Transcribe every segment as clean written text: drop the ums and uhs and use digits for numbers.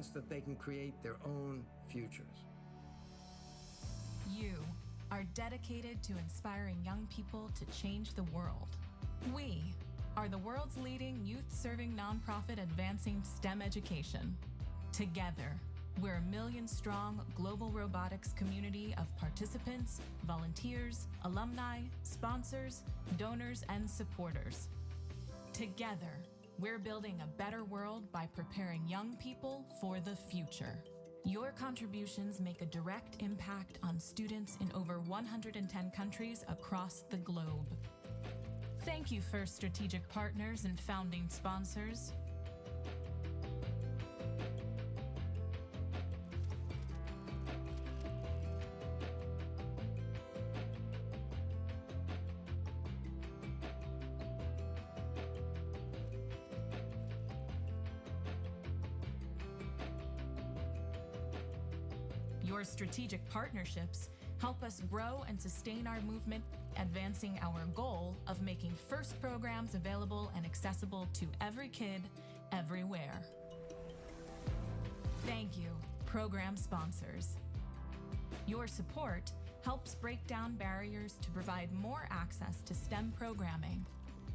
sense that they can create their own futures. You are dedicated to inspiring young people to change the world. We are the world's leading youth-serving nonprofit advancing STEM education. Together, we're a million-strong global robotics community of participants, volunteers, alumni, sponsors, donors, and supporters. Together, we're building a better world by preparing young people for the future. Your contributions make a direct impact on students in over 110 countries across the globe. Thank you, first strategic partners and founding sponsors. Your strategic partnerships help us grow and sustain our movement, advancing our goal of making FIRST programs available and accessible to every kid, everywhere. Thank you, program sponsors. Your support helps break down barriers to provide more access to STEM programming,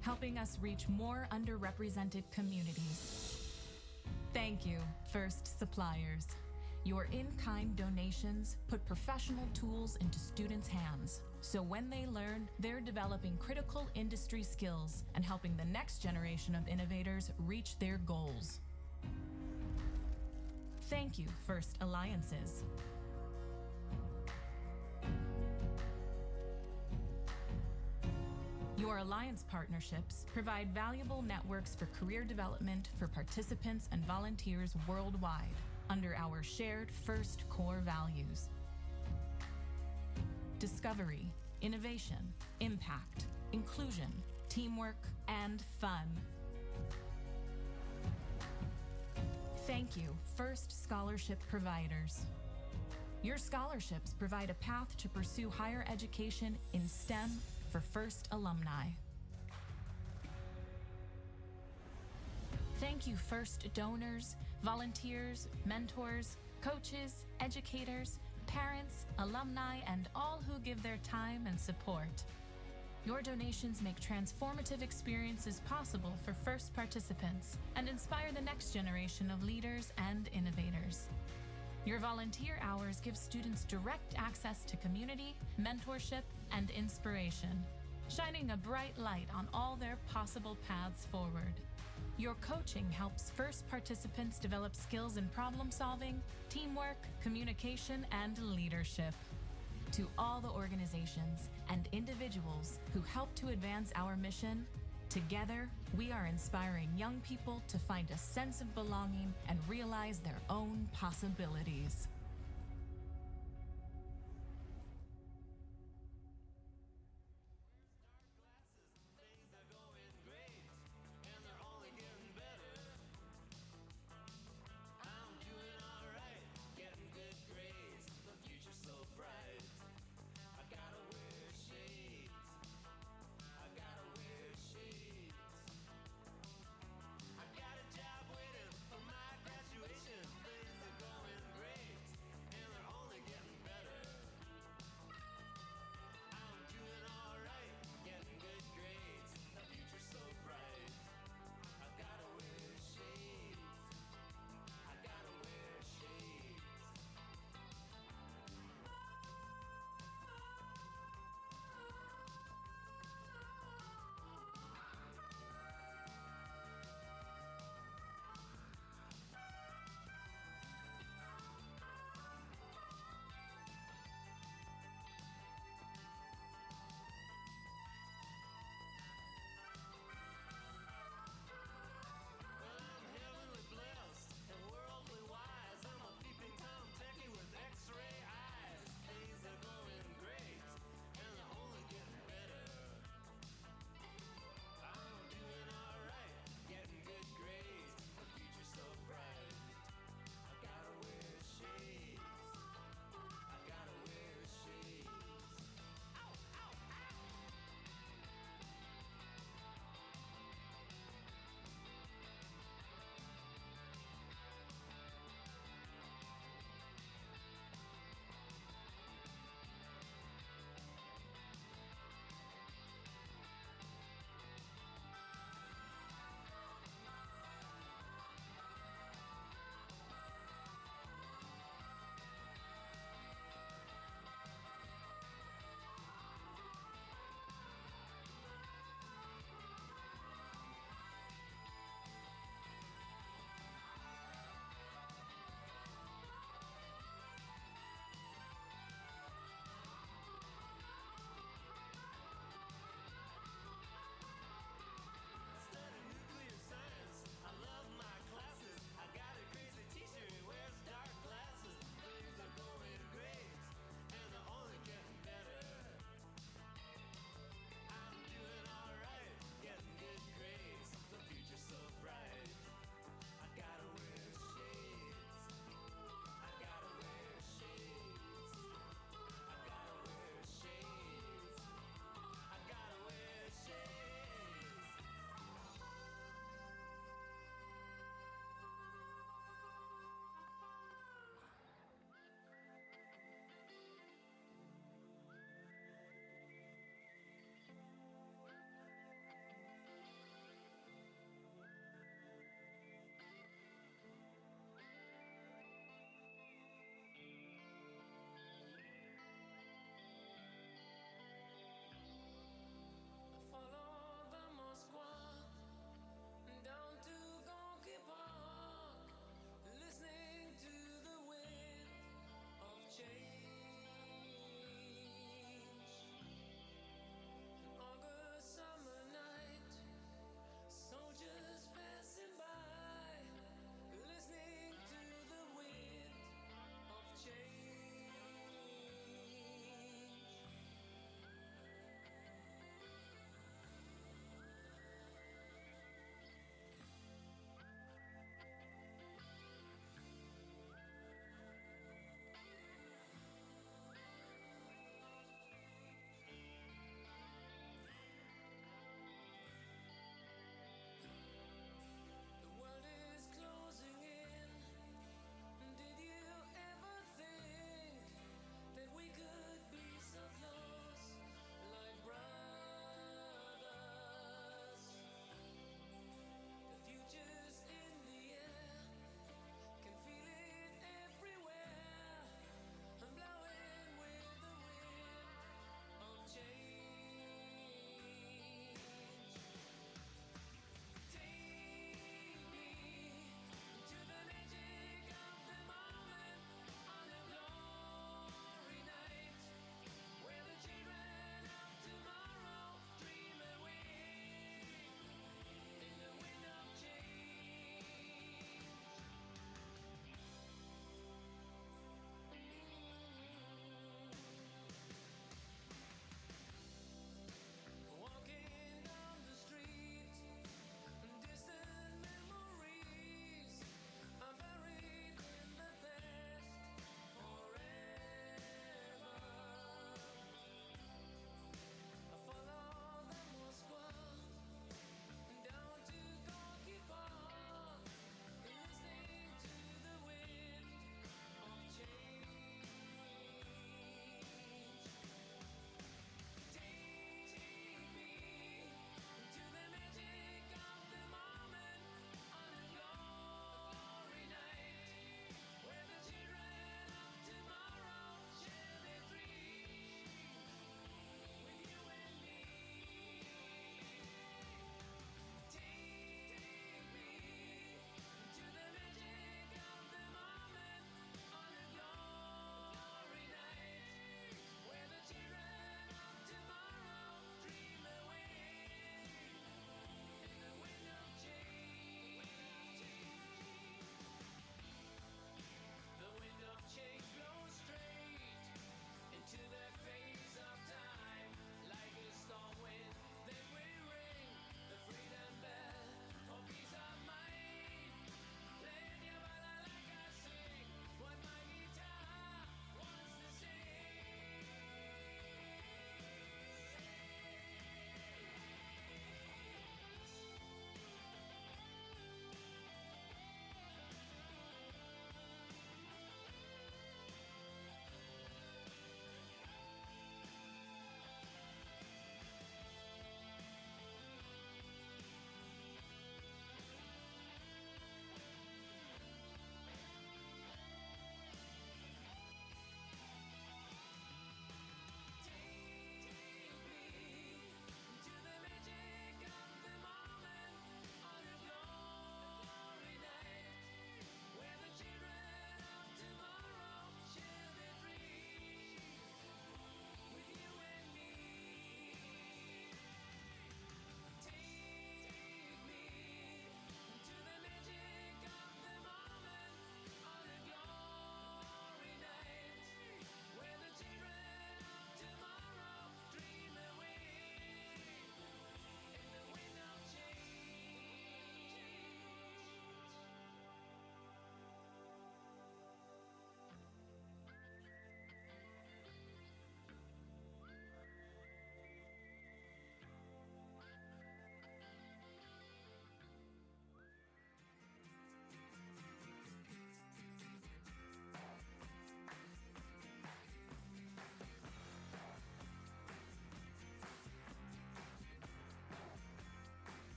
helping us reach more underrepresented communities. Thank you, FIRST suppliers. Your in-kind donations put professional tools into students' hands, so when they learn, they're developing critical industry skills and helping the next generation of innovators reach their goals. Thank you, FIRST Alliances. Your alliance partnerships provide valuable networks for career development for participants and volunteers worldwide under our shared FIRST core values: discovery, innovation, impact, inclusion, teamwork, and fun. Thank you, FIRST scholarship providers. Your scholarships provide a path to pursue higher education in STEM for FIRST alumni. Thank you, FIRST donors, volunteers, mentors, coaches, educators, parents, alumni, and all who give their time and support. Your donations make transformative experiences possible for FIRST participants and inspire the next generation of leaders and innovators. Your volunteer hours give students direct access to community, mentorship, and inspiration, shining a bright light on all their possible paths forward. Your coaching helps FIRST participants develop skills in problem solving, teamwork, communication, and leadership. To all the organizations and individuals who help to advance our mission, together we are inspiring young people to find a sense of belonging and realize their own possibilities. I got a job waiting for my graduation. Things are going great.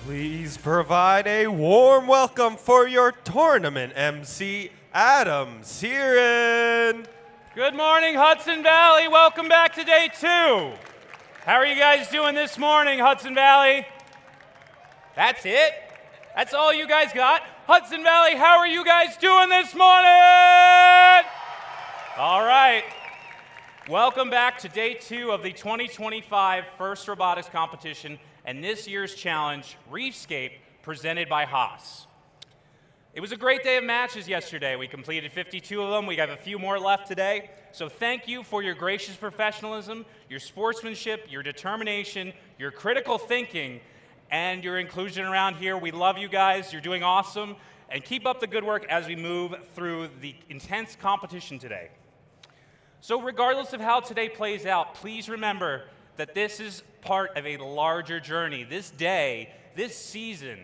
Please provide a warm welcome for your tournament MC, Adam Searin. Good morning, Hudson Valley. Welcome back to day 2. How are you guys doing this morning, Hudson Valley? That's it? That's all you guys got? Hudson Valley, how are you guys doing this morning? All right. Welcome back to day 2 of the 2025 First Robotics Competition and this year's challenge, Reefscape, presented by Haas. It was a great day of matches yesterday. We completed 52 of them. We have a few more left today. So thank you for your gracious professionalism, your sportsmanship, your determination, your critical thinking, and your inclusion around here. We love you guys. You're doing awesome. And keep up the good work as we move through the intense competition today. So regardless of how today plays out, please remember that this is part of a larger journey. This day, this season,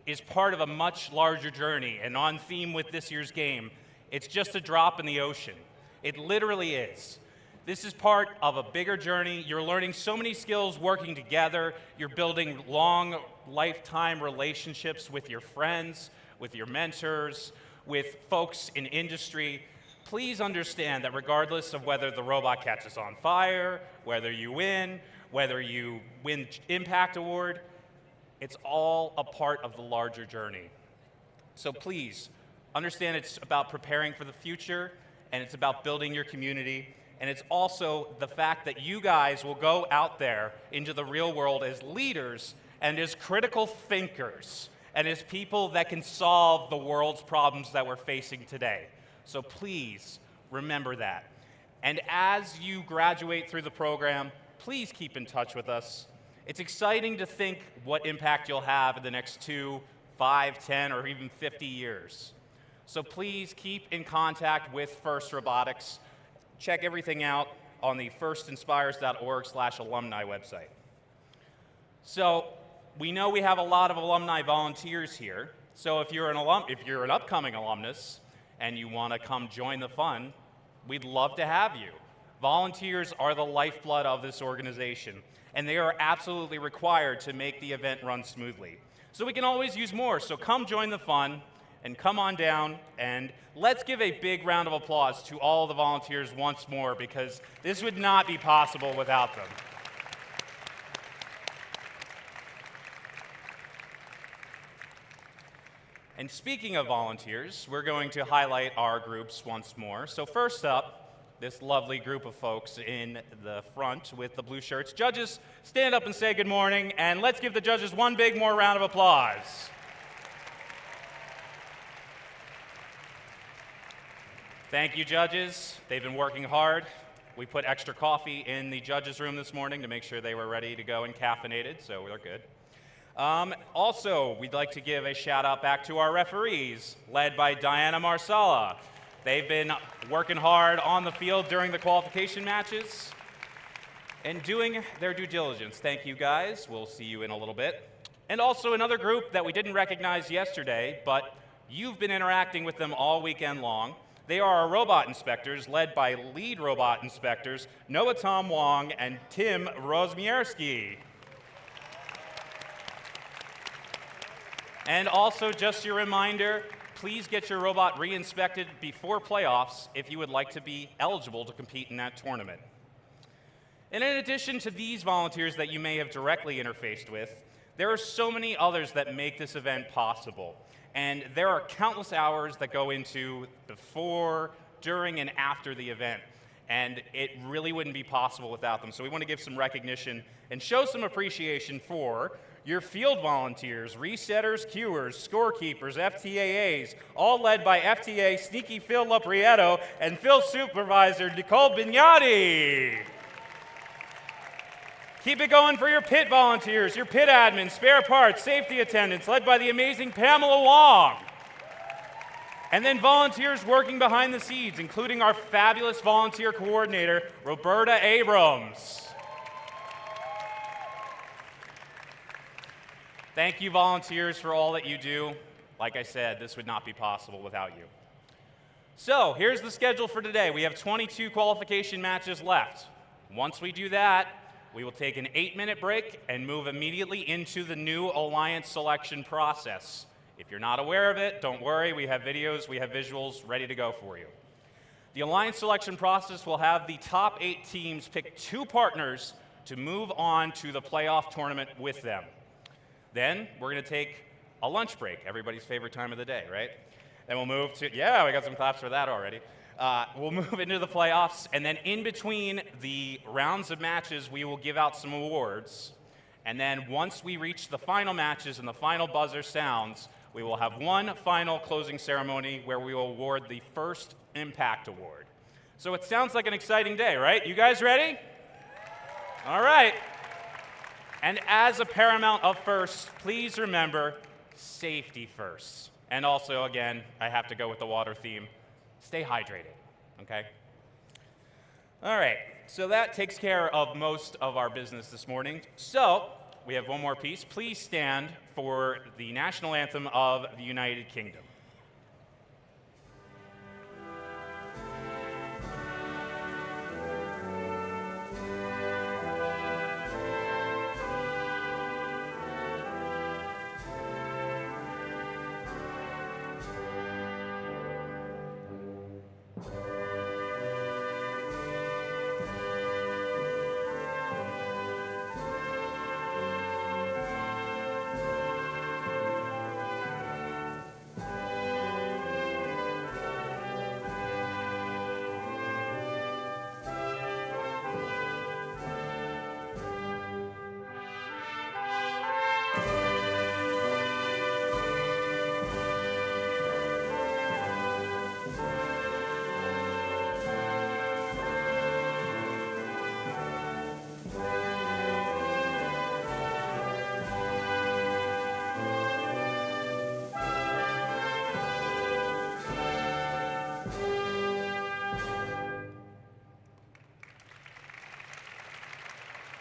is part of a much larger journey, and on theme with this year's game, it's just a drop in the ocean. It literally is. This is part of a bigger journey. You're learning so many skills working together. You're building long lifetime relationships with your friends, with your mentors, with folks in industry. Please understand that regardless of whether the robot catches on fire, whether you win Impact Award, it's all a part of the larger journey. So please understand it's about preparing for the future, and it's about building your community, and it's also the fact that you guys will go out there into the real world as leaders and as critical thinkers and as people that can solve the world's problems that we're facing today. So please remember that. And as you graduate through the program, please keep in touch with us. It's exciting to think what impact you'll have in the next 2, 5, 10, or even 50 years. So please keep in contact with First Robotics. Check everything out on the firstinspires.org/alumni website. So we know we have a lot of alumni volunteers here. So if you're an upcoming alumnus and you want to come join the fun, we'd love to have you. Volunteers are the lifeblood of this organization, and they are absolutely required to make the event run smoothly. So we can always use more, so come join the fun, and come on down, and let's give a big round of applause to all the volunteers once more, because this would not be possible without them. And speaking of volunteers, we're going to highlight our groups once more. So first up, this lovely group of folks in the front with the blue shirts. Judges, stand up and say good morning, and let's give the judges one big more round of applause. Thank you, judges. They've been working hard. We put extra coffee in the judges' room this morning to make sure they were ready to go and caffeinated, so they're good. Also, we'd like to give a shout out back to our referees, led by Diana Marsala. They've been working hard on the field during the qualification matches and doing their due diligence. Thank you, guys. We'll see you in a little bit. And also another group that we didn't recognize yesterday, but you've been interacting with them all weekend long. They are our robot inspectors, led by lead robot inspectors Noah Tom Wong and Tim Rozmierski. And also, just your reminder, please get your robot re-inspected before playoffs if you would like to be eligible to compete in that tournament. And in addition to these volunteers that you may have directly interfaced with, there are so many others that make this event possible. And there are countless hours that go into before, during, and after the event. And it really wouldn't be possible without them. So we want to give some recognition and show some appreciation for your field volunteers, resetters, queuers, scorekeepers, FTAAs, all led by FTA Sneaky Phil Loprieto and Phil Supervisor Nicole Bignati. Keep it going for your pit volunteers, your pit admins, spare parts, safety attendants, led by the amazing Pamela Wong. And then volunteers working behind the scenes, including our fabulous volunteer coordinator, Roberta Abrams. Thank you, volunteers, for all that you do. Like I said, this would not be possible without you. So here's the schedule for today. We have 22 qualification matches left. Once we do that, We will take an 8-minute break and move immediately into the new alliance selection process. If you're not aware of it, don't worry, we have videos, we have visuals ready to go for you. The alliance selection process will have the top 8 teams pick 2 partners to move on to the playoff tournament with them. Then we're going to take a lunch break, everybody's favorite time of the day, right? Then we'll move to, yeah, we got some claps for that already. We'll move into the playoffs, and then in between the rounds of matches, we will give out some awards. And then once we reach the final matches and the final buzzer sounds, we will have one final closing ceremony where we will award the first Impact Award. So it sounds like an exciting day, right? You guys ready? All right. And as a paramount of first, please remember safety first. And also, again, I have to go with the water theme. Stay hydrated, okay? All right, so that takes care of most of our business this morning. So we have one more piece. Please stand for the national anthem of the United Kingdom.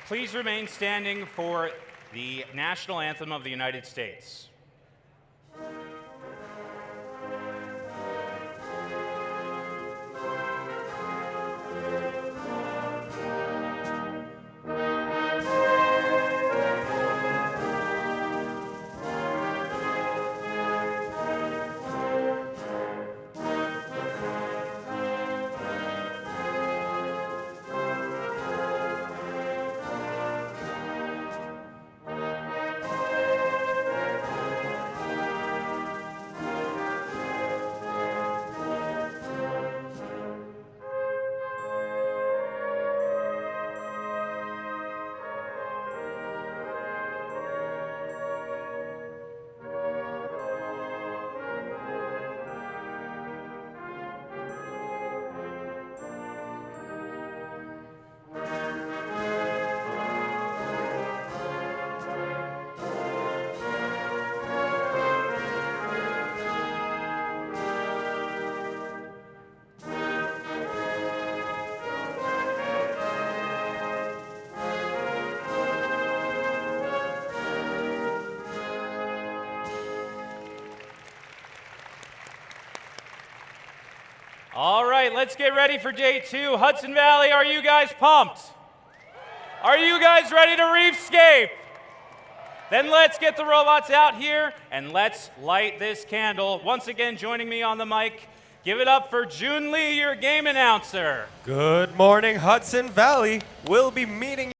Please remain standing for the national anthem of the United States. All right, let's get ready for day 2. Hudson Valley, are you guys pumped? Are you guys ready to reefscape? Then let's get the robots out here and let's light this candle. Once again, joining me on the mic, give it up for June Lee, your game announcer. Good morning, Hudson Valley. We'll be meeting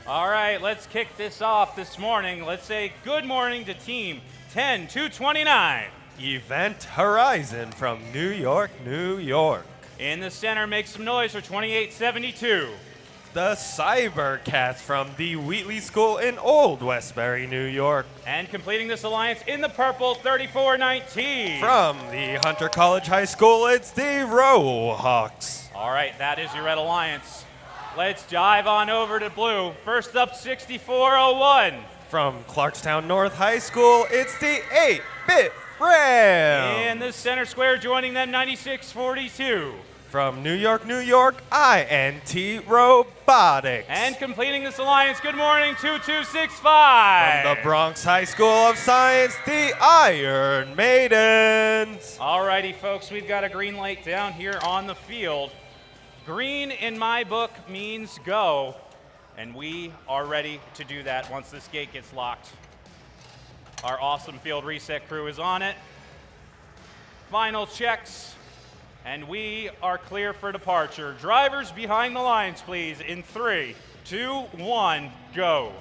All right, let's kick this off this morning. Let's say good morning to Team 10-229. Event Horizon from New York, New York. In the center, make some noise for 2872. The Cybercats from the Wheatley School in Old Westbury, New York. And completing this alliance in the purple, 3419. From the Hunter College High School, it's the Robotics. All right, that is your red alliance. Let's dive on over to blue. First up, 6401. From Clarkstown North High School, it's the 8-Bit Ram. In the center square, joining them, 9642. From New York, New York, INT Robotics. And completing this alliance, good morning, 2265. From the Bronx High School of Science, the Iron Maidens. Alrighty, folks, we've got a green light down here on the field. Green in my book means go, and we are ready to do that once this gate gets locked. Our awesome field reset crew is on it. Final checks. And we are clear for departure. Drivers behind the lines, please, in 3, 2, 1, go.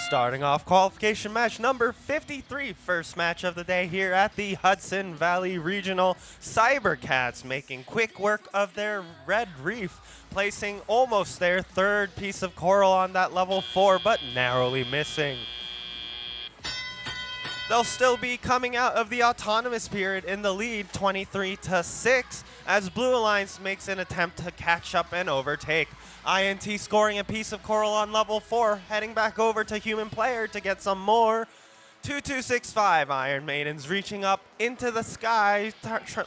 Starting off qualification match number 53, first match of the day here at the Hudson Valley Regional. Cybercats making quick work of their red reef, placing almost their third piece of coral on that level 4, but narrowly missing. They'll still be coming out of the autonomous period in the lead 23-6 as Blue Alliance makes an attempt to catch up and overtake. INT scoring a piece of coral on level 4, heading back over to human player to get some more. 2265 Iron Maidens reaching up into the sky.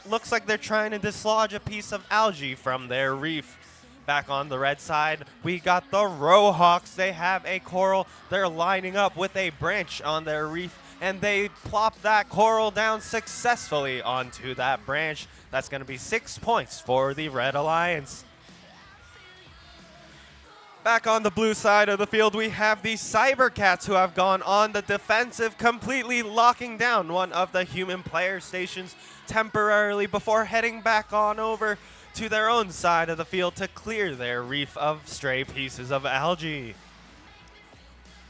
Looks like they're trying to dislodge a piece of algae from their reef. Back on the red side, we got the Rohawks. They have a coral. They're lining up with a branch on their reef, and they plop that coral down successfully onto that branch. That's going to be 6 points for the Red Alliance. Back on the blue side of the field, we have the Cybercats who have gone on the defensive, completely locking down one of the human player stations temporarily before heading back on over to their own side of the field to clear their reef of stray pieces of algae.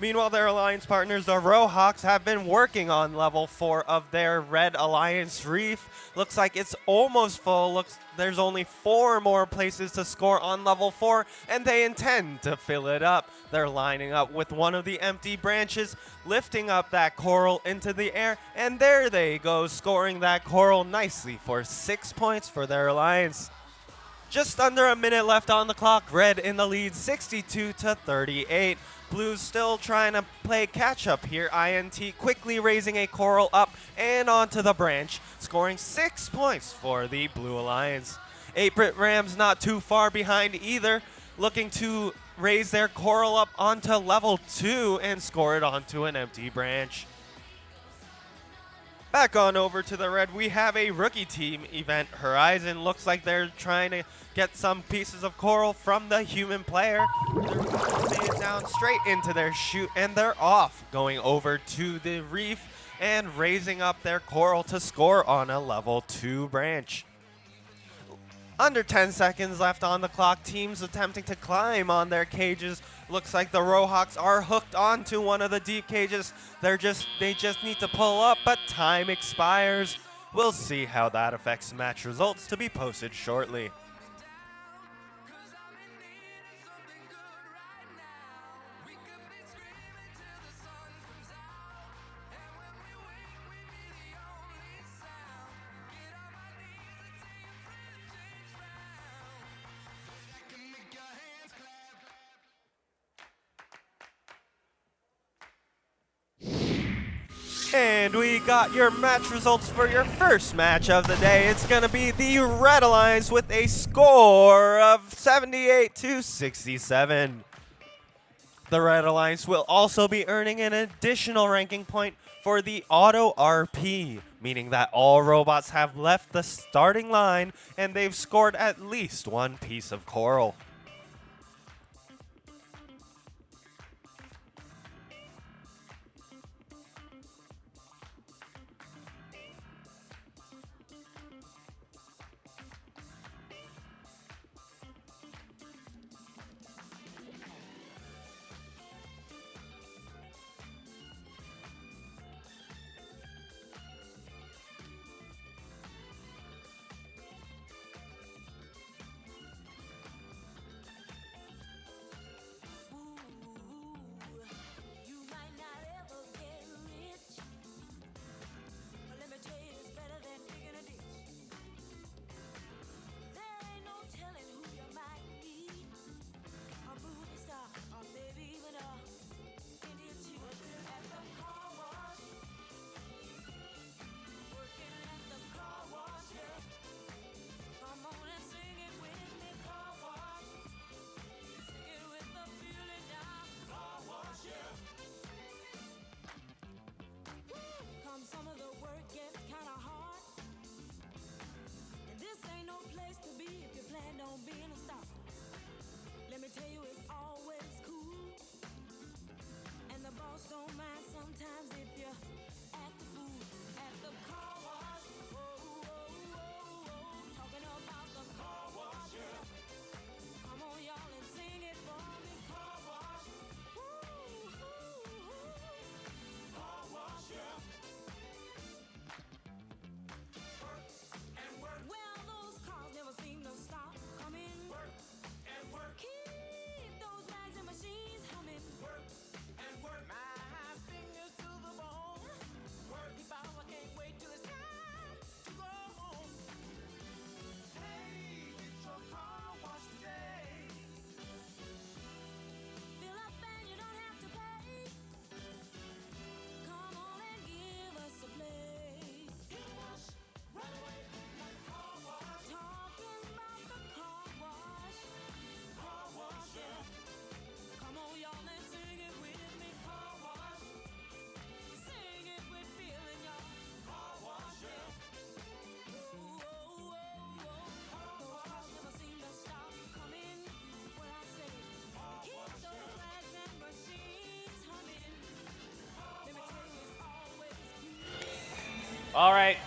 Meanwhile, their alliance partners, the Rohawks, have been working on level 4 of their Red Alliance reef. Looks like it's almost full. There's only 4 more places to score on level 4, and they intend to fill it up. They're lining up with one of the empty branches, lifting up that coral into the air, and there they go, scoring that coral nicely for 6 points for their alliance. Just under a minute left on the clock, Red in the lead, 62-38. Blues still trying to play catch-up here. INT quickly raising a coral up and onto the branch, scoring 6 points for the Blue Alliance. 8-Bit Rams not too far behind either, looking to raise their coral up onto level 2 and score it onto an empty branch. Back on over to the red, we have a rookie team, Event Horizon. Looks like they're trying to get some pieces of coral from the human player. They're putting it down straight into their chute, and they're off, going over to the reef and raising up their coral to score on a level 2 branch. Under 10 seconds left on the clock, teams attempting to climb on their cages. Looks like the Rohawks are hooked onto one of the deep cages. They just need to pull up, but time expires. We'll see how that affects match results, to be posted shortly. And we got your match results for your first match of the day. It's going to be the Red Alliance with a score of 78-67. The Red Alliance will also be earning an additional ranking point for the Auto RP, meaning that all robots have left the starting line and they've scored at least 1 piece of coral. All right,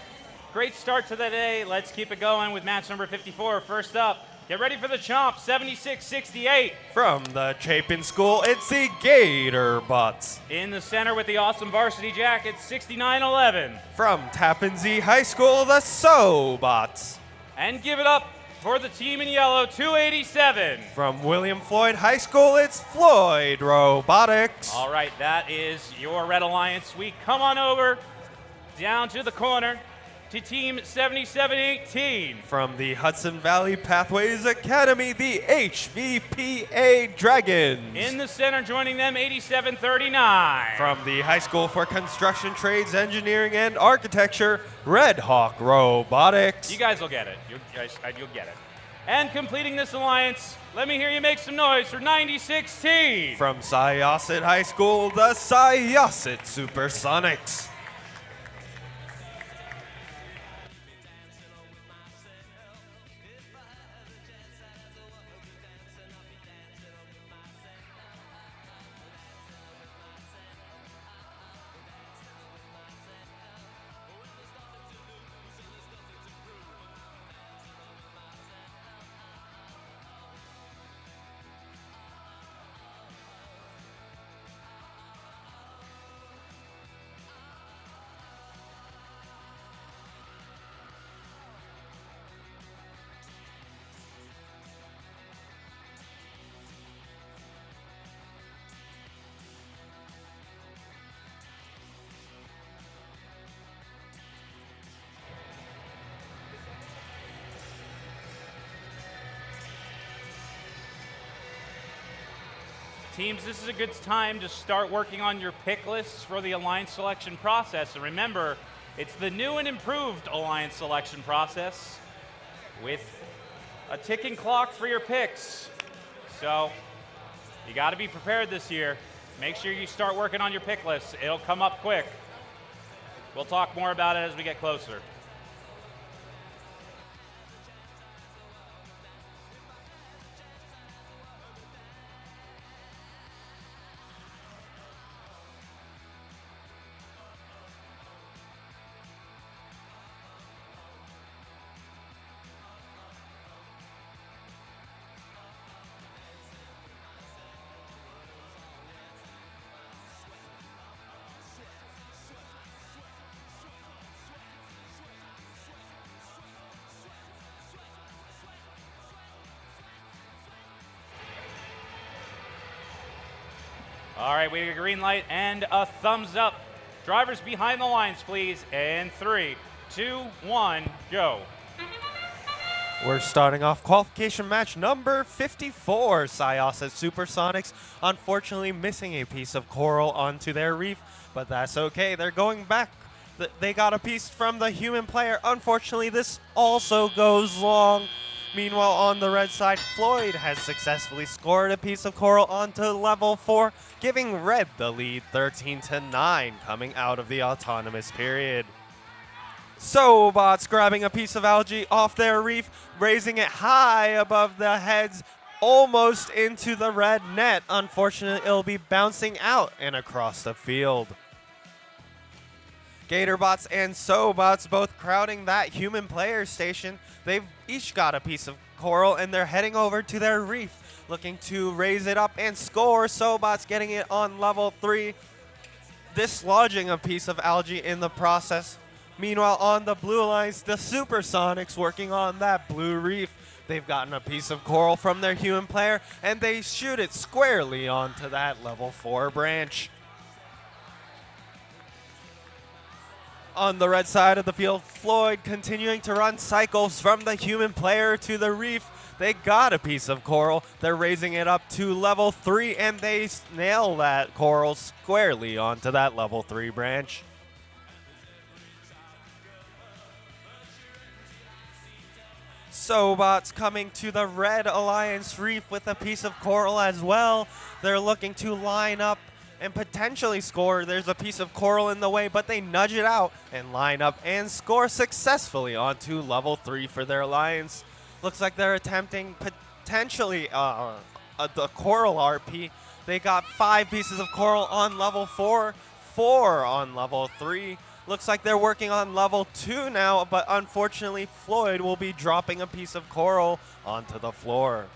great start to the day. Let's keep it going with match number 54. First up, get ready for the chomp, 76-68. From the Chapin School, it's the Gator Bots. In the center with the awesome varsity jacket, 69-11. From Tappan Zee High School, the So Bots. And give it up for the team in yellow, 287. From William Floyd High School, it's Floyd Robotics. All right, that is your Red Alliance. We come on over down to the corner to team 77-18. From the Hudson Valley Pathways Academy, the HVPA Dragons. In the center, joining them, 87-39. From the High School for Construction Trades, Engineering, and Architecture, Red Hawk Robotics. You guys will get it. You'll get it. And completing this alliance, let me hear you make some noise for 90-16. From Syosset High School, the Syosset Supersonics. Teams, this is a good time to start working on your pick lists for the alliance selection process. And remember, it's the new and improved alliance selection process with a ticking clock for your picks. So you got to be prepared this year. Make sure you start working on your pick lists. It'll come up quick. We'll talk more about it as we get closer. All right, we have a green light and a thumbs up. Drivers behind the lines, please. And 3, 2, 1, go. We're starting off qualification match number 54. Syosset Supersonics unfortunately missing a piece of coral onto their reef, but that's okay. They're going back. They got a piece from the human player. Unfortunately, this also goes long. Meanwhile, on the red side, Floyd has successfully scored a piece of coral onto level 4, giving red the lead 13-9 coming out of the autonomous period. Sobots grabbing a piece of algae off their reef, raising it high above the heads, almost into the red net. Unfortunately, it'll be bouncing out and across the field. Gatorbots and Sobots both crowding that human player station. They've each got a piece of coral and they're heading over to their reef, looking to raise it up and score. Sobots getting it on level 3, dislodging a piece of algae in the process. Meanwhile, on the blue lines, the Supersonics working on that blue reef. They've gotten a piece of coral from their human player and they shoot it squarely onto that level 4 branch. On the red side of the field, Floyd continuing to run cycles from the human player to the reef. They got a piece of coral. They're raising it up to level 3, and they nail that coral squarely onto that level 3 branch. Sobots coming to the Red Alliance reef with a piece of coral as well. They're looking to line up and potentially score. There's a piece of coral in the way, but they nudge it out and line up and score successfully onto level 3 for their alliance. Looks like they're attempting potentially the coral RP. They got 5 pieces of coral on level 4, 4 on level 3. Looks like they're working on level 2 now, but unfortunately Floyd will be dropping a piece of coral onto the floor.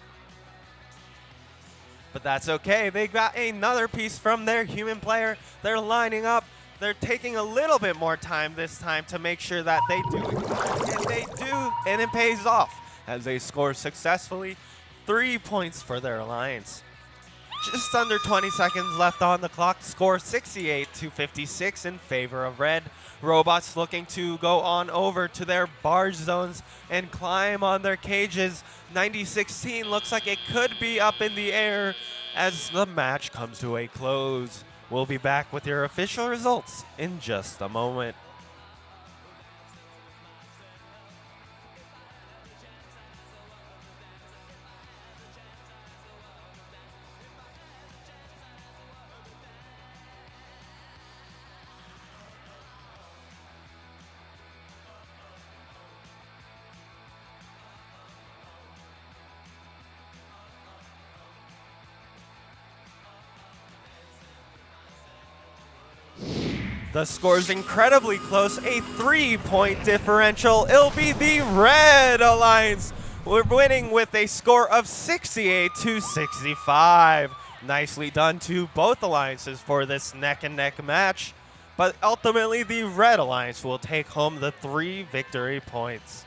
But that's okay. They got another piece from their human player. They're lining up. They're taking a little bit more time this time to make sure that they do it. And they do, and it pays off as they score successfully 3 points for their alliance. Just under 20 seconds left on the clock. Score 68-56 in favor of red. Robots looking to go on over to their barge zones and climb on their cages. 90-16 looks like it could be up in the air as the match comes to a close. We'll be back with your official results in just a moment. The score's incredibly close, a 3-point differential. It'll be the Red Alliance. We're winning with a score of 68-65. Nicely done to both alliances for this neck-and-neck match. But ultimately, the Red Alliance will take home the 3 victory points.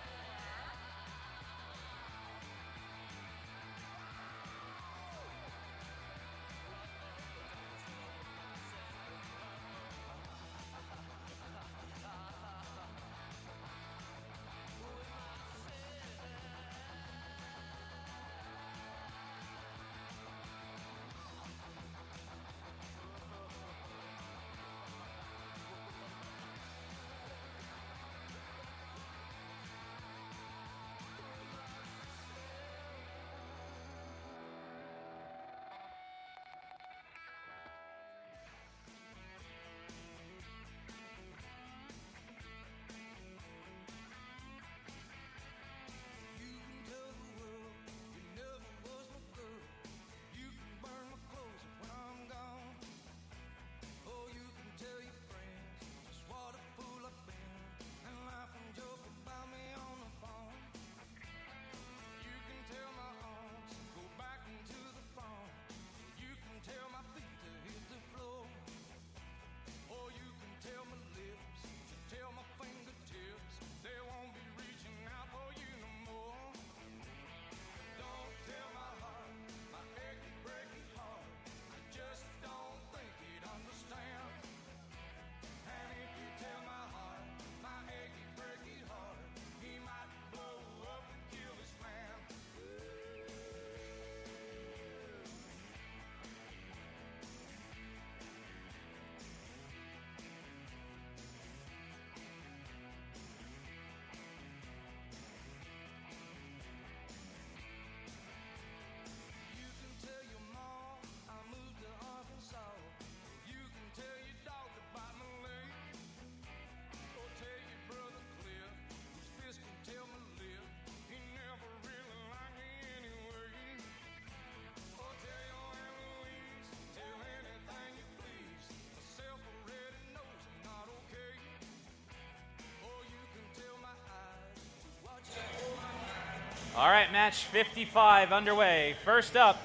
All right, match 55 underway. First up,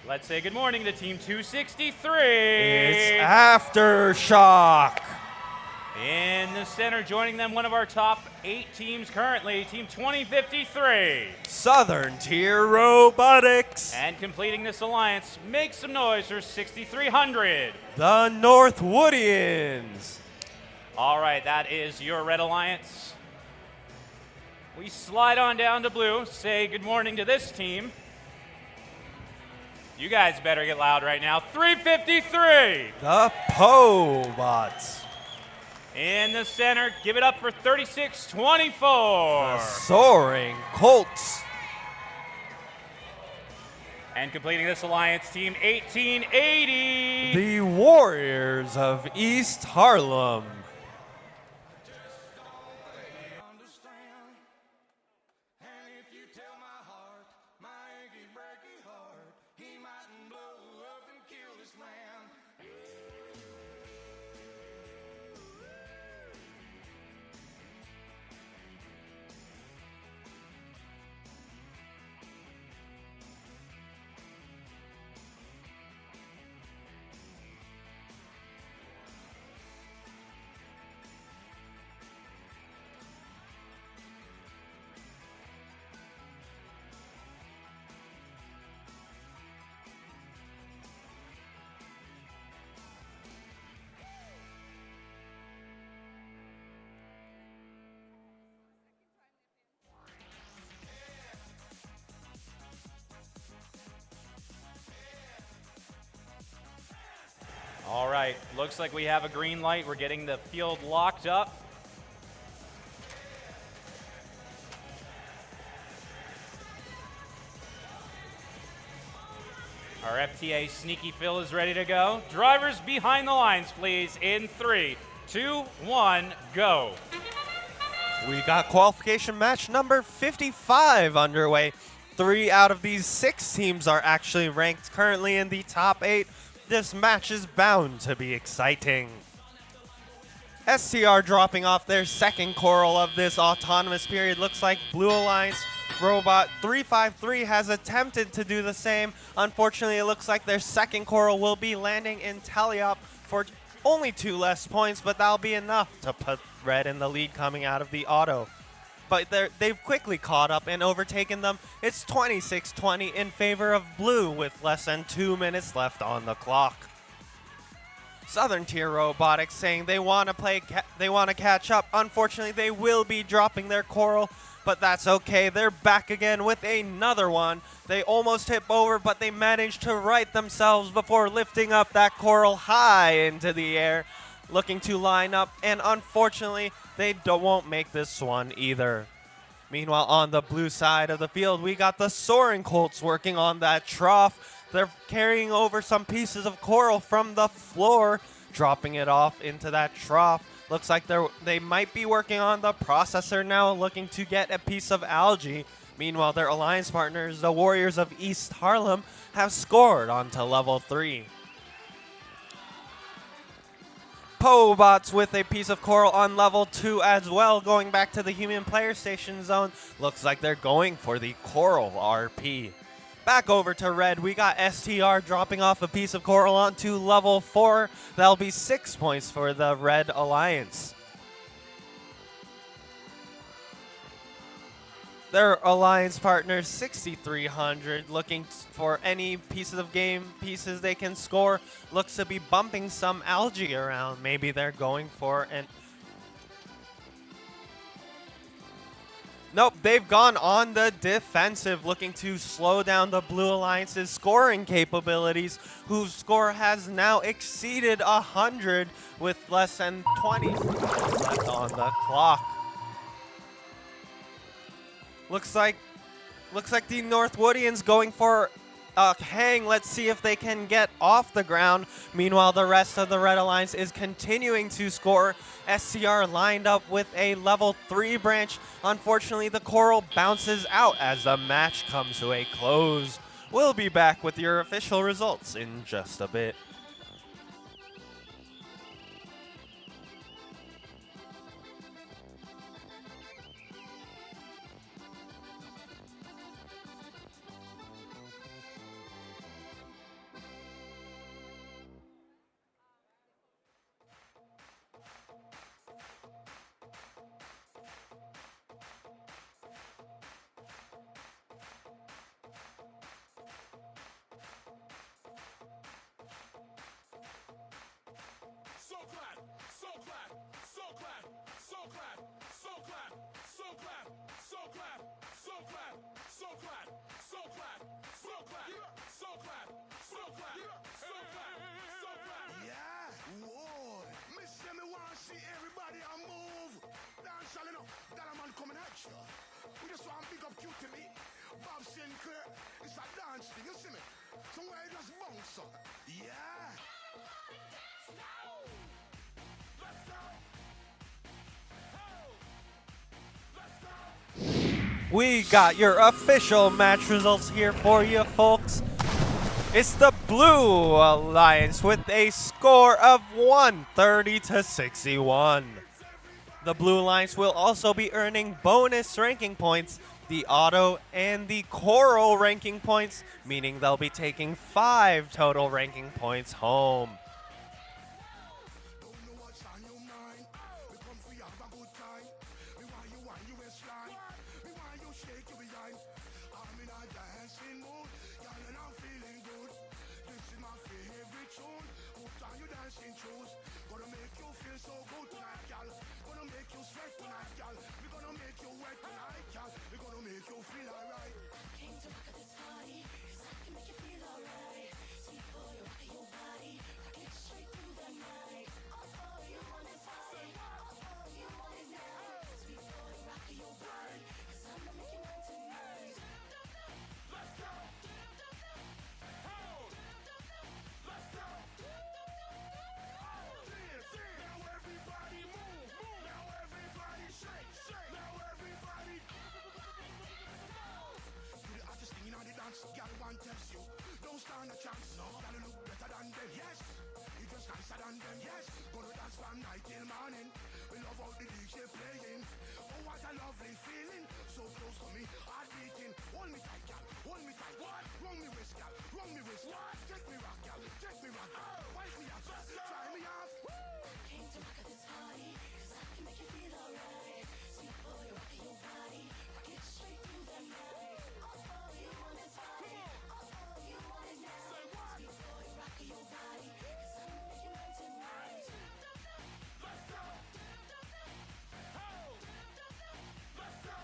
let's say good morning to Team 263. It's Aftershock. In the center, joining them, one of our top 8 teams currently, Team 2053. Southern Tier Robotics. And completing this alliance, make some noise for 6300. The Northwoodians. All right, that is your Red Alliance. We slide on down to blue, say good morning to this team. You guys better get loud right now. 353. The Pobots. In the center, give it up for 3624. The Soaring Colts. And completing this alliance, Team 1880. The Warriors of East Harlem. right, looks like we have a green light. We're getting the field locked up. Our FTA Sneaky Phil is ready to go. Drivers behind the lines, please, in 3, 2, 1, go. We got qualification match number 55 underway. 3 out of these 6 teams are actually ranked currently in the top 8. This match is bound to be exciting. STR dropping off their second coral of this autonomous period. Looks like Blue Alliance Robot 353 has attempted to do the same. Unfortunately, it looks like their second coral will be landing in Taliop for only 2 less points, but that'll be enough to put Red in the lead coming out of the auto. But they've quickly caught up and overtaken them. It's 26-20 in favor of Blue with less than 2 minutes left on the clock. Southern Tier Robotics saying they want to catch up. Unfortunately, they will be dropping their coral, but that's okay. They're back again with another one. They almost hit over, but they managed to right themselves before lifting up that coral high into the air, looking to line up, and unfortunately, they won't make this one either. Meanwhile, on the blue side of the field, we got the Soaring Colts working on that trough. They're carrying over some pieces of coral from the floor, dropping it off into that trough. Looks like they might be working on the processor now, looking to get a piece of algae. Meanwhile, their alliance partners, the Warriors of East Harlem, have scored onto level 3. Pobots with a piece of coral on level 2 as well, going back to the human player station zone. Looks like they're going for the coral RP. Back over to Red, we got STR dropping off a piece of coral onto level 4. That'll be 6 points for the Red Alliance. Their alliance partners, 6,300, looking for any pieces of game pieces they can score. Looks to be bumping some algae around. Maybe they're going for an... Nope, they've gone on the defensive, looking to slow down the Blue Alliance's scoring capabilities, whose score has now exceeded 100 with less than 20 seconds left on the clock. Looks like the Northwoodians going for a hang. Let's see if they can get off the ground. Meanwhile, the rest of the Red Alliance is continuing to score. SCR lined up with a level 3 branch. Unfortunately, the coral bounces out as the match comes to a close. We'll be back with your official results in just a bit. We got your official match results here for you, folks. It's the Blue Alliance with a score of 130-61. The Blue Alliance will also be earning bonus ranking points, the auto and the coral ranking points, meaning they'll be taking 5 total ranking points home. than them, yes. Gonna dance from night till morning. We love how the DJ playing. Oh, what a lovely feeling. So close to me, heart beating. Hold me tight, gal. Hold me tight. What? Run me wrist, gal. Run me wrist. What? Take me rock, gal. Take me rock. Wipe me off. Try me off. Came to rock at this party, 'cause I can make you feel alright. Sweet boy, rockin' your body, rock it straight through the night. Oh, you want this party? Oh, you want it now? Say what? Sweet boy, rockin' your body, 'cause I'm making mine tonight. Let's go. Let's go.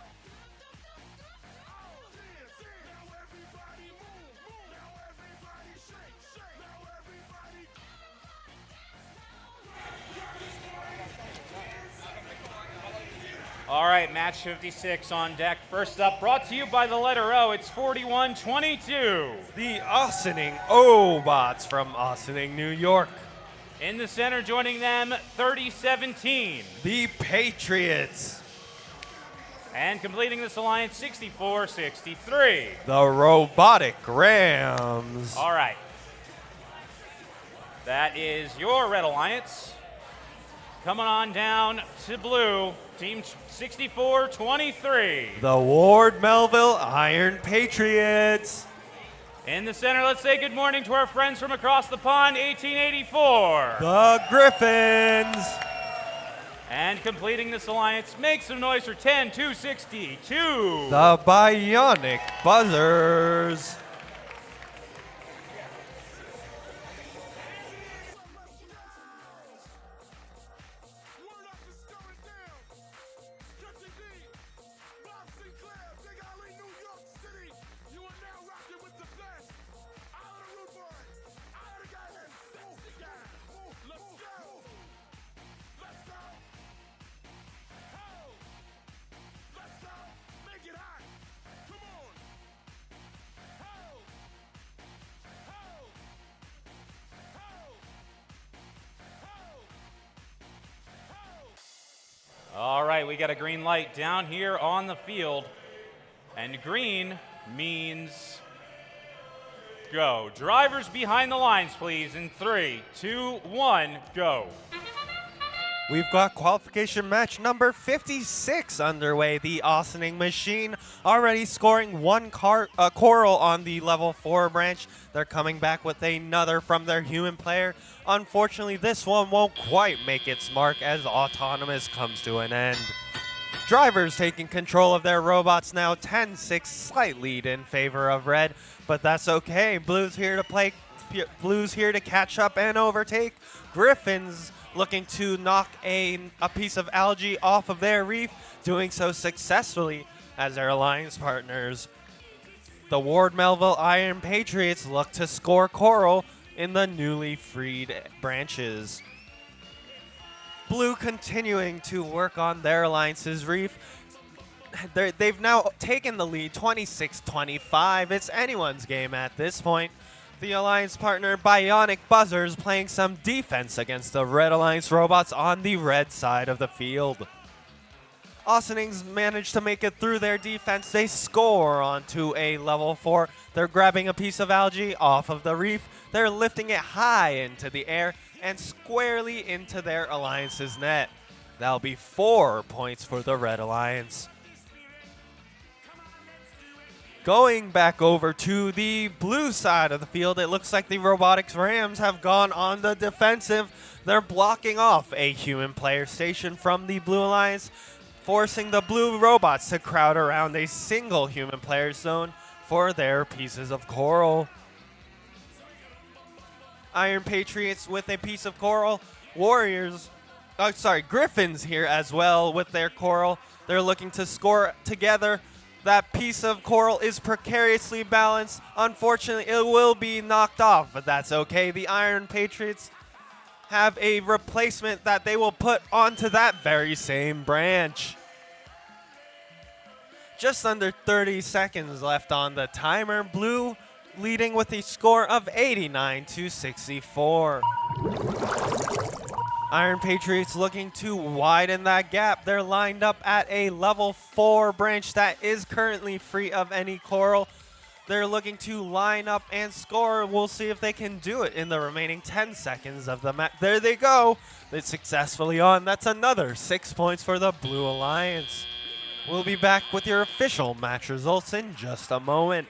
Now everybody move. Now everybody shake. Now everybody. All right, match 56 on deck. First up, brought to you by the letter O, it's 41-22. The Austining Obots from Austining, New York. In the center, joining them, 30-17. The Patriots. And completing this alliance, 64-63. The Robotic Rams. All right. That is your red alliance. Coming on down to blue, team 64-23. The Ward Melville Iron Patriots. In the center, let's say good morning to our friends from across the pond, 1884. The Griffins. And completing this alliance, make some noise for 10-2-62. The Bionic Buzzers. Word up is going down. Captain D, Bob Sinclair, Big Alley, New York City. You are now rocking with the best. Out of the root boy. Out of the guy named Sexy Guy. Let's go. Let's go. Ho. Let's go. Make it hot. Come on. Ho. Ho. Ho. Ho. All right, we got a green light down here on the field. And green means go. Drivers behind the lines, please, in 3, 2, 1, go. We've got qualification match number 56 underway. The Austining Machine already scoring one coral on the level 4 branch. They're coming back with another from their human player. Unfortunately, this one won't quite make its mark as Autonomous comes to an end. Drivers taking control of their robots now, 10-6, slight lead in favor of red, but that's okay. Blue's here to play. Blue's here to catch up and overtake. Griffins looking to knock a piece of algae off of their reef, doing so successfully as their alliance partners. The Ward Melville Iron Patriots look to score coral in the newly freed branches. Blue continuing to work on their alliance's reef. They've now taken the lead 26-25. It's anyone's game at this point. The alliance partner Bionic Buzzers playing some defense against the Red Alliance robots on the red side of the field. Austinings managed to make it through their defense. They score onto a level 4. They're grabbing a piece of algae off of the reef. They're lifting it high into the air and squarely into their alliance's net. That'll be 4 points for the Red Alliance. Going back over to the blue side of the field, it looks like the Robotics Rams have gone on the defensive. They're blocking off a human player station from the Blue Alliance, forcing the blue robots to crowd around a single human player zone for their pieces of coral. Iron Patriots with a piece of coral. Griffins here as well with their coral. They're looking to score together. That piece of coral is precariously balanced. Unfortunately, it will be knocked off, but that's okay. The Iron Patriots have a replacement that they will put onto that very same branch. Just under 30 seconds left on the timer. Blue leading with a score of 89-64. Iron Patriots looking to widen that gap. They're lined up at a level 4 branch that is currently free of any coral. They're looking to line up and score. We'll see if they can do it in the remaining 10 seconds of the match. There they go. It's successfully on. That's another 6 points for the Blue Alliance. We'll be back with your official match results in just a moment.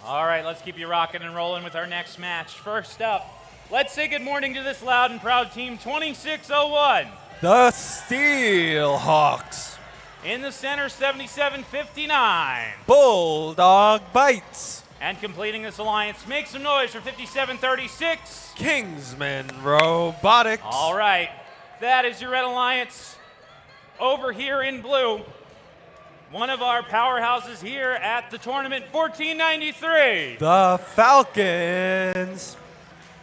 All right, let's keep you rocking and rolling with our next match. First up, let's say good morning to this loud and proud team, 2601. The Steelhawks. In the center, 7759. Bulldog Bites. And completing this alliance, make some noise for 5736. Kingsman Robotics. All right, that is your red alliance. Over here in blue, one of our powerhouses here at the tournament, 1493. The Falcons.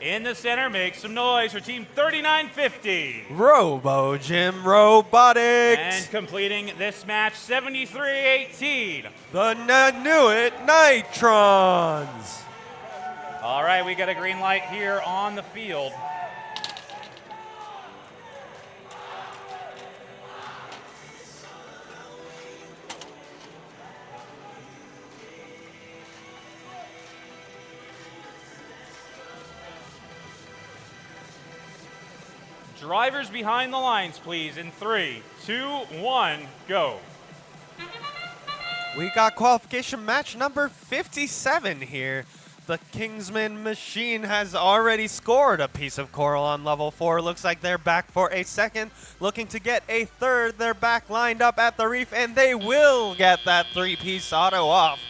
In the center, make some noise for team 3950. Robo Gym Robotics. And completing this match, 7318. The Nanuit Nitrons. All right, we got a green light here on the field. Drivers behind the lines, please, in 3, 2, 1, go. We got qualification match number 57 here. The Kingsman machine has already scored a piece of coral on level 4. Looks like they're back for a second, looking to get a third. They're back lined up at the reef, and they will get that 3-piece auto off,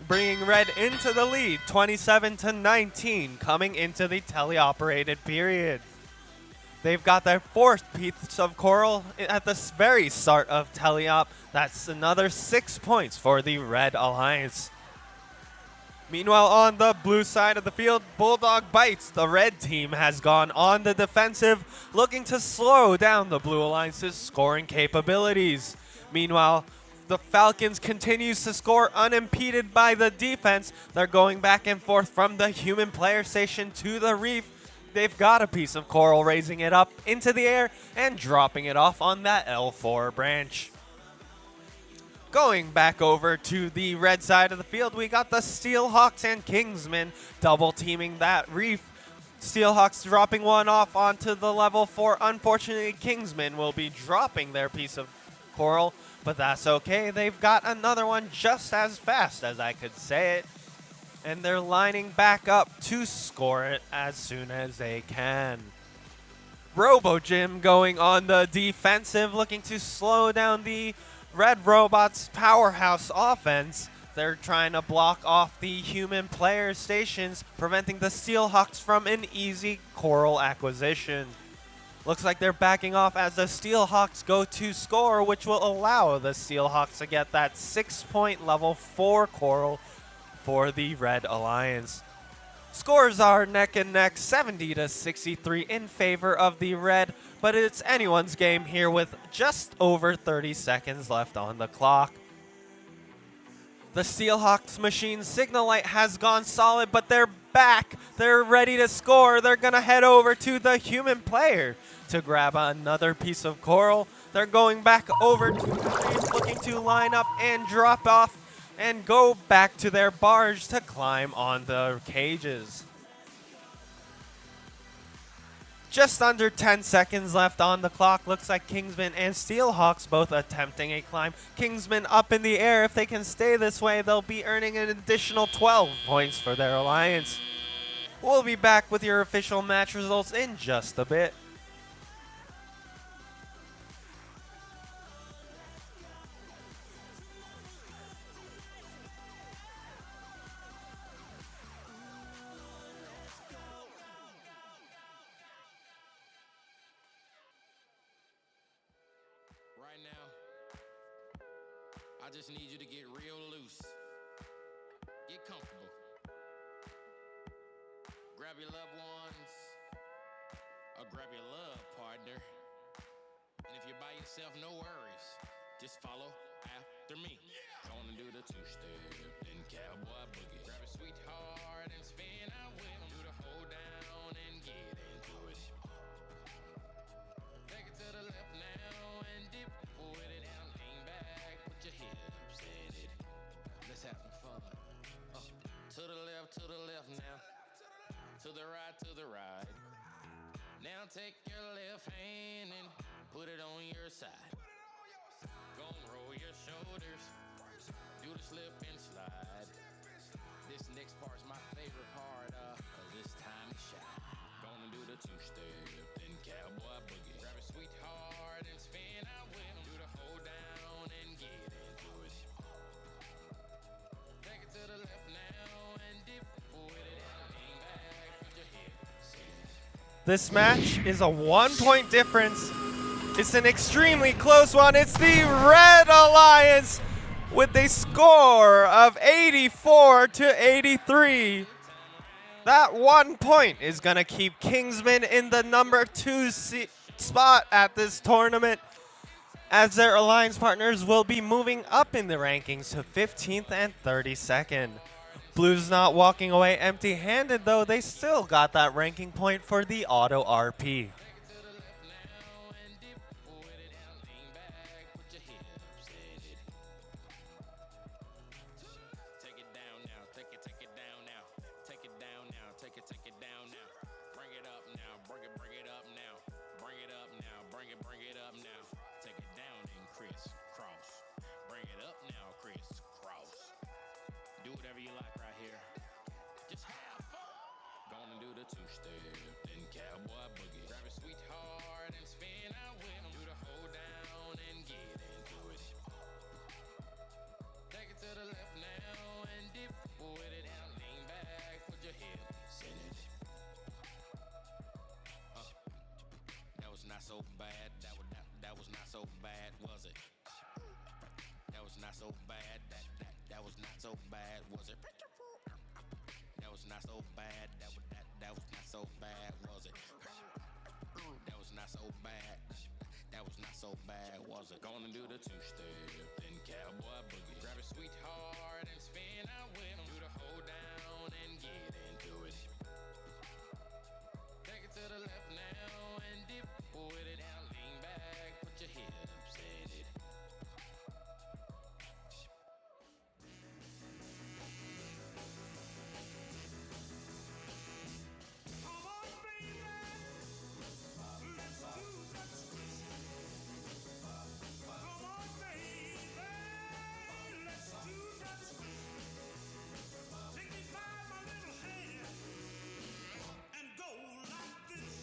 bringing red into the lead, 27-19, coming into the teleoperated period. They've got their 4th piece of coral at the very start of teleop. That's another 6 points for the Red Alliance. Meanwhile, on the blue side of the field, Bulldog Bites. The red team has gone on the defensive, looking to slow down the Blue Alliance's scoring capabilities. Meanwhile, the Falcons continues to score unimpeded by the defense. They're going back and forth from the human player station to the reef. They've got a piece of coral, raising it up into the air and dropping it off on that L4 branch. Going back over to the red side of the field, we got the Steelhawks and Kingsmen double teaming that reef. Steelhawks dropping one off onto the level 4. Unfortunately, Kingsmen will be dropping their piece of coral, but that's okay. They've got another one just as fast as I could say it, and they're lining back up to score it as soon as they can. Robo Gym going on the defensive, looking to slow down the Red Robots' powerhouse offense. They're trying to block off the human player stations, preventing the Steelhawks from an easy coral acquisition. Looks like they're backing off as the Steelhawks go to score, which will allow the Steelhawks to get that 6-point level 4 coral for the Red Alliance. Scores are neck and neck, 70-63 in favor of the Red, but it's anyone's game here with just over 30 seconds left on the clock. The Steelhawks machine signal light has gone solid, but they're back. They're ready to score. They're going to head over to the human player to grab another piece of coral. They're going back over to the reef, looking to line up and drop off and go back to their barge to climb on the cages. Just under 10 seconds left on the clock. Looks like Kingsman and Steelhawks both attempting a climb. Kingsman up in the air. If they can stay this way, they'll be earning an additional 12 points for their alliance. We'll be back with your official match results in just a bit. Right now, I just need you to get real loose. Get comfortable. Grab your loved ones, or grab your love partner. And if you're by yourself, no worries. Just follow after me. Gonna do the two-step and cowboy boogie. Grab a sweetheart and spin out with 'em. Do the hold down and get into it. Take it to the left now and dip. Put it down, lean back, put your hips in it. Let's have some fun. To the left now. To the right. Now take your left hand and put it on your side. Gonna roll your shoulders. Do the slip and slide. This next part's my favorite part, cause it's time to shine. Gonna do the two-step, then cowboy boogie. Grab a sweetheart and spin out with 'em. Do the hold down and get into it. Take it to the left now and dip with it. Lean back, put your head, sit. This match is a 1-point difference. It's an extremely close one. It's the Red Alliance with a score of 84-83. That 1 point is going to keep Kingsman in the number 2 spot at this tournament, as their alliance partners will be moving up in the rankings to 15th and 32nd. Blues not walking away empty-handed, though. They still got that ranking point for the auto RP. So bad, that was not so bad, was it? That was not so bad, that was not so bad, was it? That was not so bad, that was not so bad, was it? That was not so bad, that was not so bad, was it? Gonna do the two-step, then cowboy boogie. Grab a sweetheart and spin out with 'em. Do the hold down and get into it. Take it to the left now and dip with it. Lean back, put your head up, set it. Come on, baby. Let's do the twist. Come on, baby. Let's do the twist. Take me by my little hand and go like this.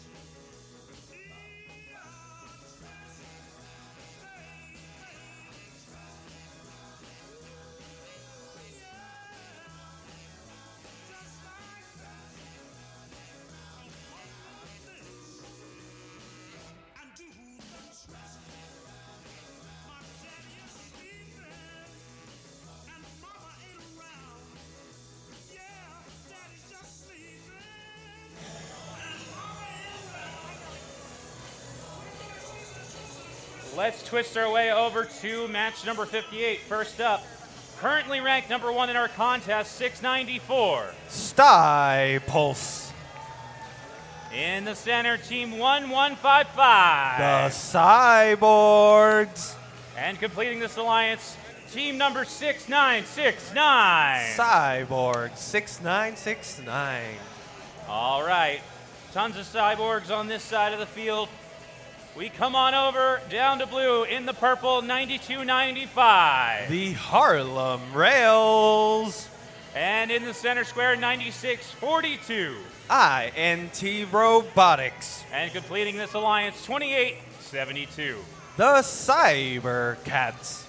Let's twist our way over to match number 58. First up, currently ranked number 1 in our contest, 694. Sty Pulse. In the center, team 1155. The Cyborgs. And completing this alliance, team number 6969. Cyborg 6969. All right, tons of cyborgs on this side of the field. We come on over down to blue in the purple, 9295. The Harlem Rails. And in the center square, 9642. INT Robotics. And completing this alliance, 2872. The Cybercats.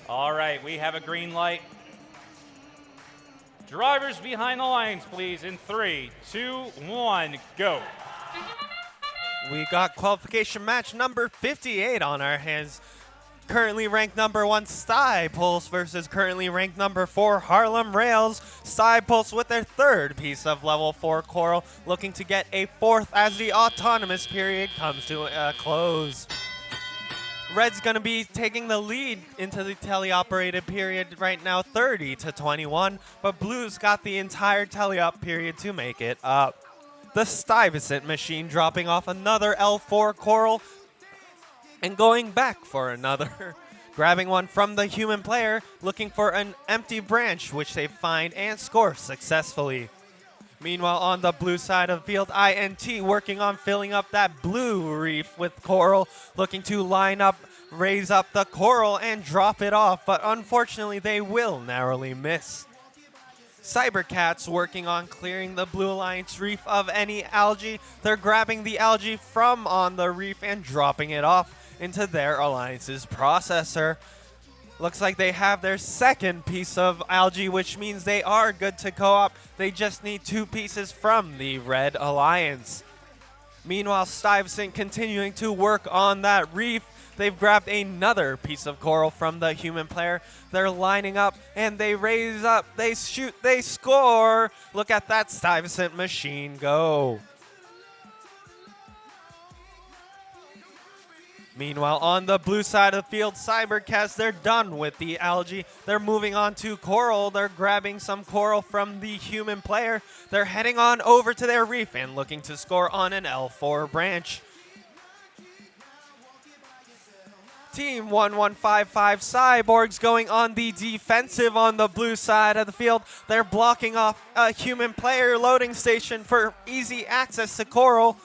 All right, we have a green light. Drivers behind the lines, please, in 3, 2, 1, go. We got qualification match number 58 on our hands. Currently ranked number 1 Sty Pulse versus currently ranked number 4 Harlem Rails. Sty Pulse with their third piece of level 4 coral, looking to get a fourth as the autonomous period comes to a close. Red's going to be taking the lead into the teleoperated period right now, 30-21, but Blue's got the entire teleop period to make it up. The Stuyvesant machine dropping off another L4 coral and going back for another. Grabbing one from the human player, looking for an empty branch, which they find and score successfully. Meanwhile, on the blue side of the field, INT working on filling up that blue reef with coral, looking to line up, raise up the coral, and drop it off, but unfortunately they will narrowly miss. Cybercats working on clearing the Blue Alliance reef of any algae. They're grabbing the algae from on the reef and dropping it off into their Alliance's processor. Looks like they have their second piece of algae, which means they are good to co-op. They just need 2 pieces from the Red Alliance. Meanwhile, Stuyvesant continuing to work on that reef. They've grabbed another piece of coral from the human player. They're lining up and they raise up, they shoot, they score. Look at that Stuyvesant machine go. Meanwhile, on the blue side of the field, Cybercats, they're done with the algae. They're moving on to coral. They're grabbing some coral from the human player. They're heading on over to their reef and looking to score on an L4 branch. Team 1155 Cyborgs going on the defensive on the blue side of the field. They're blocking off a human player loading station for easy access to coral.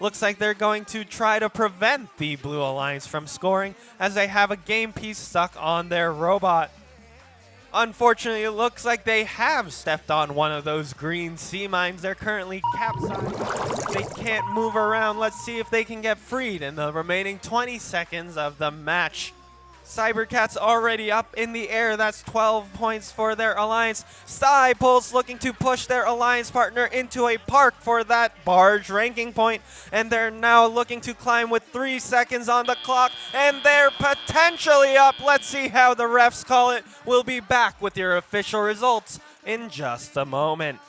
Looks like they're going to try to prevent the Blue Alliance from scoring as they have a game piece stuck on their robot. Unfortunately, it looks like they have stepped on one of those green sea mines. They're currently capsized. They can't move around. Let's see if they can get freed in the remaining 20 seconds of the match. Cybercats already up in the air. That's 12 points for their alliance. Sty Pulse looking to push their alliance partner into a park for that barge ranking point. And they're now looking to climb with 3 seconds on the clock. And they're potentially up. Let's see how the refs call it. We'll be back with your official results in just a moment.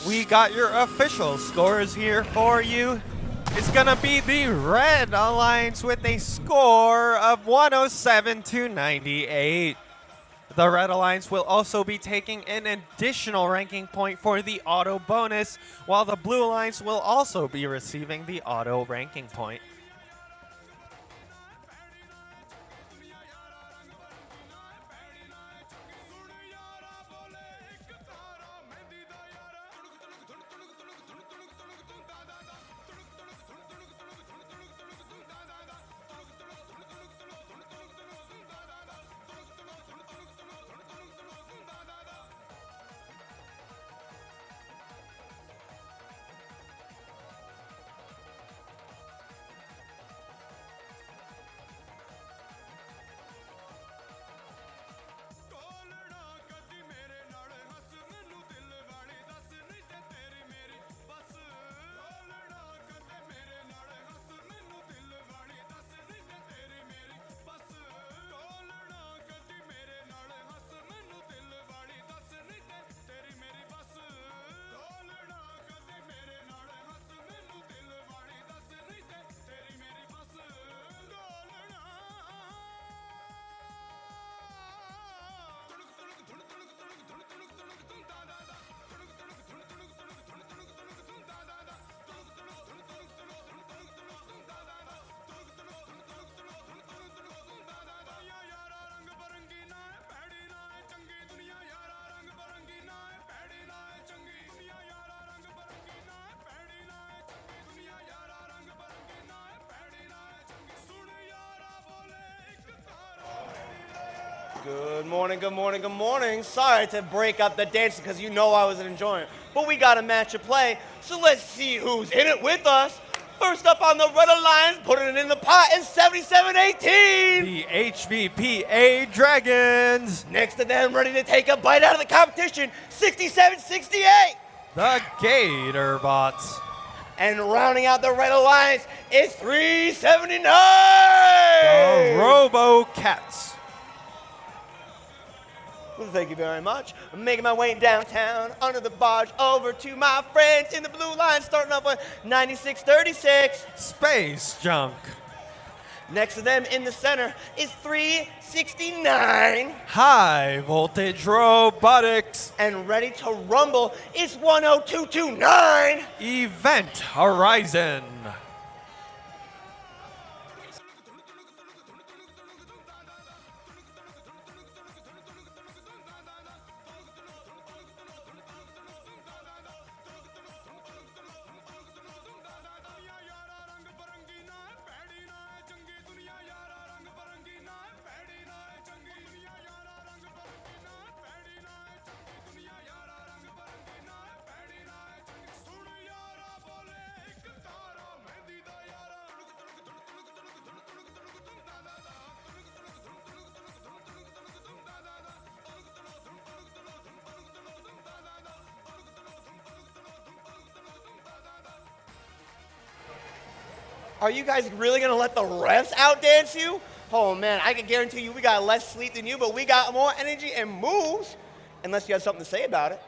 We got your official scores here for you. It's gonna be the Red Alliance with a score of 107 to 98. The Red Alliance will also be taking an additional ranking point for the auto bonus, while the Blue Alliance will also be receiving the auto ranking point. Good morning, good morning, good morning. Sorry to break up the dancing because you know I wasn't enjoying it. But we got a match to play, so let's see who's in it with us. First up on the Red Alliance, putting it in the pot is 77-18. The HVPA Dragons. Next to them, ready to take a bite out of the competition, 67-68. The Gator Bots. And rounding out the Red Alliance is 379. The Robo Cats. Well, thank you very much. I'm making my way downtown, under the barge, over to my friends in the blue line, starting off with 9636. Space Junk. Next to them in the center is 369. High Voltage Robotics. And ready to rumble is 10229. Event Horizon. Are you guys really gonna let the refs outdance you? Oh man, I can guarantee you we got less sleep than you, but we got more energy and moves, unless you have something to say about it.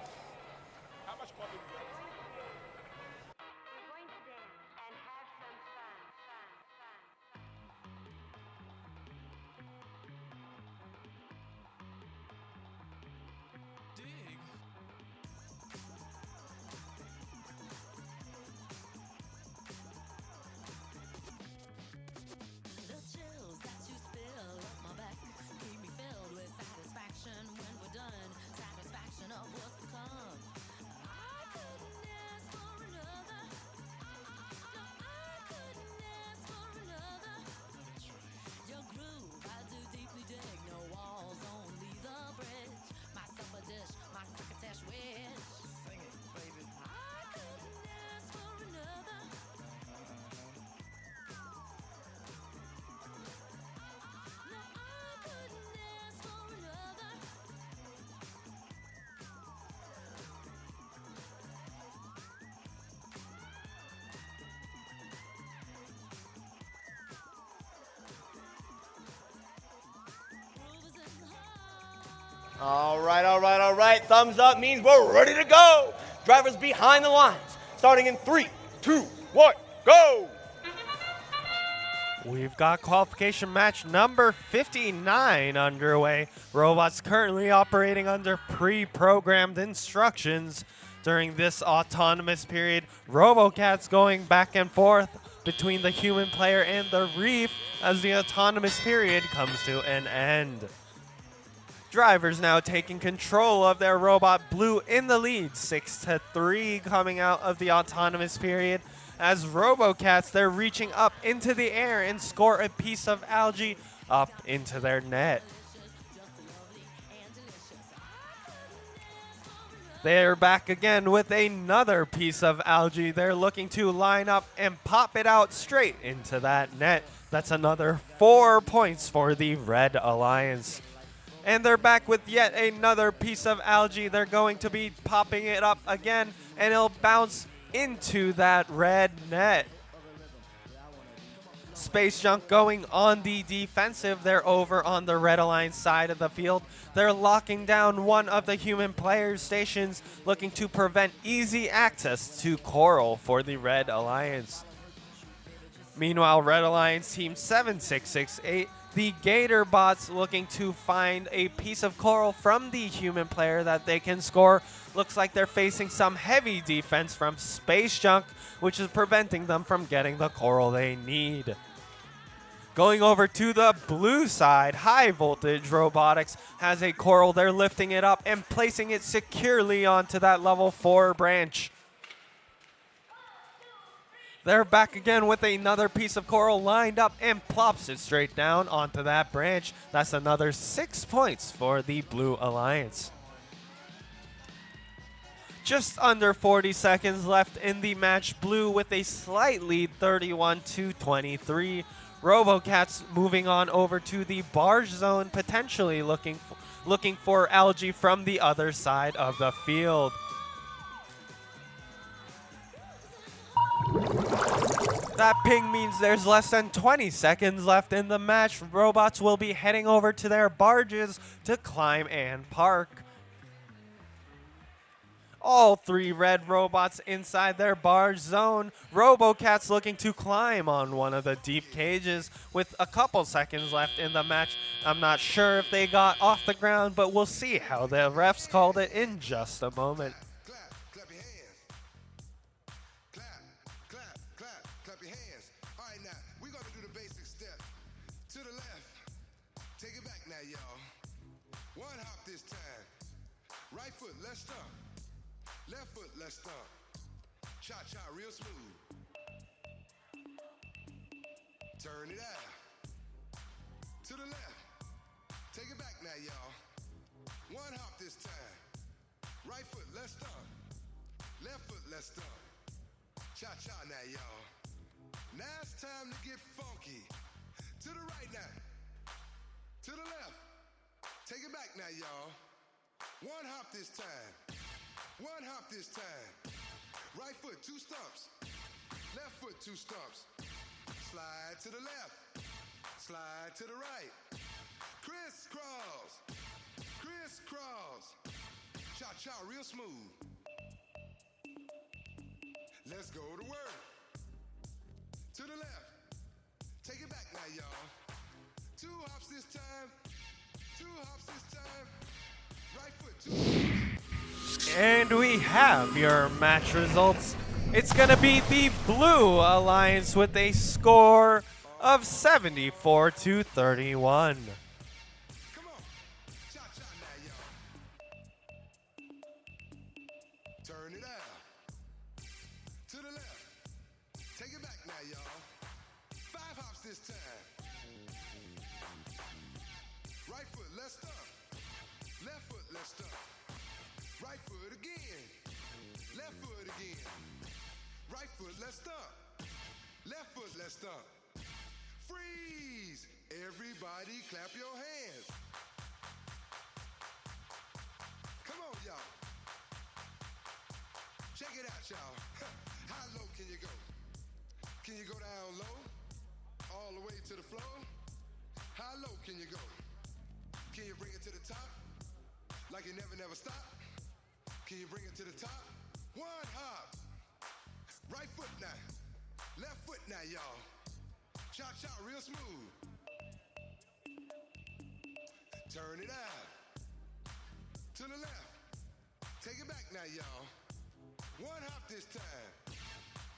All right. Thumbs up means we're ready to go. Drivers behind the lines, starting in 3, 2, 1, go. We've got qualification match number 59 underway. Robots currently operating under pre-programmed instructions. During this autonomous period, RoboCats going back and forth between the human player and the reef as the autonomous period comes to an end. Drivers now taking control of their robot. Blue in the lead, 6-3 coming out of the autonomous period. As RoboCats, they're reaching up into the air and score a piece of algae up into their net. They're back again with another piece of algae. They're looking to line up and pop it out straight into that net. That's another 4 points for the Red Alliance. And they're back with yet another piece of algae. They're going to be popping it up again, and it'll bounce into that red net. Space Junk going on the defensive. They're over on the Red Alliance side of the field. They're locking down one of the human player stations, looking to prevent easy access to coral for the Red Alliance. Meanwhile, Red Alliance Team 7668, the Gator bots looking to find a piece of coral from the human player that they can score. Looks like they're facing some heavy defense from Space Junk, which is preventing them from getting the coral they need. Going over to the blue side, High Voltage Robotics has a coral. They're lifting it up and placing it securely onto that level 4 branch. They're back again with another piece of coral lined up and plops it straight down onto that branch. That's another 6 points for the Blue Alliance. Just under 40 seconds left in the match. Blue with a slight lead, 31-23. RoboCats moving on over to the barge zone, potentially looking for algae from the other side of the field. That ping means there's less than 20 seconds left in the match. Robots will be heading over to their barges to climb and park. All 3 red robots inside their barge zone. RoboCats looking to climb on one of the deep cages with a couple seconds left in the match. I'm not sure if they got off the ground, but we'll see how the refs called it in just a moment. Clap your hands. Clap your hands. All right, now, we're going to do the basic step. To the left. Take it back now, y'all. One hop this time. Right foot, let's stomp. Left foot, let's stomp. Cha-cha, real smooth. Turn it out. To the left. Take it back now, y'all. One hop this time. Right foot, let's stomp. Left foot, let's stomp. Cha-cha now, y'all. Now it's time to get funky. To the right now. To the left. Take it back now, y'all. One hop this time. One hop this time. Right foot, 2 stumps. Left foot, 2 stumps. Slide to the left. Slide to the right. Crisscross. Crisscross. Cha-cha, real smooth. Let's go to work. To the left. Take it back now, y'all. 2 hops this time. 2 hops this time. Right foot, 2 stumps. And we have your match results. It's going to be the Blue Alliance with a score of 74-31. Come on. Cha-cha now, y'all. Turn it out. To the left. Take it back now, y'all. 5 hops this time. Right foot, let's stomp. Left foot, let's stomp. Right foot again. Left foot again. Right foot, let's stomp. Left foot, let's stomp. Freeze! Everybody clap your hands. Come on, y'all. Check it out, y'all. How low can you go? Can you go down low? All the way to the floor? How low can you go? Can you bring it to the top? Like you never stop? Can you bring it to the top? One hop. Right foot now. Left foot now, y'all. Cha-cha, real smooth. Turn it out. To the left. Take it back now, y'all. One hop this time.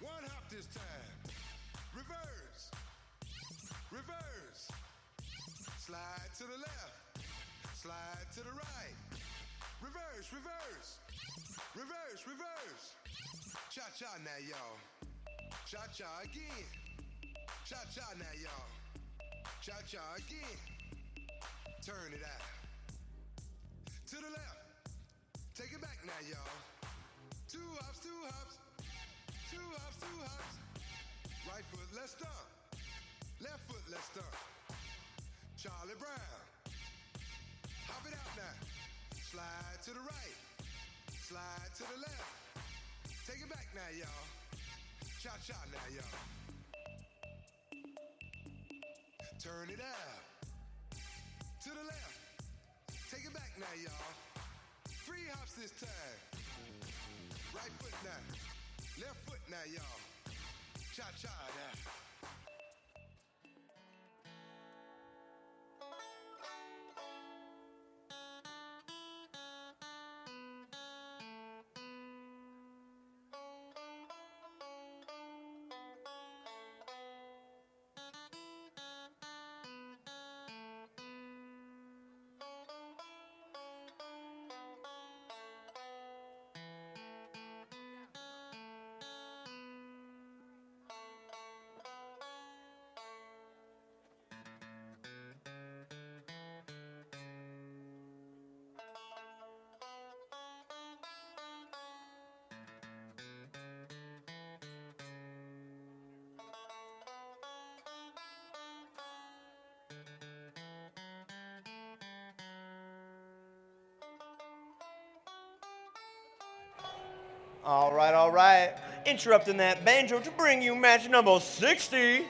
One hop this time. Reverse. Reverse. Slide to the left. Slide to the right. Reverse, reverse. Reverse, reverse. Cha-cha now, y'all. Cha-cha again. Cha-cha now, y'all. Cha-cha again. Turn it out. To the left. Take it back now, y'all. Two hops, two hops. Two hops, two hops. Right foot, let's stomp. Left foot, let's stomp. Charlie Brown. Hop it out now. Slide to the right. Slide to the left. Take it back now, y'all. Cha-cha now, y'all. Turn it out. To the left. Take it back now, y'all. 3 hops this time. Right foot now. Left foot now, y'all. Cha-cha now. All right. Interrupting that banjo to bring you match number 60. Who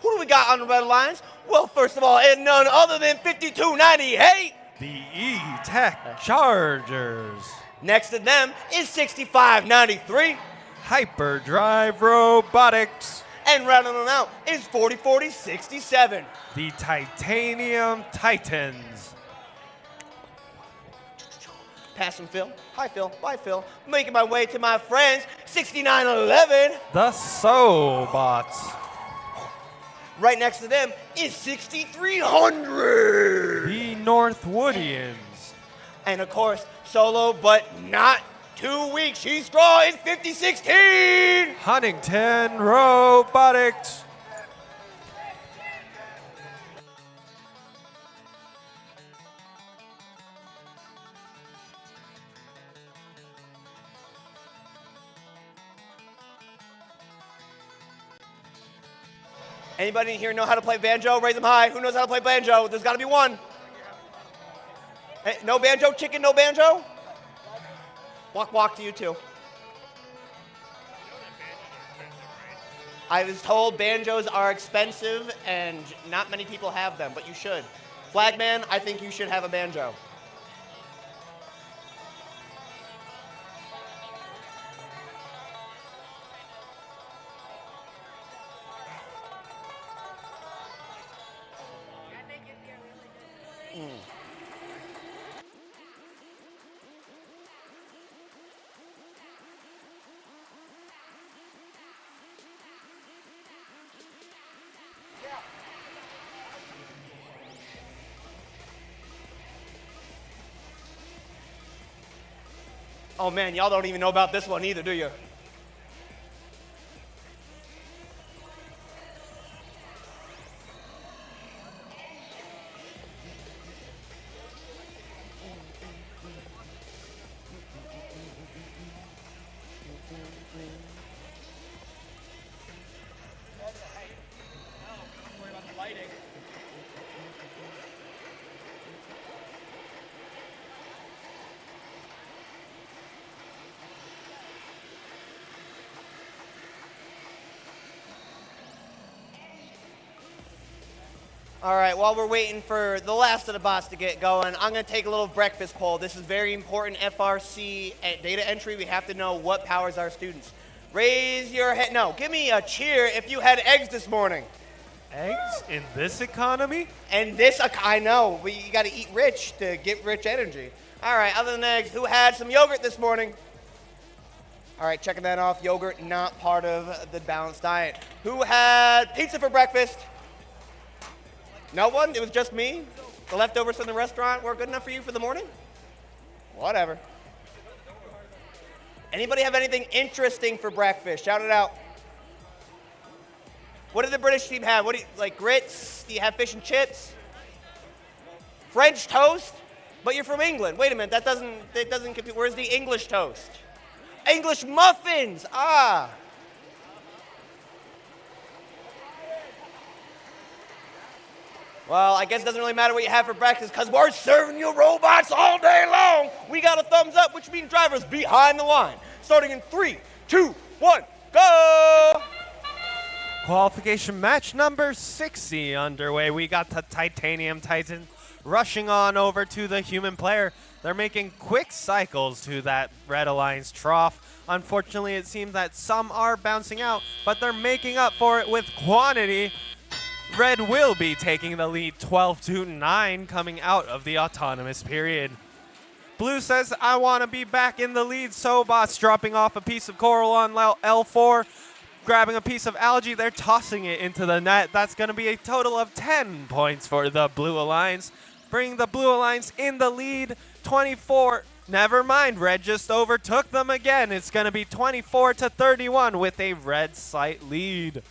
do we got on the red lines? Well, first of all, and none other than 5298. The E-Tech Chargers. Next to them is 6593. Hyperdrive Robotics. And rounding them out is 404067. The Titanium Titans. Passing Phil. Hi, Phil. Bye, Phil. Making my way to my friends, 6911. The Soulbots. Right next to them is 6300. The Northwoodians. And of course, solo but not 2 weeks. She's straw is 5016. Huntington Robotics. Anybody in here know how to play banjo? Raise them high. Who knows how to play banjo? There's got to be one. Hey, no banjo? Chicken, no banjo? Walk to you too. I was told banjos are expensive and not many people have them, but you should. Flagman, I think you should have a banjo. Oh man, y'all don't even know about this one either, do you? All right, while we're waiting for the last of the bots to get going, I'm going to take a little breakfast poll. This is very important FRC data entry. We have to know what powers our students. Raise your hand. No, give me a cheer if you had eggs this morning. Eggs in this economy? And this, I know, but you got to eat rich to get rich energy. All right, other than eggs, who had some yogurt this morning? All right, checking that off. Yogurt, not part of the balanced diet. Who had pizza for breakfast? No one? It was just me? The leftovers from the restaurant weren't good enough for you for the morning? Whatever. Anybody have anything interesting for breakfast? Shout it out. What did the British team have? What do you, like grits? Do you have fish and chips? French toast? But you're from England. Wait a minute, that doesn't compute. Where's the English toast? English muffins. Ah. Well, I guess it doesn't really matter what you have for breakfast because we're serving you robots all day long. We got a thumbs up, which means drivers behind the line. Starting in 3, 2, 1, go! Qualification match number 60 underway. We got the Titanium Titan rushing on over to the human player. They're making quick cycles to that Red Alliance trough. Unfortunately, it seems that some are bouncing out, but they're making up for it with quantity. Red will be taking the lead 12-9 coming out of the autonomous period. Blue says, I want to be back in the lead. Sobots dropping off a piece of coral on L4, grabbing a piece of algae. They're tossing it into the net. That's going to be a total of 10 points for the Blue Alliance, bringing the Blue Alliance in the lead 24. Never mind, Red just overtook them again. It's going to be 24-31 with a Red slight lead.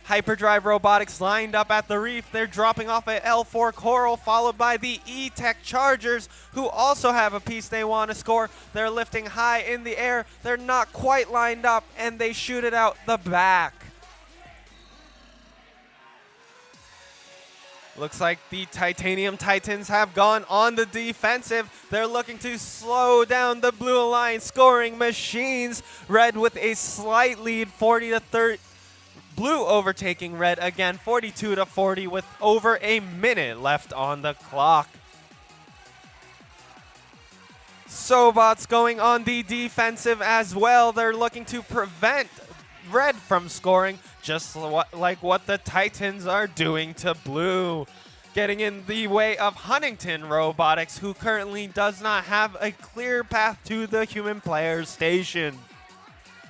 Hyperdrive Robotics lined up at the reef. They're dropping off a L4 Coral, followed by the E-Tech Chargers, who also have a piece they want to score. They're lifting high in the air. They're not quite lined up, and they shoot it out the back. Looks like the Titanium Titans have gone on the defensive. They're looking to slow down the Blue Alliance scoring machines. Red with a slight lead, 40-30. Blue overtaking Red again, 42-40 with over a minute left on the clock. Sobots going on the defensive as well. They're looking to prevent Red from scoring, just like what the Titans are doing to Blue. Getting in the way of Huntington Robotics, who currently does not have a clear path to the human player station.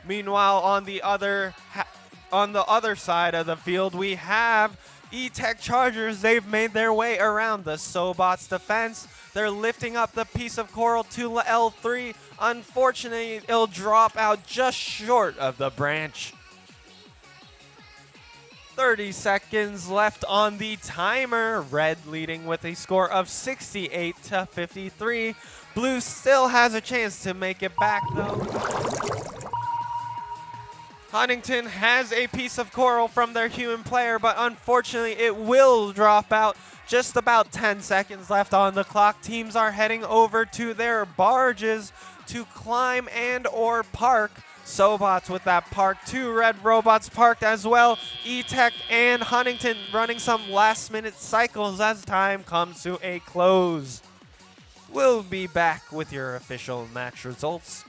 Meanwhile, on the other side of the field, we have E-Tech Chargers. They've made their way around the Sobots defense. They're lifting up the piece of coral to L3. Unfortunately, it'll drop out just short of the branch. 30 seconds left on the timer. Red leading with a score of 68-53. Blue still has a chance to make it back, though. Huntington has a piece of coral from their human player, but unfortunately it will drop out. Just about 10 seconds left on the clock. Teams are heading over to their barges to climb and or park. Sobots with that park. 2 Red robots parked as well. E-Tech and Huntington running some last-minute cycles as time comes to a close. We'll be back with your official match results.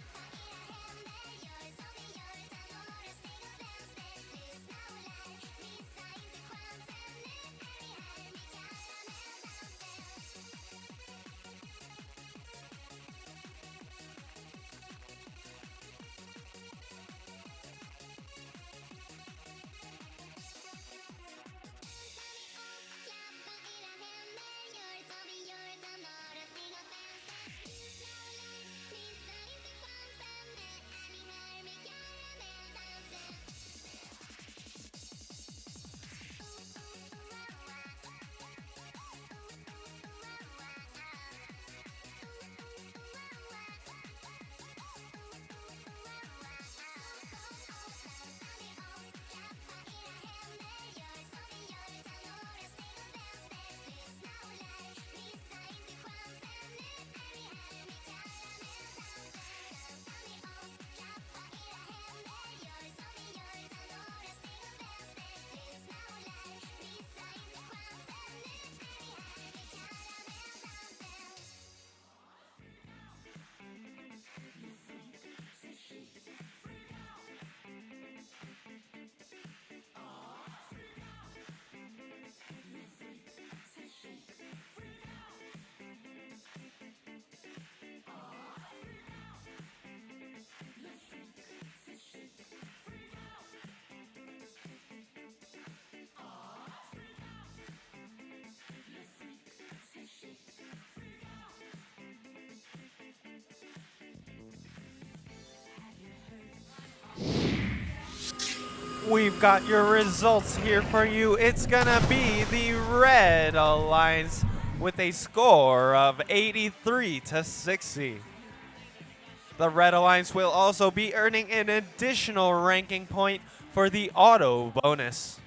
We've got your results here for you. It's gonna be the Red Alliance with a score of 83 to 60. The Red Alliance will also be earning an additional ranking point for the auto bonus.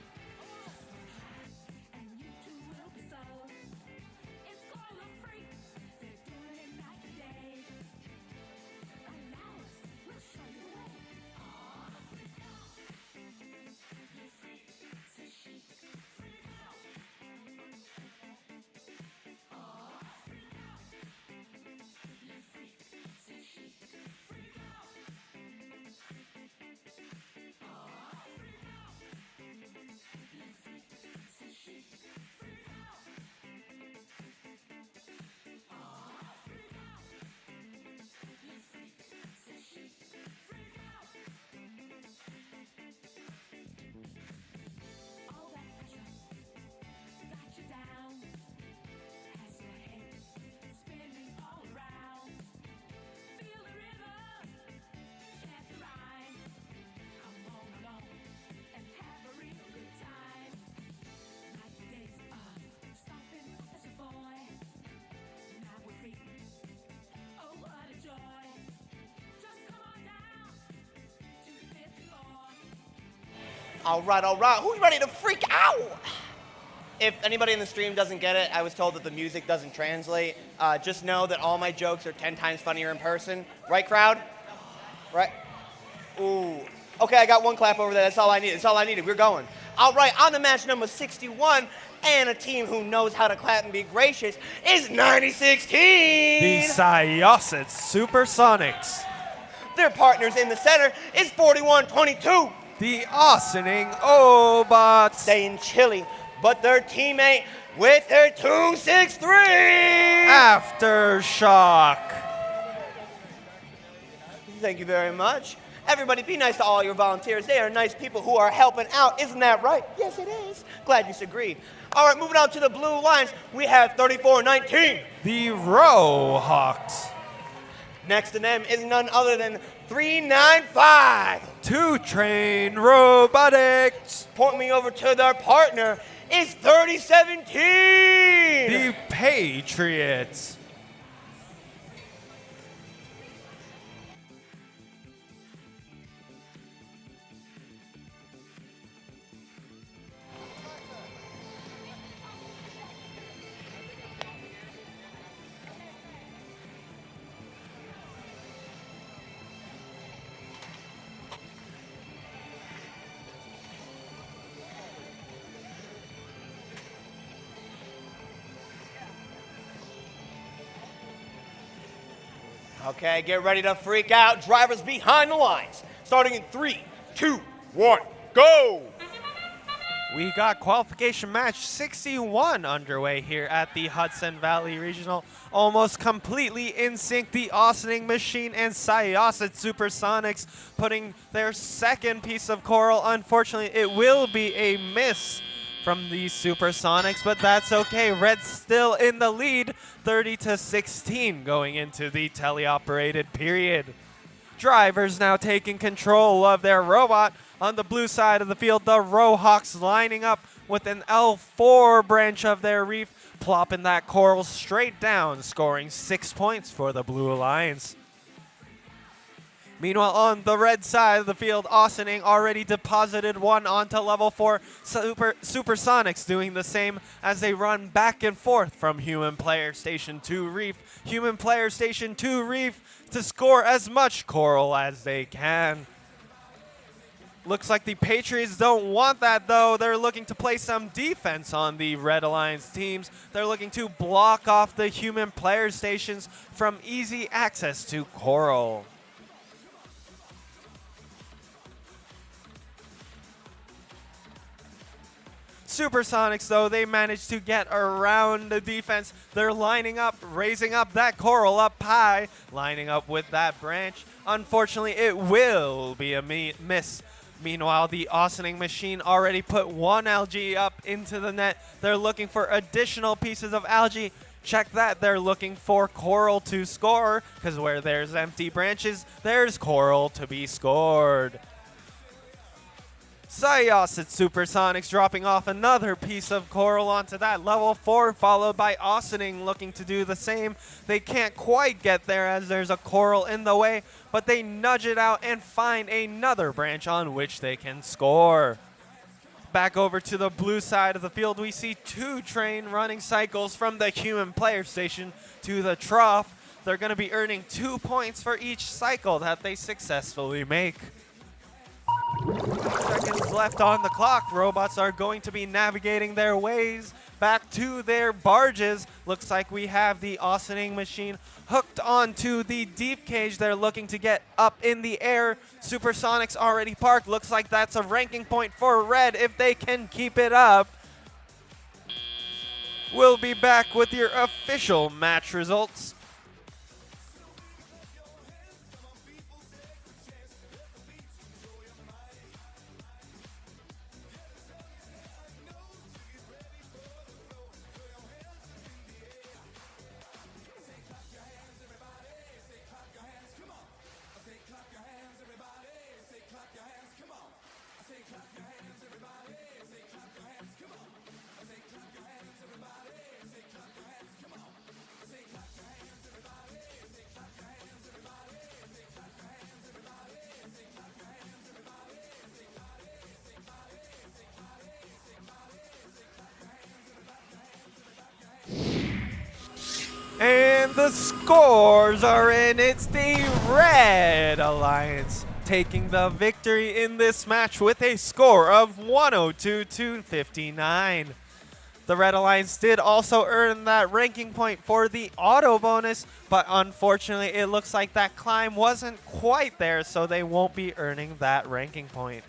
All right. Who's ready to freak out? If anybody in the stream doesn't get it, I was told that the music doesn't translate. Just know that all my jokes are 10 times funnier in person. Right, crowd? Right? Ooh. Okay, I got one clap over there. That's all I needed. We're going. All right, on to match number 61, and a team who knows how to clap and be gracious is 9016. The Syosset Supersonics. Their partners in the center is 4122. The Austining Obots. Staying chilly, but their teammate with their 263. Aftershock. Thank you very much. Everybody be nice to all your volunteers. They are nice people who are helping out. Isn't that right? Yes, it is. Glad you agree. All right, moving on to the blue lines, we have 3419. The Rohawks. Next to them is none other than 395. 2 Train Robotics. Point me over to their partner is 3017. The Patriots. Okay, get ready to freak out. Drivers behind the lines. Starting in 3, 2, 1, go! We got qualification match 61 underway here at the Hudson Valley Regional. Almost completely in sync, the Austining Machine and Syosset Supersonics putting their second piece of coral. Unfortunately, it will be a miss from the Supersonics, but that's okay. Red's still in the lead, 30 to 16 going into the teleoperated period. Drivers now taking control of their robot. On the blue side of the field, the Rohawks lining up with an L4 branch of their reef, plopping that coral straight down, scoring 6 points for the Blue Alliance. Meanwhile, on the red side of the field, Austining already deposited one onto level 4. Supersonics doing the same as they run back and forth from Human Player Station 2 Reef. Human Player Station 2 Reef to score as much coral as they can. Looks like the Patriots don't want that, though. They're looking to play some defense on the Red Alliance teams. They're looking to block off the Human Player Stations from easy access to coral. Supersonics, though, they managed to get around the defense. They're lining up, raising up that coral up high, lining up with that branch. Unfortunately, it will be a miss. Meanwhile, the Austining Machine already put one algae up into the net. They're looking for additional pieces of algae. Check that, they're looking for coral to score, because where there's empty branches, there's coral to be scored. Sayas at Supersonics dropping off another piece of coral onto that level 4, followed by Austining looking to do the same. They can't quite get there as there's a coral in the way, but they nudge it out and find another branch on which they can score. Back over to the blue side of the field, we see 2 train running cycles from the human player station to the trough. They're going to be earning 2 points for each cycle that they successfully make. Seconds left on the clock. Robots are going to be navigating their ways back to their barges. Looks like we have the Austining machine hooked onto the deep cage. They're looking to get up in the air. Supersonics already parked. Looks like that's a ranking point for Red if they can keep it up. We'll be back with your official match results. And the scores are in. It's the Red Alliance taking the victory in this match with a score of 102-59. The Red Alliance did also earn that ranking point for the auto bonus, but unfortunately it looks like that climb wasn't quite there, so they won't be earning that ranking point.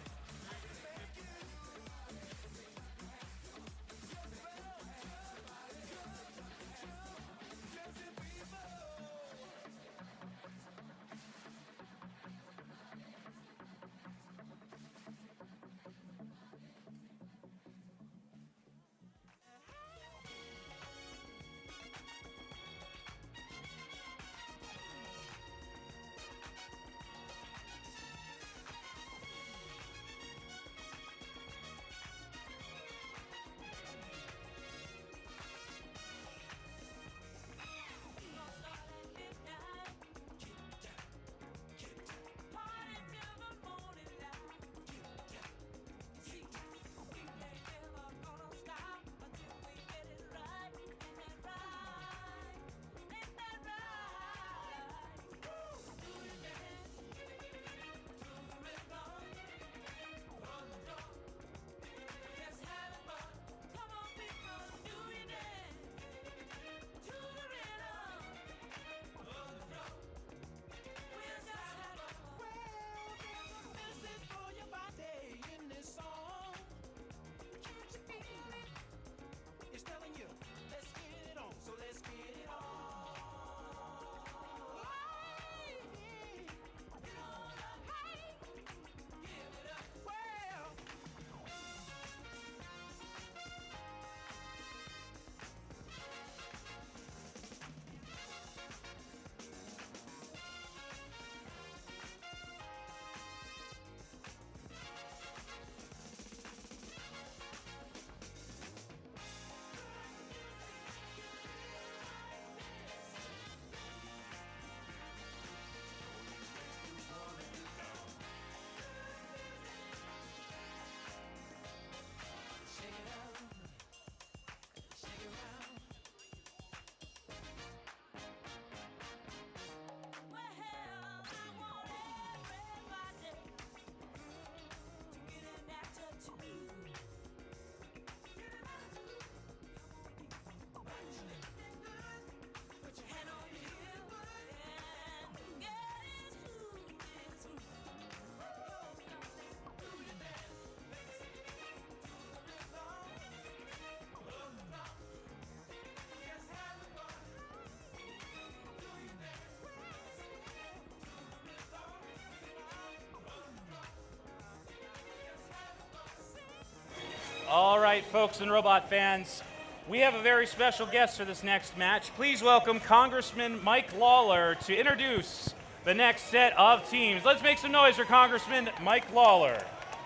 All right, folks and robot fans, we have a very special guest for this next match. Please welcome Congressman Mike Lawler to introduce the next set of teams. Let's make some noise for Congressman Mike Lawler.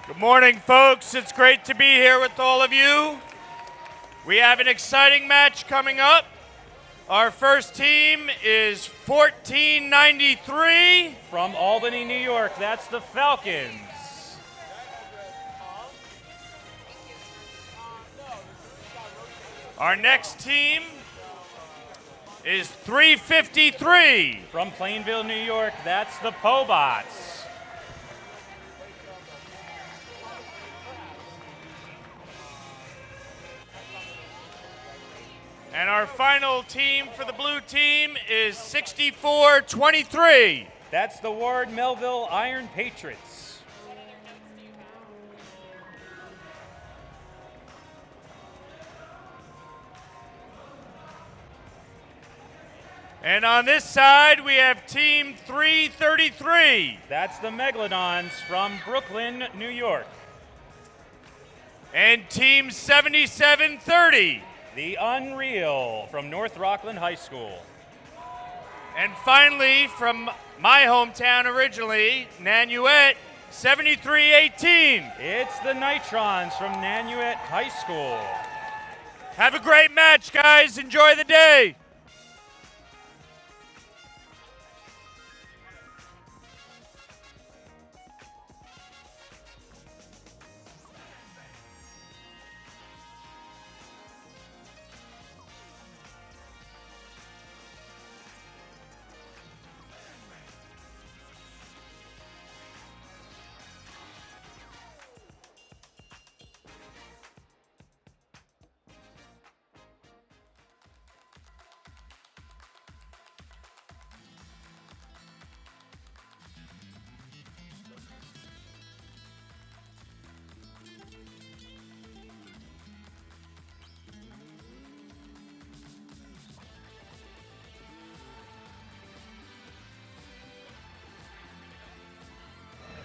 Good morning, folks. It's great to be here with all of you. We have an exciting match coming up. Our first team is 1493 from Albany, New York. That's the Falcons. Our next team is 353 from Plainville, New York. That's the Pobots. And our final team for the blue team is 6423. That's the Ward Melville Iron Patriots. And on this side, we have team 333. That's the Megalodons from Brooklyn, New York. And team 7730. The Unreal from North Rockland High School. And finally, from my hometown originally, Nanuet, 7318. It's the Nitrons from Nanuet High School. Have a great match, guys. Enjoy the day.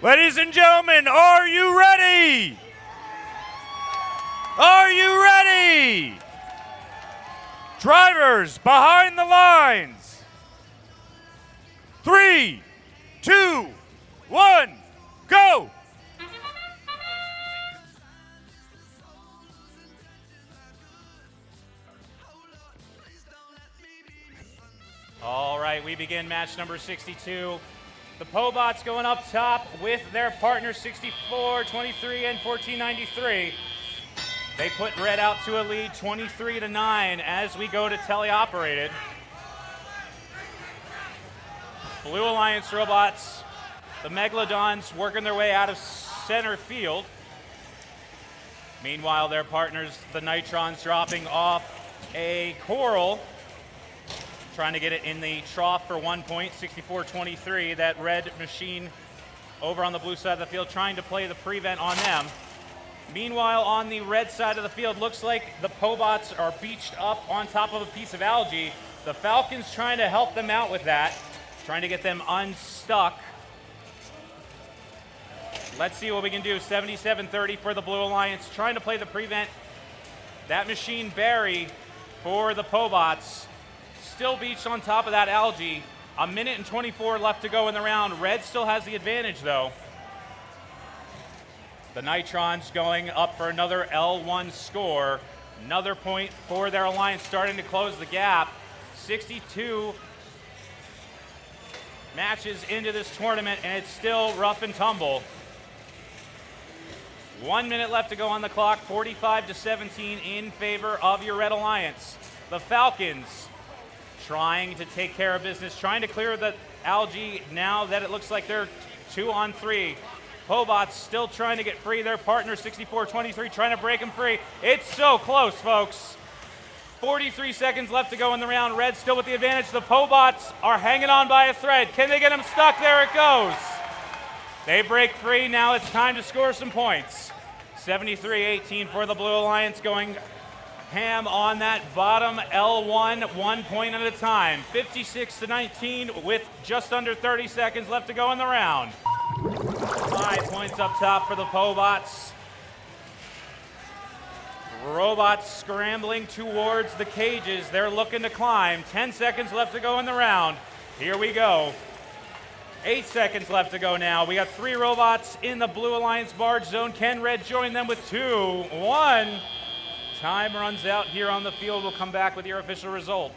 Ladies and gentlemen, are you ready? Are you ready? Drivers behind the lines. 3, 2, 1, go! All right, we begin match number 62. The Pobots going up top with their partners 64, 23, and 1493. They put red out to a lead 23-9 as we go to teleoperated. Blue Alliance Robots, the Megalodons working their way out of center field. Meanwhile, their partners, the Nitrons, dropping off a Coral, trying to get it in the trough for 1 point, 64-23. That red machine over on the blue side of the field trying to play the prevent on them. Meanwhile, on the red side of the field, looks like the Pobots are beached up on top of a piece of algae. The Falcons trying to help them out with that, trying to get them unstuck. Let's see what we can do. 77-30 for the Blue Alliance, trying to play the prevent. That machine Barry for the Pobots. Still beached on top of that algae. 1 minute and 24 left to go in the round. Red still has the advantage, though. The Nitrons going up for another L1 score. Another point for their alliance, starting to close the gap. 62 matches into this tournament, and it's still rough and tumble. 1 minute left to go on the clock. 45-17 in favor of your Red Alliance. The Falcons trying to take care of business, trying to clear the algae now that it looks like they're 2 on 3. Pobots still trying to get free. Their partner, 64-23, trying to break them free. It's so close, folks. 43 seconds left to go in the round. Red still with the advantage. The Pobots are hanging on by a thread. Can they get them stuck? There it goes. They break free. Now it's time to score some points. 73-18 for the Blue Alliance, going ham on that bottom L1, 1 point at a time. 56-19 with just under 30 seconds left to go in the round. 5 points up top for the Pobots. Robots scrambling towards the cages. They're looking to climb. 10 seconds left to go in the round. Here we go. 8 seconds left to go now. We got 3 robots in the Blue Alliance barge zone. Can Red join them with 2, 1? Time runs out here on the field. We'll come back with your official result.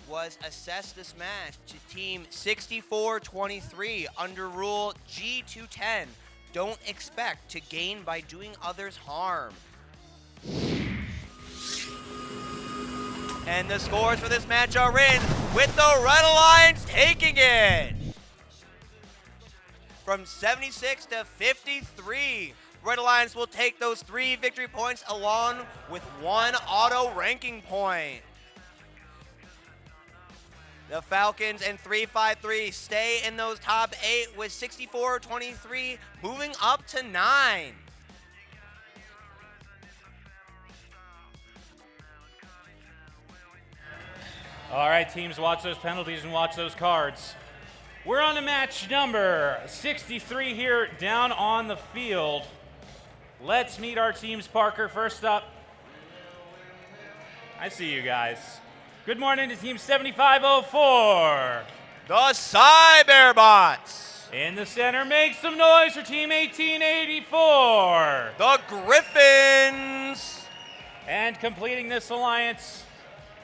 was assessed this match to Team 64-23 under Rule G210. Don't expect to gain by doing others harm. And the scores for this match are in, with the Red Alliance taking it. From 76 to 53, Red Alliance will take those 3 victory points along with 1 auto ranking point. The Falcons and 353 stay in those top 8 with 64-23 moving up to 9. All right, teams, watch those penalties and watch those cards. We're on to match number 63 here down on the field. Let's meet our teams, Parker. First up, I see you guys. Good morning to Team 7504. The Cyberbots. In the center, make some noise for Team 1884. The Griffins. And completing this alliance,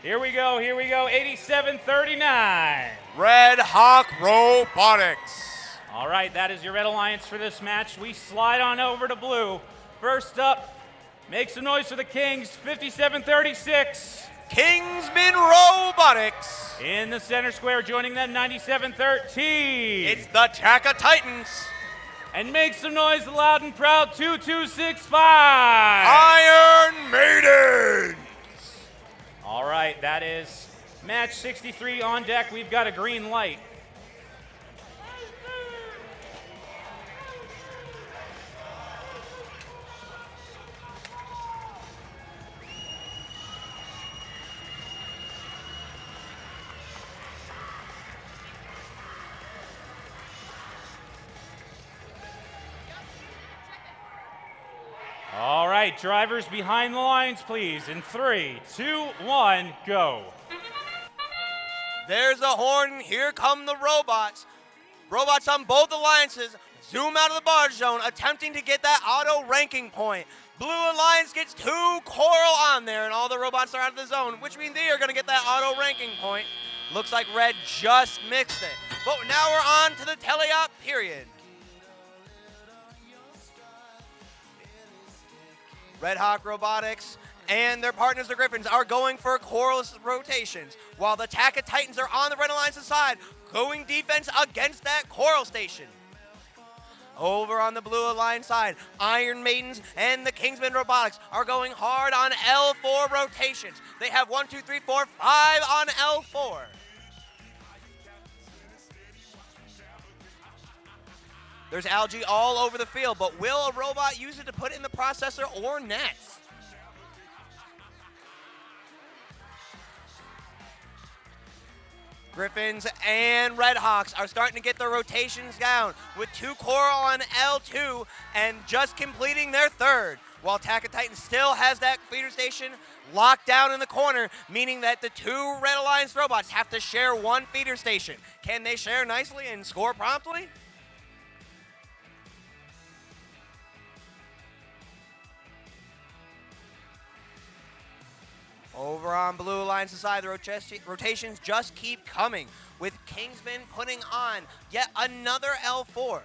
here we go, 8739. Red Hawk Robotics. All right, that is your Red Alliance for this match. We slide on over to blue. First up, make some noise for the Kings, 5736. Kingsman Robotics. In the center square, joining them, 9713. It's the Taka Titans. And make some noise loud and proud, 2265. Iron Maiden. All right, that is match 63 on deck. We've got a green light. All right, drivers behind the lines, please. In 3, 2, 1, go. There's a horn. Here come the robots. Robots on both alliances zoom out of the barge zone, attempting to get that auto ranking point. Blue Alliance gets 2 coral on there, and all the robots are out of the zone, which means they are going to get that auto ranking point. Looks like Red just mixed it. But now we're on to the teleop period. Red Hawk Robotics and their partners, the Griffins, are going for coral rotations, while the Taka Titans are on the Red Alliance's side, going defense against that coral station. Over on the Blue Alliance side, Iron Maidens and the Kingsman Robotics are going hard on L4 rotations. They have 1, 2, 3, 4, 5 on L4. There's algae all over the field, but will a robot use it to put it in the processor or nets? Griffins and Red Hawks are starting to get their rotations down with 2 coral on L2 and just completing their 3rd, while Taka Titan still has that feeder station locked down in the corner, meaning that the 2 Red Alliance robots have to share 1 feeder station. Can they share nicely and score promptly? Over on Blue Alliance's side, the rotations just keep coming, with Kingsman putting on yet another L4.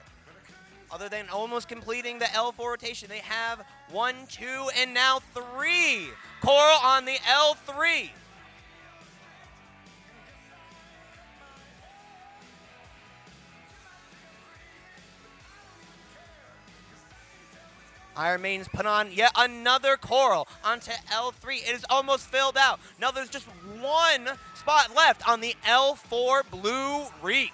Other than almost completing the L4 rotation, they have 1, 2, and now 3 coral on the L3. Iron Maiden's put on yet another coral onto L3. It is almost filled out. Now there's just 1 spot left on the L4 Blue Reef.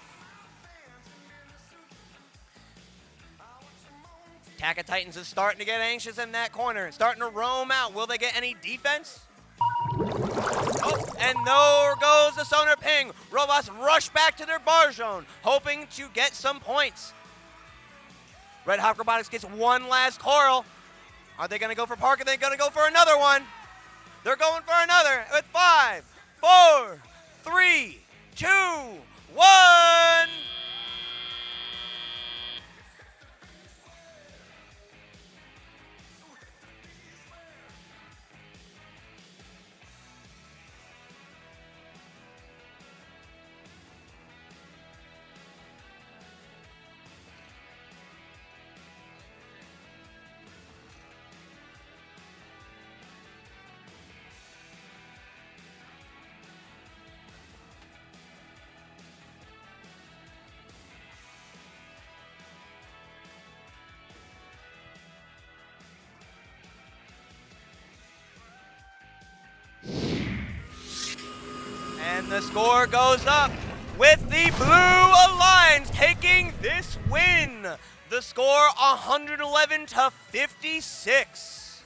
Taka Titans is starting to get anxious in that corner, starting to roam out. Will they get any defense? Oh, and there goes the sonar ping. Robots rush back to their bar zone, hoping to get some points. Red Hawk Robotics gets 1 last coral. Are they going to go for Park? Are they going to go for another one? They're going for another with 5, 4, 3, 2, 1. the score goes up with the Blue Alliance taking this win. The score 111 to 56.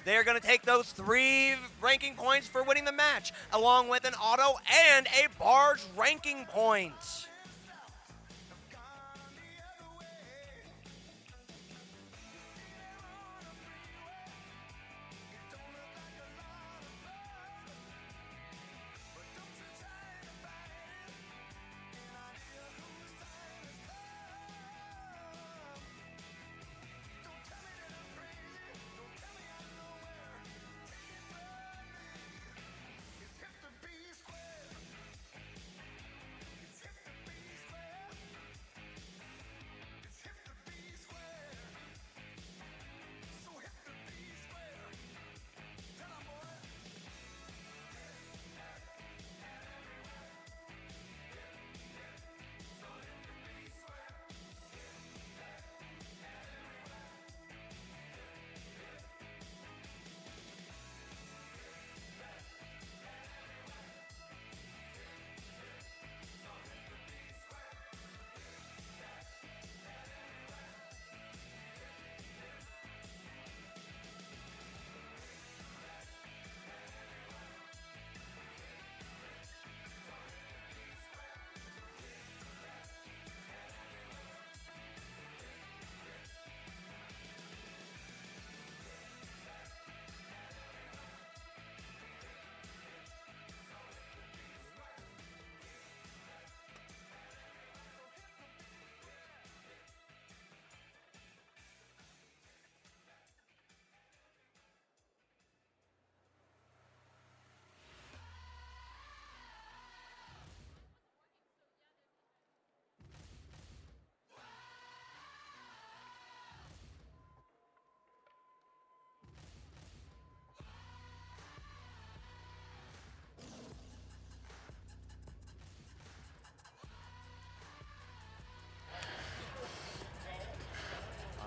They're going to take those 3 ranking points for winning the match, along with an auto and a barge ranking point.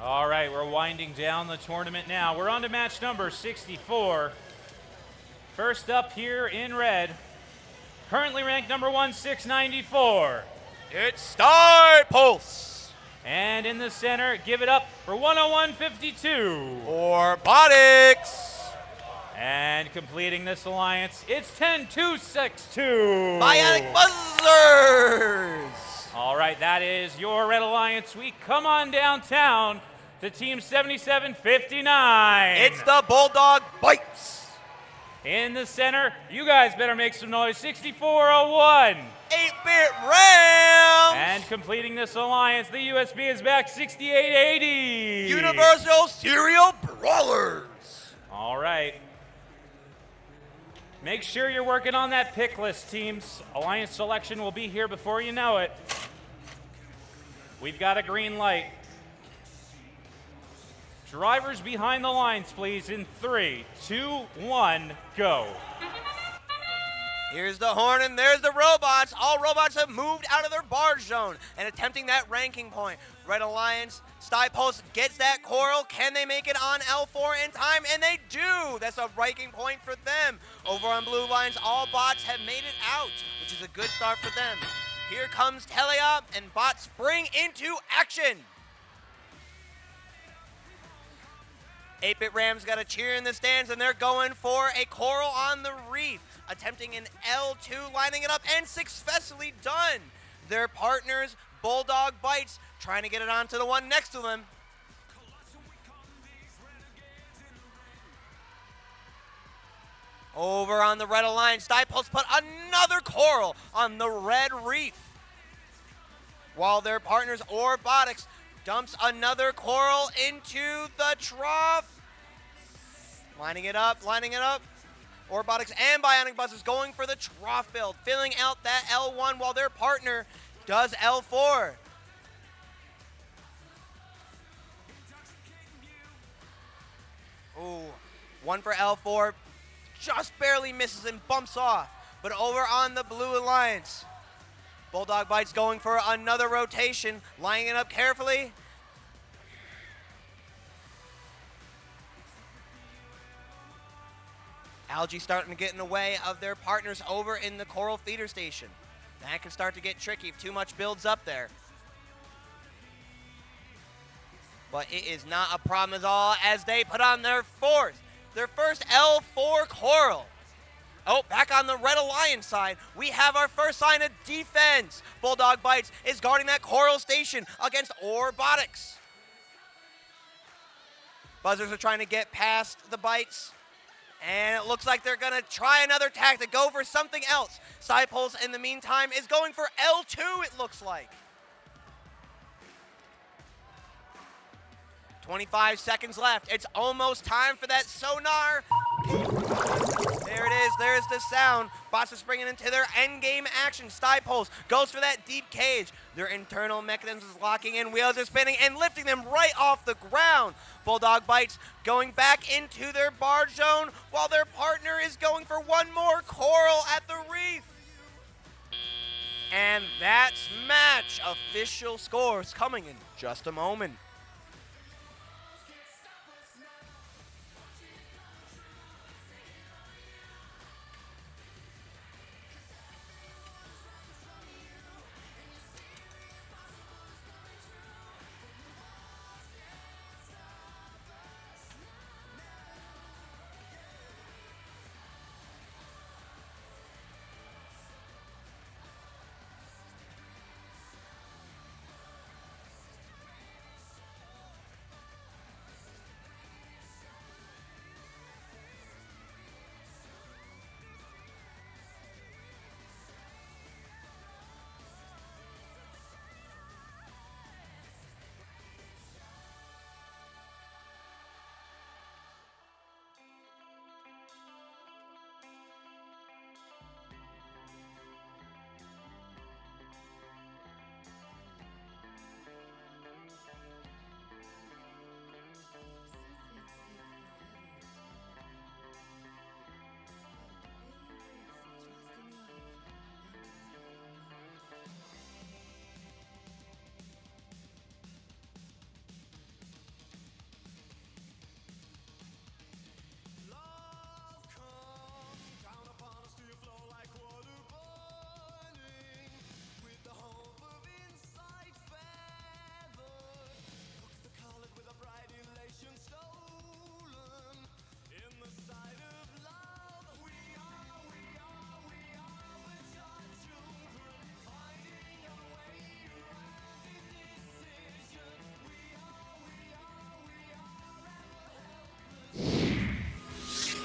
All right, we're winding down the tournament now. We're on to match number 64. First up here in red, currently ranked number 1, 694. It's Star Pulse. And in the center, give it up for 101.52. Robotics. And completing this alliance, it's 10.262. Bionic Buzzers. All right, that is your Red Alliance. We come on downtown to Team 7759. It's the Bulldog Bites. In the center, you guys better make some noise, 6401. 8-bit Rams. And completing this alliance, the USB is back, 6880. Universal Serial Brawlers. All right. Make sure you're working on that pick list, teams. Alliance selection will be here before you know it. We've got a green light. Drivers behind the lines, please, in 3, 2, 1, go. Here's the horn and there's the robots. All robots have moved out of their barge zone and attempting that ranking point. Red Alliance, Stypulse gets that coral. Can they make it on L4 in time? And they do. That's a ranking point for them. Over on Blue Lines, all bots have made it out, which is a good start for them. Here comes Teleop and bots spring into action. 8-bit Rams got a cheer in the stands and they're going for a coral on the reef. Attempting an L2, lining it up, and successfully done. Their partners, Bulldog Bites, trying to get it onto the one next to them. Over on the Red Alliance, Stypulse put another coral on the red reef. While their partners, Robotics, dumps another coral into the trough. Lining it up, lining it up. Robotics and Bionic Buzzers going for the trough build, filling out that L1 while their partner does L4. Ooh, one for L4, just barely misses and bumps off. But over on the Blue Alliance, Bulldog Bites going for another rotation, lining it up carefully. Algae starting to get in the way of their partners over in the Coral Feeder Station. That can start to get tricky if too much builds up there. But it is not a problem at all as they put on their first L4 Coral. Oh, back on the Red Alliance side, we have our first sign of defense. Bulldog Bites is guarding that Coral Station against Robotics. Buzzers are trying to get past the Bites. And it looks like they're going to try another tactic, go for something else. Sidepulse, in the meantime, is going for L2, it looks like. 25 seconds left. It's almost time for that sonar. There it is. There's the sound. Bots is bringing into their endgame action. Sidepulse goes for that deep cage. Their internal mechanism is locking in. Wheels are spinning and lifting them right off the ground. Bulldog Bites going back into their barge zone while their partner is going for one more coral at the reef. And that's match. Official scores coming in just a moment.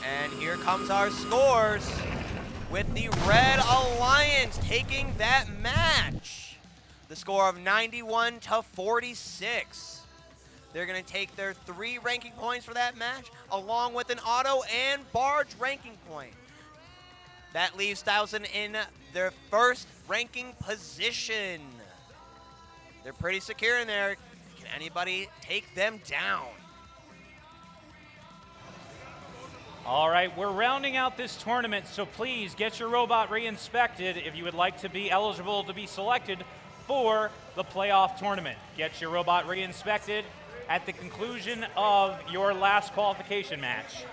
And here comes our scores with the Red Alliance taking that match. The score of 91 to 46. They're going to take their 3 ranking points for that match, along with an auto and barge ranking point. That leaves Thousand in their first ranking position. They're pretty secure in there. Can anybody take them down? All right, we're rounding out this tournament, so please get your robot re-inspected if you would like to be eligible to be selected for the playoff tournament. Get your robot re-inspected at the conclusion of your last qualification match.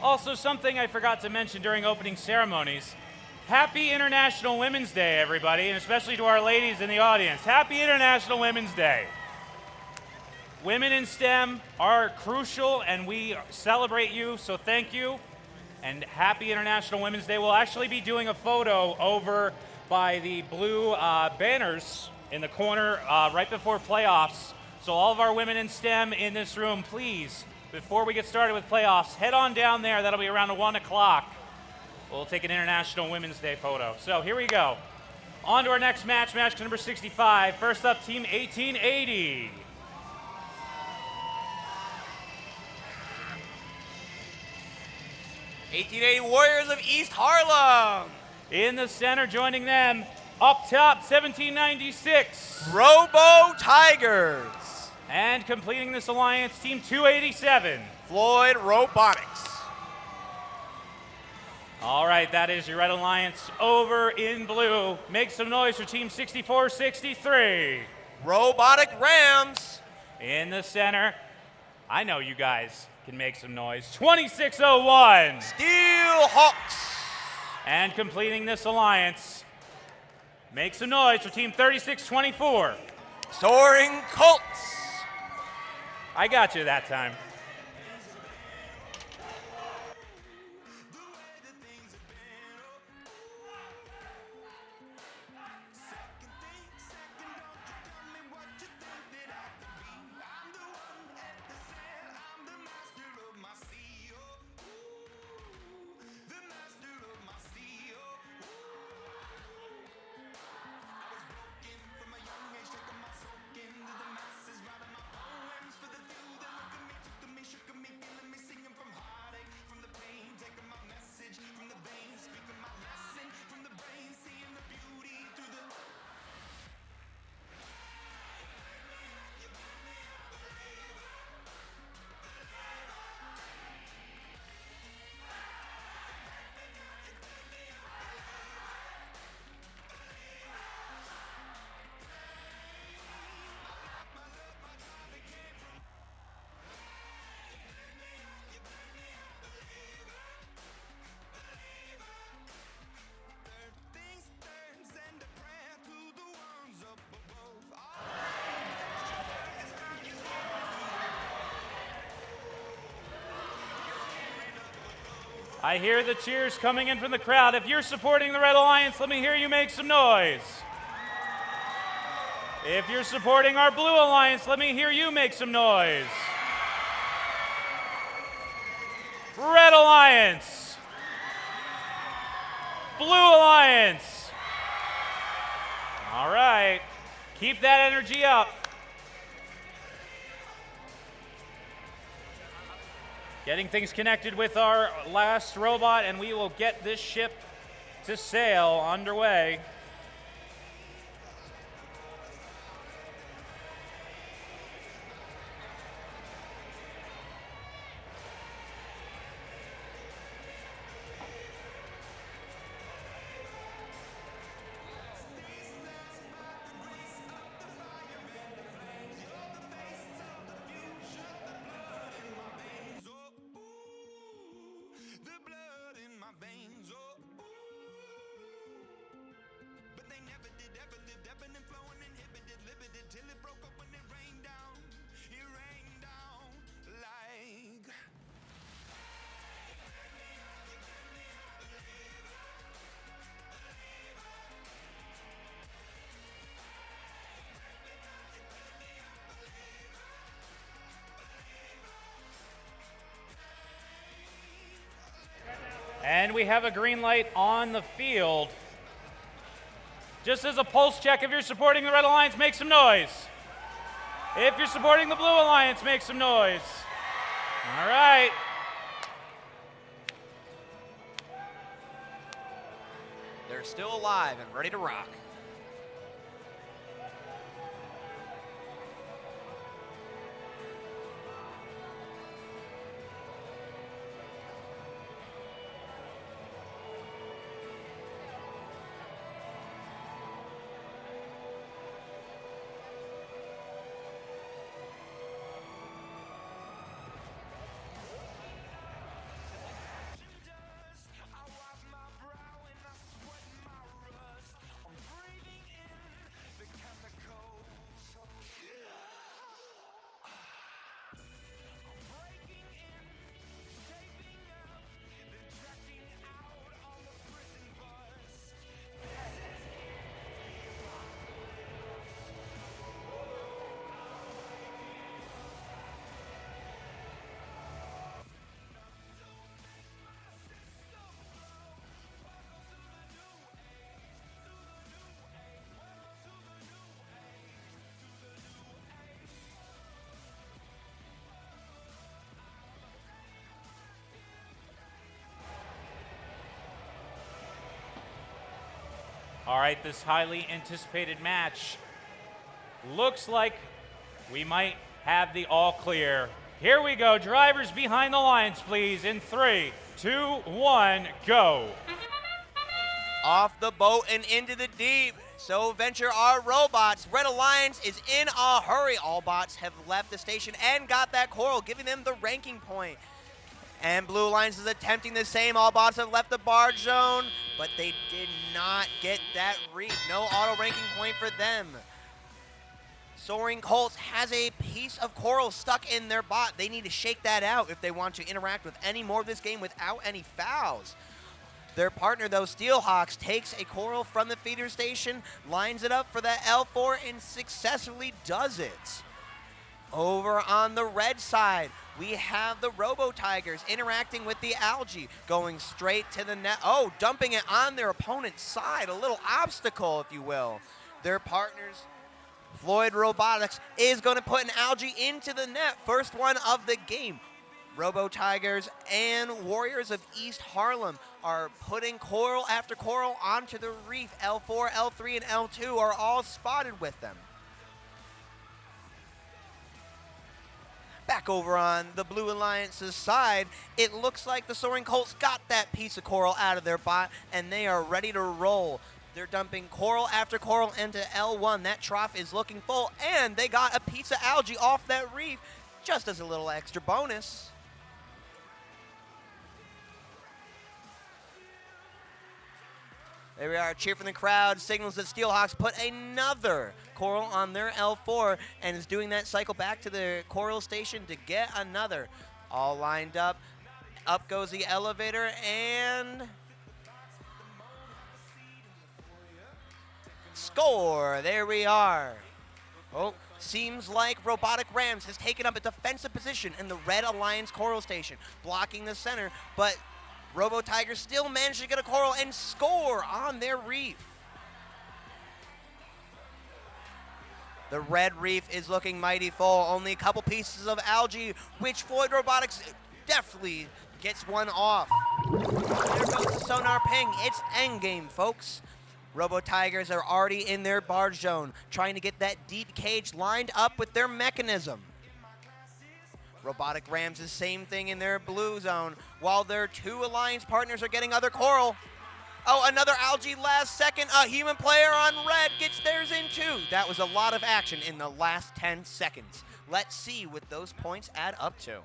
Also, something I forgot to mention during opening ceremonies. Happy International Women's Day, everybody, and especially to our ladies in the audience. Happy International Women's Day. Women in STEM are crucial, and we celebrate you, so thank you. And happy International Women's Day. We'll actually be doing a photo over by the blue banners in the corner right before playoffs. So all of our women in STEM in this room, please, before we get started with playoffs, head on down there. That'll be around 1 o'clock. We'll take an International Women's Day photo. So here we go. On to our next match, match number 65. First up, Team 1880. Warriors of East Harlem. In the center, joining them, up top, 1796. Robo Tigers. And completing this alliance, Team 287. Floyd Robotics. All right, that is your Red Alliance over in blue. Make some noise for Team 6463. Robotic Rams. In the center, I know you guys can make some noise. 2601. Steel Hawks. And completing this alliance, make some noise for Team 3624. Soaring Colts. I got you that time. I hear the cheers coming in from the crowd. If you're supporting the Red Alliance, let me hear you make some noise. If you're supporting our Blue Alliance, let me hear you make some noise. Red Alliance. Blue Alliance. All right. Keep that energy up. Getting things connected with our last robot, and we will get this ship to sail underway. And we have a green light on the field. Just as a pulse check, if you're supporting the Red Alliance, make some noise. If you're supporting the Blue Alliance, make some noise. All right. They're still alive and ready to rock. All right, this highly anticipated match looks like we might have the all clear. Here we go. Drivers behind the lines, please. In 3, 2, 1, go. Off the boat and into the deep. So venture our robots. Red Alliance is in a hurry. All bots have left the station and got that coral, giving them the ranking point. And Blue Alliance is attempting the same. All bots have left the barge zone, but they did not get that reef. No auto ranking point for them. Soaring Colts has a piece of coral stuck in their bot. They need to shake that out if they want to interact with any more of this game without any fouls. Their partner, though, Steelhawks, takes a coral from the feeder station, lines it up for that L4, and successfully does it. Over on the red side, we have the Robo Tigers interacting with the algae, going straight to the net. Oh, dumping it on their opponent's side, a little obstacle, if you will. Their partners, Floyd Robotics, is going to put an algae into the net. First one of the game. Robo Tigers and Warriors of East Harlem are putting coral after coral onto the reef. L4, L3, and L2 are all spotted with them. Back over on the Blue Alliance's side, it looks like the Soaring Colts got that piece of coral out of their bot, and they are ready to roll. They're dumping coral after coral into L1. That trough is looking full, and they got a piece of algae off that reef just as a little extra bonus. There we are, cheer from the crowd, signals that Steelhawks put another coral on their L4 and is doing that cycle back to the coral station to get another. All lined up. Up goes the elevator and score. There we are. Oh, seems like Robotic Rams has taken up a defensive position in the Red Alliance coral station, blocking the center, but Robo Tigers still managed to get a coral and score on their reef. The red reef is looking mighty full. Only a couple pieces of algae, which Floyd Robotics definitely gets one off. There goes the sonar ping. It's endgame, folks. Robo Tigers are already in their barge zone, trying to get that deep cage lined up with their mechanism. Robotic Rams is same thing in their blue zone, while their two alliance partners are getting other coral. Oh, another algae last second. A human player on red gets theirs in too. That was a lot of action in the last 10 seconds. Let's see what those points add up to.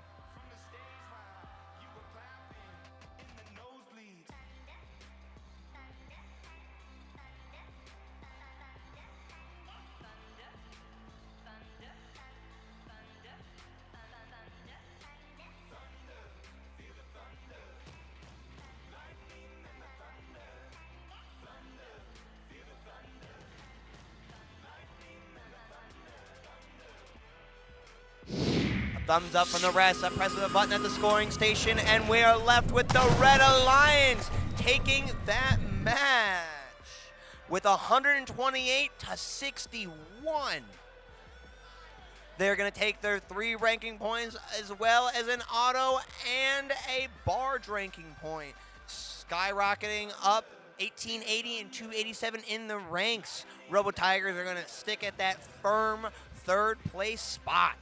Thumbs up from the rest. I press the button at the scoring station, and we are left with the Red Alliance taking that match with 128 to 61. They're going to take their 3 ranking points as well as an auto and a barge ranking point, skyrocketing up 1880 and 287 in the ranks. Robo Tigers are going to stick at that firm 3rd place spot.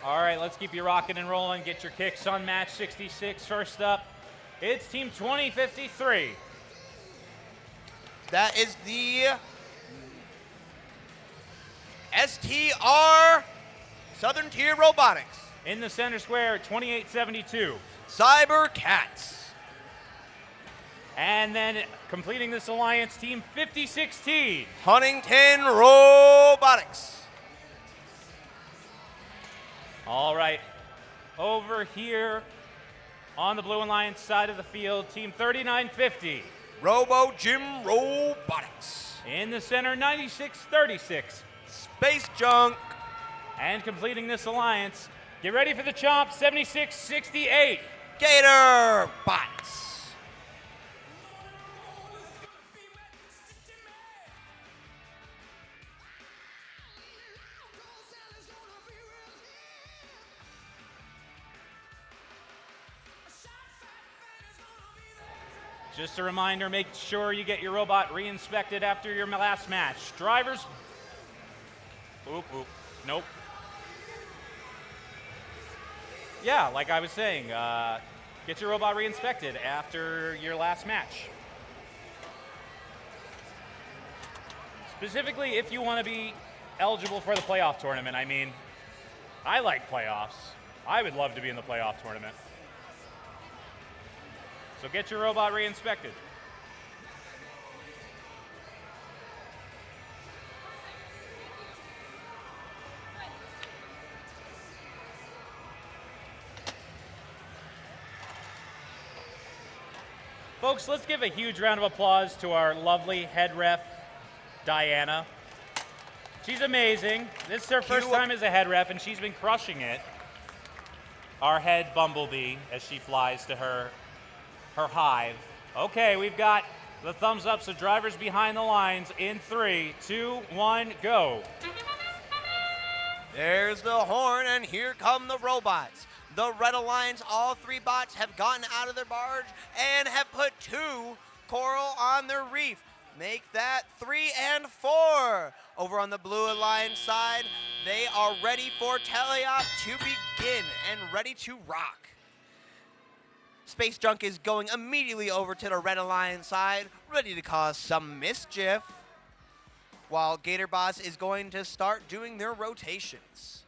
All right, let's keep you rocking and rolling. Get your kicks on match 66. First up, it's Team 2053. That is the STR Southern Tier Robotics. In the center square, 2872. Cyber Cats. And then completing this alliance, Team 5016. Huntington Robotics. All right, over here on the Blue Alliance side of the field, Team 3950. Robo Gym Robotics. In the center, 9636. Space Junk. And completing this alliance, get ready for the chomp, 7668. Gator Bots. Just a reminder, make sure you get your robot re-inspected after your last match. Drivers, oop, nope. Yeah, like I was saying, get your robot re-inspected after your last match. Specifically, if you want to be eligible for the playoff tournament. I mean, I like playoffs. I would love to be in the playoff tournament. So get your robot re-inspected. Folks, let's give a huge round of applause to our lovely head ref, Diana. She's amazing. This is her first time as a head ref, and she's been crushing it. Our head Bumblebee as she flies to her hive. Okay, we've got the thumbs up, so drivers behind the lines in 3, 2, 1, go. There's the horn, and here come the robots. The Red Alliance, all 3 bots have gotten out of their barge and have put 2 coral on their reef. Make that 3 and 4. Over on the Blue Alliance side, they are ready for teleop to begin and ready to rock. Space Junk is going immediately over to the Red Alliance side, ready to cause some mischief, while Gatorbots is going to start doing their rotations.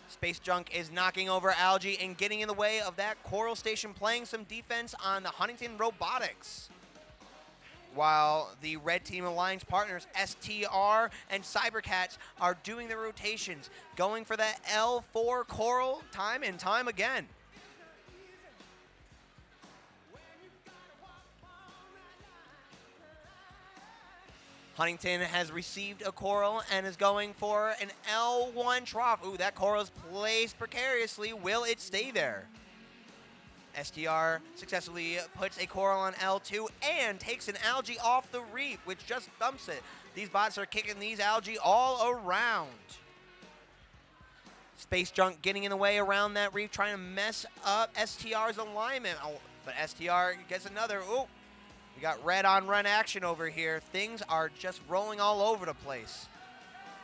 Space Junk is knocking over Algae and getting in the way of that Coral Station, playing some defense on the Huntington Robotics, while the Red Team Alliance partners, STR and Cybercats, are doing their rotations, going for that L4 Coral time and time again. Huntington has received a coral and is going for an L1 trough. Ooh, that coral is placed precariously. Will it stay there? STR successfully puts a coral on L2 and takes an algae off the reef, which just dumps it. These bots are kicking these algae all around. Space Junk getting in the way around that reef, trying to mess up STR's alignment. Oh, but STR gets another. Ooh. We got red on run action over here. Things are just rolling all over the place.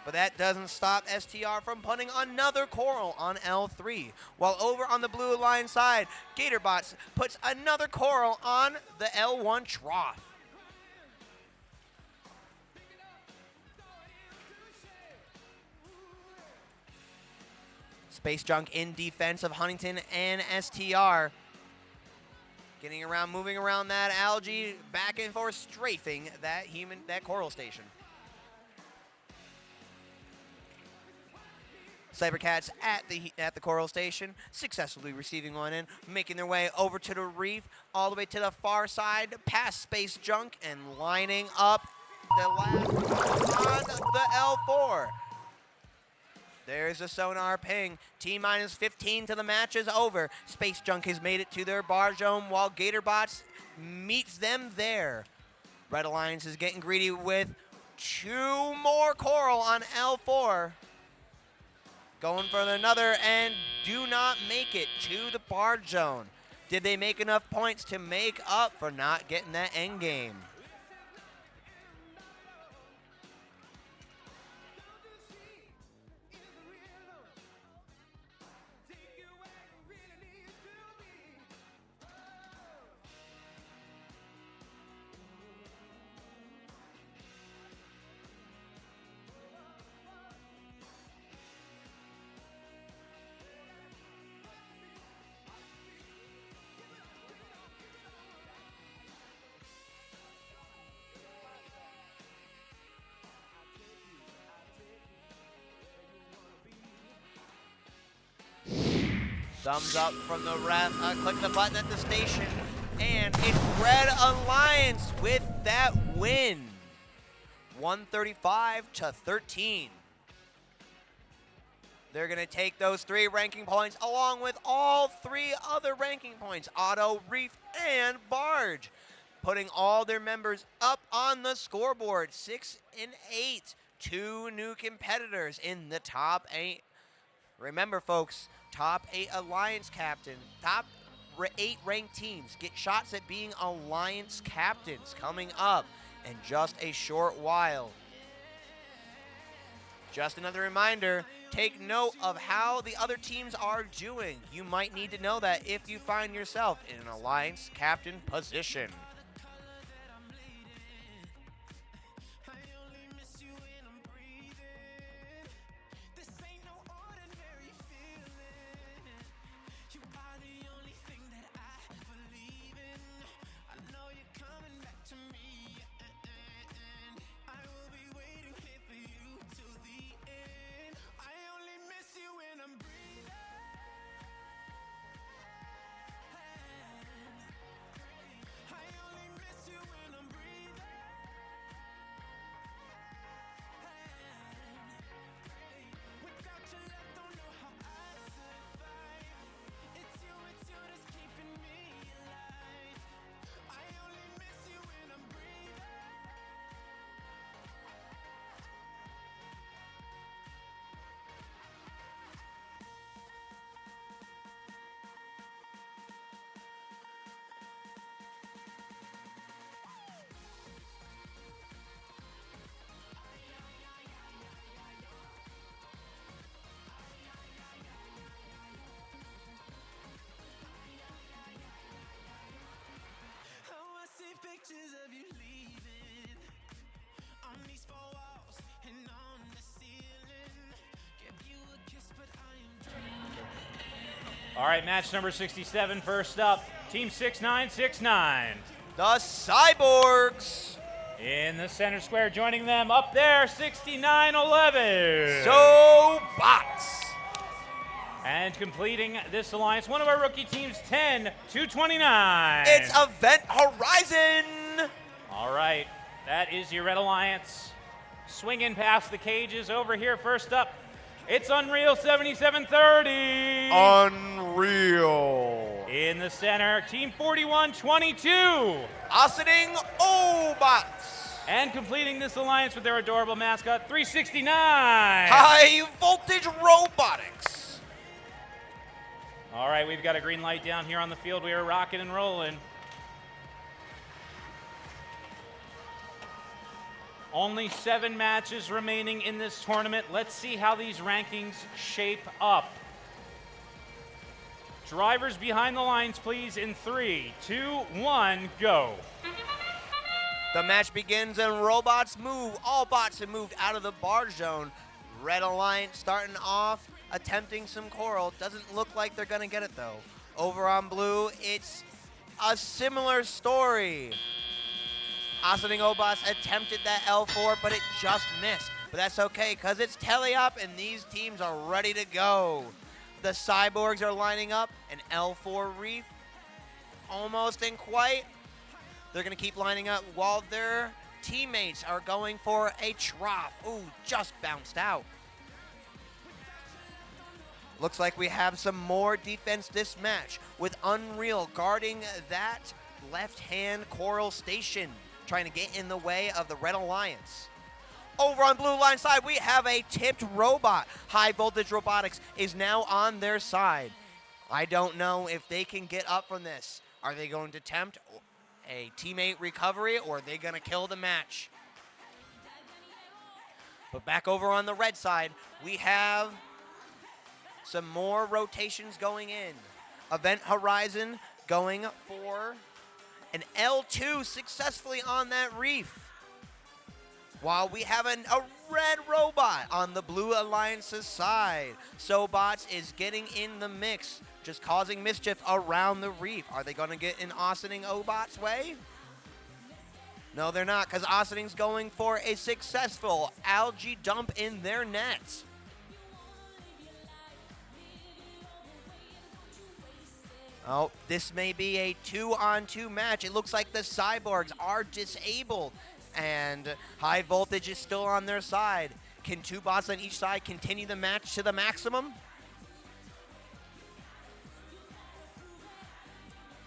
But that doesn't stop STR from putting another coral on L3. While over on the Blue Alliance side, Gatorbots puts another coral on the L1 trough. Space Junk in defense of Huntington and STR. Getting around, moving around that algae, back and forth, strafing that coral station. Cybercats at the coral station, successfully receiving one in, making their way over to the reef, all the way to the far side, past Space Junk, and lining up the last on the L4. There's a sonar ping. T-minus 15 to the match is over. Space Junk has made it to their barge zone while Gatorbots meets them there. Red Alliance is getting greedy with 2 more coral on L4. Going for another and do not make it to the barge zone. Did they make enough points to make up for not getting that end game? Thumbs up from the ref. Click the button at the station. And it's Red Alliance with that win. 135-13. They're going to take those 3 ranking points along with all 3 other ranking points, Auto, Reef, and Barge, putting all their members up on the scoreboard, 6 and 8. 2 new competitors in the top 8. Remember, folks, top 8 Alliance captain, top 8 ranked teams get shots at being Alliance captains coming up in just a short while. Just another reminder, take note of how the other teams are doing. You might need to know that if you find yourself in an Alliance captain position. Pictures of you leaving on these 4 walls and on the ceiling. Give you a kiss, but I am dreaming. All right, match number 67 first up. Team 6969. The Cyborgs. In the center square, joining them up there, 6911. Robotics. And completing this alliance, one of our rookie teams, 10-29. It's Event Horizon. All right, that is your Red Alliance. Swinging past the cages over here. First up, it's Unreal 7730. Unreal. In the center, Team 4122. Ossining Obots. And completing this alliance with their adorable mascot, 369. High Voltage Robotics. All right, we've got a green light down here on the field. We are rocking and rolling. Only 7 matches remaining in this tournament. Let's see how these rankings shape up. Drivers behind the lines, please, in 3, 2, 1, go. The match begins and robots move. All bots have moved out of the barge zone. Red Alliance starting off, attempting some coral. Doesn't look like they're gonna get it though. Over on blue, it's a similar story. Ossining Obas attempted that L4, but it just missed. But that's okay, because it's Teleop and these teams are ready to go. The Cyborgs are lining up, an L4 Reef, almost and quite. They're gonna keep lining up while their teammates are going for a trough. Ooh, just bounced out. Looks like we have some more defense this match with Unreal guarding that left-hand coral station, trying to get in the way of the Red Alliance. Over on blue line side, we have a tipped robot. High Voltage Robotics is now on their side. I don't know if they can get up from this. Are they going to attempt a teammate recovery, or are they going to kill the match? But back over on the red side, we have some more rotations going in. Event Horizon going for an L2 successfully on that reef. While we have a red robot on the Blue Alliance's side. Sobots is getting in the mix, just causing mischief around the reef. Are they going to get in Ossining Obot's way? No, they're not, because Ossining's going for a successful algae dump in their nets. Oh, this may be a 2-on-2 match. It looks like the Cyborgs are disabled, and High Voltage is still on their side. Can two bots on each side continue the match to the maximum?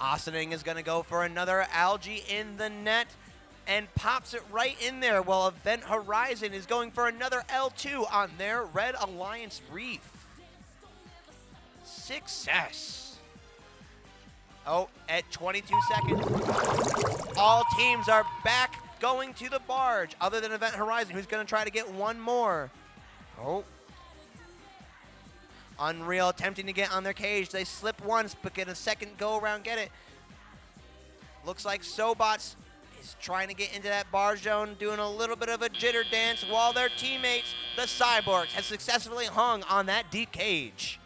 Ossining is going to go for another Algae in the net and pops it right in there, while Event Horizon is going for another L2 on their Red Alliance Reef. Success. Oh, at 22 seconds, all teams are back going to the barge, other than Event Horizon, who's going to try to get one more. Oh. Unreal attempting to get on their cage. They slip once, but get a second go around, get it. Looks like Sobots is trying to get into that barge zone, doing a little bit of a jitter dance, while their teammates, the Cyborgs, have successfully hung on that deep cage.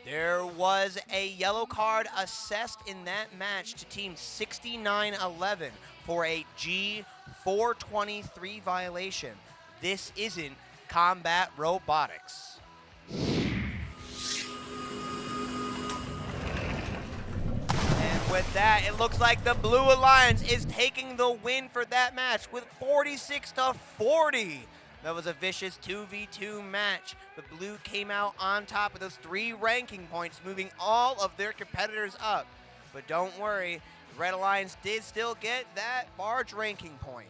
There was a yellow card assessed in that match to Team 6911 for a G423 violation. This isn't combat robotics. And with that, it looks like the Blue Alliance is taking the win for that match with 46-40. That was a vicious 2v2 match, but Blue came out on top with those 3 ranking points, moving all of their competitors up. But don't worry, the Red Alliance did still get that barge ranking point.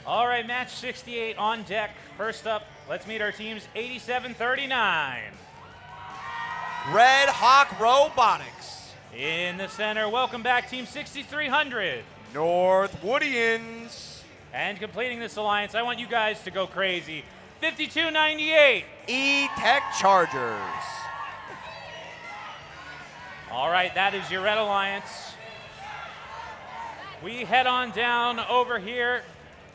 All right, match 68 on deck. First up, let's meet our teams 87-39. Red Hawk Robotics. In the center, welcome back, Team 6300. North Woodians. And completing this alliance, I want you guys to go crazy. 5298. E-Tech Chargers. All right, that is your Red Alliance. We head on down over here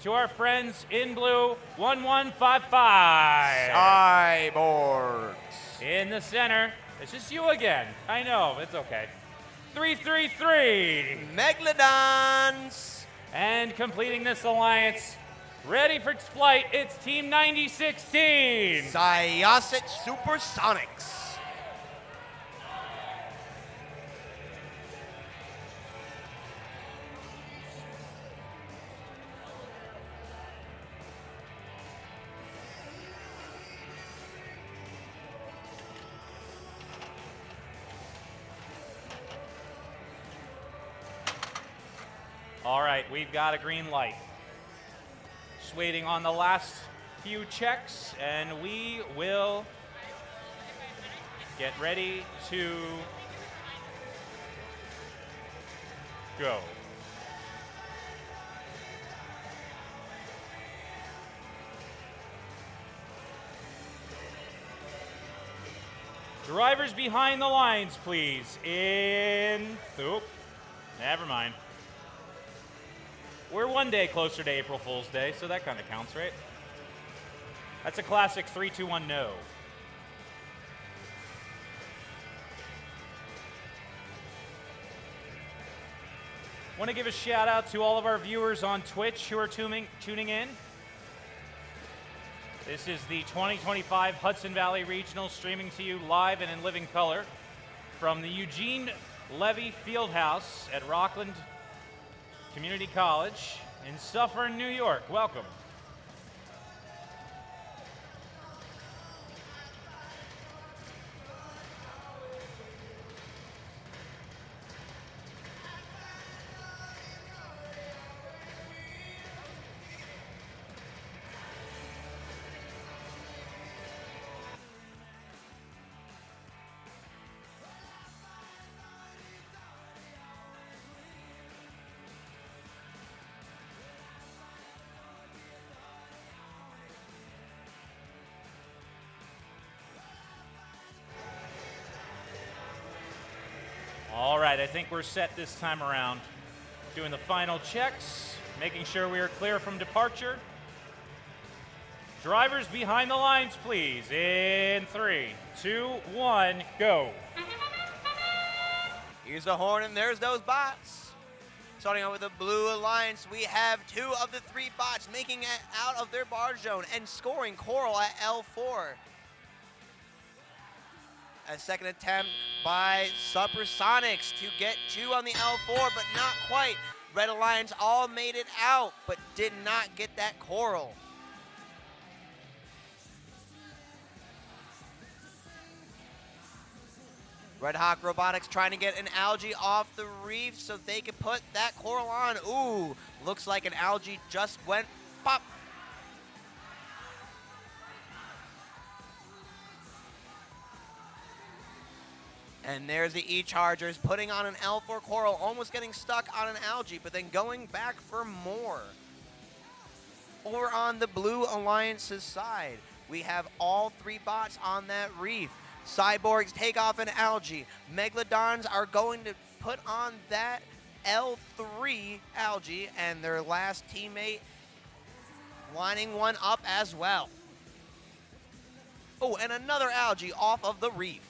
to our friends in blue, 1155. Cyborgs. In the center, it's just you again. I know, it's okay. 333. Megalodons. And completing this alliance, ready for flight, it's Team 9016. Syosset Supersonics. All right, we've got a green light. Just waiting on the last few checks, and we will get ready to go. Drivers behind the lines, please. Oop, never mind. We're one day closer to April Fool's Day, so that kind of counts, right? That's a classic 3, 2, 1, no. Want to give a shout out to all of our viewers on Twitch who are tuning in. This is the 2025 Hudson Valley Regional, streaming to you live and in living color from the Eugene Levy Fieldhouse at Rockland Community College in Suffern, New York. Welcome. All right, I think we're set this time around. Doing the final checks, making sure we are clear from departure. Drivers behind the lines, please. In 3, 2, 1, go. Here's the horn, and there's those bots. Starting out with the Blue Alliance, we have 2 of the 3 bots making it out of their barge zone and scoring Coral at L4. A second attempt by Supersonics to get 2 on the L4, but not quite. Red Alliance all made it out, but did not get that Coral. Red Hawk Robotics trying to get an algae off the reef so they can put that coral on. Ooh, looks like an algae just went pop. And there's the E-Chargers putting on an L4 coral, almost getting stuck on an algae, but then going back for more. Or on the Blue Alliance's side, we have all 3 bots on that reef. Cyborgs take off an algae. Megalodons are going to put on that L3 algae, and their last teammate lining one up as well. Oh, and another algae off of the reef.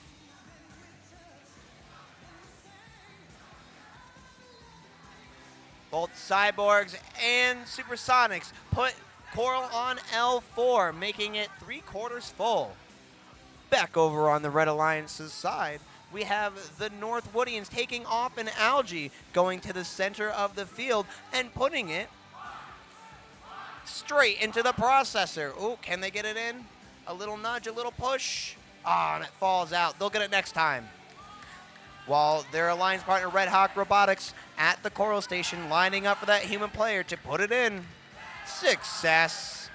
Both Cyborgs and Supersonics put coral on L4, making it 3/4 full. Back over on the Red Alliance's side, we have the North Woodians taking off an algae, going to the center of the field and putting it straight into the processor. Oh, can they get it in? A little nudge, a little push. Ah, and it falls out. They'll get it next time. While their alliance partner, Red Hawk Robotics, at the coral station, lining up for that human player to put it in. Success.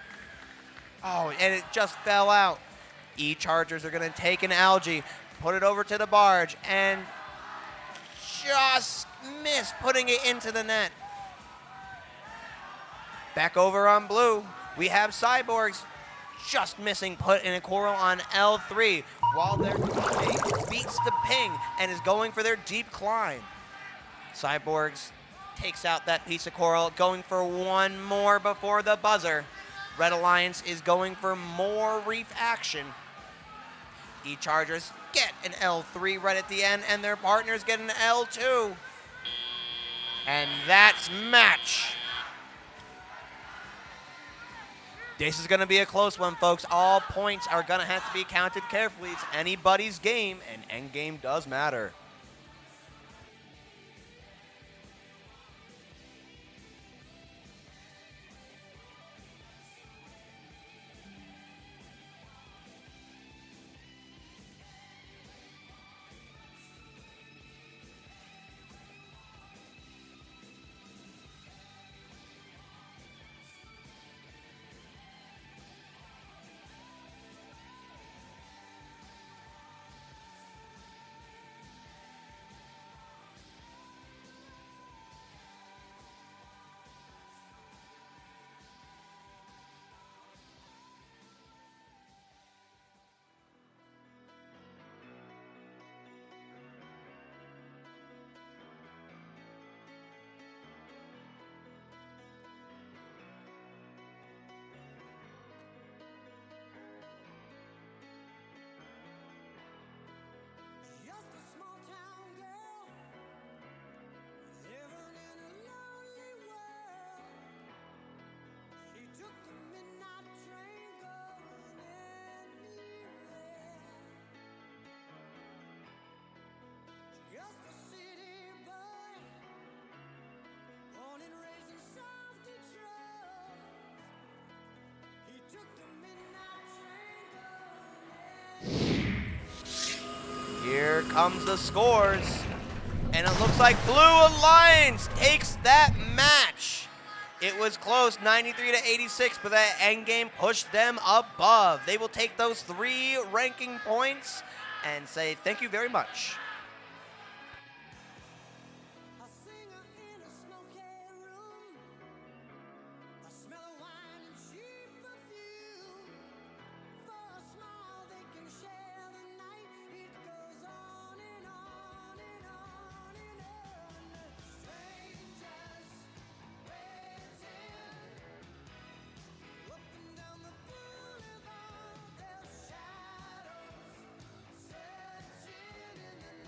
Oh, and it just fell out. E-Chargers are going to take an algae, put it over to the barge, and just miss putting it into the net. Back over on blue, we have Cyborgs just missing putting a coral on L3, while their teammate beats the ping and is going for their deep climb. Cyborgs takes out that piece of coral, going for one more before the buzzer. Red Alliance is going for more reef action. E-Chargers get an L3 right at the end, and their partners get an L2. And that's match. This is going to be a close one, folks. All points are going to have to be counted carefully. It's anybody's game, and endgame does matter. Just a small town girl living in a lonely world. She took the midnight train going anywhere. Just a city boy, born and raised in South Detroit. He took the midnight train going anywhere. Here comes the scores, and it looks like Blue Alliance takes that match. It was close, 93-86, but that endgame pushed them above. They will take those 3 ranking points and say thank you very much. A singer in a smoky room, a smell of wine and cheap perfume. For a smile they can share the night. It goes on and on and on and on. Strangers waiting, up and down the boulevard, their shadows searching in the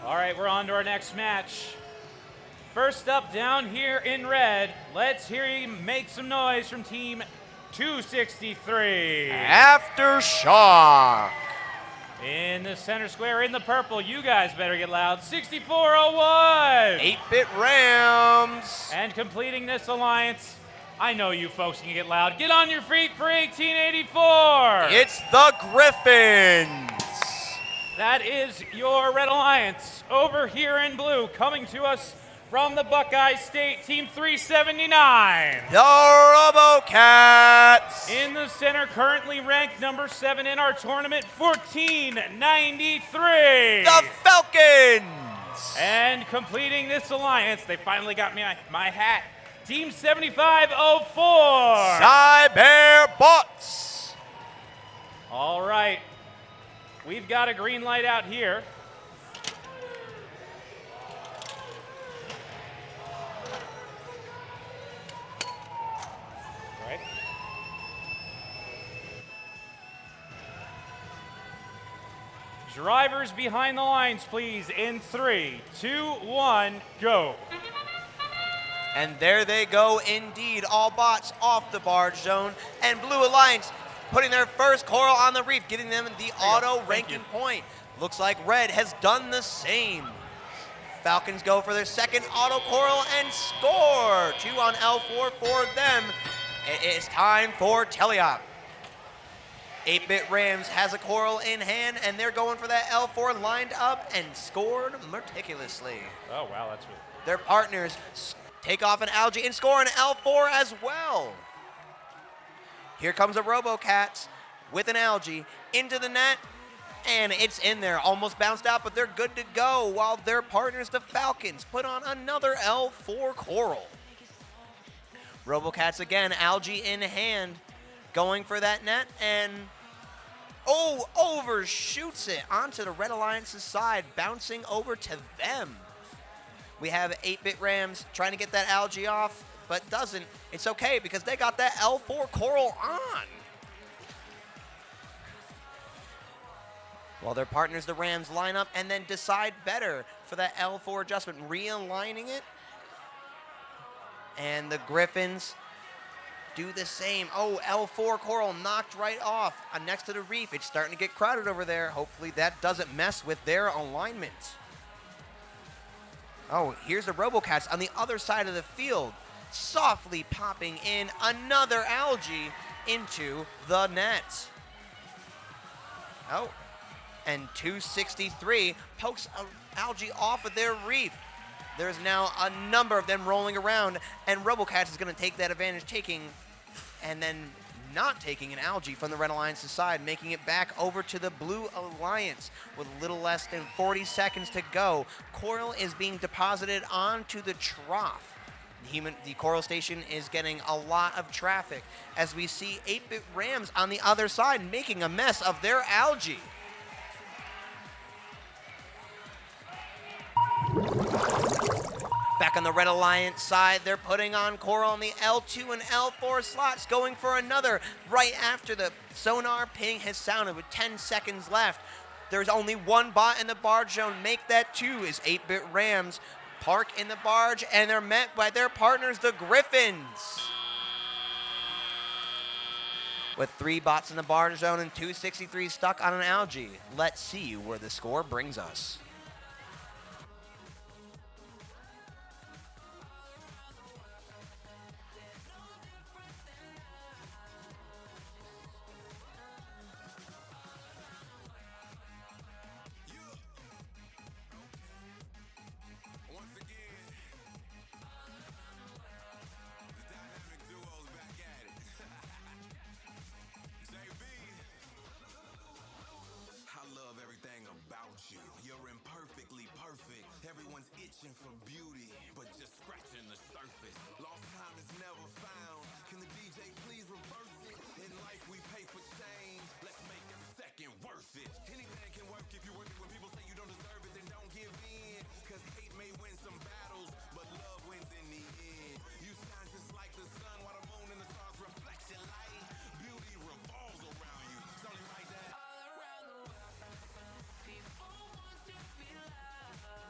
All right, we're on to our next match. First up down here in red, let's hear you make some noise from Team 263. Aftershock. In the center square, in the purple, you guys better get loud. 6401. 8-Bit Rams. And completing this alliance, I know you folks can get loud. Get on your feet for 1884. It's the Griffins. That is your Red Alliance. Over here in blue, coming to us from the Buckeye State, Team 379. The Robocats. In the center, currently ranked number 7 in our tournament, 1493. The Falcons. And completing this alliance, they finally got me my hat. Team 7504. Cyberbots. All right. We've got a green light out here. Right. Drivers behind the lines, please, in 3, 2, 1, go. And there they go indeed, all bots off the barge zone. And Blue Alliance putting their first coral on the reef, getting them the auto ranking point. Looks like Red has done the same. Falcons go for their second auto coral and score. 2 on L4 for them. It is time for Teleop. 8-Bit Rams has a coral in hand, and they're going for that L4 lined up and scored meticulously. Oh, wow, that's really... Their partners take off an algae and score an L4 as well. Here comes a Robocats with an algae into the net, and it's in there. Almost bounced out, but they're good to go, while their partners, the Falcons, put on another L4 coral. Robocats again, algae in hand, going for that net, and overshoots it onto the Red Alliance's side, bouncing over to them. We have 8-Bit Rams trying to get that algae off, but doesn't. It's okay because they got that L4 coral on. While their partners, the Rams, line up and then decide better for that L4 adjustment, realigning it. And the Griffins do the same. Oh, L4 coral knocked right off next to the reef. It's starting to get crowded over there. Hopefully that doesn't mess with their alignment. Oh, here's the Robocats on the other side of the field, softly popping in another algae into the net. Oh, and 263 pokes an algae off of their reef. There's now a number of them rolling around, and Robocats is going to take that advantage, taking and then not taking an algae from the Red Alliance's side, making it back over to the Blue Alliance with a little less than 40 seconds to go. Coral is being deposited onto the trough. The coral station is getting a lot of traffic as we see 8-Bit Rams on the other side making a mess of their algae. Back on the Red Alliance side, they're putting on coral on the L2 and L4 slots, going for another right after the sonar ping has sounded with 10 seconds left. There's only one bot in the barge zone. Make that 2 is 8-Bit Rams. Park in the barge, and they're met by their partners, the Griffins. With 3 bots in the barge zone and 263 stuck on an algae. Let's see where the score brings us. For beauty, but just scratching the surface. Lost time is never found. Can the DJ please reverse it? In life we pay for change. Let's make every second worth it. Anything can work if you work it. When people say you don't deserve it, then don't give in. Cause hate may win some battles, but love wins in the end. You shine just like the sun while the moon and the stars reflect your light. Beauty revolves around you. It's only right that all around the world, people want to be loved.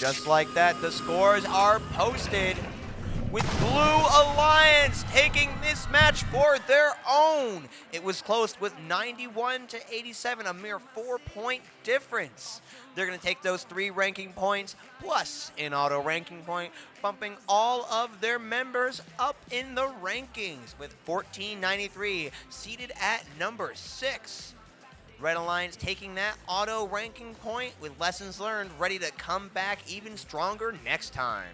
just like that, the scores are posted, with Blue Alliance taking this match for their own. It was close with 91 to 87, a mere 4-point difference. They're going to take those 3 ranking points plus an auto ranking point, bumping all of their members up in the rankings with 1493 seated at number 6. Red Alliance taking that auto ranking point with lessons learned, ready to come back even stronger next time.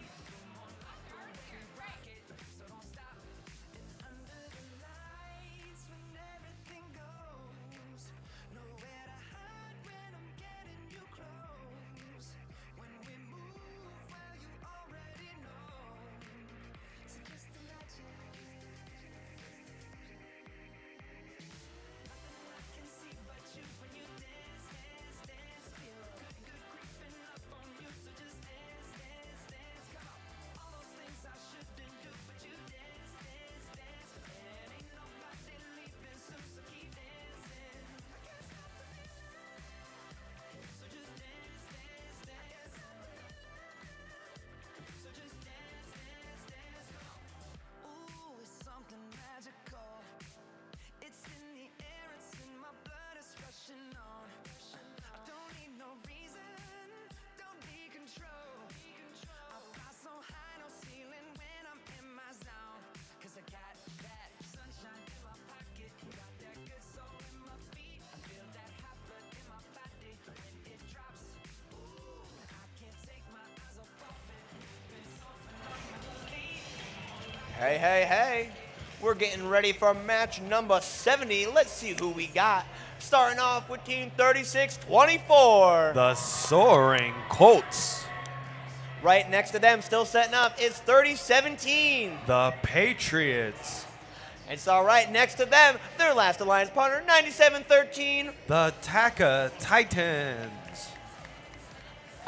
Hey, hey, hey. We're getting ready for match number 70. Let's see who we got. Starting off with Team 3624. The Soaring Colts. Right next to them, still setting up, is 3017. The Patriots. And so right next to them, their last alliance partner, 9713. The Taka Titans.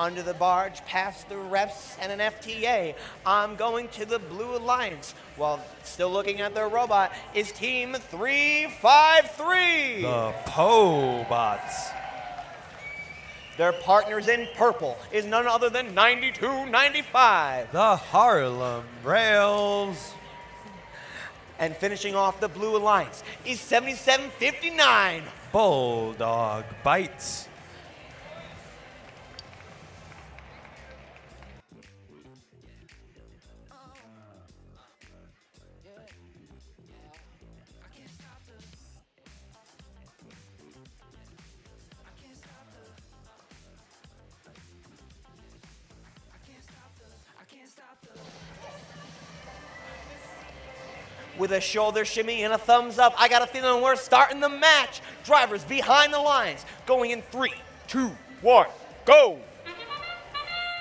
Under the barge, past the refs and an FTA, I'm going to the Blue Alliance. While still looking at their robot is Team 353. The Pobots. Their partners in purple is none other than 9295. The Harlem Rails. And finishing off the Blue Alliance is 7759. Bulldog Bites. With a shoulder shimmy and a thumbs up, I got a feeling we're starting the match. Drivers behind the lines, going in 3, 2, 1, go!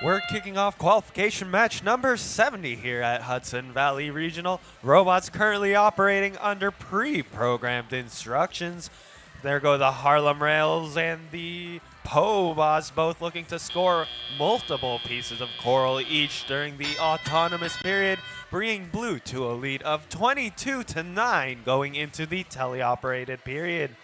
We're kicking off qualification match number 70 here at Hudson Valley Regional. Robots currently operating under pre-programmed instructions. There go the Harlem Rails and the Pobots, both looking to score multiple pieces of coral each during the autonomous period, bringing blue to a lead of 22-9 going into the teleoperated period.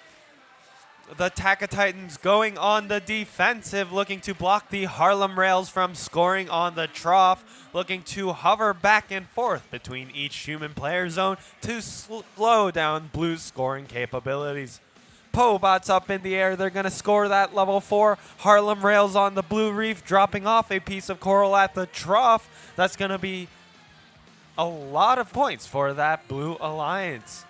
The Taka Titans going on the defensive, looking to block the Harlem Rails from scoring on the trough, looking to hover back and forth between each human player zone to slow down Blue's scoring capabilities. Pobots up in the air, they're going to score that level 4. Harlem Rails on the blue reef, dropping off a piece of coral at the trough. That's going to be a lot of points for that Blue Alliance.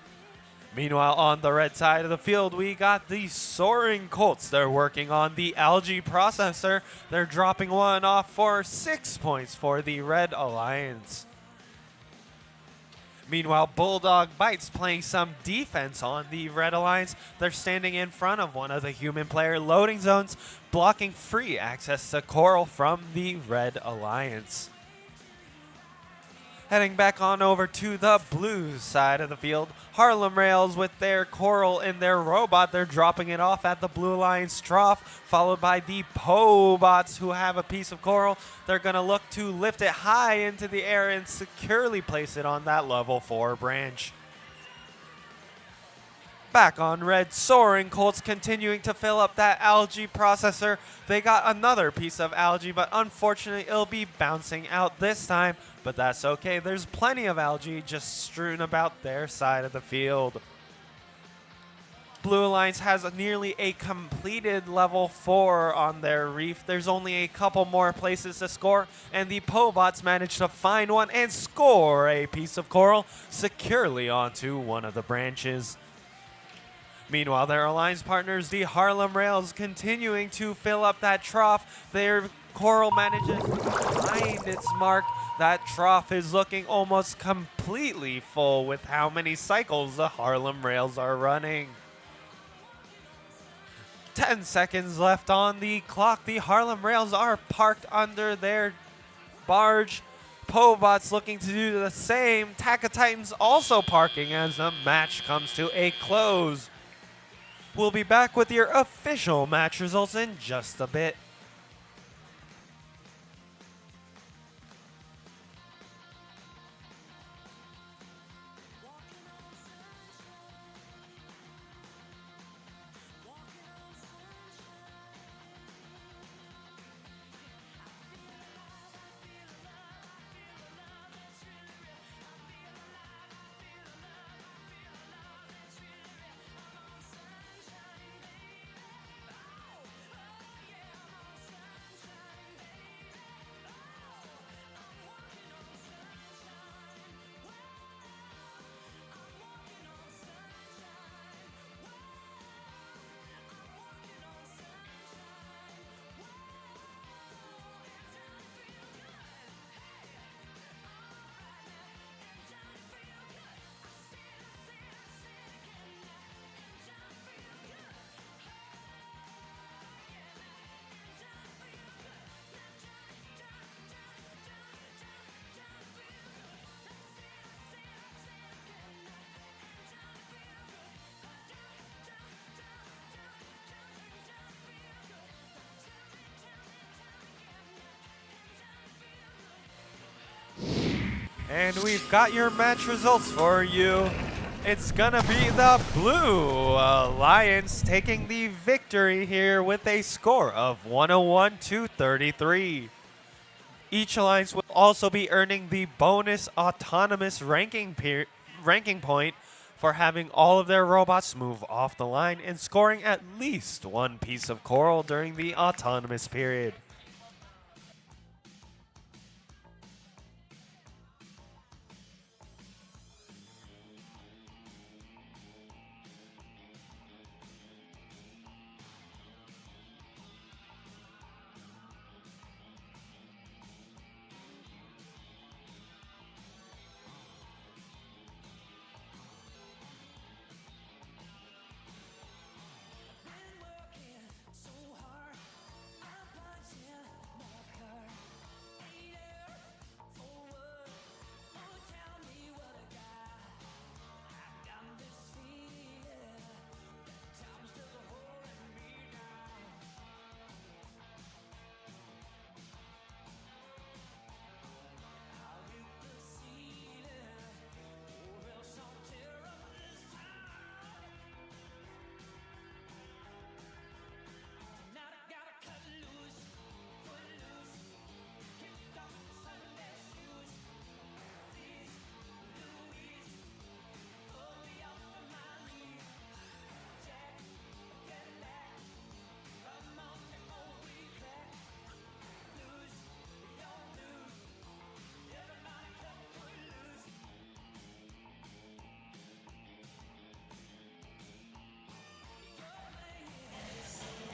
Meanwhile, on the red side of the field, we got the Soaring Colts. They're working on the algae processor. They're dropping one off for 6 points for the Red Alliance. Meanwhile, Bulldog Bites playing some defense on the Red Alliance. They're standing in front of one of the human player loading zones, blocking free access to coral from the Red Alliance. Heading back on over to the blue side of the field, Harlem Rails with their coral in their robot. They're dropping it off at the Blue Alliance trough, followed by the Pobots who have a piece of coral. They're going to look to lift it high into the air and securely place it on that level 4 branch. Back on red, soaring Colts continuing to fill up that algae processor. They got another piece of algae, but unfortunately it'll be bouncing out this time. But that's okay, there's plenty of algae just strewn about their side of the field. Blue Alliance has nearly a completed level 4 on their reef. There's only a couple more places to score, and the Pobots managed to find one and score a piece of coral securely onto one of the branches. Meanwhile, their alliance partners, the Harlem Rails, continuing to fill up that trough. Their coral manages to find its mark. That trough is looking almost completely full with how many cycles the Harlem Rails are running. 10 seconds left on the clock. The Harlem Rails are parked under their barge. Pobots looking to do the same. Taka Titans also parking as the match comes to a close. We'll be back with your official match results in just a bit. And we've got your match results for you. It's gonna be the Blue Alliance taking the victory here with a score of 101-33. Each alliance will also be earning the bonus autonomous ranking point for having all of their robots move off the line and scoring at least one piece of coral during the autonomous period.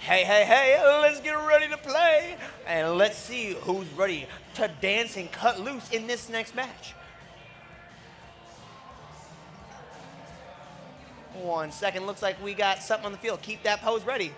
Hey, hey, hey, let's get ready to play. And let's see who's ready to dance and cut loose in this next match. 1 second, looks like we got something on the field. Keep that pose ready.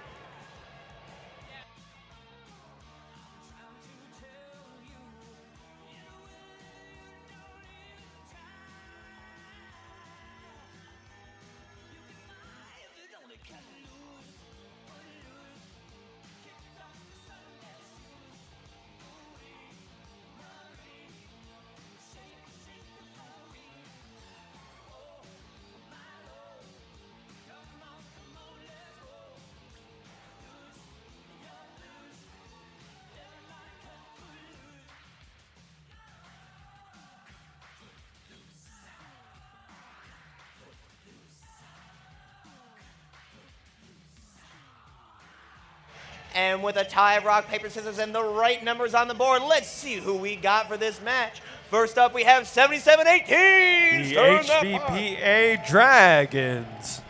And with a tie of rock, paper, scissors, and the right numbers on the board, let's see who we got for this match. First up, we have 7718. The HVPA Dragons.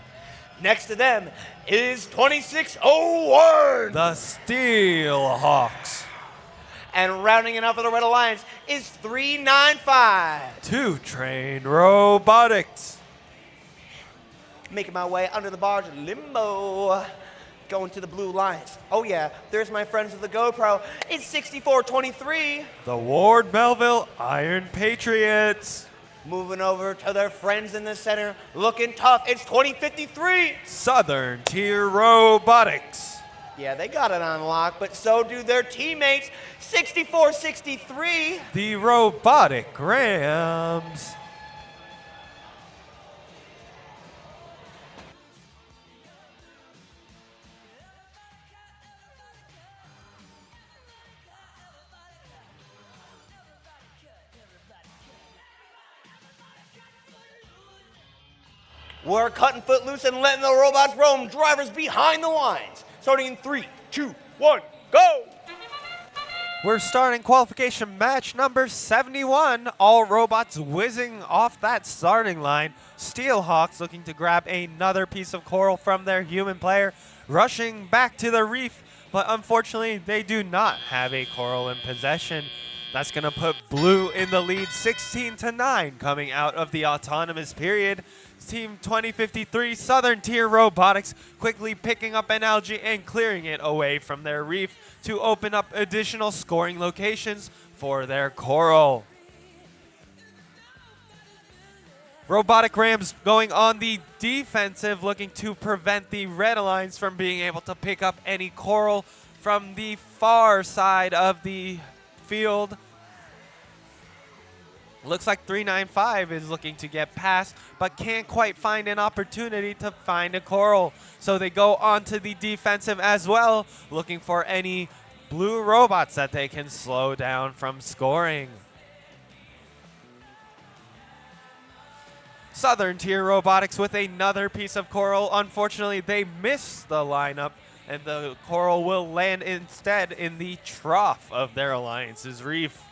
Next to them is 2601. The Steel Hawks. And rounding it up for the Red Alliance is 395. 2 Train Robotics. Making my way under the barge limbo. Going to the Blue Alliance. Oh yeah, there's my friends with the GoPro. It's 6423. The Ward Melville Iron Patriots. Moving over to their friends in the center, looking tough. It's 2053. Southern Tier Robotics. Yeah, they got it on lock, but so do their teammates. 6463. The Robotic Rams. We're cutting foot loose and letting the robots roam. Drivers behind the lines. Starting in 3, 2, 1, go! We're starting qualification match number 71. All robots whizzing off that starting line. Steelhawks looking to grab another piece of coral from their human player, rushing back to the reef, but unfortunately they do not have a coral in possession. That's going to put Blue in the lead 16-9 coming out of the autonomous period. Team 2053 Southern Tier Robotics quickly picking up an algae and clearing it away from their reef to open up additional scoring locations for their coral. Robotic Rams going on the defensive, looking to prevent the Red Alliance from being able to pick up any coral from the far side of the field. Looks like 395 is looking to get past, but can't quite find an opportunity to find a coral. So they go onto the defensive as well, looking for any blue robots that they can slow down from scoring. Southern Tier Robotics with another piece of coral. Unfortunately, they miss the lineup, and the coral will land instead in the trough of their alliance's reef.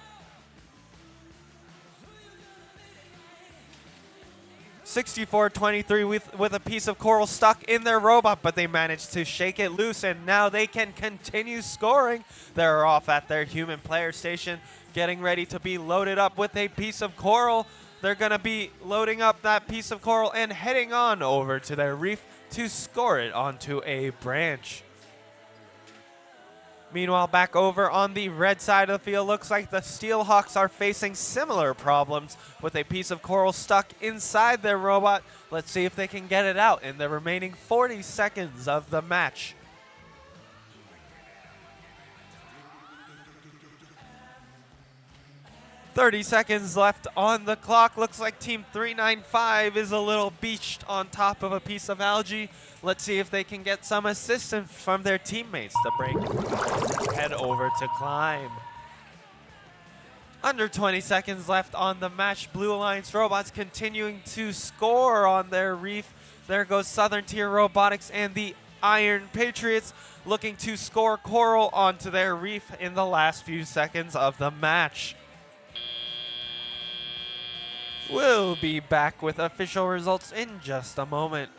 6423 with a piece of coral stuck in their robot, but they managed to shake it loose, and now they can continue scoring. They're off at their human player station, getting ready to be loaded up with a piece of coral. They're going to be loading up that piece of coral and heading on over to their reef to score it onto a branch. Meanwhile, back over on the red side of the field, looks like the Steelhawks are facing similar problems with a piece of coral stuck inside their robot. Let's see if they can get it out in the remaining 40 seconds of the match. "30 seconds left on the clock. Looks like Team 395 is a little beached on top of a piece of algae. Let's see if they can get some assistance from their teammates to head over to climb. Under 20 seconds left on the match. Blue Alliance robots continuing to score on their reef. There goes Southern Tier Robotics and the Iron Patriots looking to score coral onto their reef in the last few seconds of the match. We'll be back with official results in just a moment.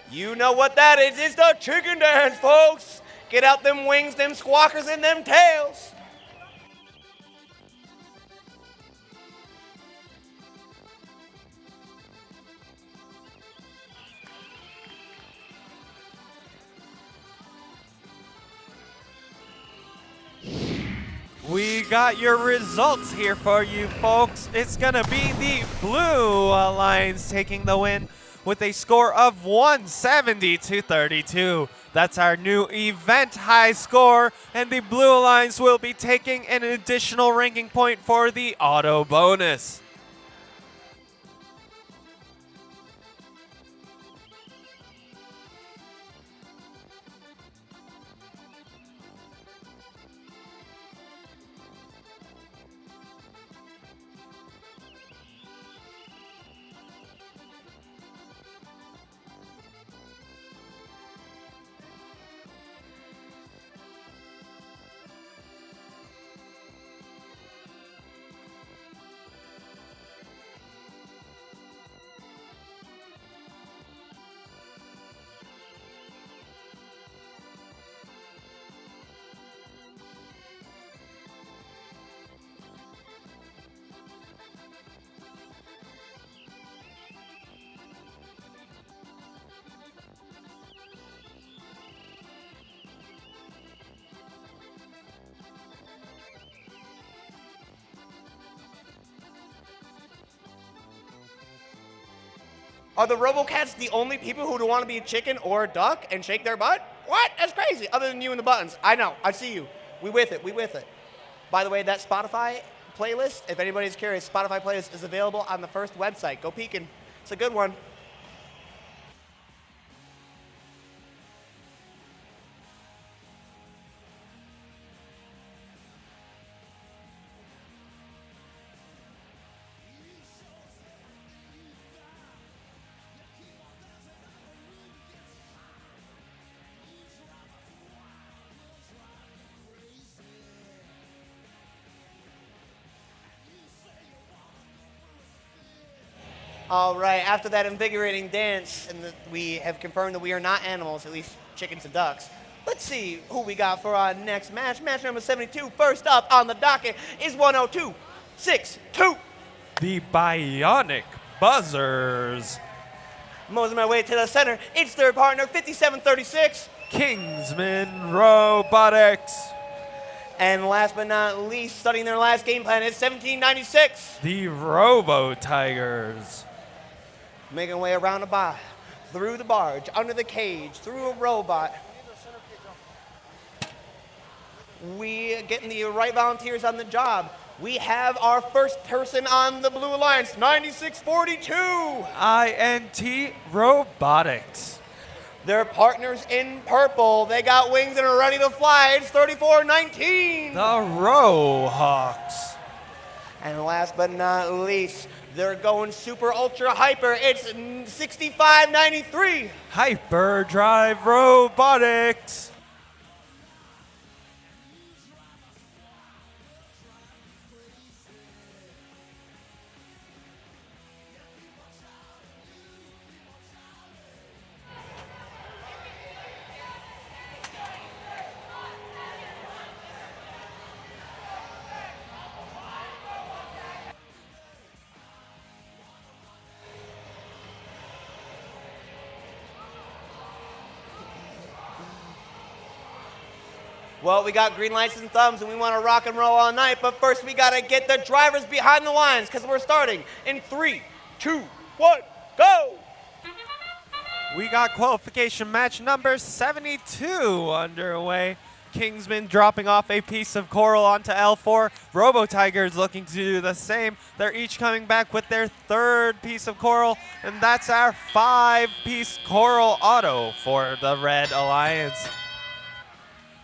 You know what that is. It's the chicken dance, folks. Get out them wings, them squawkers, and them tails. We got your results here for you folks. It's gonna be the Blue Alliance taking the win with a score of 170 to 32. That's our new event high score, and the Blue Alliance will be taking an additional ranking point for the auto bonus. Are the RoboCats the only people who don't want to be a chicken or a duck and shake their butt? What? That's crazy. Other than you and the buttons. I know. I see you. We with it. We with it. By the way, that Spotify playlist, if anybody's curious, Spotify playlist is available on the first website. Go peeking. It's a good one. All right, after that invigorating dance, and we have confirmed that we are not animals, at least chickens and ducks. Let's see who we got for our next match. Match number 72. First up on the docket is 102-6-2. The Bionic Buzzers. Mosing my way to the center, it's their partner, 5736. Kingsman Robotics. And last but not least, studying their last game plan, is 1796. The Robo Tigers. Making their way around the bar, through the barge, under the cage, through a robot. We getting the right volunteers on the job. We have our first person on the Blue Alliance, 9642. INT Robotics. Their partners in purple. They got wings and are ready to fly. It's 3419. The Rohawks. And last but not least, they're going super ultra hyper. It's 6593. Hyperdrive Robotics. Well, we got green lights and thumbs, and we want to rock and roll all night. But first, we got to get the drivers behind the lines, because we're starting in 3, 2, 1, go! We got qualification match number 72 underway. Kingsman dropping off a piece of coral onto L4. Robo Tigers looking to do the same. They're each coming back with their third piece of coral, and that's our 5-piece coral auto for the Red Alliance.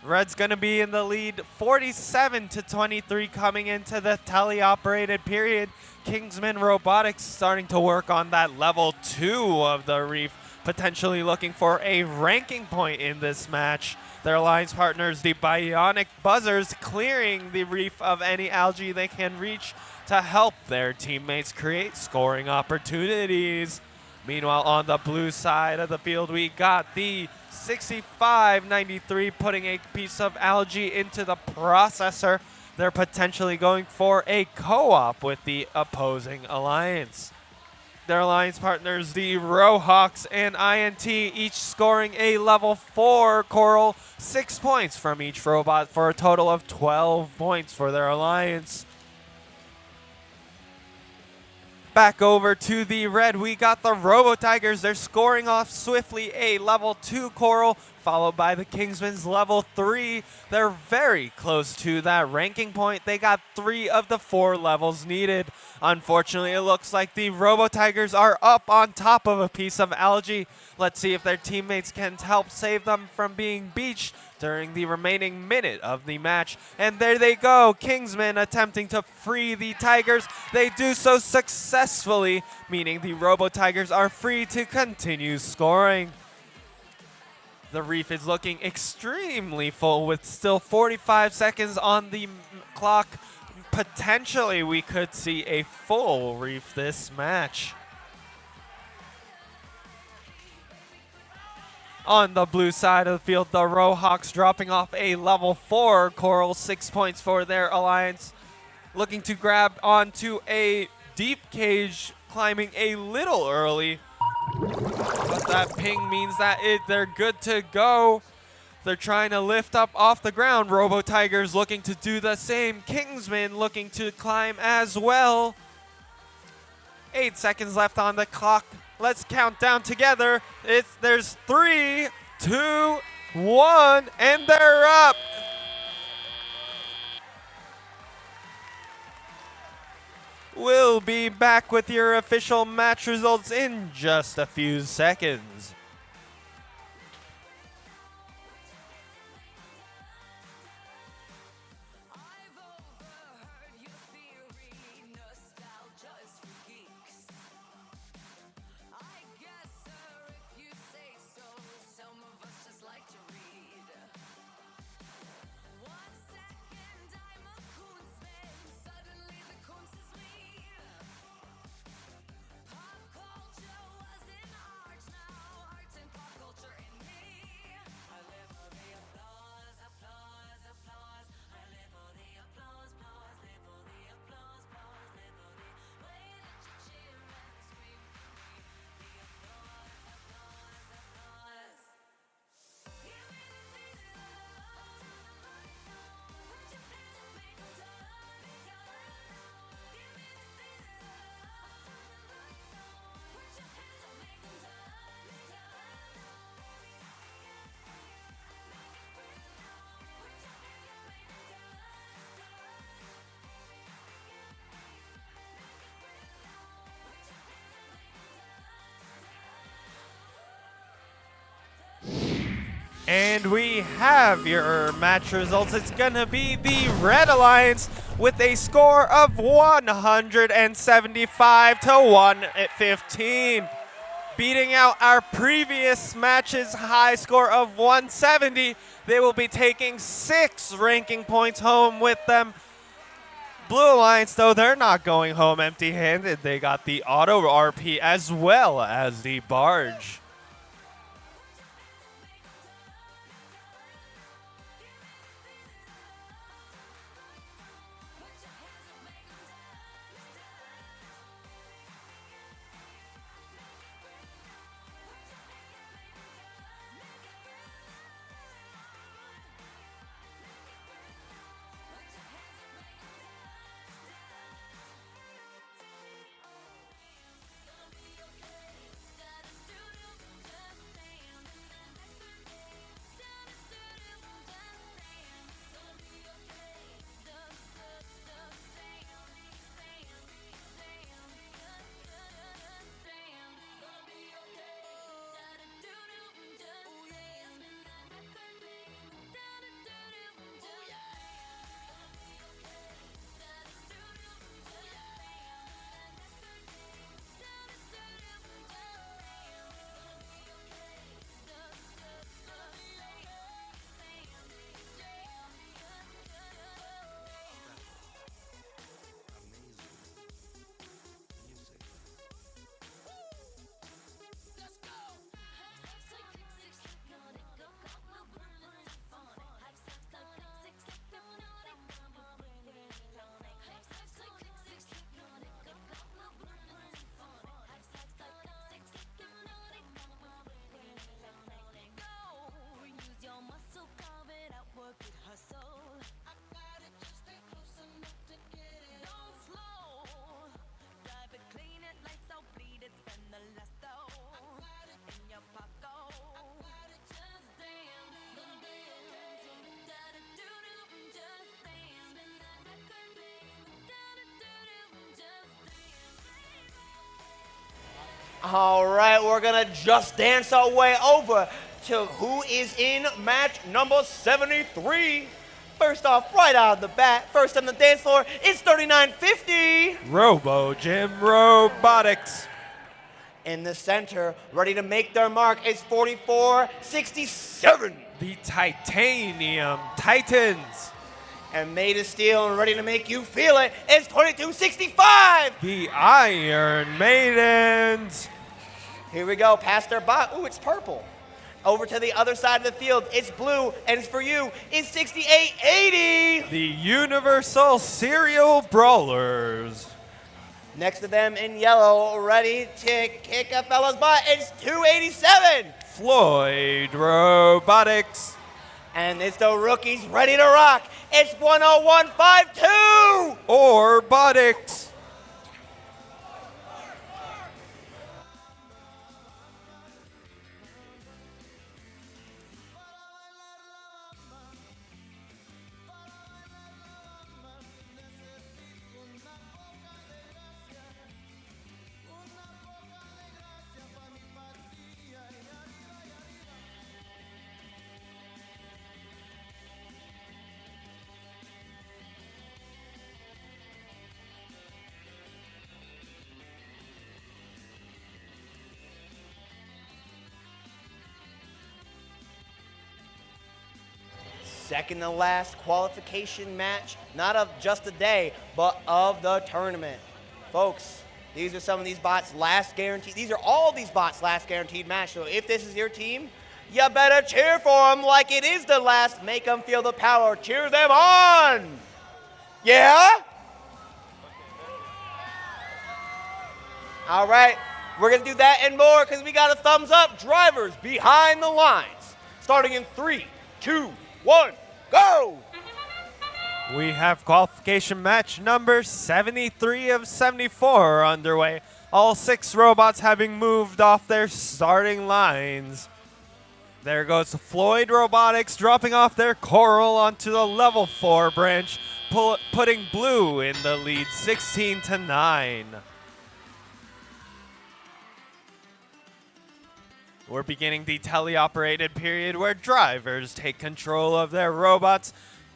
Red's going to be in the lead 47-23 coming into the teleoperated period. Kingsman Robotics starting to work on that level 2 of the reef, potentially looking for a ranking point in this match. Their alliance partners, the Bionic Buzzers, clearing the reef of any algae they can reach to help their teammates create scoring opportunities. Meanwhile, on the blue side of the field, we got the 6593 putting a piece of algae into the processor. They're potentially going for a co-op with the opposing alliance. Their alliance partners, the Rohawks and INT, each scoring a level 4 coral, 6 points from each robot for a total of 12 points for their alliance. Back over to the red, we got the Robo Tigers. They're scoring off swiftly a level 2 coral, followed by the Kingsmen's level 3. They're very close to that ranking point. They got 3 of the 4 levels needed. Unfortunately, it looks like the Robo Tigers are up on top of a piece of algae. Let's see if their teammates can help save them from being beached during the remaining minute of the match. And there they go, Kingsmen attempting to free the Tigers. They do so successfully, meaning the Robo Tigers are free to continue scoring. The reef is looking extremely full with still 45 seconds on the clock. Potentially, we could see a full reef this match. On the blue side of the field, the Rohawks dropping off a level 4 coral, 6 points for their alliance. Looking to grab onto a deep cage, climbing a little early. But that ping means that they're good to go. They're trying to lift up off the ground. Robo Tigers looking to do the same. Kingsmen looking to climb as well. 8 seconds left on the clock. Let's count down together. There's 3, 2, 1, and they're up. We'll be back with your official match results in just a few seconds. And we have your match results. It's going to be the Red Alliance with a score of 175 to 115. Beating out our previous match's high score of 170. They will be taking 6 ranking points home with them. Blue Alliance, though, they're not going home empty-handed. They got the auto RP as well as the barge. All right, we're gonna just dance our way over to who is in match number 73. First off, right out of the bat, first on the dance floor is 3950. Robotics. In the center, ready to make their mark, is 4467. The Titanium Titans. And made of steel and ready to make you feel it is 2265. The Iron Maidens. Here we go, past their bot. Ooh, it's purple. Over to the other side of the field, it's blue, and it's for you, it's 6880. The Universal Serial Brawlers. Next to them in yellow, ready to kick a fella's butt, it's 287. Floyd Robotics. And it's the rookies ready to rock, it's 10152. Robotics. Second to last qualification match, not of just the day, but of the tournament. Folks, these are some of these bots' last guaranteed. These are all these bots' last guaranteed match. So if this is your team, you better cheer for them like it is the last. Make them feel the power. Cheer them on. Yeah? All right, we're going to do that and more because we got a thumbs up. Drivers behind the lines. Starting in 3, 2, 1, go! We have qualification match number 73 of 74 underway. All 6 robots having moved off their starting lines. There goes Floyd Robotics dropping off their coral onto the level 4 branch, putting blue in the lead 16-9. We're beginning the teleoperated period where drivers take control of their robots.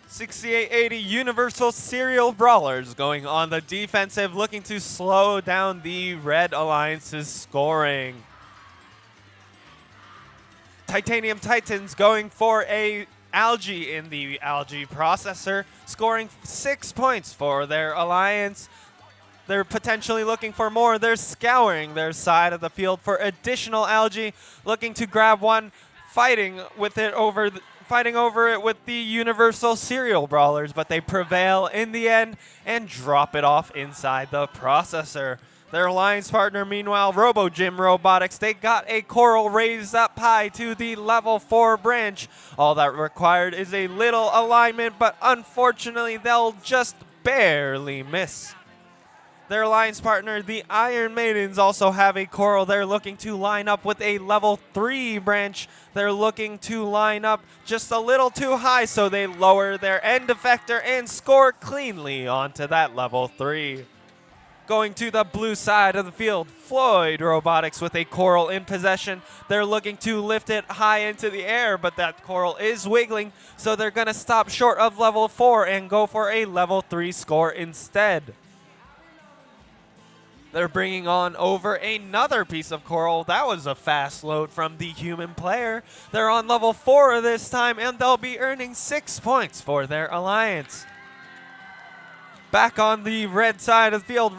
6880 Universal Serial Brawlers going on the defensive, looking to slow down the Red Alliance's scoring. Titanium Titans going for a algae in the algae processor, scoring 6 points for their alliance. They're potentially looking for more. They're scouring their side of the field for additional algae, looking to grab one, fighting over it with the Universal Serial Brawlers, but they prevail in the end and drop it off inside the processor. Their alliance partner, meanwhile, Robotics, they got a coral raised up high to the level 4 branch. All that required is a little alignment, but unfortunately, they'll just barely miss. Their alliance partner, the Iron Maidens, also have a coral. They're looking to line up with a level 3 branch. They're looking to line up just a little too high, so they lower their end effector and score cleanly onto that level 3. Going to the blue side of the field, Floyd Robotics with a coral in possession. They're looking to lift it high into the air, but that coral is wiggling, so they're going to stop short of level 4 and go for a level 3 score instead. They're bringing on over another piece of coral. That was a fast load from the human player. They're on level 4 this time, and they'll be earning 6 points for their alliance. Back on the red side of the field,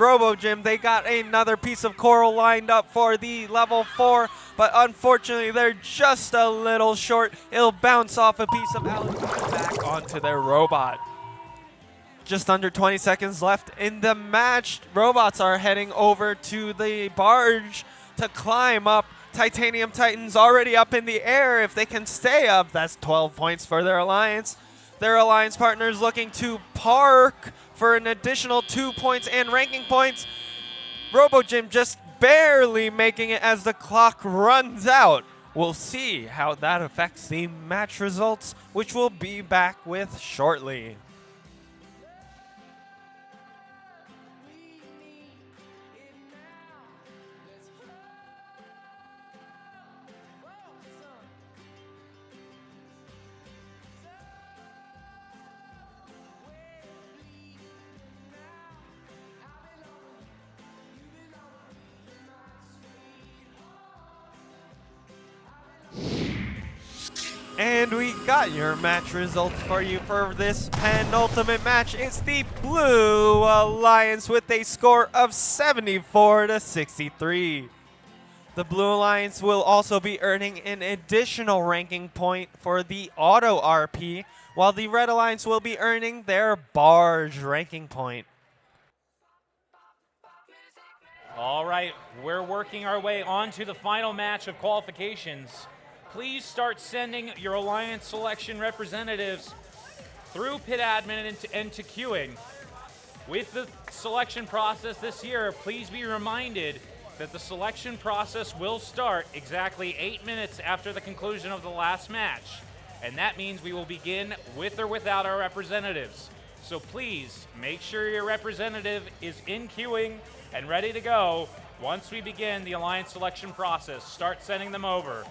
they got another piece of coral lined up for the level 4, but unfortunately they're just a little short. It'll bounce off a piece of algae back onto their robot. Just under 20 seconds left in the match. Robots are heading over to the barge to climb up. Titanium Titans already up in the air. If they can stay up, that's 12 points for their alliance. Their alliance partners looking to park for an additional 2 points and ranking points. just barely making it as the clock runs out. We'll see how that affects the match results, which we'll be back with shortly. And we got your match results for you for this penultimate match. It's the Blue Alliance with a score of 74-63. The Blue Alliance will also be earning an additional ranking point for the Auto RP, while the Red Alliance will be earning their Barge ranking point. All right, we're working our way on to the final match of qualifications. Please start sending your Alliance selection representatives through pit admin and to queuing. With the selection process this year, please be reminded that the selection process will start exactly 8 minutes after the conclusion of the last match. And that means we will begin with or without our representatives. So please make sure your representative is in queuing and ready to go once we begin the Alliance selection process. Start sending them over.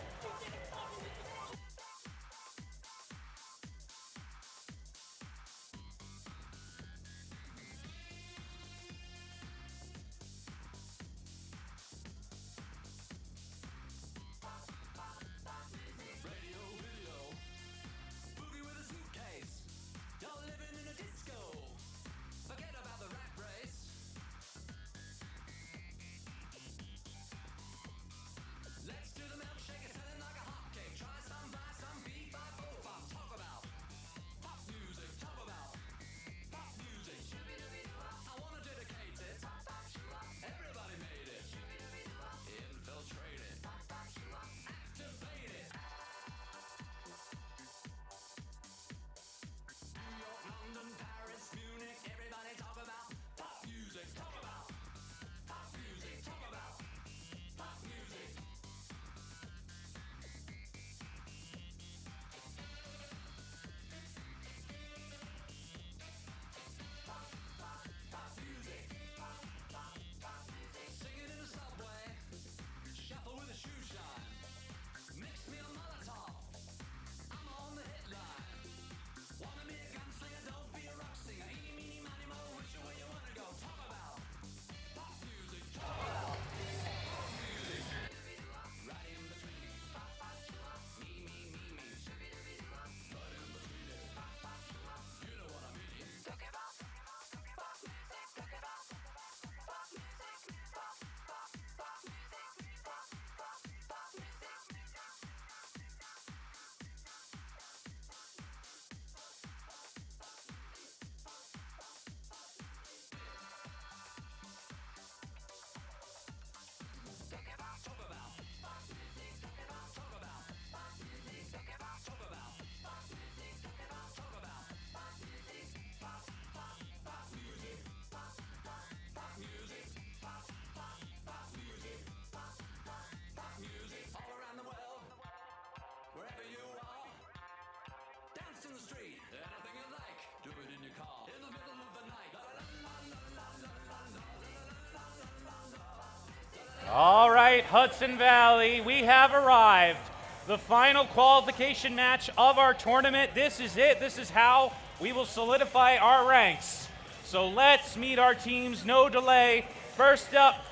All right, Hudson Valley, we have arrived. The final qualification match of our tournament. This is it. This is how we will solidify our ranks. So let's meet our teams, no delay. First up,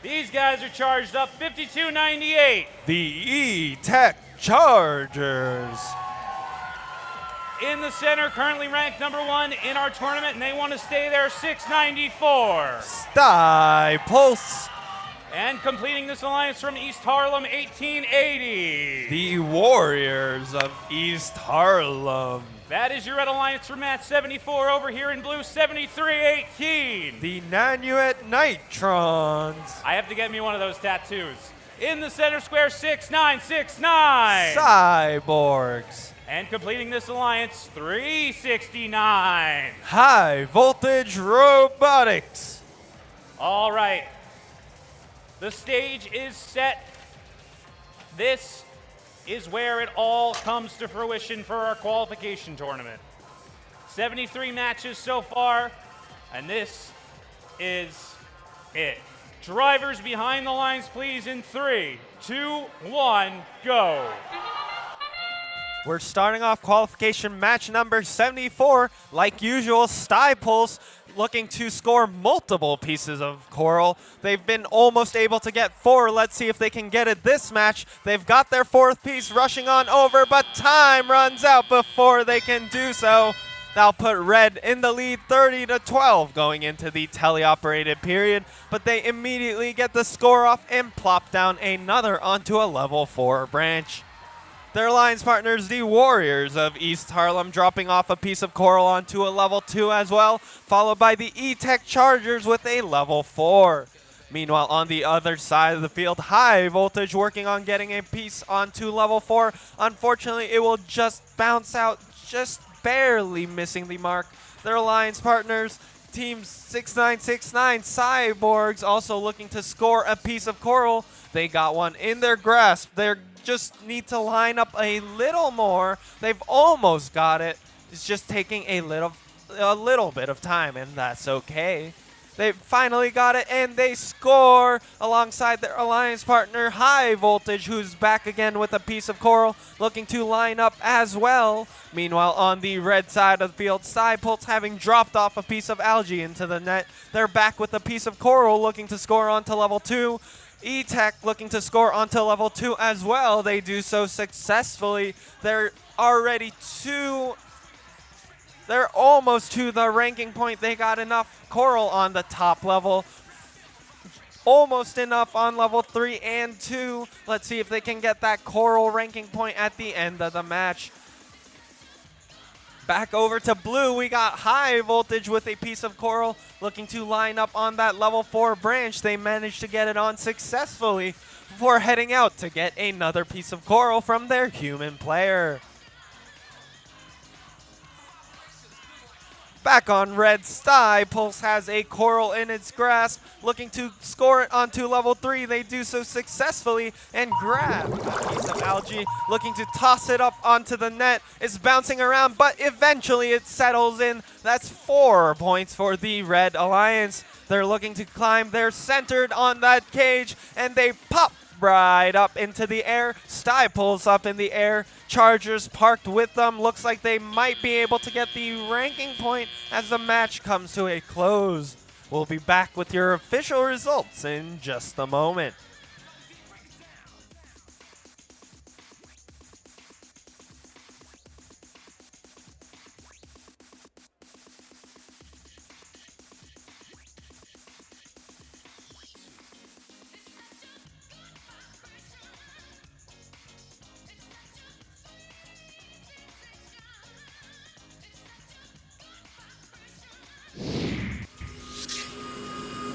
these guys are charged up, 5298. The E-Tech Chargers. In the center, currently ranked #1 in our tournament, and they want to stay there, 694. Sty Pulse. And completing this alliance from East Harlem, 1880. The Warriors of East Harlem. That is your Red Alliance for match 74 over here in blue, 7318. The Nanuet Nitrons. I have to get me one of those tattoos. In the center square, 6969. Cyborgs. And completing this alliance, 369. High Voltage Robotics. All right. The stage is set. This is where it all comes to fruition for our qualification tournament. 73 matches so far, and this is it. Drivers behind the lines, please, in 3, 2, 1, go. We're starting off qualification match number 74. Like usual, Sty Pulse looking to score multiple pieces of coral. They've been almost able to get 4. Let's see if they can get it this match. They've got their 4th piece rushing on over, but time runs out before they can do so. That'll put Red in the lead 30-12 going into the teleoperated period, but they immediately get the score off and plop down another onto a level 4 branch. Their alliance partners, the Warriors of East Harlem, dropping off a piece of coral onto a level 2 as well, followed by the E-Tech Chargers with a level 4. Meanwhile, on the other side of the field, High Voltage working on getting a piece onto level 4. Unfortunately, it will just bounce out, just barely missing the mark. Their alliance partners, Team 6969 Cyborgs, also looking to score a piece of coral. They got one in their grasp. They just need to line up a little more. They've almost got it. It's just taking a little bit of time, and that's okay. They finally got it, and they score alongside their alliance partner, High Voltage, who's back again with a piece of coral, looking to line up as well. Meanwhile, on the red side of the field, Cypulse, having dropped off a piece of algae into the net, they're back with a piece of coral, looking to score onto level 2. E-Tech looking to score onto level 2 as well. They do so successfully. They're almost to the ranking point. They got enough coral on the top level. Almost enough on level 3 and 2. Let's see if they can get that coral ranking point at the end of the match. Back over to blue, we got High Voltage with a piece of coral looking to line up on that level 4 branch. They managed to get it on successfully before heading out to get another piece of coral from their human player. Back on red, Cypulse has a coral in its grasp, looking to score it onto level 3. They do so successfully and grab a piece of algae, looking to toss it up onto the net. It's bouncing around, but eventually it settles in. That's 4 points for the Red Alliance. They're looking to climb. They're centered on that cage, and they pop right up into the air. Cypulse up in the air. Chargers parked with them. Looks like they might be able to get the ranking point as the match comes to a close. We'll be back with your official results in just a moment.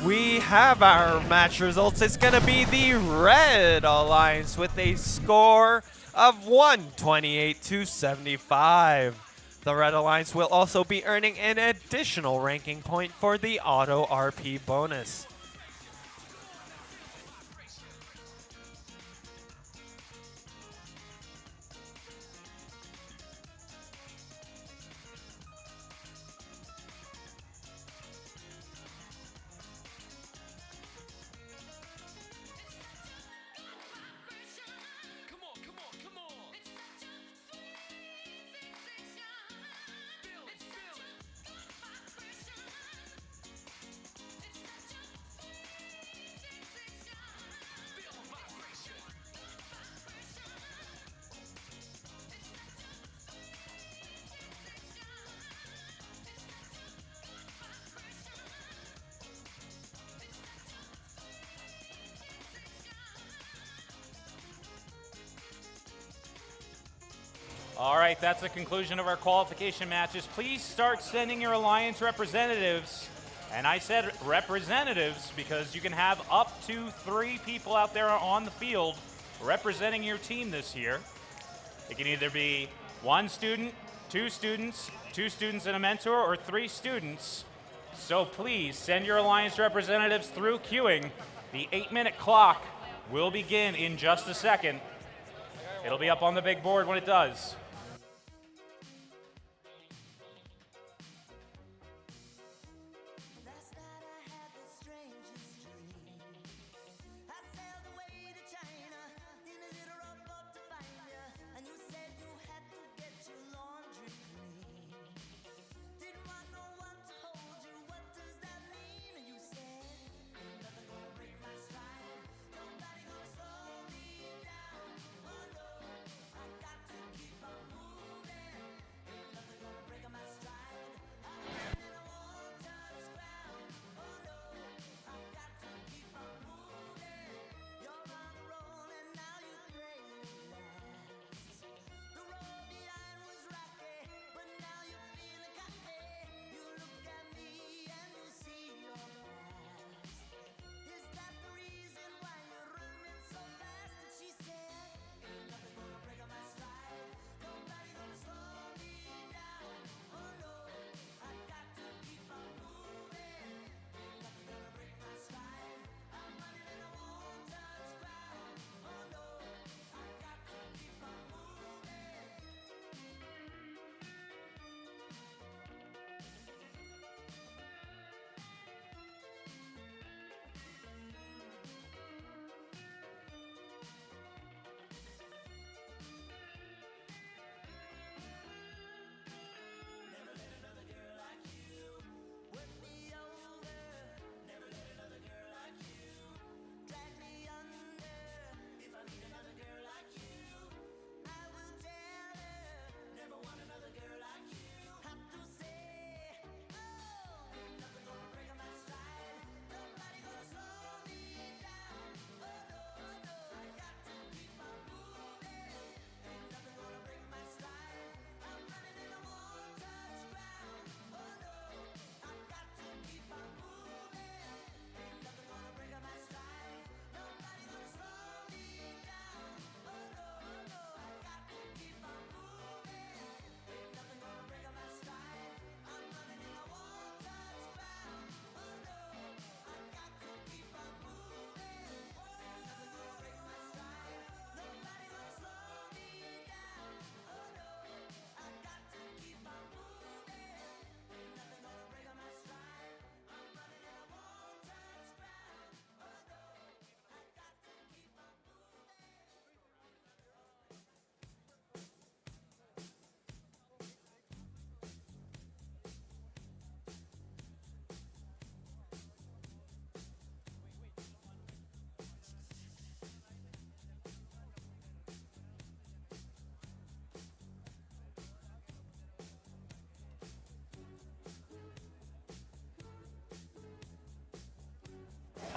We have our match results. It's going to be the Red Alliance with a score of 128-75. The Red Alliance will also be earning an additional ranking point for the Auto RP bonus. All right, that's the conclusion of our qualification matches. Please start sending your Alliance representatives. And I said representatives because you can have up to 3 people out there on the field representing your team this year. It can either be 1 student, 2 students, 2 students and a mentor, or 3 students. So please send your Alliance representatives through queuing. The 8-minute clock will begin in just a second. It'll be up on the big board when it does. Didn't want no one to hold you, what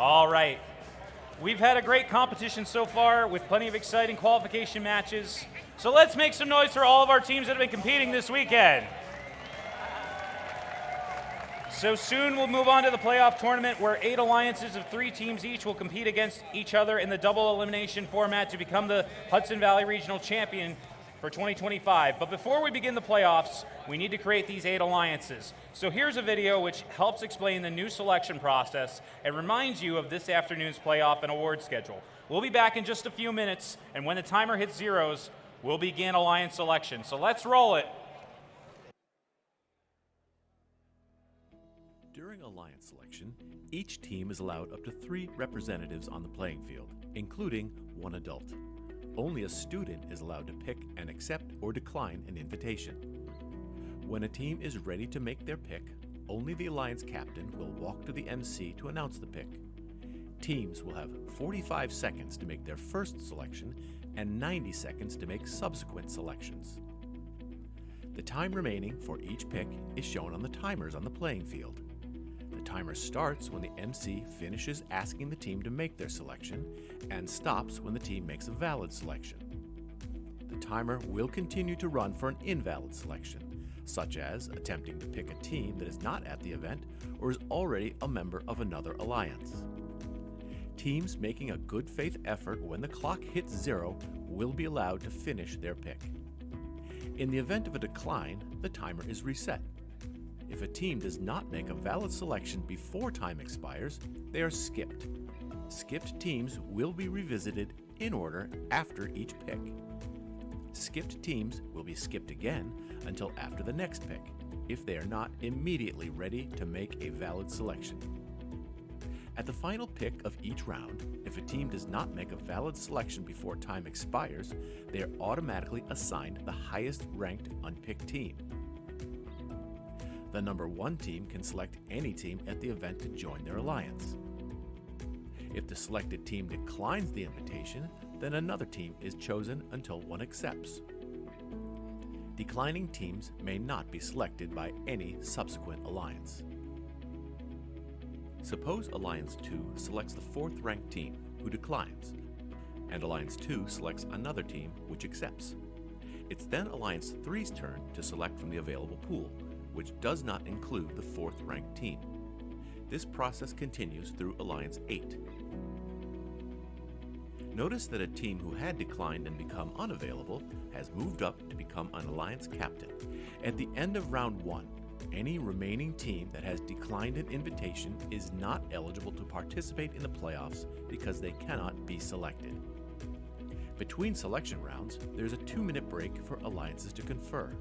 All right. We've had a great competition so far with plenty of exciting qualification matches. So let's make some noise for all of our teams that have been competing this weekend. So soon we'll move on to the playoff tournament where 8 alliances of 3 teams each will compete against each other in the double elimination format to become the Hudson Valley Regional Champion for 2025. But before we begin the playoffs, we need to create these 8 alliances. So here's a video which helps explain the new selection process and reminds you of this afternoon's playoff and award schedule. We'll be back in just a few minutes, and when the timer hits zeros, we'll begin alliance selection. So let's roll it. During alliance selection, each team is allowed up to 3 representatives on the playing field, including 1 adult. Only a student is allowed to pick and accept or decline an invitation. When a team is ready to make their pick, only the alliance captain will walk to the MC to announce the pick. Teams will have 45 seconds to make their first selection and 90 seconds to make subsequent selections. The time remaining for each pick is shown on the timers on the playing field. The timer starts when the MC finishes asking the team to make their selection and stops when the team makes a valid selection. The timer will continue to run for an invalid selection, such as attempting to pick a team that is not at the event or is already a member of another alliance. Teams making a good faith effort when the clock hits 0 will be allowed to finish their pick. In the event of a decline, the timer is reset. If a team does not make a valid selection before time expires, they are skipped. Skipped teams will be revisited in order after each pick. Skipped teams will be skipped again until after the next pick, if they are not immediately ready to make a valid selection. At the final pick of each round, if a team does not make a valid selection before time expires, they are automatically assigned the highest ranked unpicked team. The number 1 team can select any team at the event to join their alliance. If the selected team declines the invitation, then another team is chosen until one accepts. Declining teams may not be selected by any subsequent alliance. Suppose Alliance 2 selects the 4th ranked team, who declines, and Alliance 2 selects another team, which accepts. It's then Alliance 3's turn to select from the available pool, which does not include the 4th ranked team. This process continues through Alliance 8. Notice that a team who had declined and become unavailable has moved up to become an alliance captain. At the end of round 1, any remaining team that has declined an invitation is not eligible to participate in the playoffs because they cannot be selected. Between selection rounds, there's a 2-minute break for alliances to confer.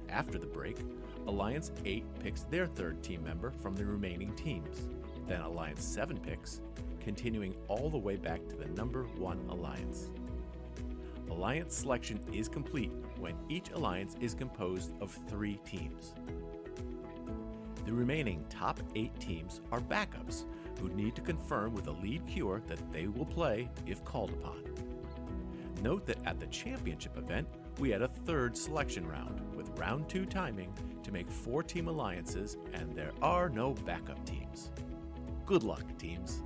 After the break, Alliance 8 picks their 3rd team member from the remaining teams. Then Alliance 7 picks, continuing all the way back to the number 1 alliance. Alliance selection is complete when each alliance is composed of 3 teams. The remaining top 8 teams are backups who need to confirm with a lead queuer that they will play if called upon. Note that at the championship event, we had a 3rd selection round with round 2 timing to make 4-team alliances, and there are no backup teams. Good luck, teams.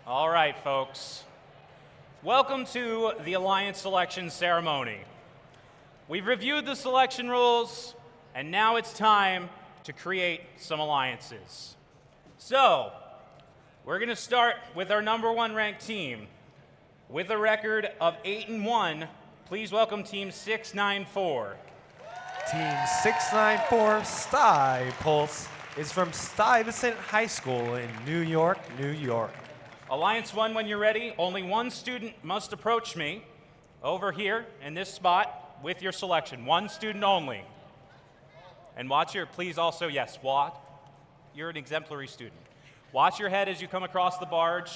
All right, folks. Welcome to the Alliance selection ceremony. We've reviewed the selection rules, and now it's time to create some alliances. So, we're going to start with our number 1 ranked team. With a record of 8-1, please welcome Team 694. Team 694 Sty Pulse is from Stuyvesant High School in New York, New York. Alliance 1, when you're ready, only one student must approach me over here in this spot with your selection. One student only. And watch your, please also, yes, walk. You're an exemplary student. Watch your head as you come across the barge,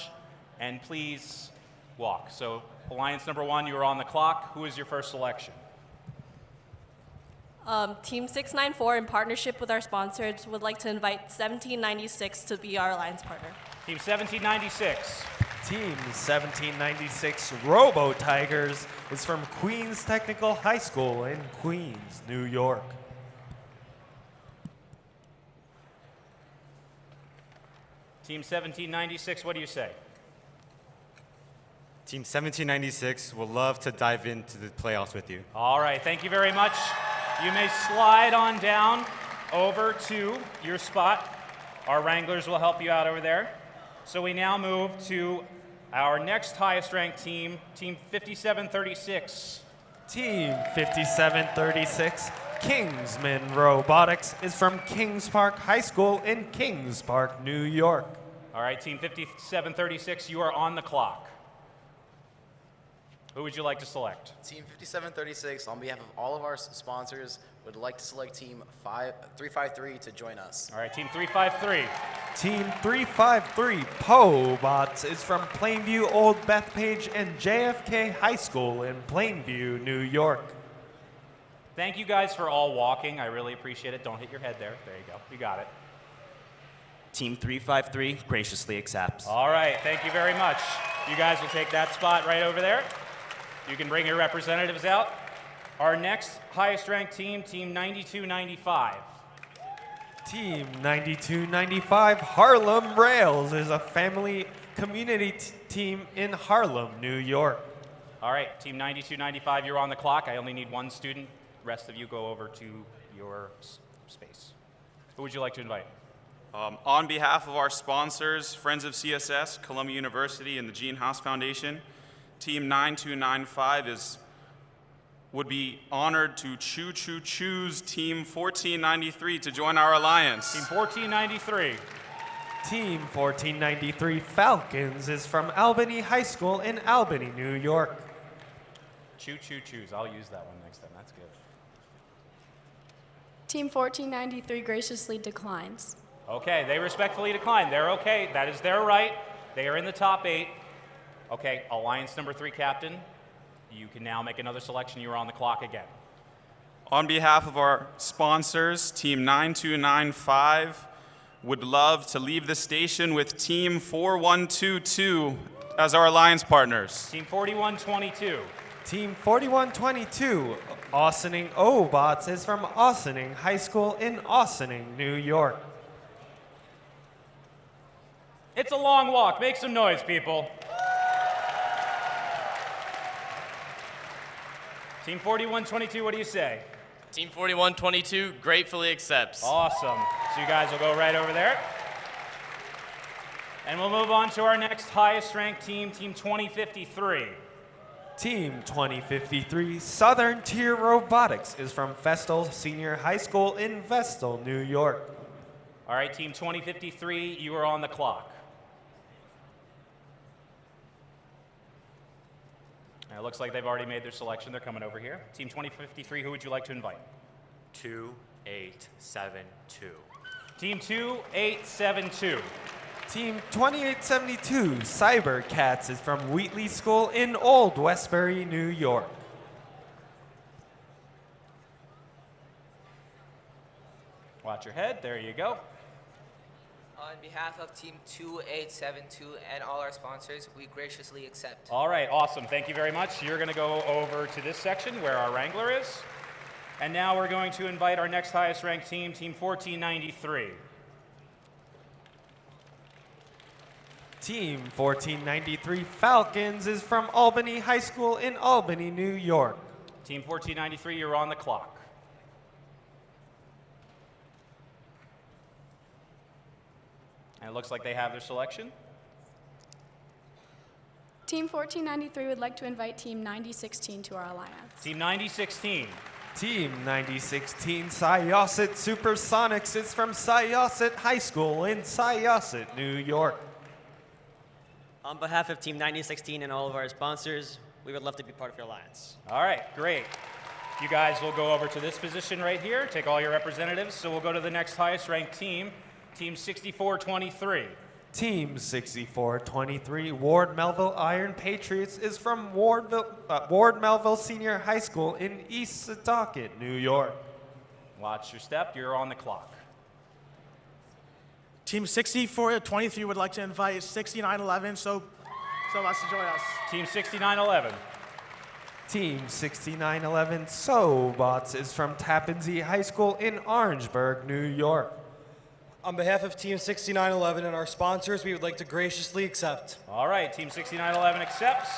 and please walk. So, Alliance number 1, you are on the clock. Who is your first selection? Team 694, in partnership with our sponsors, would like to invite 1796 to be our alliance partner. Team 1796. Team 1796 Robo Tigers is from Queens Technical High School in Queens, New York. Team 1796, what do you say? Team 1796 will love to dive into the playoffs with you. All right, thank you very much. You may slide on down over to your spot. Our Wranglers will help you out over there. So we now move to our next highest ranked team, Team 5736. Team 5736 Kingsman Robotics is from Kings Park High School in Kings Park, New York. All right, Team 5736, you are on the clock. Who would you like to select? Team 5736, on behalf of all of our sponsors, would like to select Team 353 to join us. All right, Team 353. Team 353 Pobots is from Plainview Old Bethpage and JFK High School in Plainview, New York. Thank you guys for all walking. I really appreciate it. Don't hit your head there. There you go. You got it. Team 353 graciously accepts. All right, thank you very much. You guys will take that spot right over there. You can bring your representatives out. Our next highest ranked team, Team 9295. Team 9295 Harlem Rails is a family community team in Harlem, New York. All right, Team 9295, you're on the clock. I only need one student. The rest of you go over to your space. Who would you like to invite? On behalf of our sponsors, Friends of CSS, Columbia University, and the Gene Haas Foundation, Team 9295 would be honored to choose Team 1493 to join our alliance. Team 1493. Team 1493 Falcons is from Albany High School in Albany, New York. Choose. I'll use that one next time. That's good. Team 1493 graciously declines. Okay, they respectfully decline. They're okay. That is their right. They are in the top 8. Okay, Alliance number 3 captain, you can now make another selection. You are on the clock again. On behalf of our sponsors, Team 9295 would love to leave the station with Team 4122 as our alliance partners. Team 4122. Team 4122 Austining Obots is from Austining High School in Austining, New York. It's a long walk. Make some noise, people. Team 4122, what do you say? Team 4122 gratefully accepts. Awesome. So you guys will go right over there. And we'll move on to our next highest ranked team, Team 2053. Team 2053 Southern Tier Robotics is from Vestal Senior High School in Vestal, New York. All right, Team 2053, you are on the clock. It looks like they've already made their selection. They're coming over here. Team 2053, who would you like to invite? 2872. Team 2872. Team 2872 Cyber Cats is from Wheatley School in Old Westbury, New York. Watch your head. There you go. On behalf of Team 2872 and all our sponsors, we graciously accept. All right, awesome. Thank you very much. You're going to go over to this section where our Wrangler is. And now we're going to invite our next highest ranked team, Team 1493. Team 1493 Falcons is from Albany High School in Albany, New York. Team 1493, you're on the clock. And it looks like they have their selection. Team 1493 would like to invite Team 9016 to our alliance. Team 9016. Team 9016 Syosset Supersonics is from Syosset High School in Syosset, New York. On behalf of Team 9016 and all of our sponsors, we would love to be part of your alliance. All right, great. You guys will go over to this position right here, take all your representatives. So we'll go to the next highest ranked team, Team 6423. Team 6423 Ward Melville Iron Patriots is from Ward Melville Senior High School in East Setauket, New York. Watch your step, you're on the clock. Team 6423 would like to invite 6911, so let's join us. Team 6911. Team 6911 Sobots is from Tappan Zee High School in Orangeburg, New York. On behalf of Team 6911 and our sponsors, we would like to graciously accept. All right, Team 6911 accepts.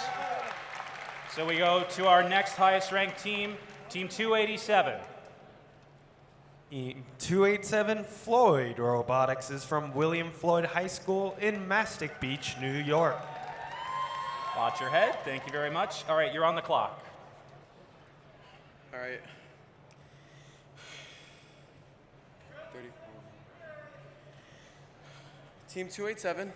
So we go to our next highest ranked team, Team 287. 287 Floyd Robotics is from William Floyd High School in Mastic Beach, New York. Watch your head. Thank you very much. All right, you're on the clock. All right. 34. Team 287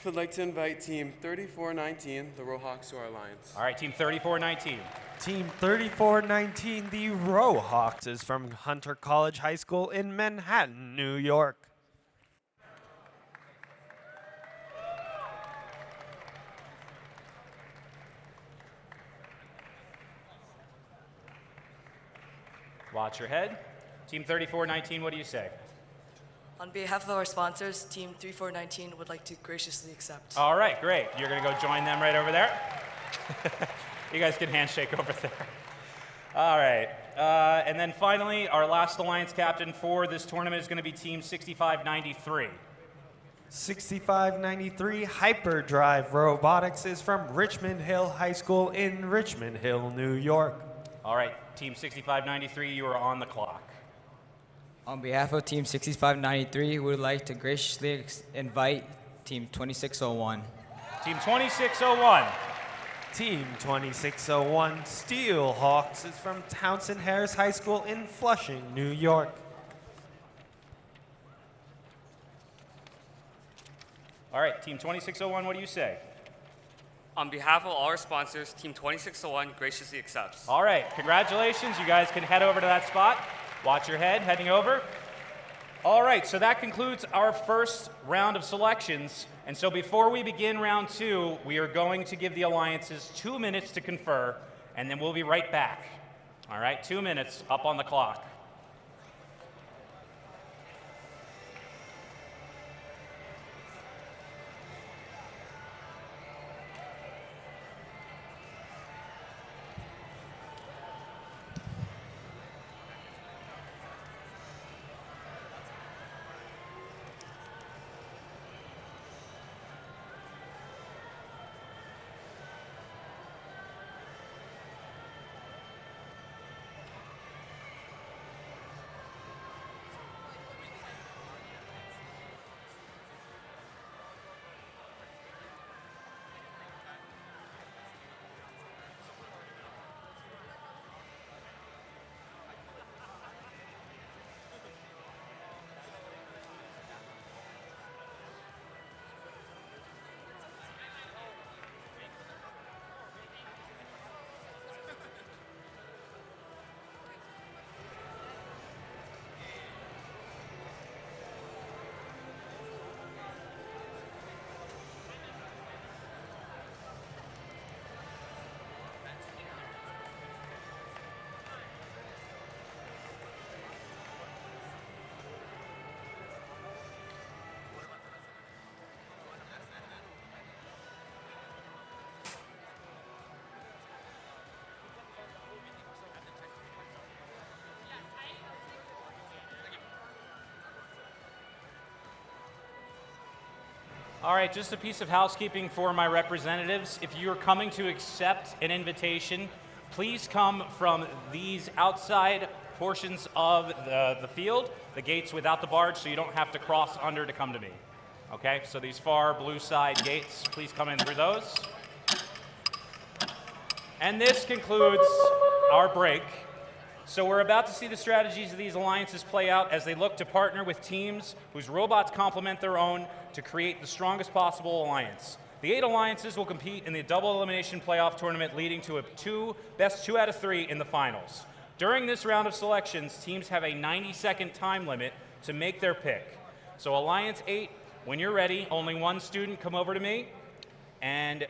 would like to invite Team 3419, the Rohawks, to our alliance. All right, Team 3419. Team 3419, the Rohawks, is from Hunter College High School in Manhattan, New York. Watch your head. Team 3419, what do you say? On behalf of our sponsors, Team 3419 would like to graciously accept. All right, great. You're going to go join them right over there. You guys can handshake over there. All right. And then finally, our last alliance captain for this tournament is going to be Team 6593. 6593 Hyperdrive Robotics is from Richmond Hill High School in Richmond Hill, New York. All right, Team 6593, you are on the clock. On behalf of Team 6593, we would like to graciously invite Team 2601. Team 2601. Team 2601 Steelhawks is from Townsend Harris High School in Flushing, New York. All right, Team 2601, what do you say? On behalf of all our sponsors, Team 2601 graciously accepts. All right, congratulations. You guys can head over to that spot. Watch your head, heading over. All right, so that concludes our first round of selections. And so before we begin round two, we are going to give the alliances 2 minutes to confer, and then we'll be right back. All right, 2 minutes up on the clock. All right, just a piece of housekeeping for my representatives. If you're coming to accept an invitation, please come from these outside portions of the field, the gates without the barge, so you don't have to cross under to come to me. Okay, so these far blue side gates, please come in through those. And this concludes our break. So we're about to see the strategies of these alliances play out as they look to partner with teams whose robots complement their own to create the strongest possible alliance. The 8 alliances will compete in the double elimination playoff tournament, leading to a best 2 out of 3 in the finals. During this round of selections, teams have a 90-second time limit to make their pick. So Alliance 8, when you're ready, only one student come over to me and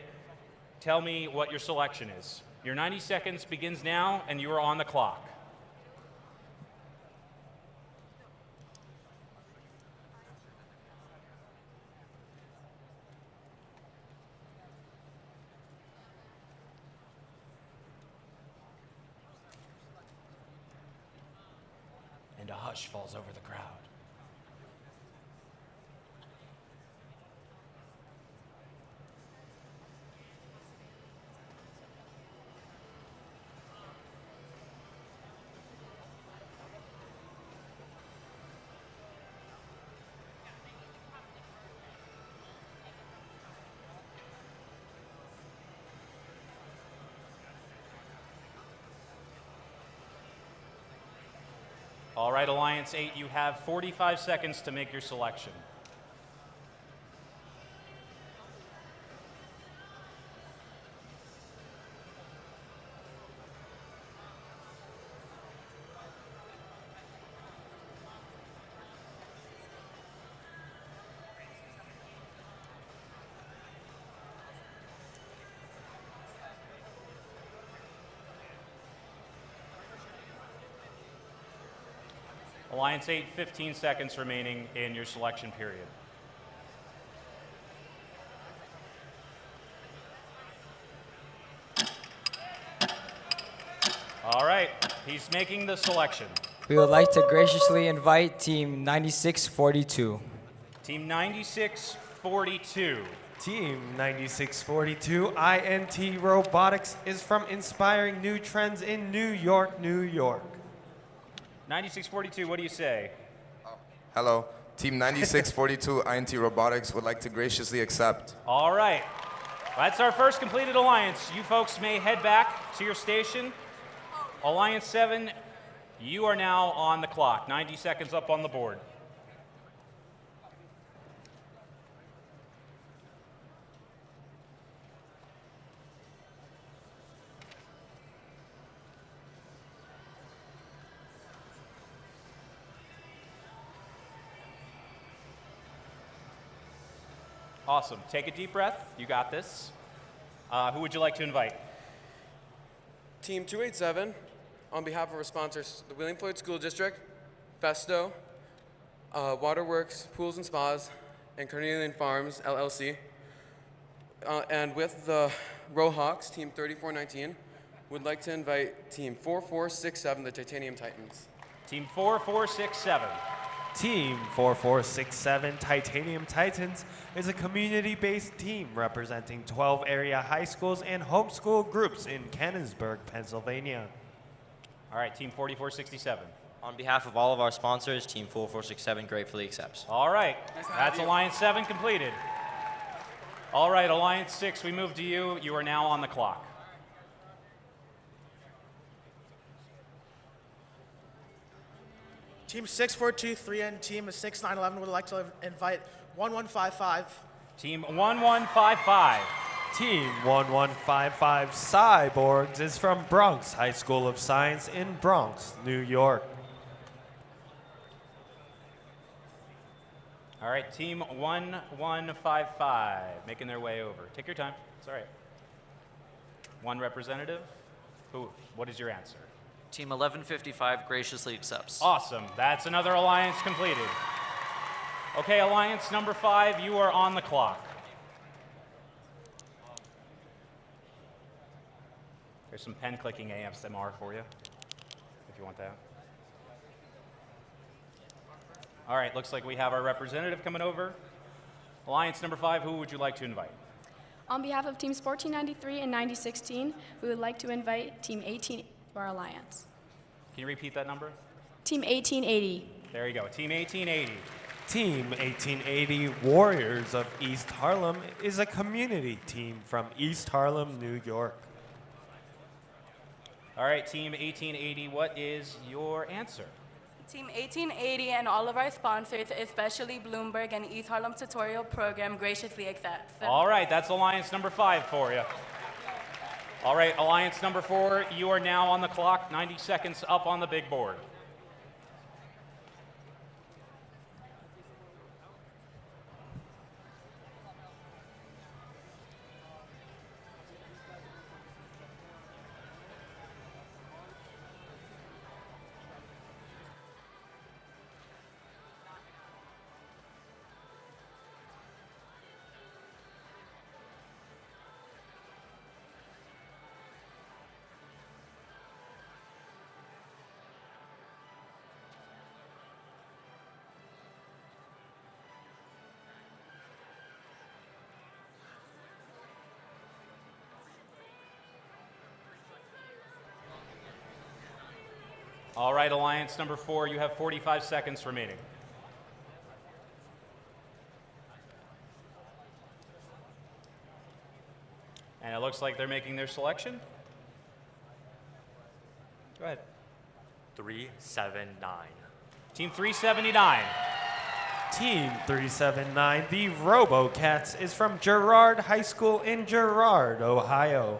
tell me what your selection is. Your 90 seconds begins now, and you are on the clock. And a hush falls over the crowd. All right, Alliance 8, you have 45 seconds to make your selection. Alliance 8, 15 seconds remaining in your selection period. All right, he's making the selection. We would like to graciously invite Team 9642. Team 9642. Team 9642, INT Robotics, is from inspiring new trends in New York, New York. 9642, what do you say? Hello. Team 9642 INT Robotics would like to graciously accept. All right. That's our first completed alliance. You folks may head back to your station. Alliance 7, you are now on the clock. 90 seconds up on the board. Awesome. Take a deep breath. You got this. Who would you like to invite? Team 287, on behalf of our sponsors, the William Floyd School District, Festo, Waterworks, Pools and Spas, and Carnelian Farms, LLC. And with the Rohawks, Team 3419, would like to invite Team 4467, the Titanium Titans. Team 4467. Team 4467 Titanium Titans is a community-based team representing 12 area high schools and homeschool groups in Canonsburg, Pennsylvania. All right, Team 4467. On behalf of all of our sponsors, Team 4467 gratefully accepts. All right, that's Alliance 7 completed. All right, Alliance 6, we move to you. You are now on the clock. Team 6423 and Team 6911 would like to invite 1155. Team 1155. Team 1155 Cyborgs is from Bronx High School of Science in Bronx, New York. All right, Team 1155, making their way over. Take your time. It's all right. One representative. What is your answer? Team 1155 graciously accepts. Awesome. That's another alliance completed. Okay, alliance number 5, you are on the clock. There's some pen clicking ASMR for you, if you want that. All right, looks like we have our representative coming over. Alliance number 5, who would you like to invite? On behalf of teams 1493 and 9016, we would like to invite Team 18 to our alliance. Can you repeat that number? Team 1880. There you go, Team 1880. Team 1880 Warriors of East Harlem is a community team from East Harlem, New York. All right, Team 1880, what is your answer? Team 1880 and all of our sponsors, especially Bloomberg and East Harlem Tutorial Program, graciously accept. All right, that's Alliance number 5 for you. All right, Alliance number 4, you are now on the clock, 90 seconds up on the big board. All right, Alliance number 4, you have 45 seconds remaining. And it looks like they're making their selection. Go ahead. 379. Team 379. Team 379, the RoboCats, is from Girard High School in Girard, Ohio.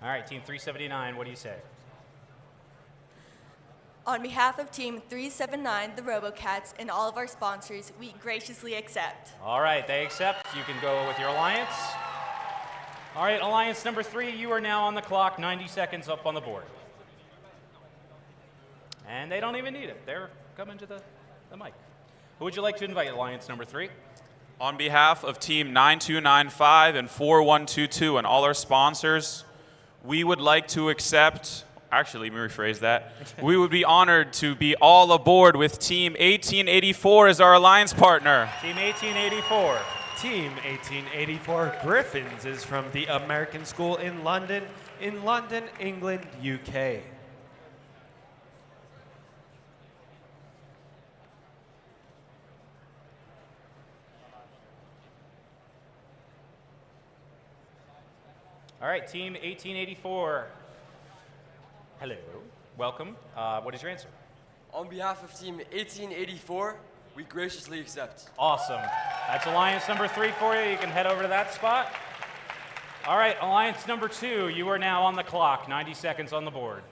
All right, Team 379, what do you say? On behalf of Team 379, the RoboCats, and all of our sponsors, we graciously accept. All right, they accept. You can go with your alliance. All right, Alliance number 3, you are now on the clock, 90 seconds up on the board. And they don't even need it. They're coming to the mic. Who would you like to invite, Alliance number 3? On behalf of Team 9295 and 4122 and all our sponsors, we would like to accept, actually, let me rephrase that. We would be honored to be all aboard with Team 1884 as our alliance partner. Team 1884. Team 1884 Griffins is from the American School in London, England, UK. All right, Team 1884. Hello, welcome. What is your answer? On behalf of Team 1884, we graciously accept. Awesome. That's Alliance number 3 for you. You can head over to that spot. All right, Alliance number 2, you are now on the clock. 90 seconds on the board.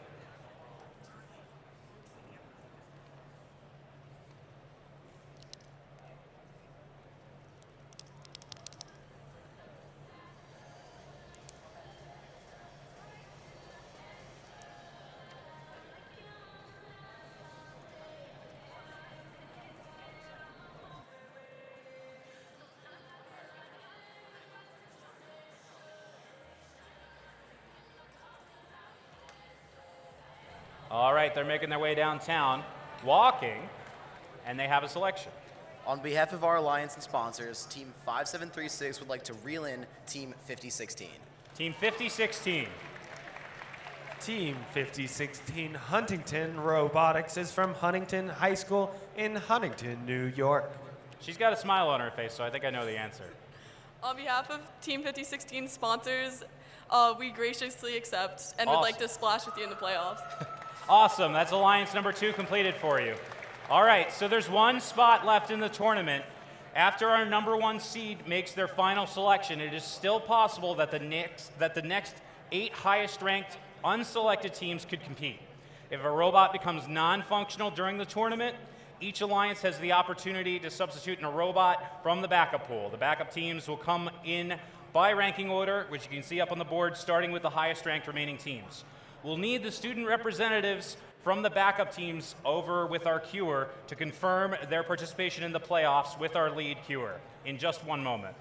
All right, they're making their way downtown, walking, and they have a selection. On behalf of our alliance and sponsors, Team 5736 would like to reel in Team 5016. Team 5016. Team 5016 Huntington Robotics is from Huntington High School in Huntington, New York. She's got a smile on her face, so I think I know the answer. On behalf of Team 5016 sponsors, we graciously accept and would Awesome. like to splash with you in the playoffs. Awesome, that's Alliance number 2 completed for you. All right, so there's one spot left in the tournament. After our number 1 seed makes their final selection, it is still possible that the next 8 highest ranked unselected teams could compete. If a robot becomes non-functional during the tournament, each alliance has the opportunity to substitute in a robot from the backup pool. The backup teams will come in by ranking order, which you can see up on the board, starting with the highest ranked remaining teams. We'll need the student representatives from the backup teams over with our queuer to confirm their participation in the playoffs with our lead queuer in just one moment.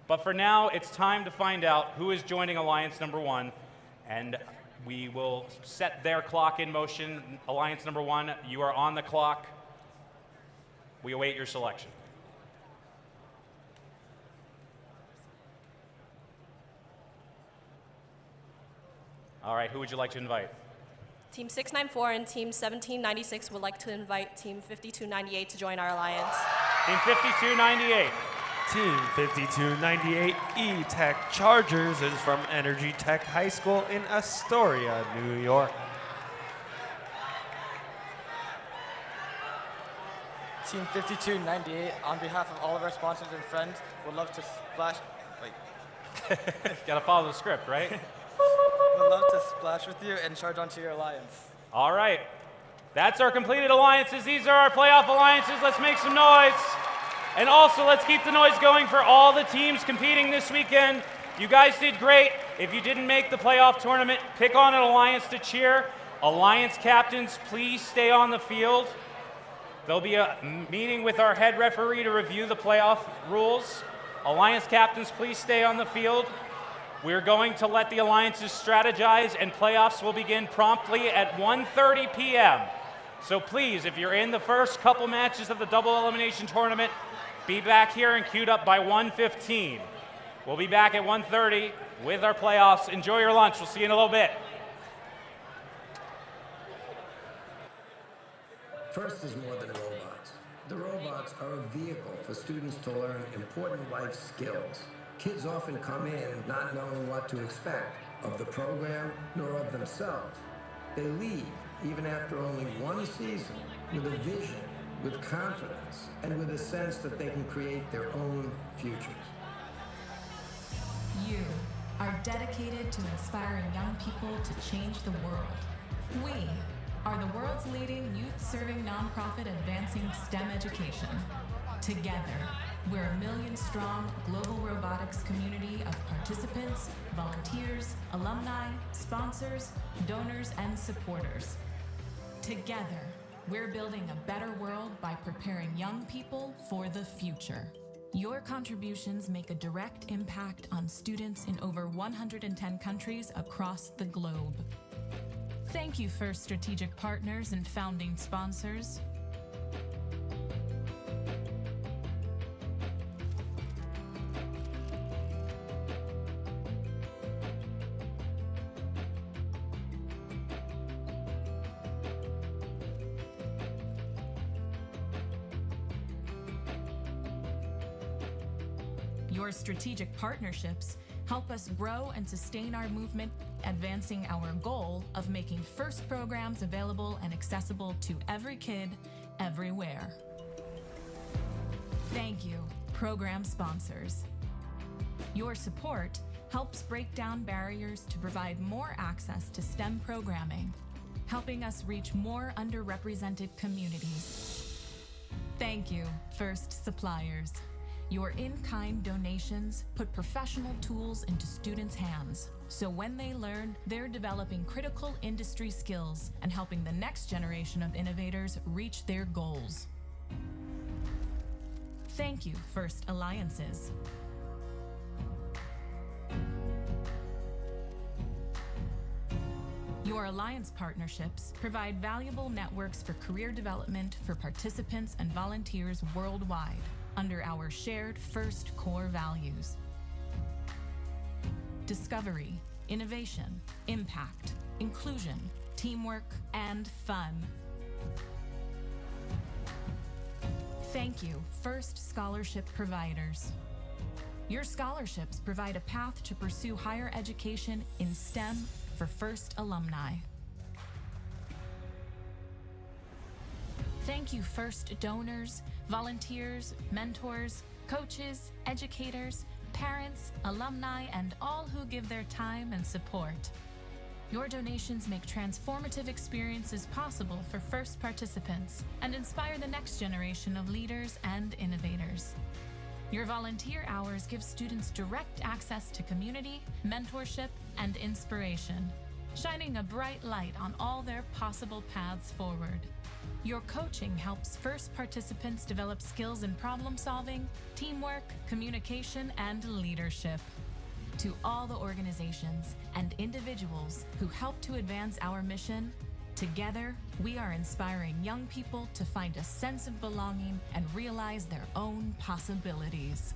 But for now, it's time to find out who is joining Alliance number 1, and we will set their clock in motion. Alliance number 1, you are on the clock. We await your selection. All right, who would you like to invite? Team 694 and Team 1796 would like to invite Team 5298 to join our alliance. Team 5298. Team 5298 E-Tech Chargers is from Energy Tech High School in Astoria, New York. Team 5298, on behalf of all of our sponsors and friends, would love to splash. Wait. Gotta follow the script, right? Would love to splash with you and charge onto your alliance. All right. That's our completed alliances. These are our playoff alliances. Let's make some noise. And also, let's keep the noise going for all the teams competing this weekend. You guys did great. If you didn't make the playoff tournament, pick on an alliance to cheer. Alliance captains, please stay on the field. There'll be a meeting with our head referee to review the playoff rules. Alliance captains, please stay on the field. We're going to let the alliances strategize, and playoffs will begin promptly at 1:30 p.m. So please, if you're in the first couple matches of the double elimination tournament, be back here and queued up by 1:15. We'll be back at 1:30 with our playoffs. Enjoy your lunch. We'll see you in a little bit. FIRST is more than robots. The robots are a vehicle for students to learn important life skills. Kids often come in not knowing what to expect of the program nor of themselves. They leave, even after only one season, with a vision, with confidence, and with a sense that they can create their own futures. You are dedicated to inspiring young people to change the world. We are the world's leading youth-serving nonprofit advancing STEM education. Together, we're a million-strong global robotics community of participants, volunteers, alumni, sponsors, donors, and supporters. Together, we're building a better world by preparing young people for the future. Your contributions make a direct impact on students in over 110 countries across the globe. Thank you, FIRST strategic partners and founding sponsors. Your strategic partnerships help us grow and sustain our movement, advancing our goal of making FIRST programs available and accessible to every kid, everywhere. Thank you, program sponsors. Your support helps break down barriers to provide more access to STEM programming, helping us reach more underrepresented communities. Thank you, FIRST suppliers. Your in-kind donations put professional tools into students' hands, so when they learn, they're developing critical industry skills and helping the next generation of innovators reach their goals. Thank you, FIRST Alliances. Your alliance partnerships provide valuable networks for career development for participants and volunteers worldwide, under our shared FIRST core values: discovery, innovation, impact, inclusion, teamwork, and fun. Thank you, FIRST scholarship providers. Your scholarships provide a path to pursue higher education in STEM for FIRST alumni. Thank you, FIRST donors, volunteers, mentors, coaches, educators, parents, alumni, and all who give their time and support. Your donations make transformative experiences possible for FIRST participants and inspire the next generation of leaders and innovators. Your volunteer hours give students direct access to community, mentorship, and inspiration, shining a bright light on all their possible paths forward. Your coaching helps first participants develop skills in problem solving, teamwork, communication, and leadership. To all the organizations and individuals who help to advance our mission, together we are inspiring young people to find a sense of belonging and realize their own possibilities.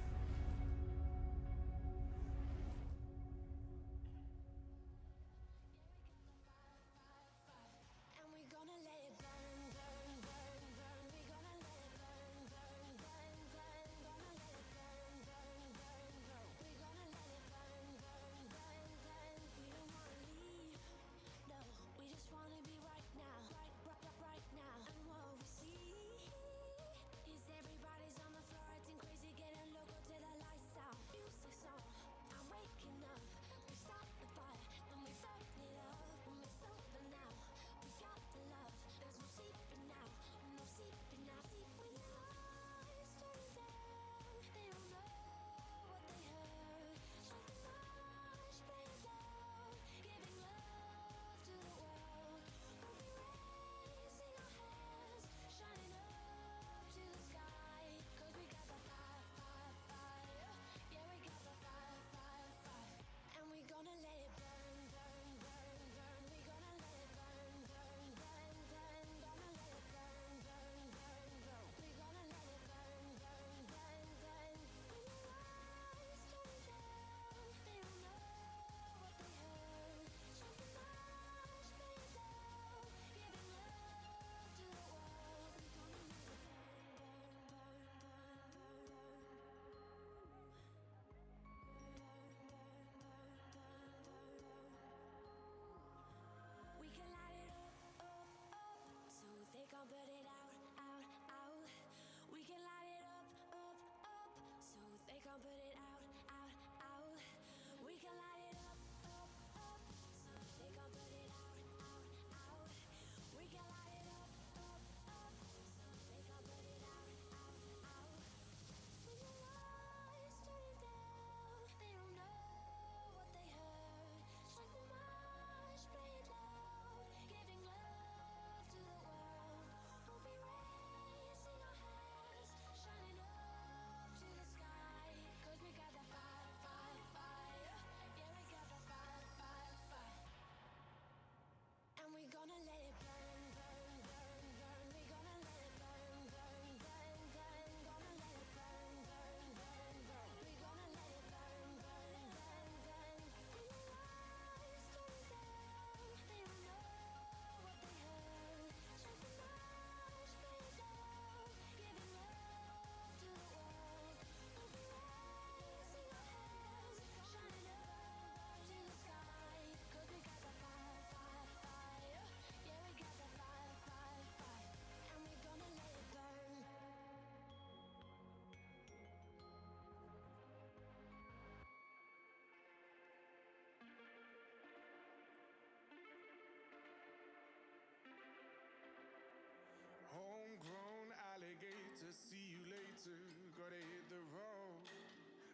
Homegrown alligator, see you later. Gotta hit the road,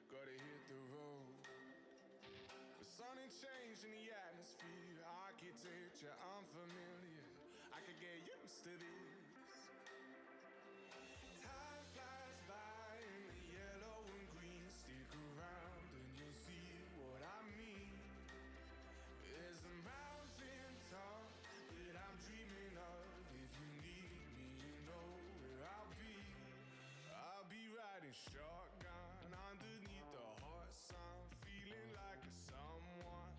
gotta hit the road. The sun ain't changing the atmosphere, architecture unfamiliar. I could get used to this. Time flies by in the yellow and green. Stick around and you'll see what I mean. There's a mountain top that I'm dreaming of. If you need me, you know where I'll be. I'll be riding shotgun underneath the hot sun, feeling like a someone.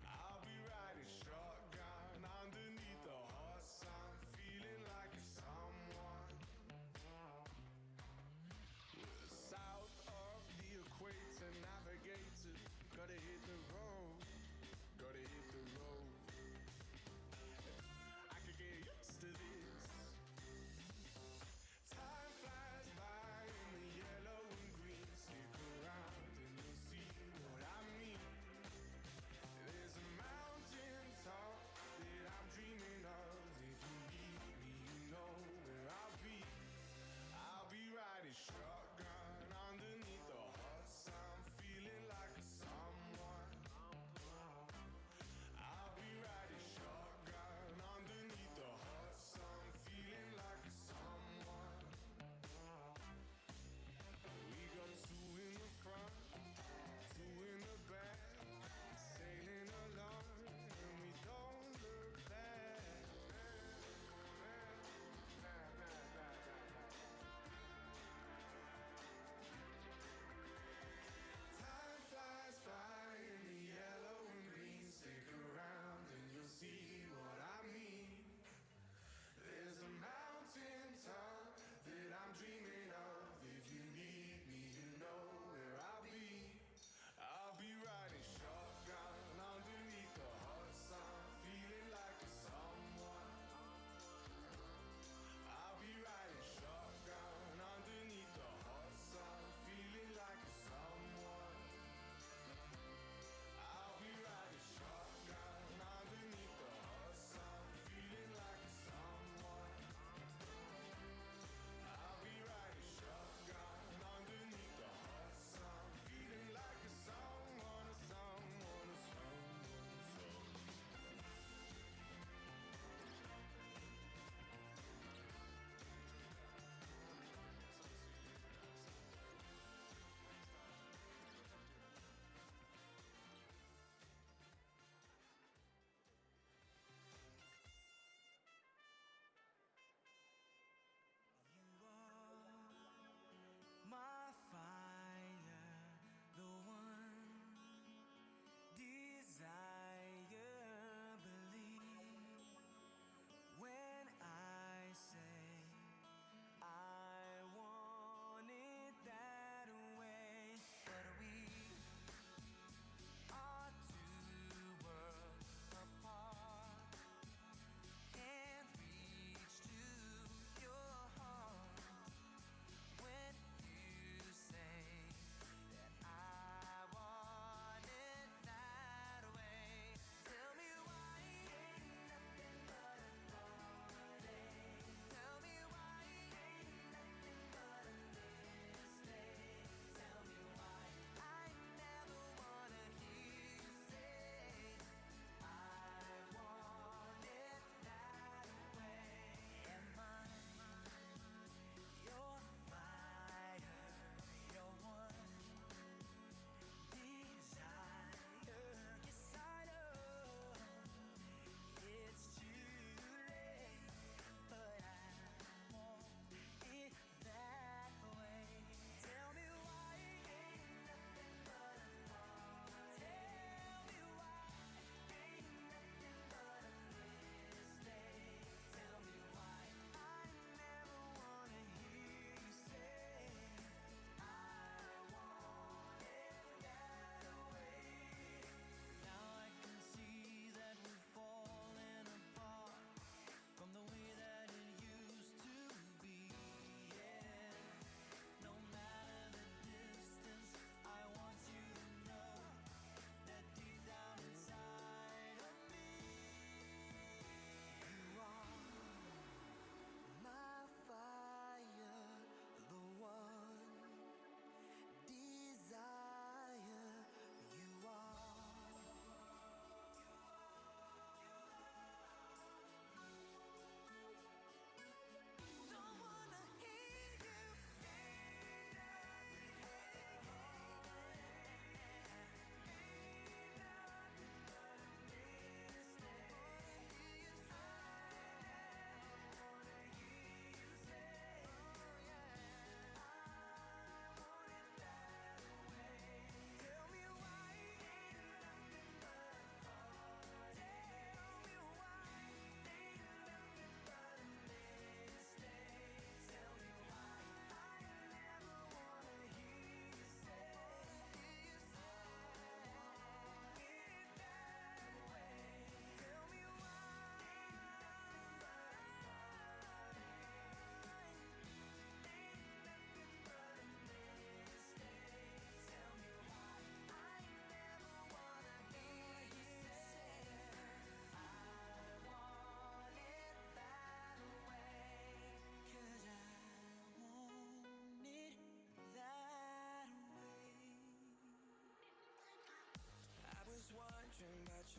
I'll be riding shotgun underneath the hot sun, feeling like a someone. We're south of the equator, navigator. Gotta hit the road, gotta hit the road. I could get used to this. Time flies by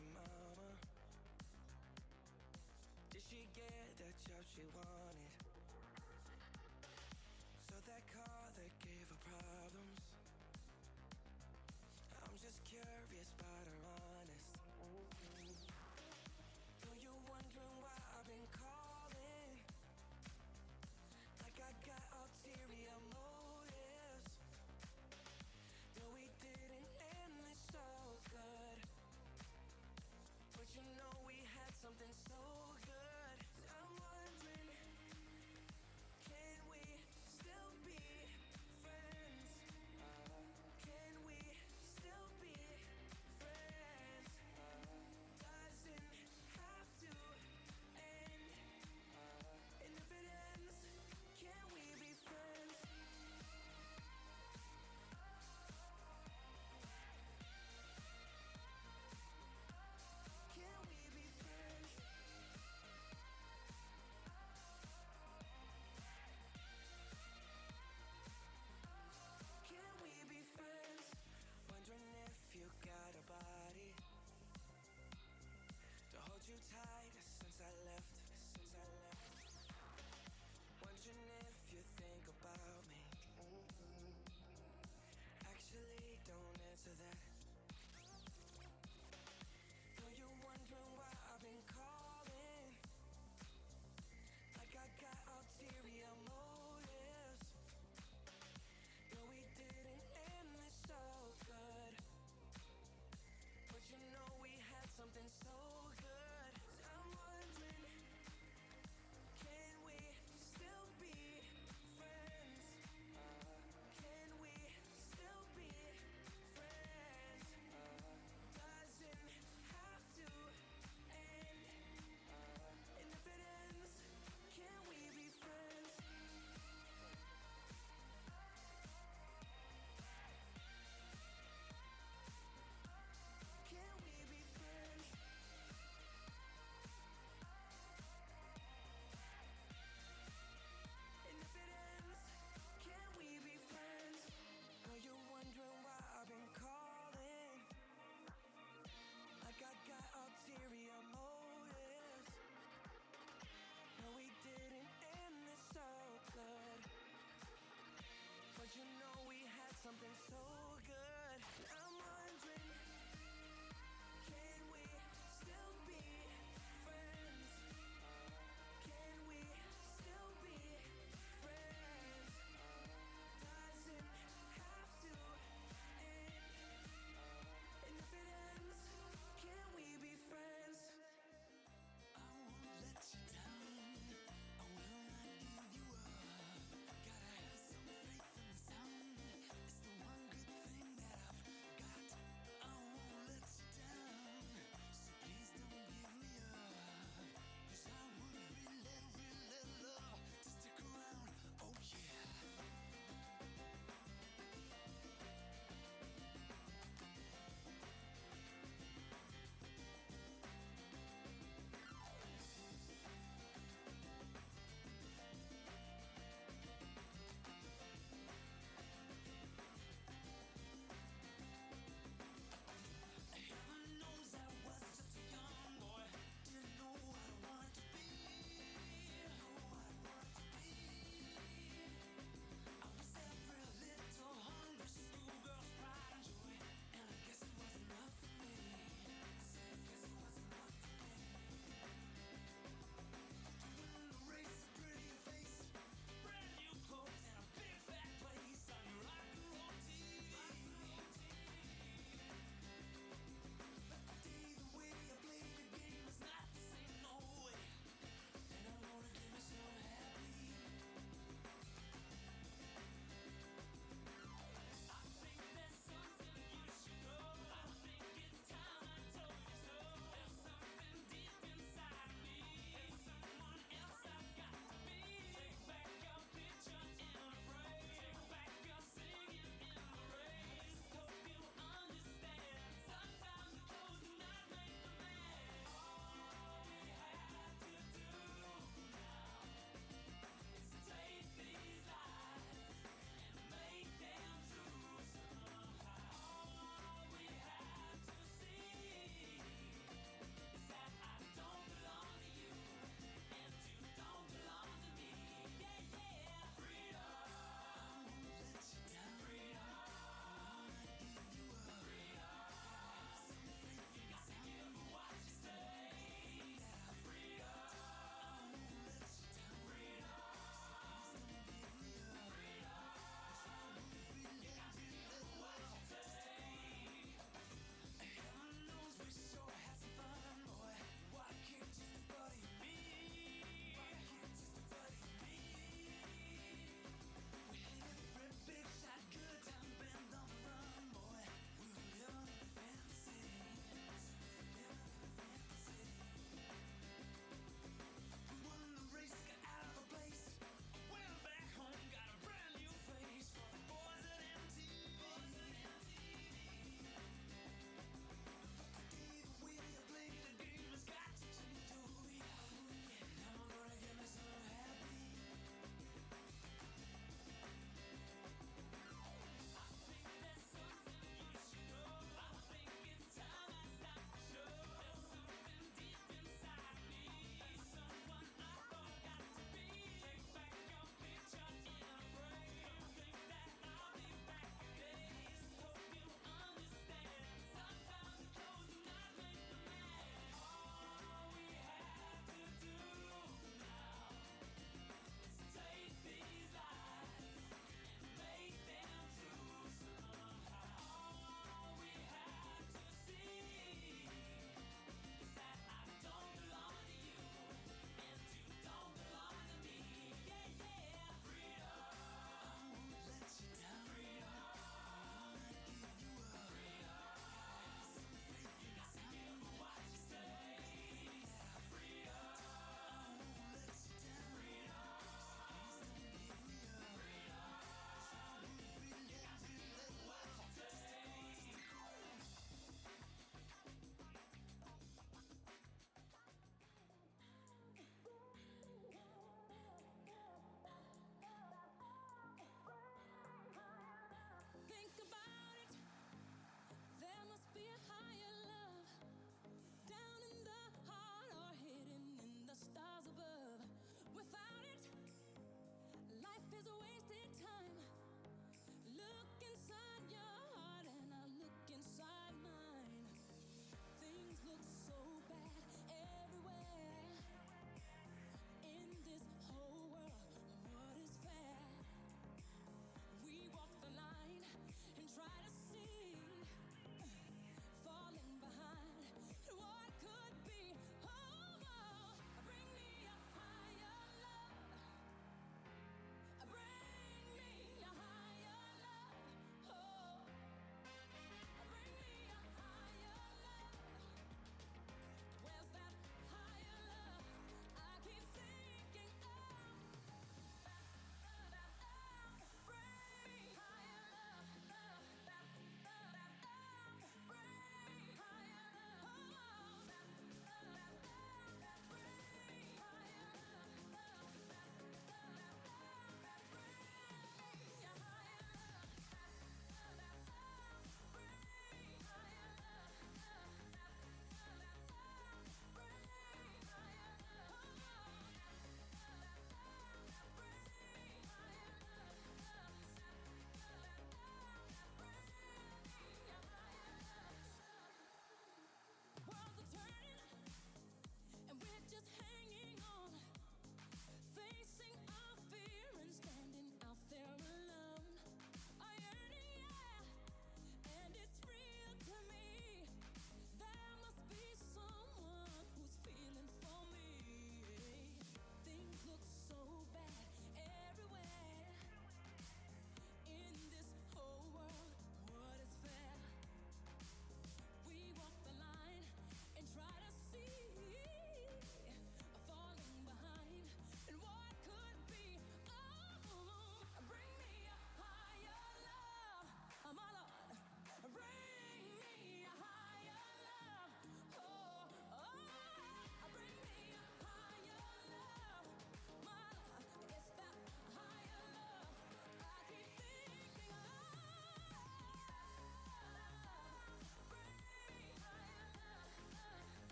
your mama? Did she get that job she wanted? So that car that gave her problems? I'm just curious about her honest. Though you're wondering why I've been calling, like I got ulterior motives. Though we didn't end this so good, but you know we had something so good. I'm wondering, can we still be friends? Can we still be friends? Doesn't have to end. And if it ends, can we be friends? Can we be friends? Can we be friends? Wondering if you got a body to hold you tight since I left. Wondering if you think about me. Actually, don't answer that. Though you're wondering why I've been calling, like I got ulterior motives. No, we didn't end this so good, but you know we had something so good. I'm wondering, can we still be friends? Can we still be friends?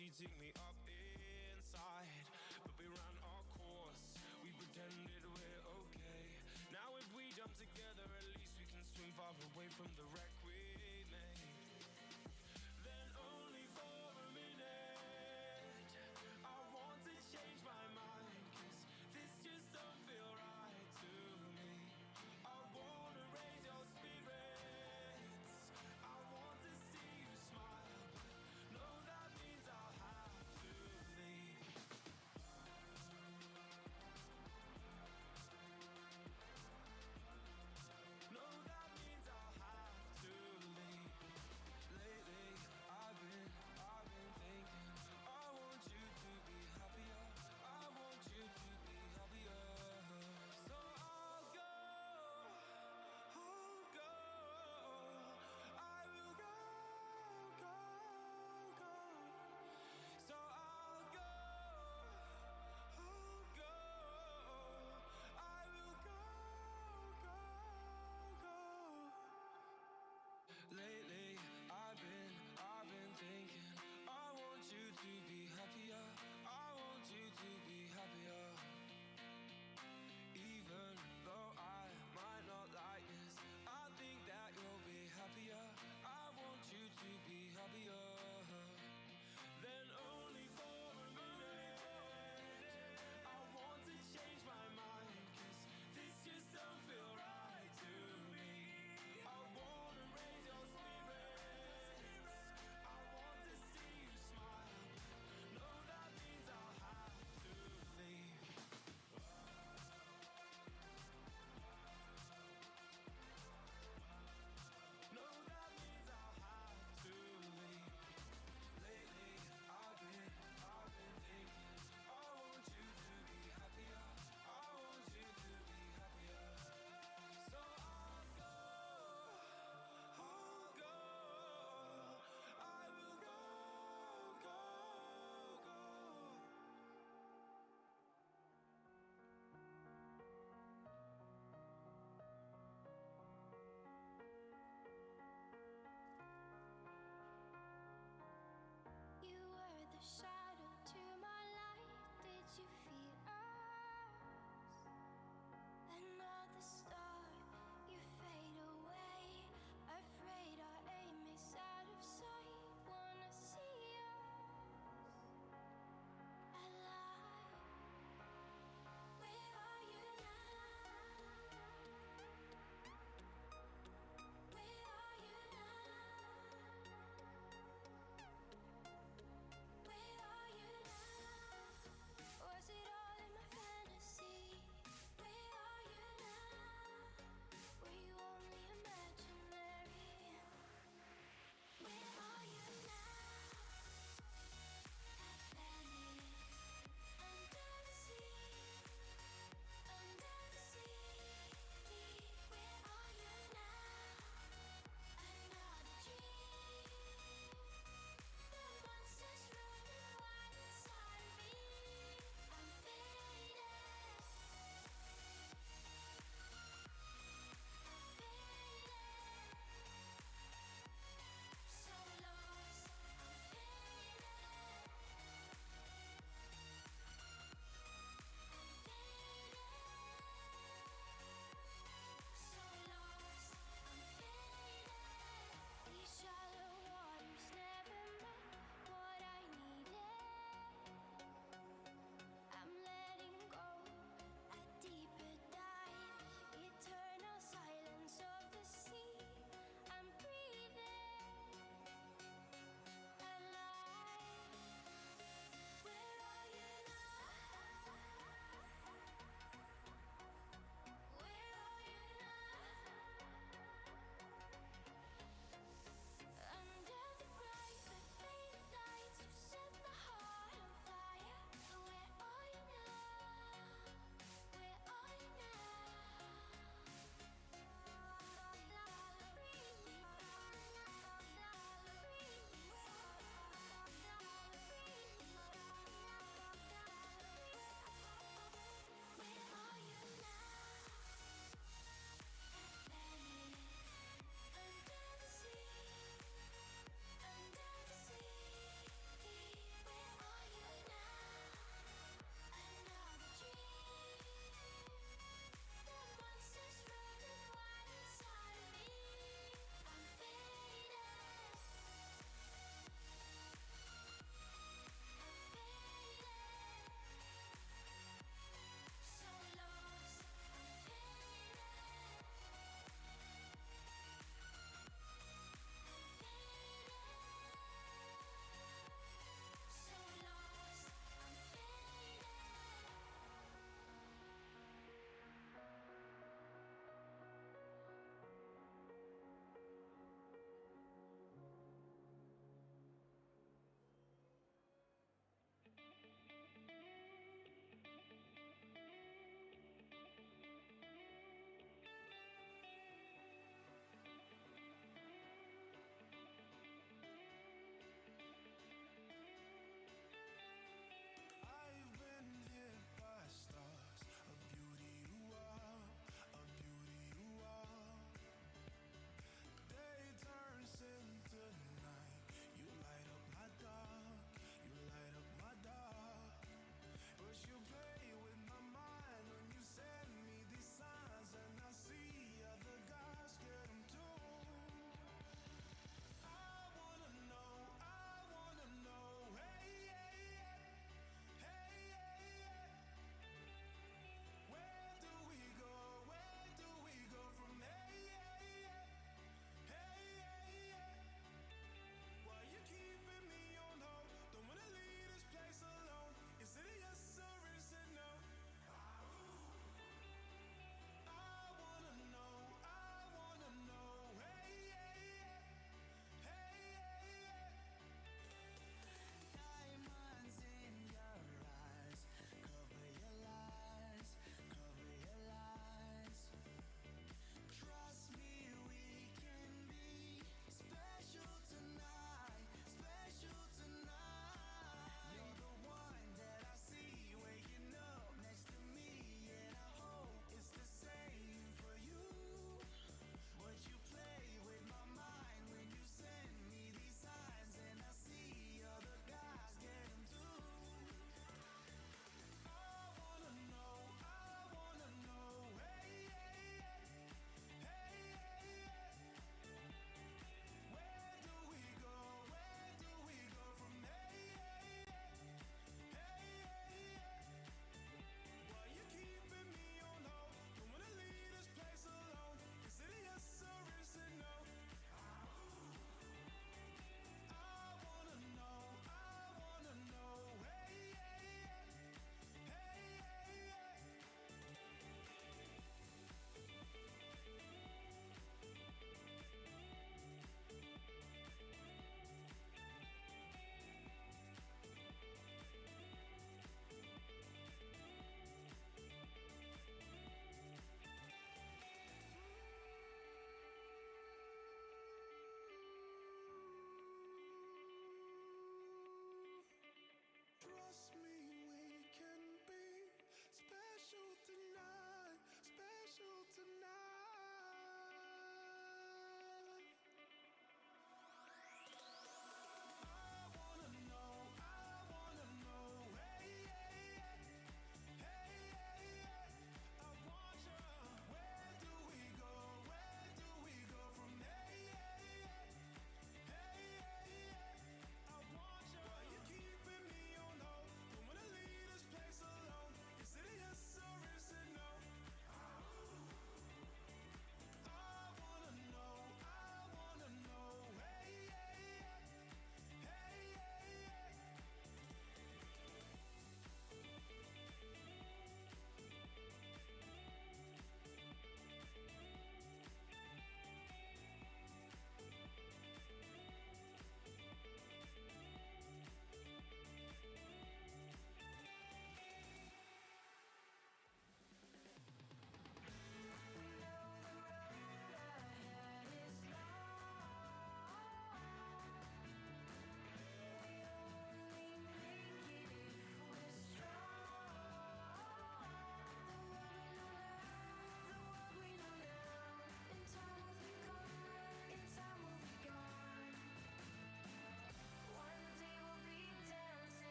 eating me up inside. But we ran our course, we pretended we're okay. Now if we jump together, at least we can swim far away from the wreck we made. Then only for a minute, I want to change my mind, 'cause this just don't feel right to me. I wanna raise your spirits, I want to see you smile, but no, that means I'll have to leave. No, that means I'll have to leave. Lately, I've been thinking, I want you to be happier, I want you to be happier. So I'll go, I will go. So I'll go, I will go. Lately, I've been thinking, I want you to be happier, I want you to be happier. Even though I might not like this, I think that you'll be happier, I want you to be happier. Then only for a minute, I want to change my mind, 'cause this just don't feel right to me. I wanna raise your spirits, I want to see you smile,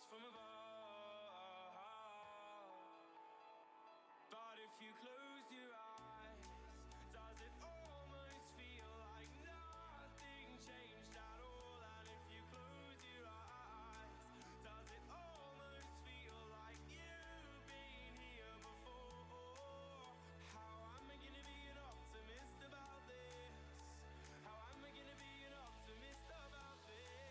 from above. But if you close your eyes, does it almost feel like nothing changed at all? And if you close your eyes, does it almost feel like you've been here before? How am I gonna be an optimist about this? How am I gonna be an optimist about this?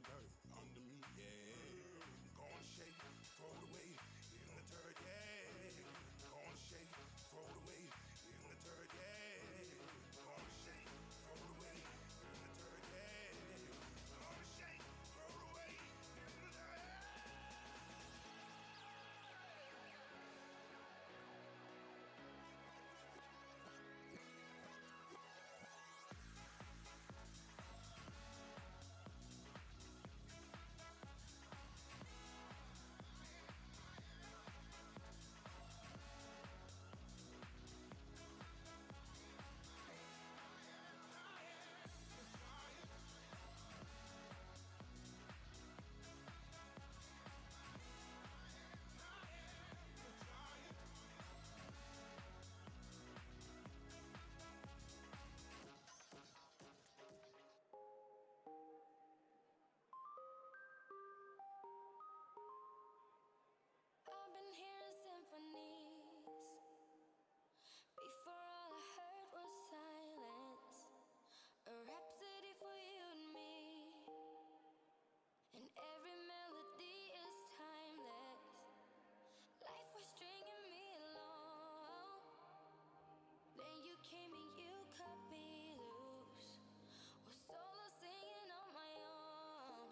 dirt under me, yeah. Gonna shake, throw it away in the dirt, yeah. Gonna shake, throw it away in the dirt, yeah. Gonna shake, throw it away in the dirt, yeah. Gonna shake, throw it away in the dirt. I've been hearing symphonies. Before all I heard was silence. A rhapsody for you and me. And every melody is timeless. Life was stringing me along. Then you came and you cut me loose. Was solo singing on my own.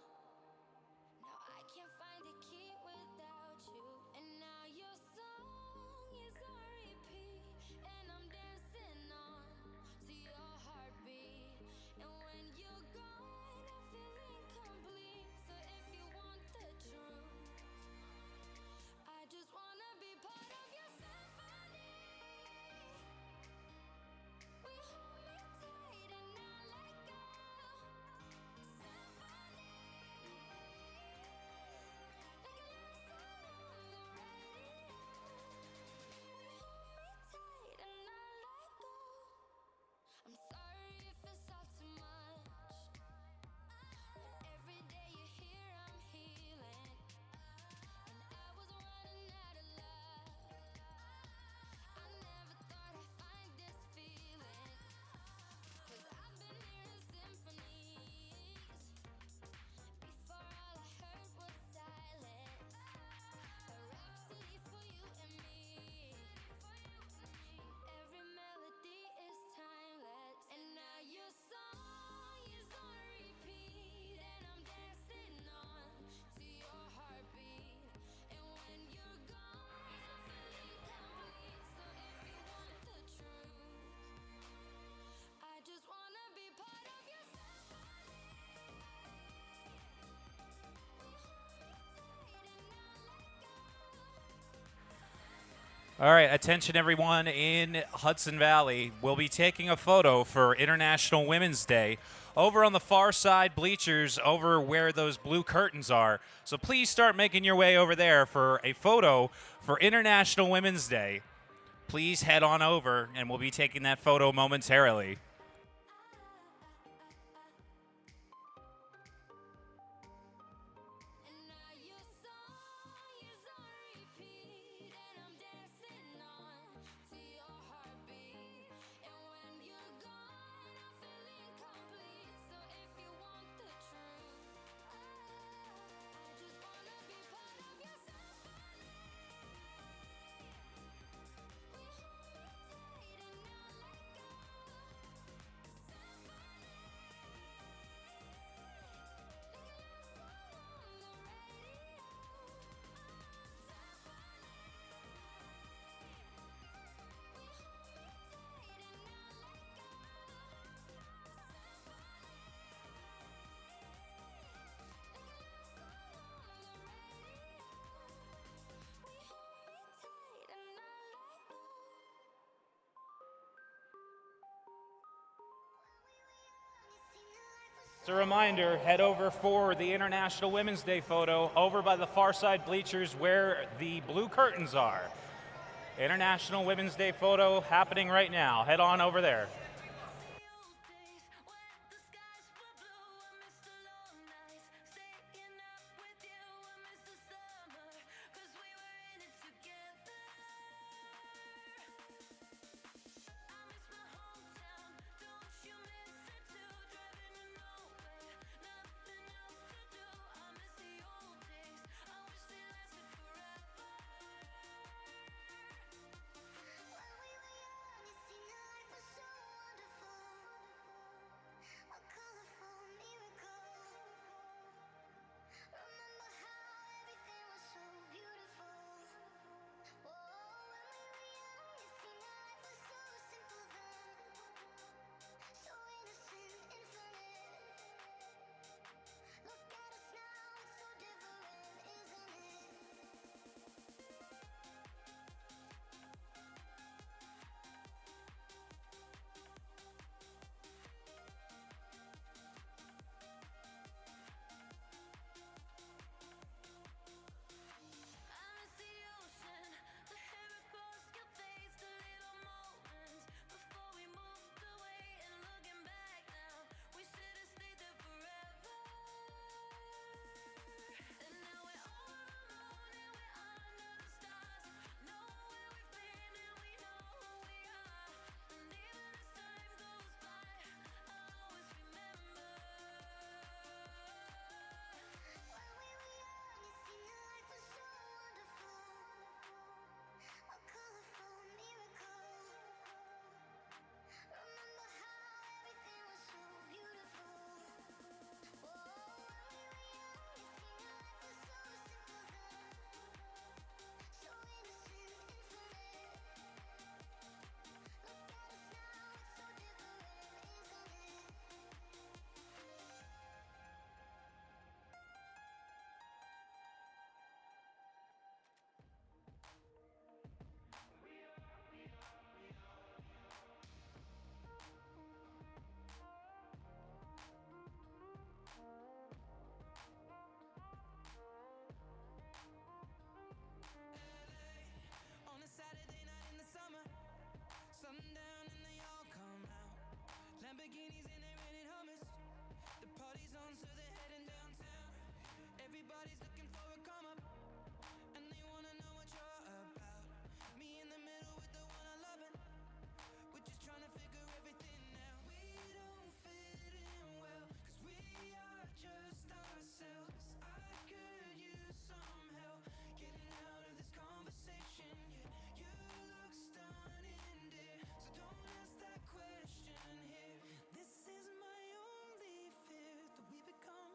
Now I can't find a key without you. And now your song is on repeat. And I'm dancing on to your heartbeat. And when you're gone, I feel incomplete. So if you want the truth, I just wanna be part of your symphony. We hold me tight and not let go. Symphony. I'm sorry if it's all too much, but every day you're here I'm healing, and I was running out of luck. I never thought I'd find this feeling, 'cause I've been hearing symphonies. Before all I heard was silence, a rhapsody for you and me. Every melody is timeless, and now your song is on repeat, and I'm dancing on to your heartbeat. And when you're gone, I feel incomplete. So if you want the truth, I just wanna be part of your symphony. All right, attention everyone in Hudson Valley. We'll be taking a photo for International Women's Day over on the far side bleachers over where those blue curtains are. So please start making your way over there for a photo for International Women's Day. Please head on over and we'll be taking that photo momentarily. As a reminder, head over for the International Women's Day photo over by the far side bleachers where the blue curtains are. International Women's Day photo happening right now. Head on over there. bikinis and they're renting hummus. The party's on, so they're heading downtown. Everybody's looking for a come up, and they wanna know what you're about. Me in the middle with the one I love, and we're just trying to figure everything out. We don't fit in well, cause we are just ourselves. I could use some help getting out of this conversation. Yeah, you look stunning, dear, so don't ask that question here. This is my only fear, that we become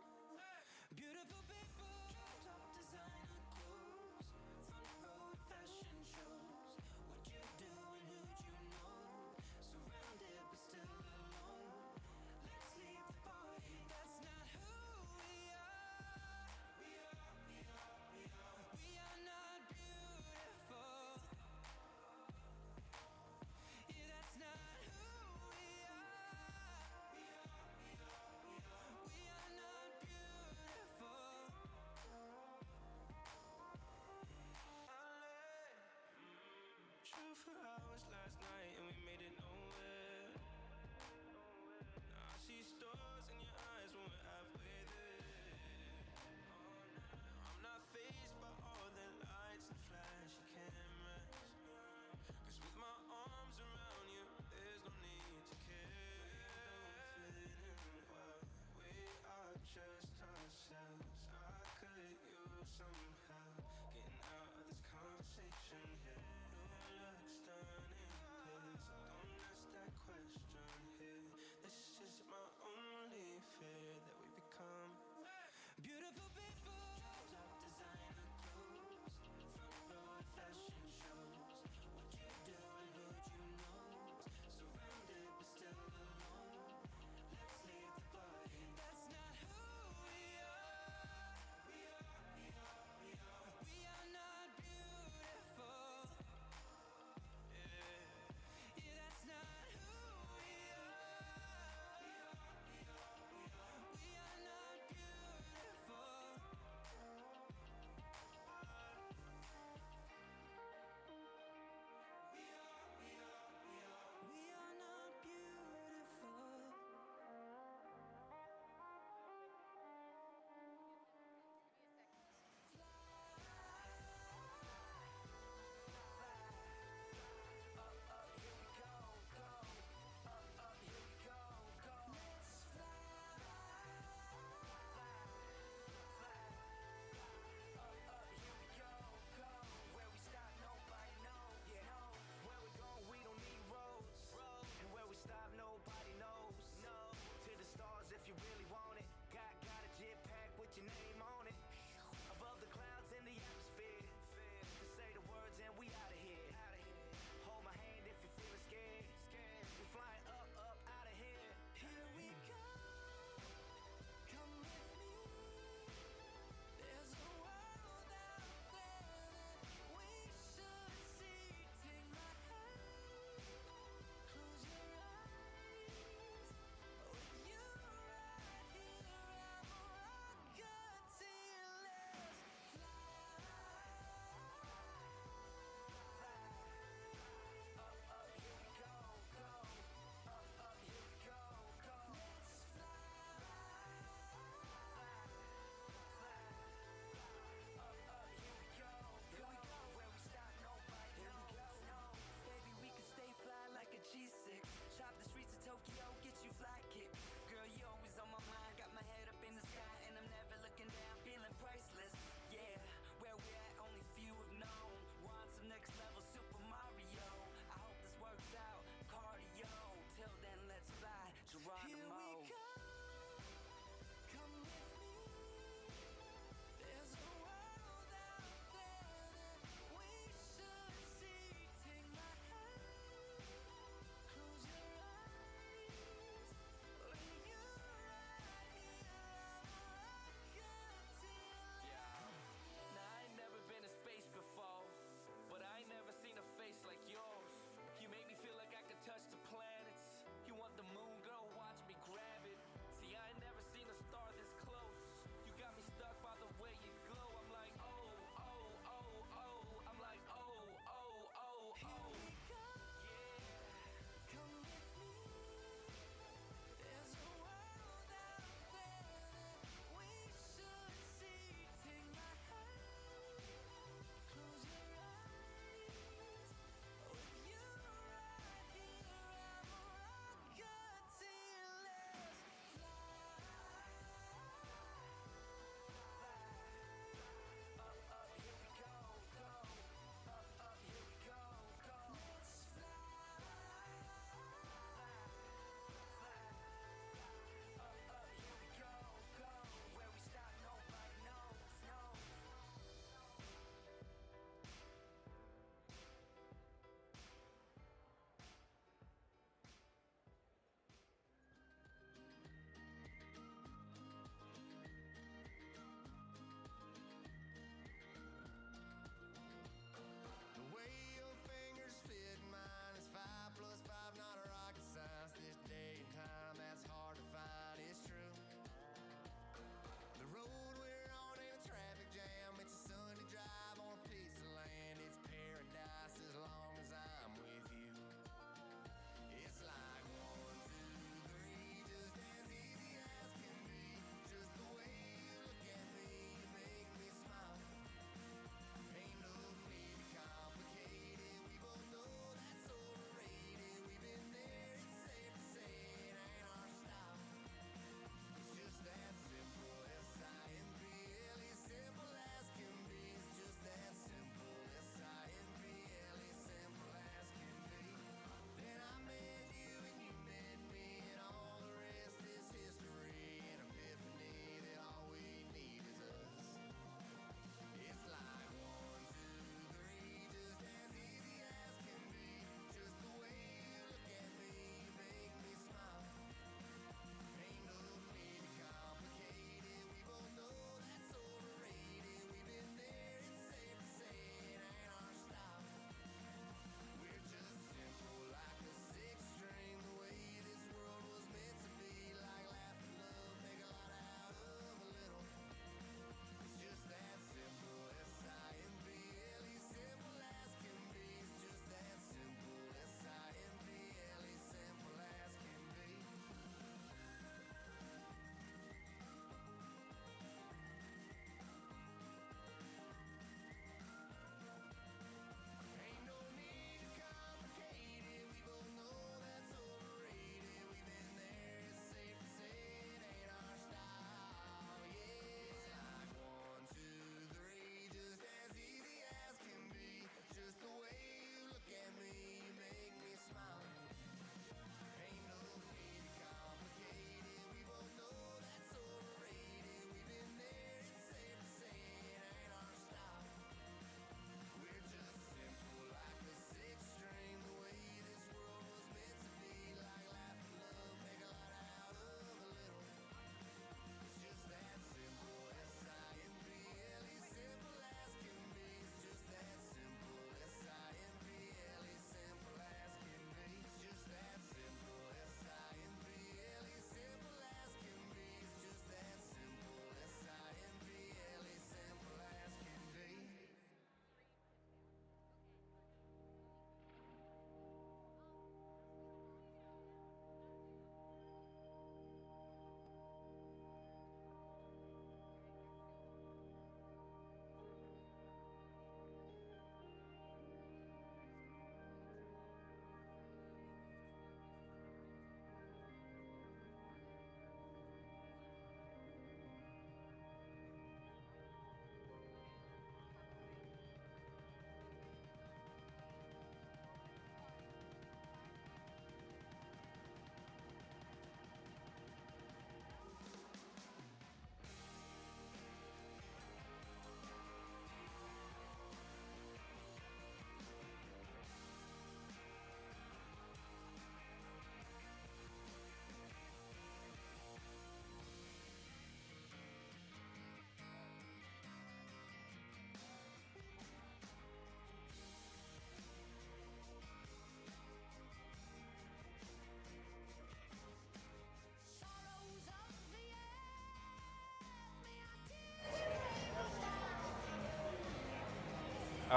beautiful people. Top designer clothes, front row fashion shows. What you do and who'd you know? Surrounded but still alone. Let's leave the party. That's not who we are. We are not beautiful. Yeah, that's not who we are. We are not beautiful. True for hours last night and we made it nowhere. Now I see stars in your eyes when we're halfway there. Oh, no. I'm not fazed by all the lights and flashy cameras. Cause with my arms around you, there's no need to care. We don't fit in well, we are just ourselves. I could use some help getting out of this conversation here. You look stunning.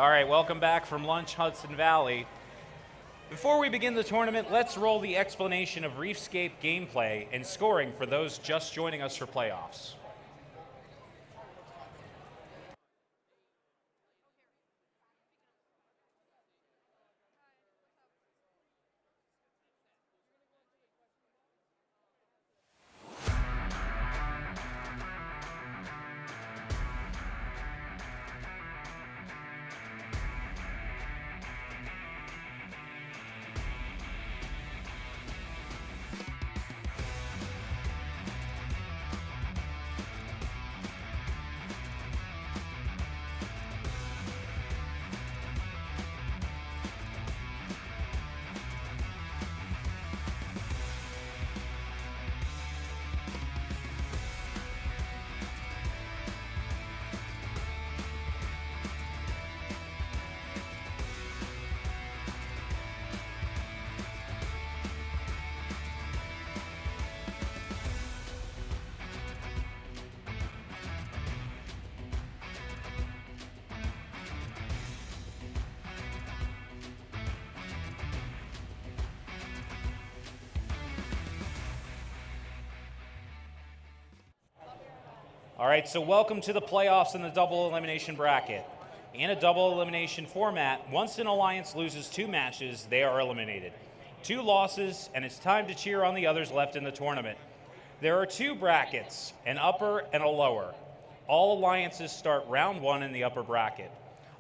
All right, welcome back from lunch, Hudson Valley. Before we begin the tournament, let's roll the explanation of Reefscape gameplay and scoring for those just joining us for playoffs. All right, so welcome to the playoffs in the double elimination bracket. In a double elimination format, once an alliance loses 2 matches, they are eliminated. 2 losses, and it's time to cheer on the others left in the tournament. There are 2 brackets, an upper and a lower. All alliances start round 1 in the upper bracket.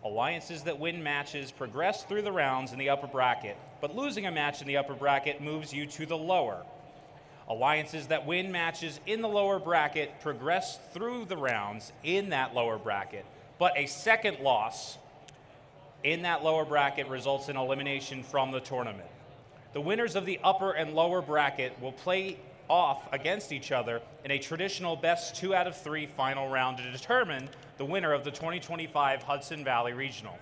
Alliances that win matches progress through the rounds in the upper bracket, but losing a match in the upper bracket moves you to the lower. Alliances that win matches in the lower bracket progress through the rounds in that lower bracket, but a second loss in that lower bracket results in elimination from the tournament. The winners of the upper and lower bracket will play off against each other in a traditional best 2 out of 3 final round to determine the winner of the 2025 Hudson Valley Regional.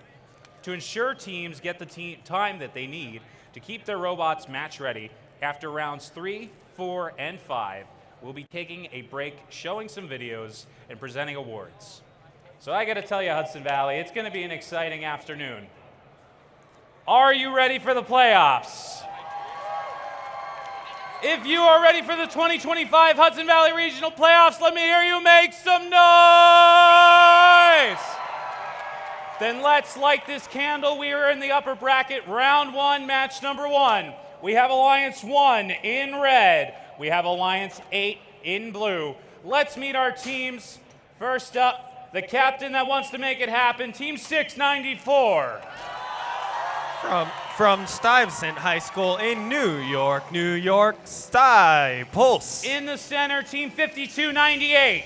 To ensure teams get the time that they need to keep their robots match ready, after rounds 3, 4, and 5, we'll be taking a break, showing some videos, and presenting awards. So I gotta tell you, Hudson Valley, it's gonna be an exciting afternoon. Are you ready for the playoffs? If you are ready for the 2025 Hudson Valley Regional Playoffs, let me hear you make some noise! Then let's light this candle. We are in the upper bracket, round 1, match number 1. We have Alliance 1 in red. We have Alliance 8 in blue. Let's meet our teams. First up, the captain that wants to make it happen, Team 694. From Stuyvesant High School in New York, Sty Pulse. In the center, Team 5298.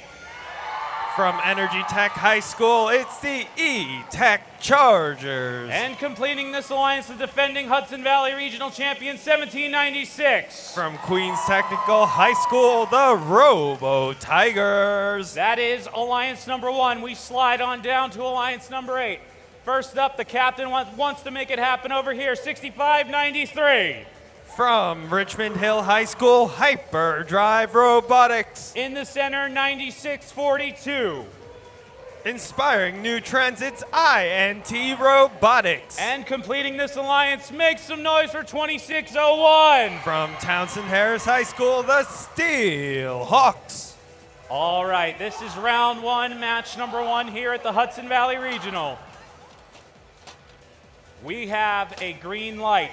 From Energy Tech High School, it's the E-Tech Chargers. And completing this alliance, the defending Hudson Valley Regional Champion, 1796. From Queens Technical High School, the Robo Tigers. That is alliance number 1. We slide on down to alliance number 8. First up, the captain wants to make it happen over here, 6593. From Richmond Hill High School, Hyperdrive Robotics. In the center, 9642. Inspiring New Transit's INT Robotics. And completing this alliance, make some noise for 2601. From Townsend Harris High School, the Steel Hawks. All right, this is round 1, match number 1 here at the Hudson Valley Regional. We have a green light.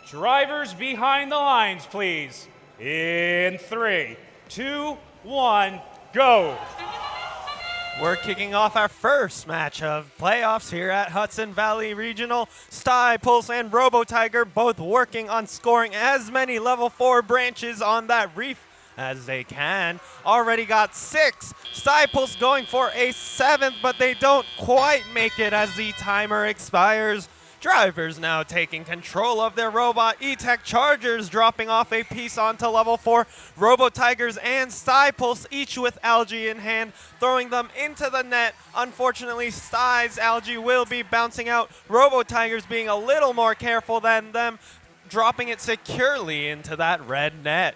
Drivers behind the lines, please. In 3, 2, 1, go. We're kicking off our first match of playoffs here at Hudson Valley Regional. Sty Pulse and Robo Tiger both working on scoring as many level 4 branches on that reef as they can. Already got 6. Sty Pulse going for a 7th, but they don't quite make it as the timer expires. Drivers now taking control of their robot. E-Tech Chargers dropping off a piece onto level 4. Robo Tigers and Pulse, each with Algae in hand, throwing them into the net. Unfortunately, Sty's Algae will be bouncing out. Robo Tigers being a little more careful than them, dropping it securely into that red net.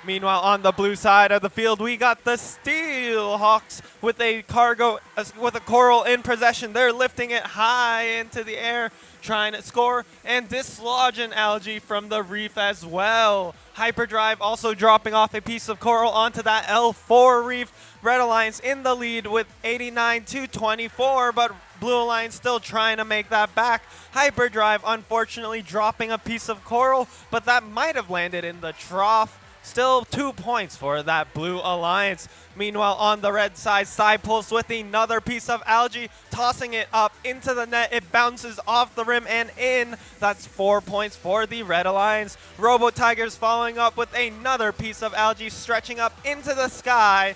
Meanwhile, on the blue side of the field, we got the Steel Hawks with a coral in possession. They're lifting it high into the air, trying to score and dislodge an Algae from the reef as well. Hyperdrive also dropping off a piece of coral onto that L4 reef. Red Alliance in the lead with 89-24, but Blue Alliance still trying to make that back. Hyperdrive unfortunately dropping a piece of coral, but that might have landed in the trough. Still 2 points for that Blue Alliance. Meanwhile, on the red side, Pulse with another piece of Algae, tossing it up into the net. It bounces off the rim and in. That's 4 points for the Red Alliance. Robo Tigers following up with another piece of Algae, stretching up into the sky,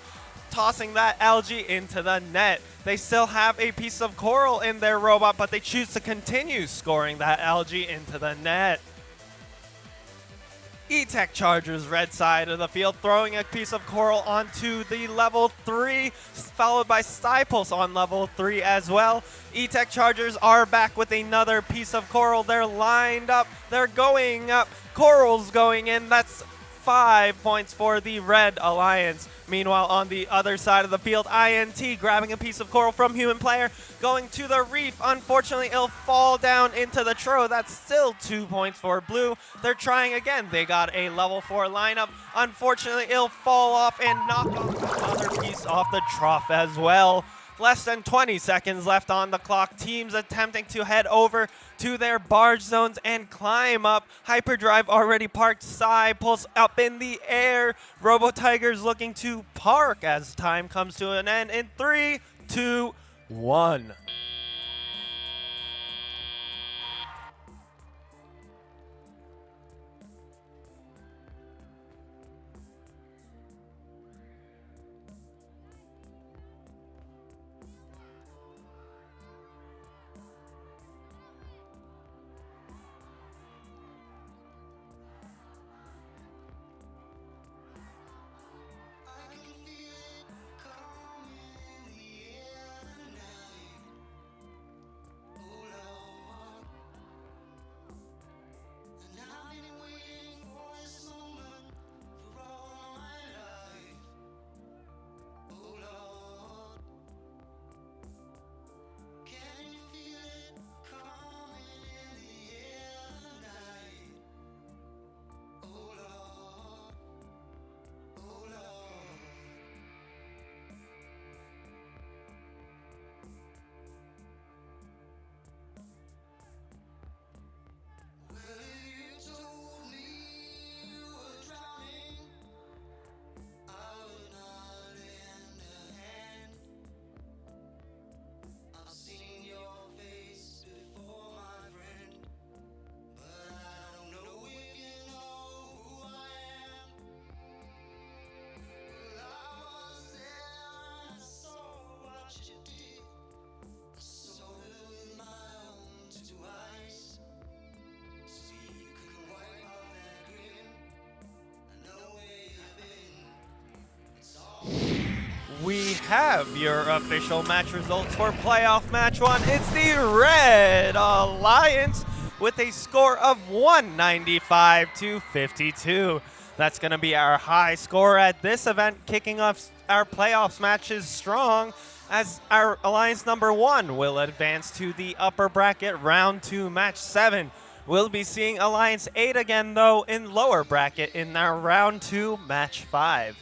tossing that Algae into the net. They still have a piece of coral in their robot, but they choose to continue scoring that Algae into the net. E-Tech Chargers red side of the field, throwing a piece of coral onto the level 3, followed by Pulse on level 3 as well. E-Tech Chargers are back with another piece of coral. They're lined up. They're going up. Coral's going in. That's 5 points for the Red Alliance. Meanwhile, on the other side of the field, INT grabbing a piece of coral from Human Player, going to the reef. Unfortunately, it'll fall down into the tro. That's still 2 points for Blue. They're trying again. They got a level 4 lineup. Unfortunately, it'll fall off and knock off another piece off the trough as well. Less than 20 seconds left on the clock. Teams attempting to head over to their barge zones and climb up. Hyperdrive already parked. Pulse up in the air. Robo Tigers looking to park as time comes to an end in 3, 2, 1. We have your official match results for playoff match 1. It's the Red Alliance with a score of 195-52. That's going to be our high score at this event, kicking off our playoffs matches strong, as our Alliance number 1 will advance to the upper bracket round 2 match 7. We'll be seeing Alliance 8 again, though, in lower bracket in our round 2 match 5.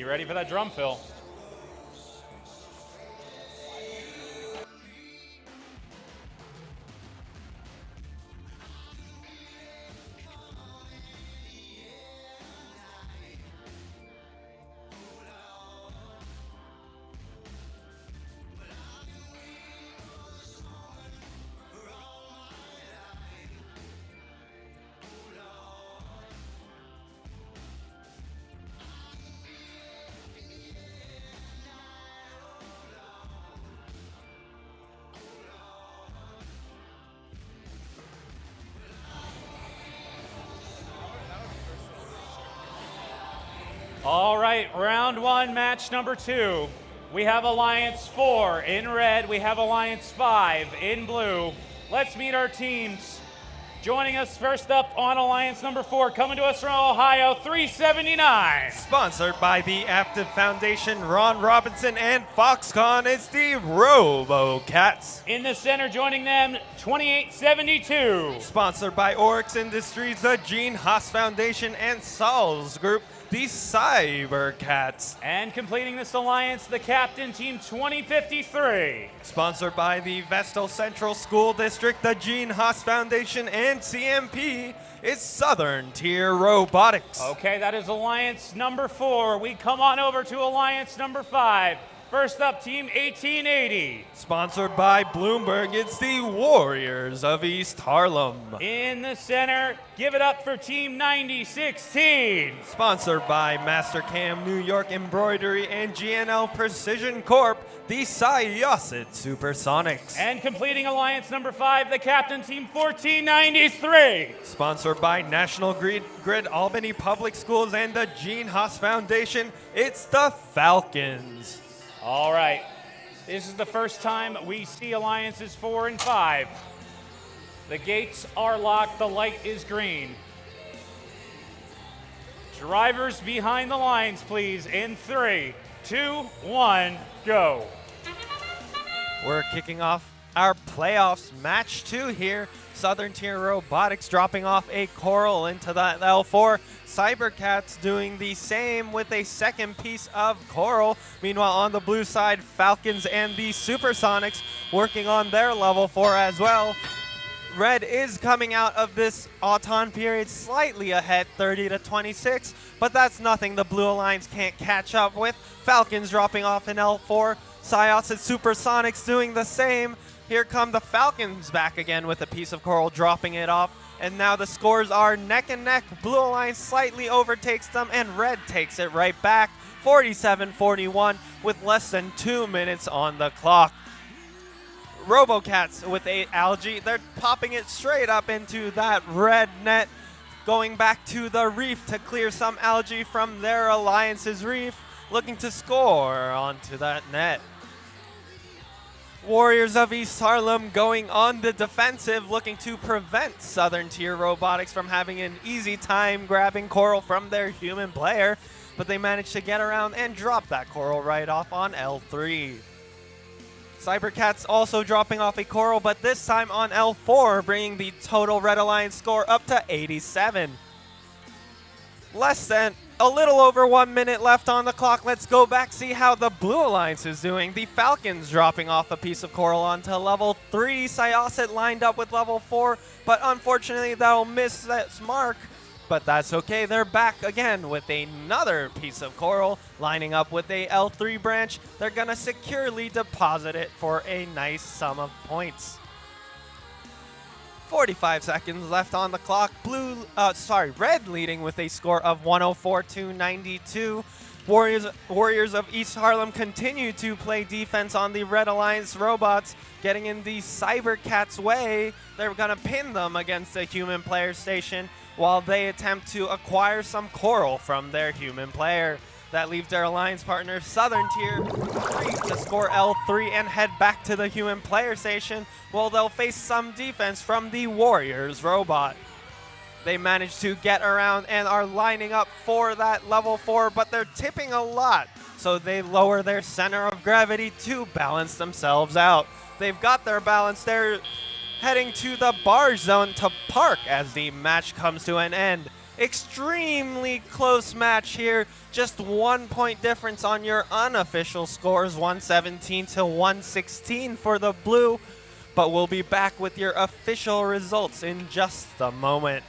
ready for that drum fill. All right, round one, match number 2. We have Alliance 4 in red. We have Alliance 5 in blue. Let's meet our teams. Joining us first up on Alliance number 4, coming to us from Ohio, 379. Sponsored by the Active Foundation, Ron Robinson, and Foxconn, it's the RoboCats. In the center, joining them, 2872. Sponsored by Oryx Industries, the Gene Haas Foundation, and Saul's Group, the Cybercats. And completing this alliance, the captain, team 2053. Sponsored by the Vestal Central School District, the Gene Haas Foundation, and CMP, it's Southern Tier Robotics. Okay, that is alliance number 4. We come on over to alliance number 5. First up, team 1880. Sponsored by Bloomberg, it's the Warriors of East Harlem. In the center, give it up for team 9016. Sponsored by Mastercam New York Embroidery and GNL Precision Corp, the Syosset Supersonics. And completing alliance number 5, the captain, team 1493. Sponsored by National Grid Albany Public Schools and the Gene Haas Foundation, it's the Falcons. All right, this is the first time we see alliances 4 and 5. The gates are locked, the light is green. Drivers behind the lines, please, in 3, 2, 1, go. We're kicking off our playoffs match 2 here. Southern Tier Robotics dropping off a coral into that L4. Cybercats doing the same with a second piece of coral. Meanwhile, on the blue side, Falcons and the Supersonics working on their level 4 as well. Red is coming out of this Autumn period slightly ahead, 30-26, but that's nothing the Blue Alliance can't catch up with. Falcons dropping off in L4. Syos and Supersonics doing the same. Here come the Falcons back again with a piece of coral, dropping it off. And now the scores are neck and neck. Blue Alliance slightly overtakes them, and Red takes it right back, 47-41, with less than 2 minutes on the clock. RoboCats with 8 algae. They're popping it straight up into that red net, going back to the reef to clear some algae from their Alliance's reef, looking to score onto that net. Warriors of East Harlem going on the defensive, looking to prevent Southern Tier Robotics from having an easy time grabbing coral from their human player, but they managed to get around and drop that coral right off on L3. Cybercats also dropping off a coral, but this time on L4, bringing the total Red Alliance score up to 87. Less than a little over 1 minute left on the clock. Let's go back, see how the Blue Alliance is doing. The Falcons dropping off a piece of coral onto level 3. Syosset lined up with level 4, but unfortunately that'll miss that mark. But that's okay, they're back again with another piece of coral, lining up with a L3 branch. They're gonna securely deposit it for a nice sum of points. 45 seconds left on the clock. Red leading with a score of 104-92. Warriors of East Harlem continue to play defense on the Red Alliance robots, getting in the Cybercats' way. They're gonna pin them against the human player station while they attempt to acquire some coral from their human player. That leaves their alliance partner Southern Tier to score L3 and head back to the human player station, while they'll face some defense from the Warriors robot. They manage to get around and are lining up for that level 4, but they're tipping a lot, so they lower their center of gravity to balance themselves out. They've got their balance. They're heading to the barge zone to park as the match comes to an end. Extremely close match here. Just 1 point difference on your unofficial scores, 117 to 116 for the blue. But we'll be back with your official results in just a moment.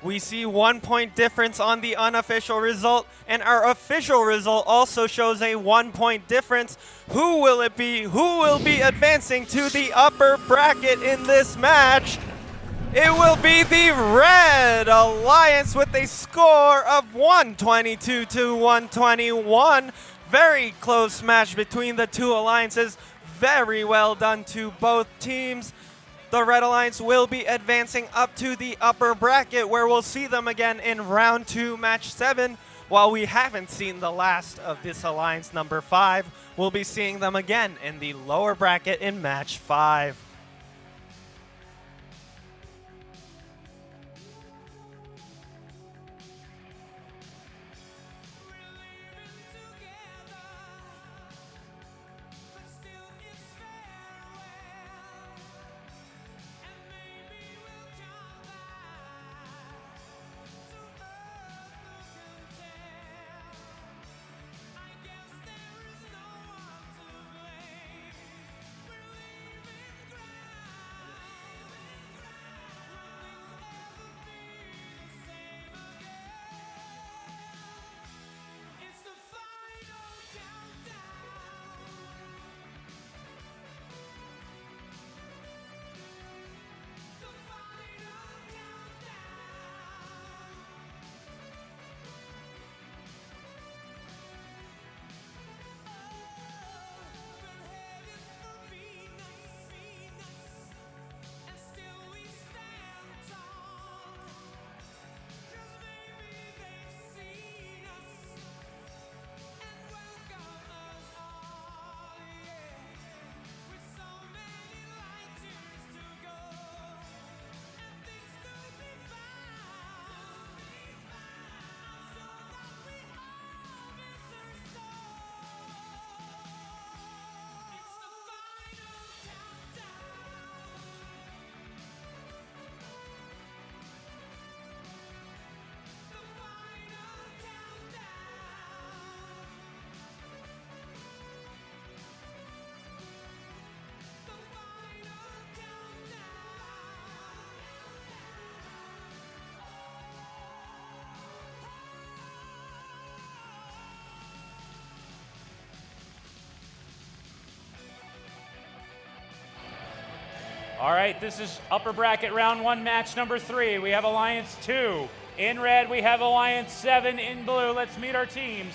We see 1 point difference on the unofficial result, and our official result also shows a 1 point difference. Who will it be? Who will be advancing to the upper bracket in this match? It will be the Red Alliance with a score of 122 to 121. Very close match between the two alliances. Very well done to both teams. The Red Alliance will be advancing up to the upper bracket, where we'll see them again in round 2, match 7. While we haven't seen the last of this alliance number 5, we'll be seeing them again in the lower bracket in match 5. All right, this is upper bracket round 1, match number 3. We have Alliance 2 in red. We have Alliance 7 in blue. Let's meet our teams.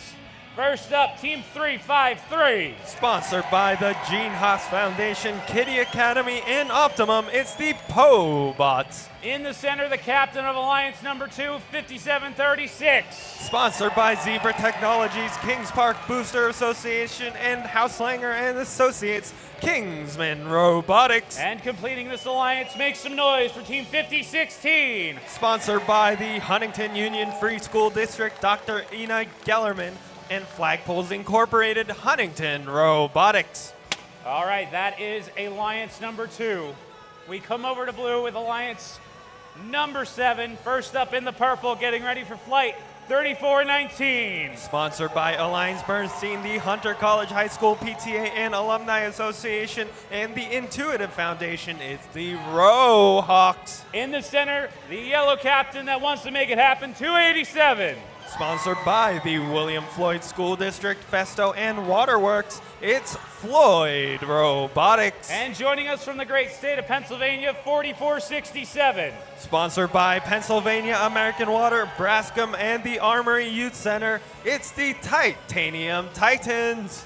First up, Team 353. Sponsored by the Gene Haas Foundation, Kitty Academy, and Optimum, it's the Pobots. In the center, the captain of Alliance number 2, 5736. Sponsored by Zebra Technologies, Kings Park Booster Association, and Houselanger and Associates, Kingsman Robotics. And completing this alliance, make some noise for Team 5016. Sponsored by the Huntington Union Free School District, Dr. Ina Gellerman, and Flagpoles Incorporated, Huntington Robotics. All right, that is Alliance number 2. We come over to blue with Alliance number 7. First up in the purple, getting ready for flight, 3419. Sponsored by Alliance Bernstein, the Hunter College High School PTA and Alumni Association, and the Intuitive Foundation. It's the Rohawks. In the center, the yellow captain that wants to make it happen, 287. Sponsored by the William Floyd School District, Festo, and Waterworks, it's Floyd Robotics. And joining us from the great state of Pennsylvania, 4467. Sponsored by Pennsylvania American Water, Brascom, and the Armory Youth Center, it's the Titanium Titans.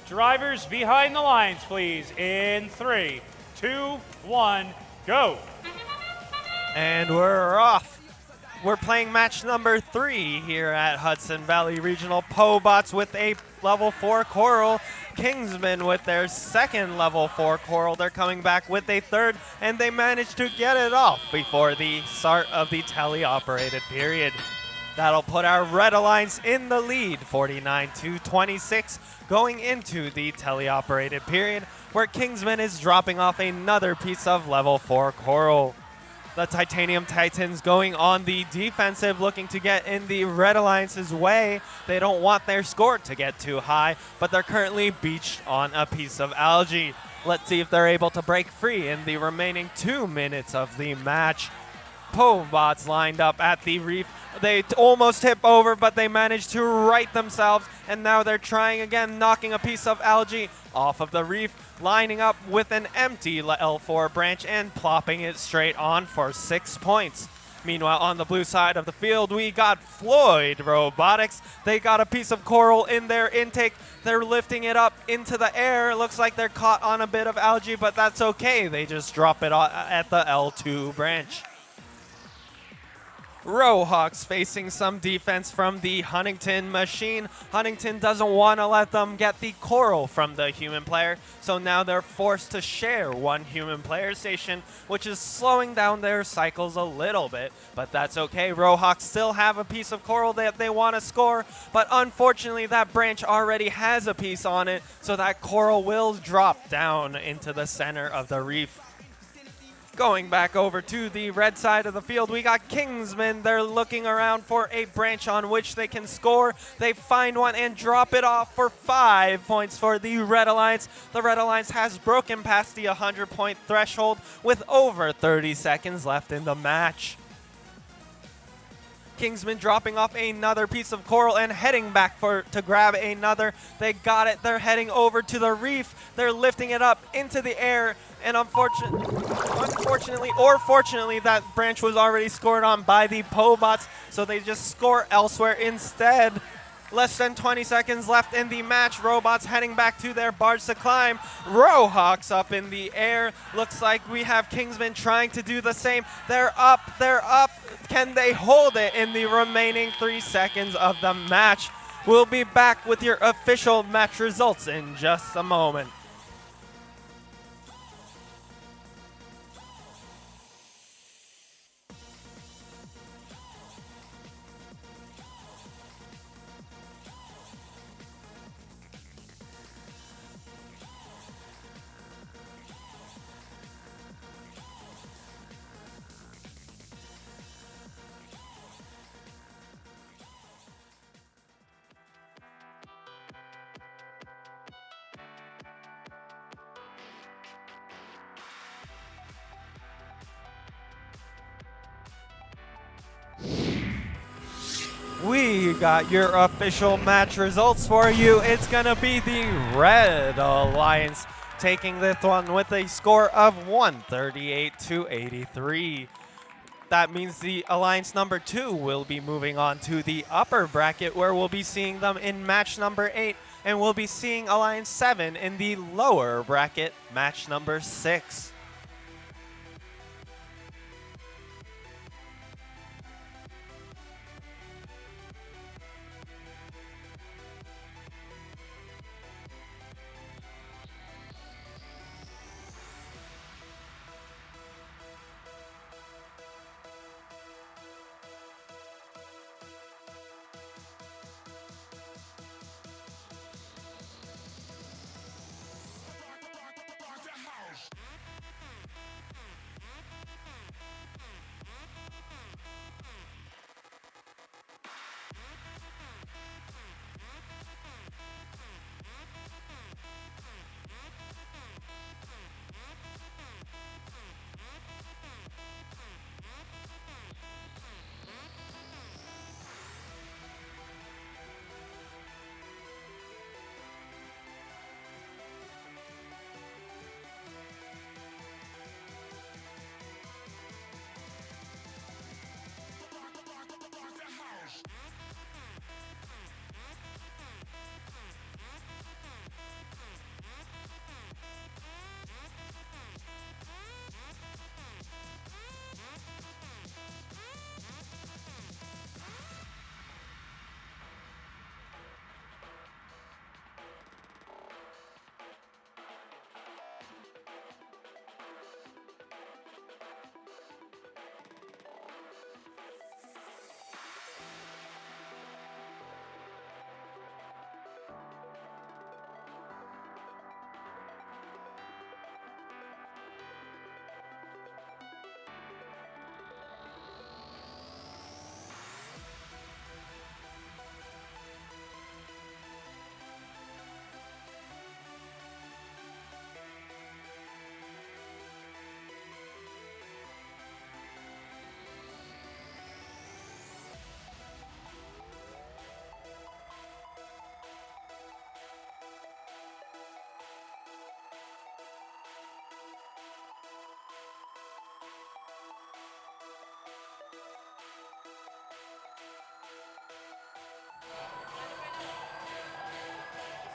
Drivers behind the lines, please. In 3, 2, 1, go. And we're off. We're playing match number 3 here at Hudson Valley Regional. Pobots with a level 4 Coral. Kingsmen with their second level 4 Coral. They're coming back with a third, and they managed to get it off before the start of the teleoperated period. That'll put our Red Alliance in the lead, 49-26, going into the teleoperated period, where Kingsman is dropping off another piece of level 4 Coral. The Titanium Titans going on the defensive, looking to get in the Red Alliance's way. They don't want their score to get too high, but they're currently beached on a piece of algae. Let's see if they're able to break free in the remaining 2 minutes of the match. Pobots lined up at the reef. They almost tip over, but they managed to right themselves, and now they're trying again, knocking a piece of algae off of the reef, lining up with an empty L4 branch and plopping it straight on for 6 points. Meanwhile, on the blue side of the field, we got Floyd Robotics. They got a piece of coral in their intake. They're lifting it up into the air. It looks like they're caught on a bit of algae, but that's okay. They just drop it at the L2 branch. Rohawks facing some defense from the Huntington machine. Huntington doesn't want to let them get the coral from the human player, so now they're forced to share one human player station, which is slowing down their cycles a little bit, but that's okay. Rohawks still have a piece of coral that they want to score, but unfortunately that branch already has a piece on it, so that coral will drop down into the center of the reef. Going back over to the red side of the field, we got Kingsmen. They're looking around for a branch on which they can score. They find one and drop it off for 5 points for the Red Alliance. The Red Alliance has broken past the 100-point threshold with over 30 seconds left in the match. Kingsman dropping off another piece of coral and heading back to grab another. They got it. They're heading over to the reef. They're lifting it up into the air. And unfortunately, or fortunately, that branch was already scored on by the Pobots, so they just score elsewhere instead. Less than 20 seconds left in the match. Robots heading back to their barge to climb. Rohawks up in the air. Looks like we have Kingsmen trying to do the same. They're up, they're up. Can they hold it in the remaining 3 seconds of the match? We'll be back with your official match results in just a moment. We got your official match results for you. It's going to be the Red Alliance taking this one with a score of 138 to 83. That means the Alliance number 2 will be moving on to the upper bracket, where we'll be seeing them in match number 8, and we'll be seeing Alliance 7 in the lower bracket, match number 6.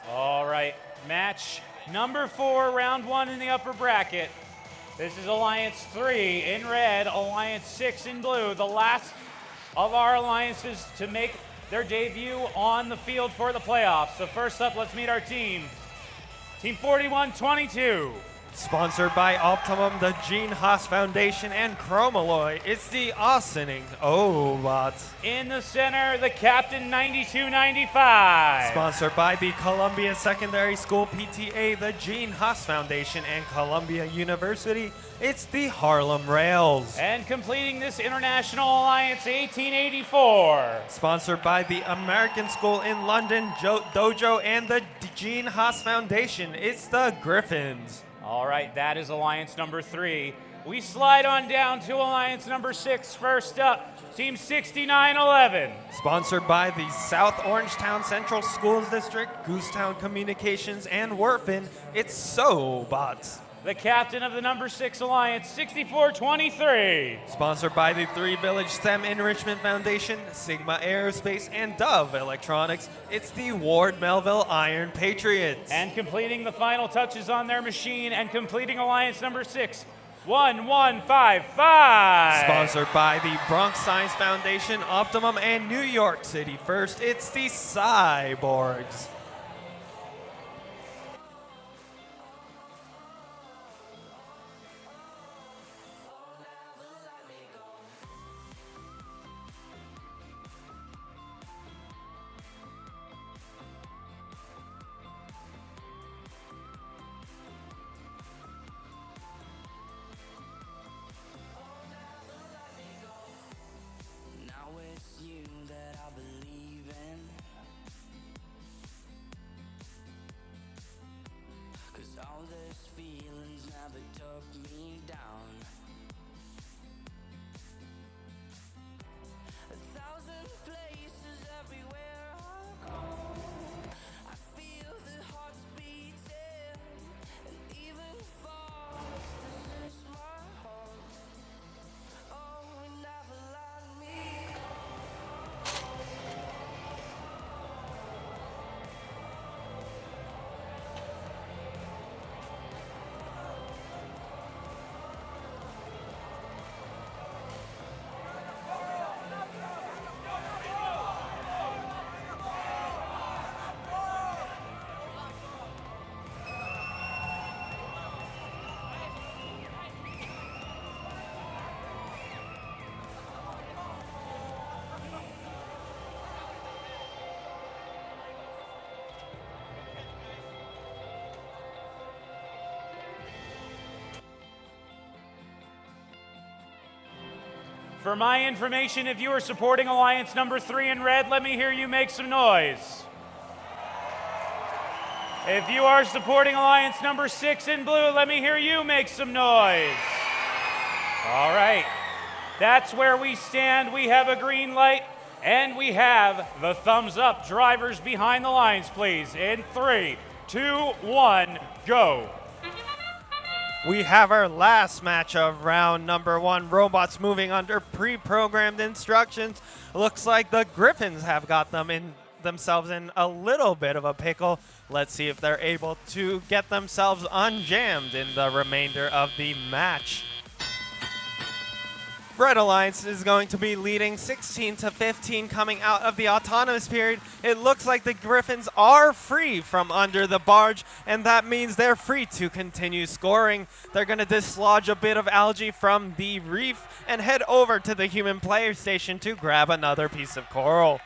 All right, match number 4, round 1 in the upper bracket. This is Alliance 3 in red, Alliance 6 in blue. The last of our alliances to make their debut on the field for the playoffs. So first up, let's meet our team. Team 4122. Sponsored by Optimum, the Gene Haas Foundation, and Chromaloy, it's the Austining Obots. In the center, the Captain 9295. Sponsored by the Columbia Secondary School PTA, the Gene Haas Foundation, and Columbia University, it's the Harlem Rails. And completing this International Alliance 1884. Sponsored by the American School in London, Dojo, and the Gene Haas Foundation, it's the Griffins. All right, that is Alliance number 3. We slide on down to Alliance number 6. First up, Team 6911. Sponsored by the South Orangetown Central Schools District, Goosetown Communications, and Werfen, it's Sobots. The captain of the number 6 Alliance, 6423. Sponsored by the Three Village STEM Enrichment Foundation, Sigma Aerospace, and Dove Electronics, it's the Ward Melville Iron Patriots. And completing the final touches on their machine and completing Alliance number 6, 1155. Sponsored by the Bronx Science Foundation, Optimum, and New York City First, it's the Cyborgs. For my information, if you are supporting Alliance number 3 in red, let me hear you make some noise. If you are supporting Alliance number 6 in blue, let me hear you make some noise. All right. That's where we stand. We have a green light, and we have the thumbs up. Drivers behind the lines, please. In 3, 2, 1, go. We have our last match of round number 1. Robots moving under pre-programmed instructions. Looks like the Griffins have got themselves in a little bit of a pickle. Let's see if they're able to get themselves unjammed in the remainder of the match. Red Alliance is going to be leading 16-15 coming out of the autonomous period. It looks like the Griffins are free from under the barge, and that means they're free to continue scoring. They're going to dislodge a bit of algae from the reef and head over to the human player station to grab another piece of coral.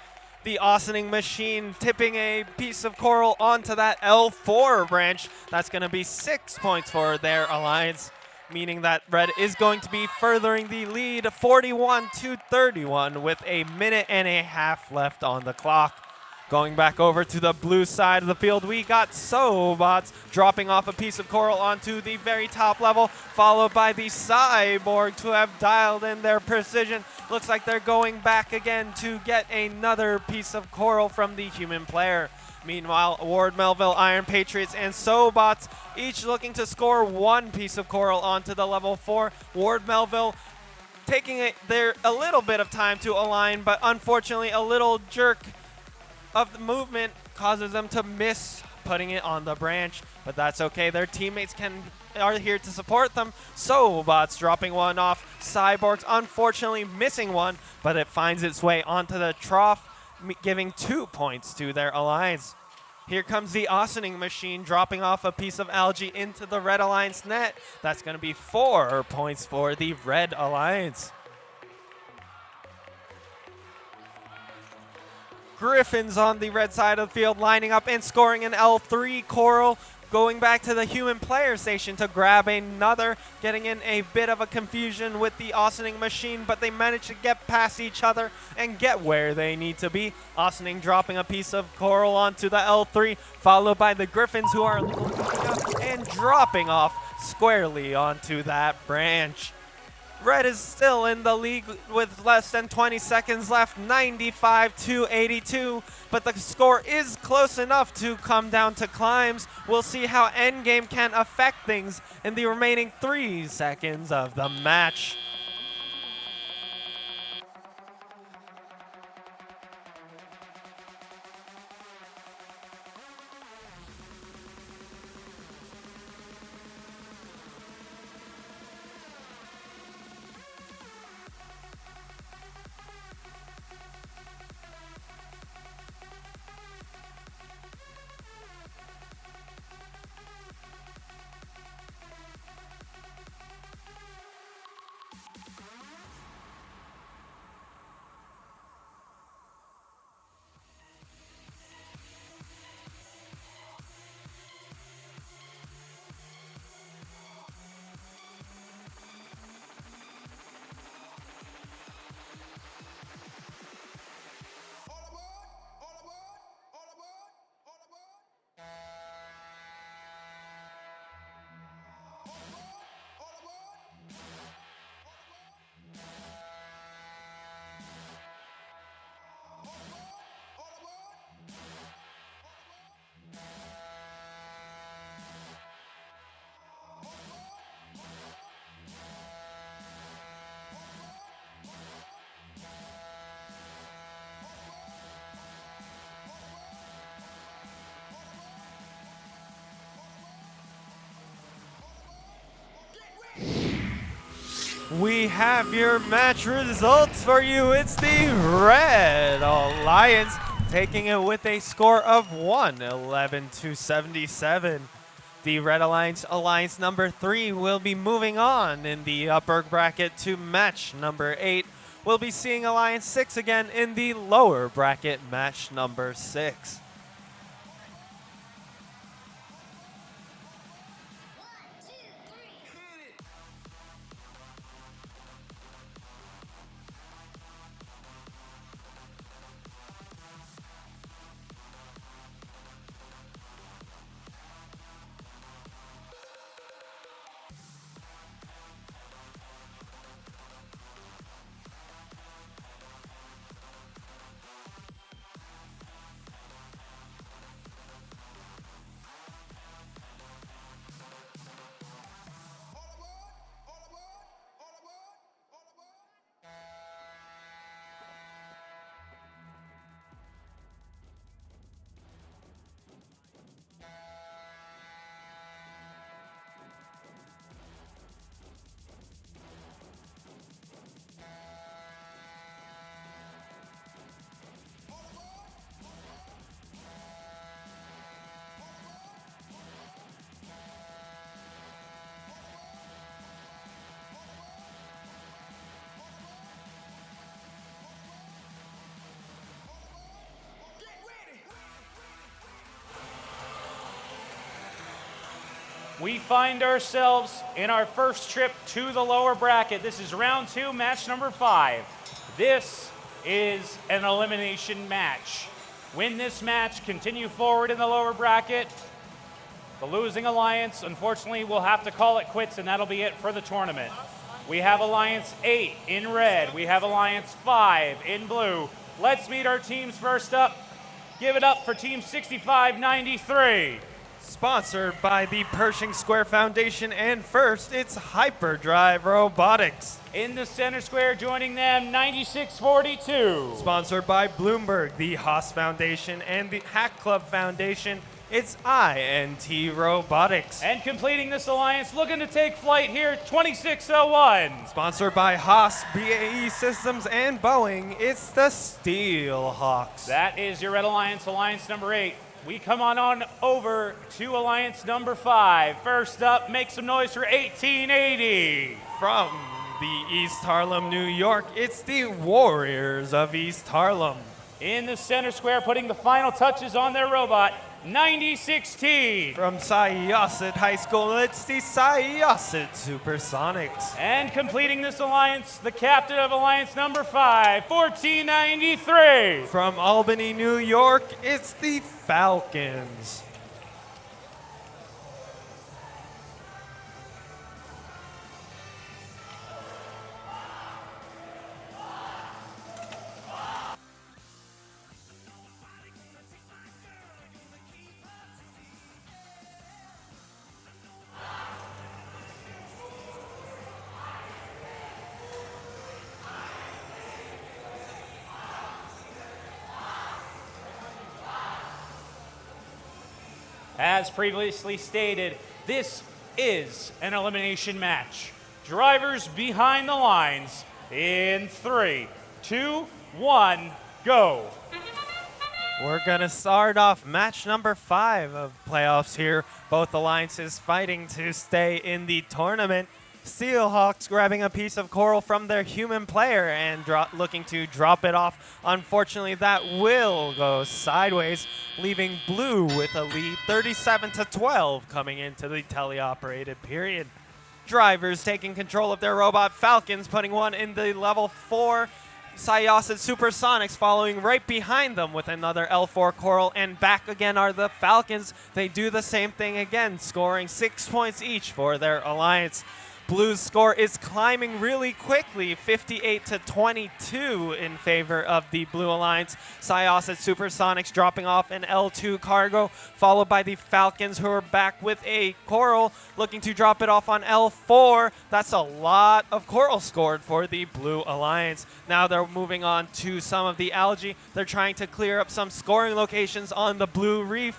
The Austining machine tipping a piece of coral onto that L4 branch. That's going to be 6 points for their alliance, meaning that Red is going to be furthering the lead 41-31 with a minute and a half left on the clock. Going back over to the blue side of the field, we got Sobots dropping off a piece of coral onto the very top level, followed by the Cyborgs who have dialed in their precision. Looks like they're going back again to get another piece of coral from the human player. Meanwhile, Ward Melville, Iron Patriots, and Sobots each looking to score one piece of coral onto the level 4. Ward Melville taking a little bit of time to align, but unfortunately a little jerk of the movement causes them to miss putting it on the branch, but that's okay. Their teammates are here to support them. Sobots dropping one off. Cyborgs unfortunately missing one, but it finds its way onto the trough, giving 2 points to their alliance. Here comes the Austining machine dropping off a piece of algae into the Red Alliance net. That's going to be 4 points for the Red Alliance. Griffins on the red side of the field lining up and scoring an L3 coral. Going back to the human player station to grab another, getting in a bit of a confusion with the Austining machine, but they manage to get past each other and get where they need to be. Austining dropping a piece of coral onto the L3, followed by the Griffins who are looking up and dropping off squarely onto that branch. Red is still in the lead with less than 20 seconds left, 95-82, but the score is close enough to come down to climbs. We'll see how Endgame can affect things in the remaining 3 seconds of the match. We have your match results for you. It's the Red Alliance taking it with a score of 111-77. The Red Alliance, Alliance number 3, will be moving on in the upper bracket to match number 8. We'll be seeing Alliance 6 again in the lower bracket, match number 6. we find ourselves in our first trip to the lower bracket. This is round 2, match number 5. This is an elimination match. Win this match, continue forward in the lower bracket. The losing alliance, unfortunately, will have to call it quits, and that'll be it for the tournament. We have Alliance 8 in red. We have Alliance 5 in blue. Let's meet our teams first up. Give it up for Team 6593. Sponsored by the Pershing Square Foundation, and first, it's Hyperdrive Robotics. In the center square, joining them, 9642. Sponsored by Bloomberg, the Haas Foundation, and the Hack Club Foundation, it's INT Robotics. And completing this alliance, looking to take flight here, 2601. Sponsored by Haas, BAE Systems, and Boeing, it's the Steel Hawks. That is your Red Alliance, Alliance number 8. We come on over to Alliance number 5. First up, make some noise for 1880. From the East Harlem, New York, it's the Warriors of East Harlem. In the center square, putting the final touches on their robot, 9016. From Syosset High School, it's the Syosset Supersonics. And completing this alliance, the captain of Alliance number 5, 1493. From Albany, New York, it's the Falcons. As previously stated, this is an elimination match. Drivers behind the lines in 3, 2, 1, go. We're going to start off match number 5 of playoffs here. Both alliances fighting to stay in the tournament. Steelhawks grabbing a piece of coral from their human player and looking to drop it off. Unfortunately, that will go sideways, leaving blue with a lead 37-12 coming into the teleoperated period. Drivers taking control of their robot Falcons, putting one in the level 4. Syosset Supersonics following right behind them with another L4 coral, and back again are the Falcons. They do the same thing again, scoring 6 points each for their alliance. Blue's score is climbing really quickly, 58-22 in favor of the Blue Alliance. Syosset Supersonics dropping off an L2 cargo, followed by the Falcons, who are back with a coral, looking to drop it off on L4. That's a lot of coral scored for the Blue Alliance. Now they're moving on to some of the algae. They're trying to clear up some scoring locations on the Blue Reef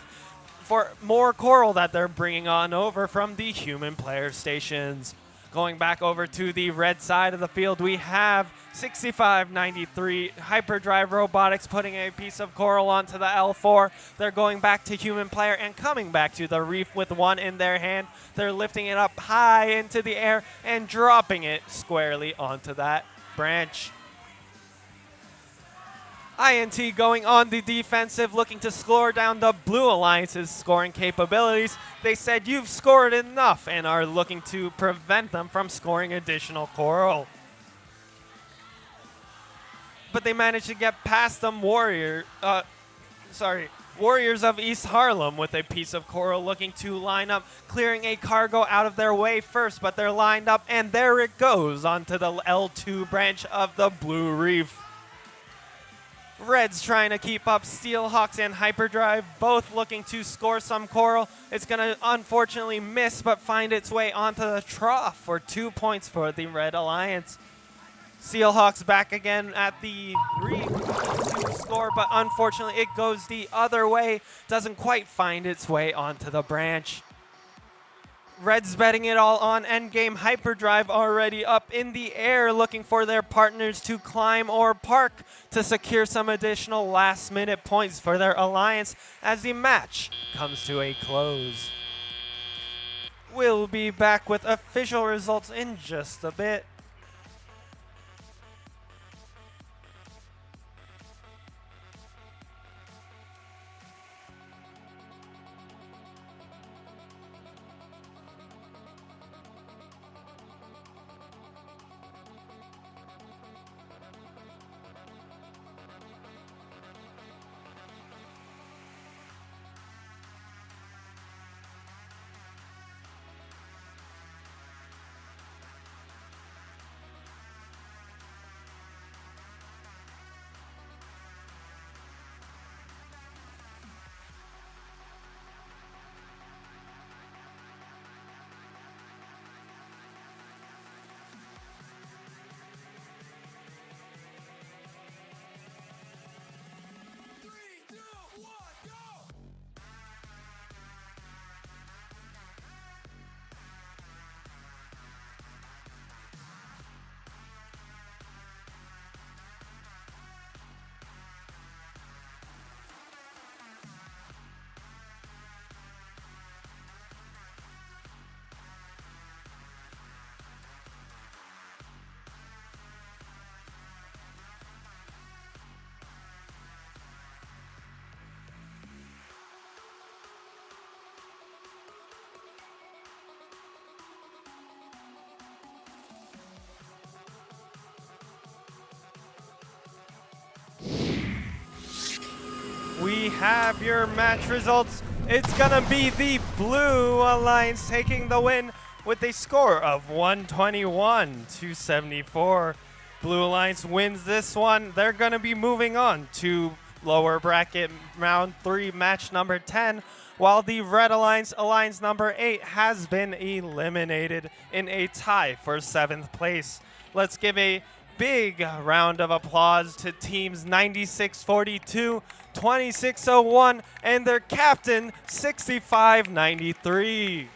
for more coral that they're bringing on over from the human player stations. Going back over to the red side of the field, we have 6593 Hyperdrive Robotics putting a piece of coral onto the L4. They're going back to human player and coming back to the reef with one in their hand. They're lifting it up high into the air and dropping it squarely onto that branch. INT going on the defensive, looking to score down the Blue Alliance's scoring capabilities. They said you've scored enough and are looking to prevent them from scoring additional coral. But they managed to get past them. Warriors of East Harlem with a piece of coral, looking to line up, clearing a cargo out of their way first, but they're lined up, and there it goes onto the L2 branch of the Blue Reef. Reds trying to keep up. Steelhawks and Hyperdrive both looking to score some coral. It's going to unfortunately miss, but find its way onto the trough for 2 points for the Red Alliance. Steelhawks back again at the reef to score, but unfortunately it goes the other way. Doesn't quite find its way onto the branch. Reds betting it all on endgame. Hyperdrive already up in the air, looking for their partners to climb or park to secure some additional last-minute points for their alliance as the match comes to a close. We'll be back with official results in just a bit. have your match results. It's gonna be the Blue Alliance taking the win with a score of 121-74. Blue Alliance wins this one. They're gonna be moving on to lower bracket round 3, match number 10, while the Red Alliance, Alliance number 8, has been eliminated in a tie for 7th place. Let's give a big round of applause to teams 9642, 2601, and their captain 6593.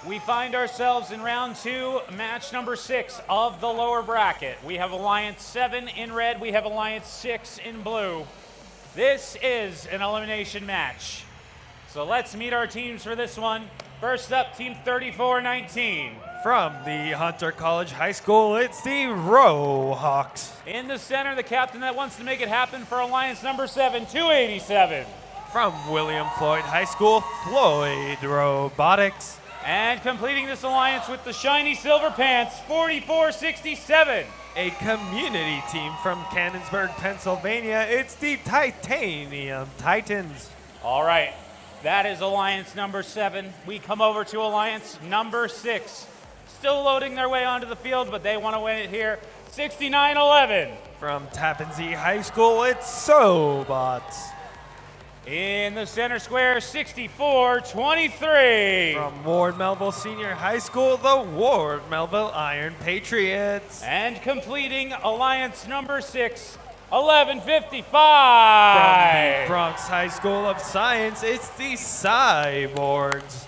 We find ourselves in round 2, match number 6 of the lower bracket. We have Alliance 7 in red, we have Alliance 6 in blue. This is an elimination match. So let's meet our teams for this one. First up, Team 3419. From the Hunter College High School, it's the Rohawks. In the center, the captain that wants to make it happen for Alliance number 7, 287. From William Floyd High School, Floyd Robotics. And completing this alliance with the shiny silver pants, 4467. A community team from Cannonsburg, Pennsylvania, it's the Titanium Titans. All right, that is Alliance number 7. We come over to Alliance number 6. Still loading their way onto the field, but they want to win it here, 6911. From Tappan Zee High School, it's Sobots. In the center square, 6423. From Ward Melville Senior High School, the Ward Melville Iron Patriots. And completing Alliance number 6, 1155. From the Bronx High School of Science, it's the Cyborgs.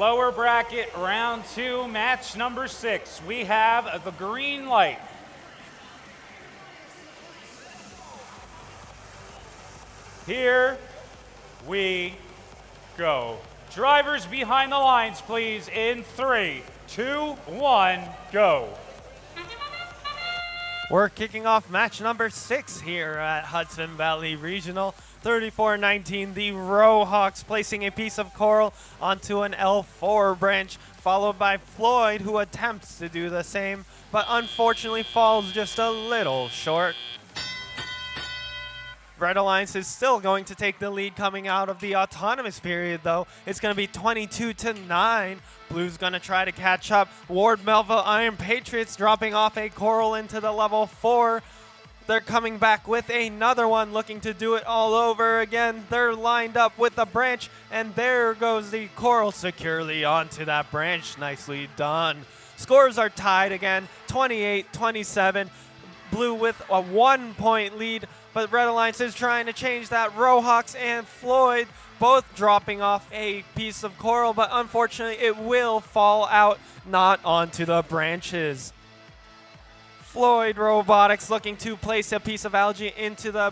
lower bracket round 2, match number 6. We have the green light. Here we go. Drivers behind the lines, please, in 3, 2, 1, go. We're kicking off match number 6 here at Hudson Valley Regional. 34-19, the Rohawks placing a piece of coral onto an L4 branch, followed by Floyd, who attempts to do the same, but unfortunately falls just a little short. Red Alliance is still going to take the lead coming out of the autonomous period, though. It's going to be 22-9. Blue's going to try to catch up. Ward Melville Iron Patriots dropping off a coral into the level 4. They're coming back with another one, looking to do it all over again. They're lined up with a branch, and there goes the coral securely onto that branch. Nicely done. Scores are tied again, 28-27. Blue with a 1-point lead, but Red Alliance is trying to change that. Rohawks and Floyd both dropping off a piece of coral, but unfortunately it will fall out, not onto the branches. Floyd Robotics looking to place a piece of algae into the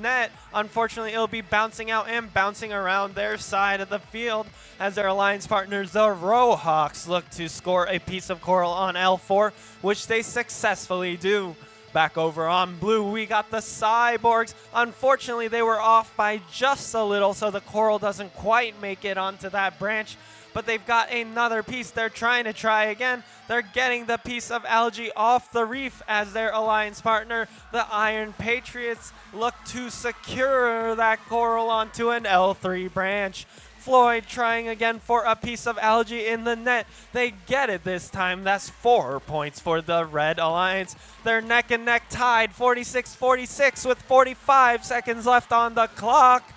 net. Unfortunately, it'll be bouncing out and bouncing around their side of the field as their alliance partners, the Rohawks, look to score a piece of coral on L4, which they successfully do. Back over on blue, we got the Cyborgs. Unfortunately, they were off by just a little, so the coral doesn't quite make it onto that branch. But they've got another piece. They're trying to try again. They're getting the piece of algae off the reef as their alliance partner, the Iron Patriots, look to secure that coral onto an L3 branch. Floyd trying again for a piece of algae in the net. They get it this time. That's 4 points for the Red Alliance. They're neck and neck tied, 46-46 with 45 seconds left on the clock.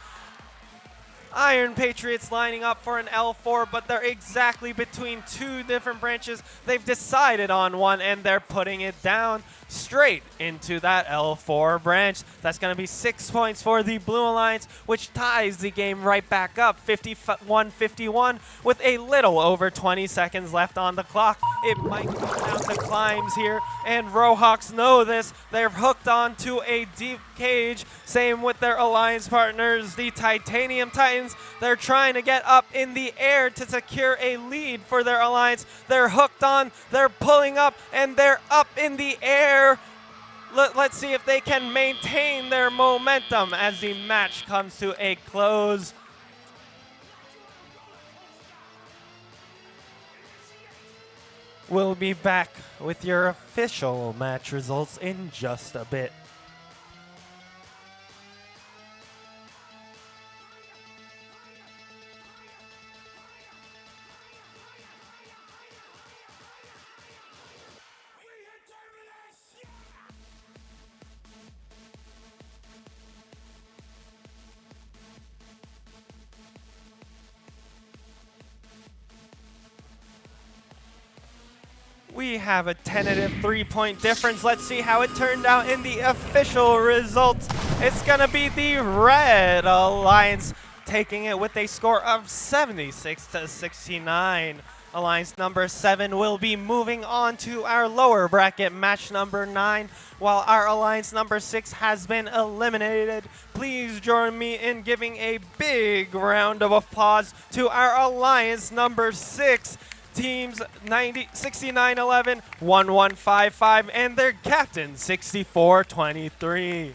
Iron Patriots lining up for an L4, but they're exactly between 2 different branches. They've decided on one, and they're putting it down straight into that L4 branch. That's going to be 6 points for the Blue Alliance, which ties the game right back up, 51-51, with a little over 20 seconds left on the clock. It might come down to climbs here, and Rohawks know this. They're hooked onto a deep cage. Same with their alliance partners, the Titanium Titans. They're trying to get up in the air to secure a lead for their alliance. They're hooked on, they're pulling up, and they're up in the air. Let's see if they can maintain their momentum as the match comes to a close. We'll be back with your official match results in just a bit. We have a tentative 3-point difference. Let's see how it turned out in the official results. It's going to be the Red Alliance taking it with a score of 76-69. Alliance number 7 will be moving on to our lower bracket match number 9, while our alliance number 6 has been eliminated. Please join me in giving a big round of applause to our alliance number 6. Teams 69-11, 1155, and their captain 64-23.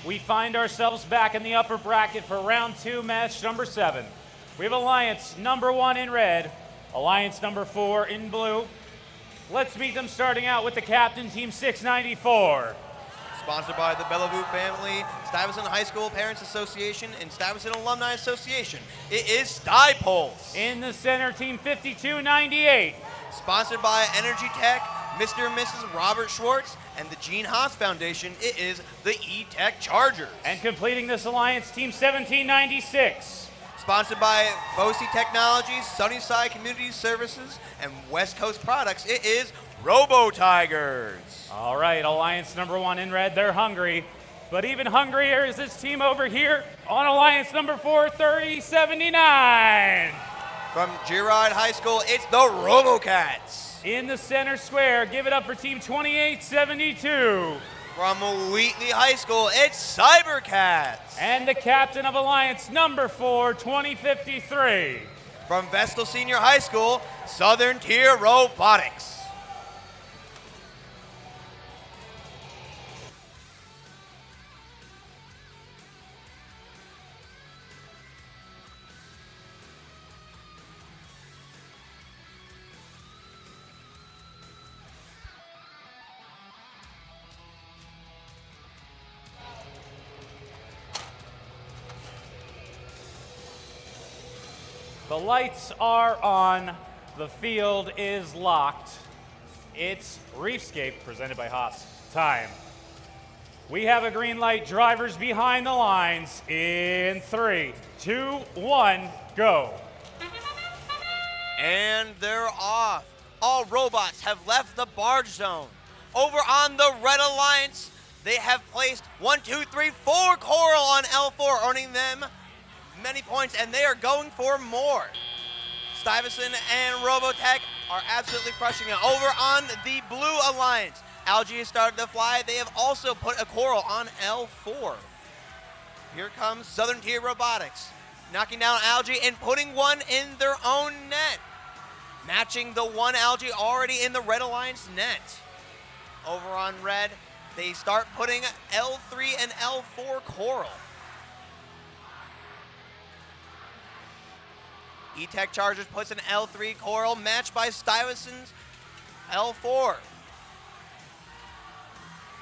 we find ourselves back in the upper bracket for round 2, match number 7. We have Alliance number 1 in red, Alliance number 4 in blue. Let's meet them starting out with the captain, Team 694. Sponsored by the Bellevue Family, Stuyvesant High School Parents Association, and Stuyvesant Alumni Association. It is Stuypulse. In the center, Team 5298. Sponsored by Energy Tech, Mr. and Mrs. Robert Schwartz, and the Gene Haas Foundation. It is the E-Tech Chargers. And completing this alliance, Team 1796. Sponsored by Boise Technologies, Sunnyside Community Services, and West Coast Products. It is Robo Tigers. All right, alliance number 1 in red, they're hungry. But even hungrier is this team over here on alliance number 4, 3079. From Girard High School, it's the RoboCats. In the center square, give it up for Team 2872. From Wheatley High School, it's Cybercats. And the captain of alliance number 4, 2053. From Vestal Senior High School, Southern Tier Robotics. The lights are on, the field is locked. It's Reefscape, presented by Haas, time. We have a green light, drivers behind the lines in 3, 2, 1, go. And they're off. All robots have left the barge zone. Over on the Red Alliance, they have placed 1, 2, 3, 4 coral on L4, earning them many points, and they are going for more. Stuyvesant and Robotech are absolutely crushing it. Over on the Blue Alliance, Algae has started to fly. They have also put a coral on L4. Here comes Southern Tier Robotics, knocking down Algae and putting one in their own net, matching the one Algae already in the Red Alliance net. Over on Red, they start putting L3 and L4 coral. E-Tech Chargers puts an L3 coral matched by Stuyvesant's L4.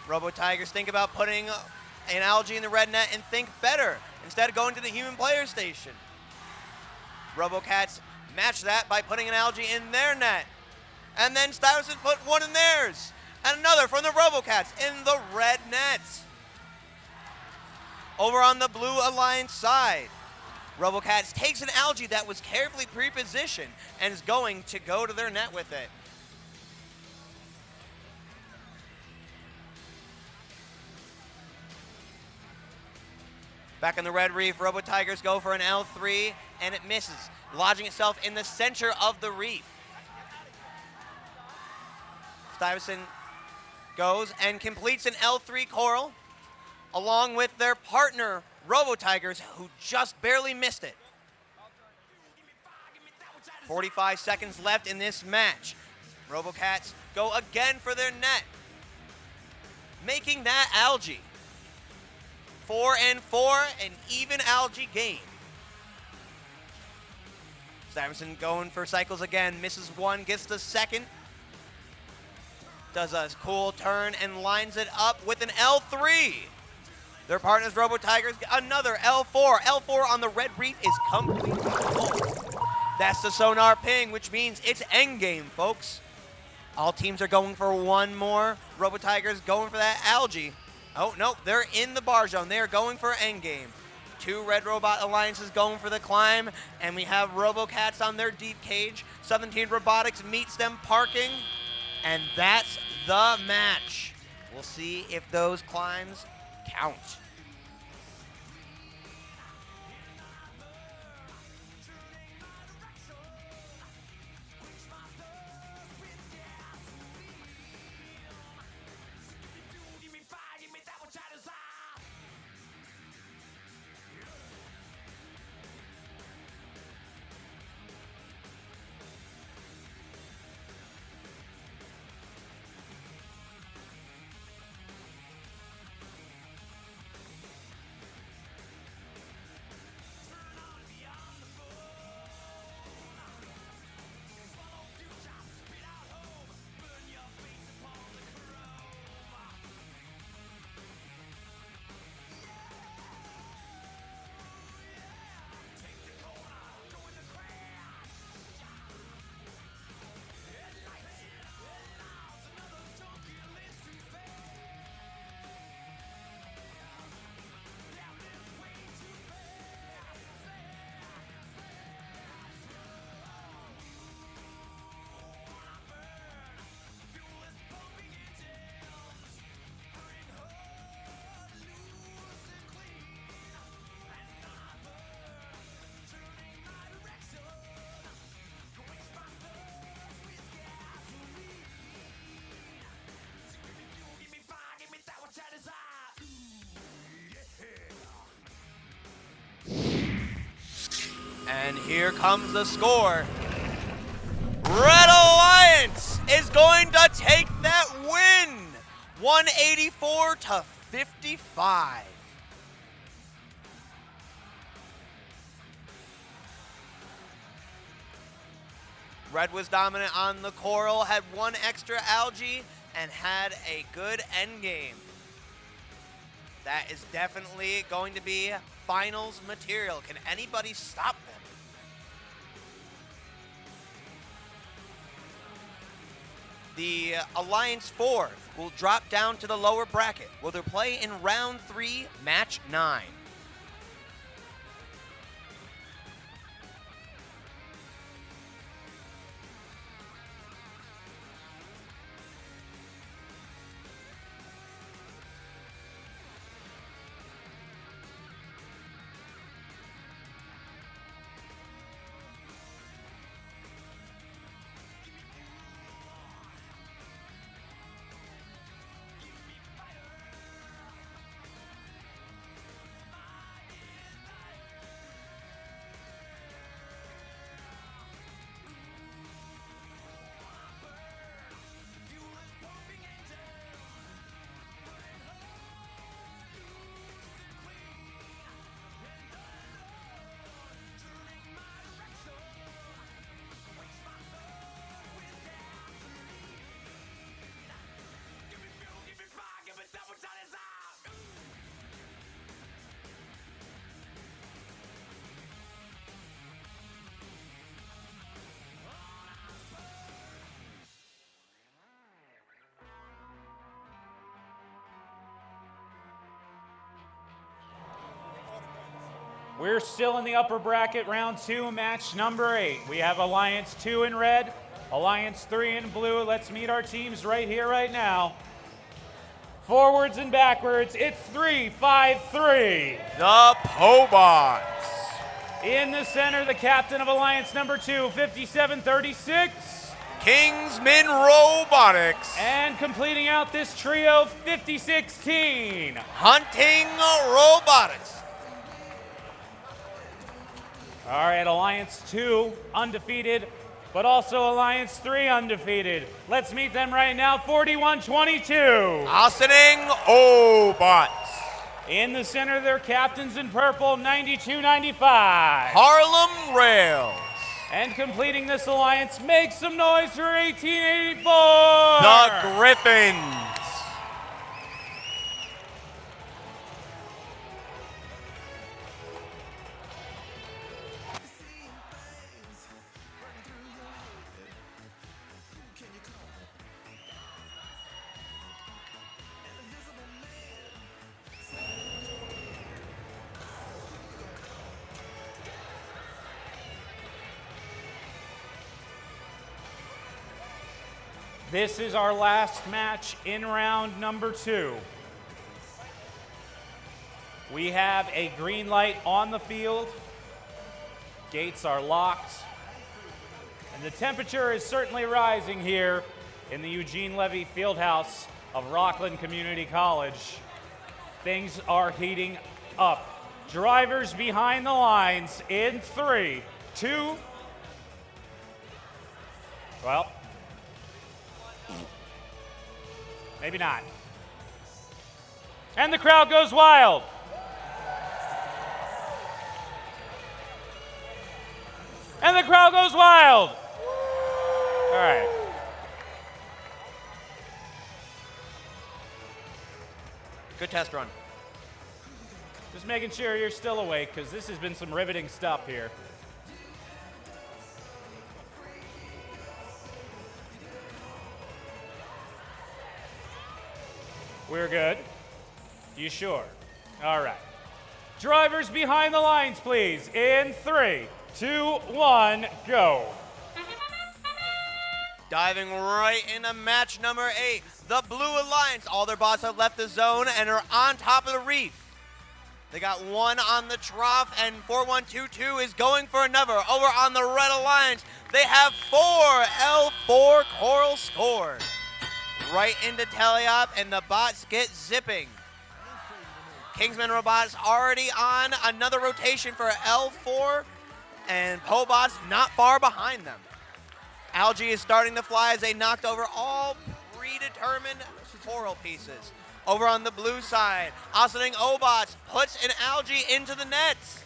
Robo Tigers think about putting an Algae in the red net and think better instead of going to the human player station. RoboCats match that by putting an Algae in their net. And then Stuyvesant put one in theirs. And another from the RoboCats in the red net. Over on the Blue Alliance side, RoboCats takes an Algae that was carefully pre-positioned and is going to go to their net with it. Back on the Red Reef, Robo Tigers go for an L3 and it misses, lodging itself in the center of the reef. Stuyvesant goes and completes an L3 coral along with their partner Robo Tigers, who just barely missed it. 45 seconds left in this match. RoboCats go again for their net, making that Algae 4-4, an even Algae game. Stuyvesant going for cycles again, misses one, gets the second, does a cool turn and lines it up with an L3. Their partners, Robo Tigers, another L4. L4 on the Red Reef is completely full. That's the sonar ping, which means it's endgame, folks. All teams are going for one more. Robo Tigers going for that Algae. Oh, no, they're in the bar zone. They are going for endgame. 2 Red Robot Alliances going for the climb, and we have RoboCats on their deep cage. Southern Tier Robotics meets them parking, and that's the match. We'll see if those climbs count. And here comes the score. Red Alliance is going to take that win, 184 to 55. Red was dominant on the coral, had one extra algae, and had a good end game. That is definitely going to be finals material. Can anybody stop them? The Alliance 4 will drop down to the lower bracket, where they'll play in round 3, match 9. We're still in the upper bracket, round 2, match number 8. We have Alliance 2 in red, Alliance 3 in blue. Let's meet our teams right here, right now. Forwards and backwards, it's 3-5-3. The Pobots. In the center, the captain of Alliance number 2, 5736. Kingsman Robotics. And completing out this trio, 5016. Hunting Robotics. All right, Alliance 2 undefeated, but also Alliance 3 undefeated. Let's meet them right now, 41-22. Austining Obots. In the center, their captains in purple, 92-95. Harlem Rails. And completing this alliance, make some noise for 1884. The Griffins. This is our last match in round number 2. We have a green light on the field. Gates are locked. And the temperature is certainly rising here in the Eugene Levy Fieldhouse of Rockland Community College. Things are heating up. Drivers behind the lines in 3, 2. Well, maybe not. And the crowd goes wild. And the crowd goes wild. All right. Good test run. Just making sure you're still awake, because this has been some riveting stuff here. We're good. You sure? All right. Drivers behind the lines, please. In 3, 2, 1, go. Diving right into match number 8. The Blue Alliance. All their bots have left the zone and are on top of the reef. They got one on the trough, and 4122 is going for another. Over on the Red Alliance, they have 4 L4 coral scored. Right into teleop, and the bots get zipping. Kingsman Robotics already on another rotation for L4. and Pobot's not far behind them. Algae is starting to fly as they knocked over all predetermined coral pieces. Over on the blue side, Oceaning Obots puts an Algae into the nets.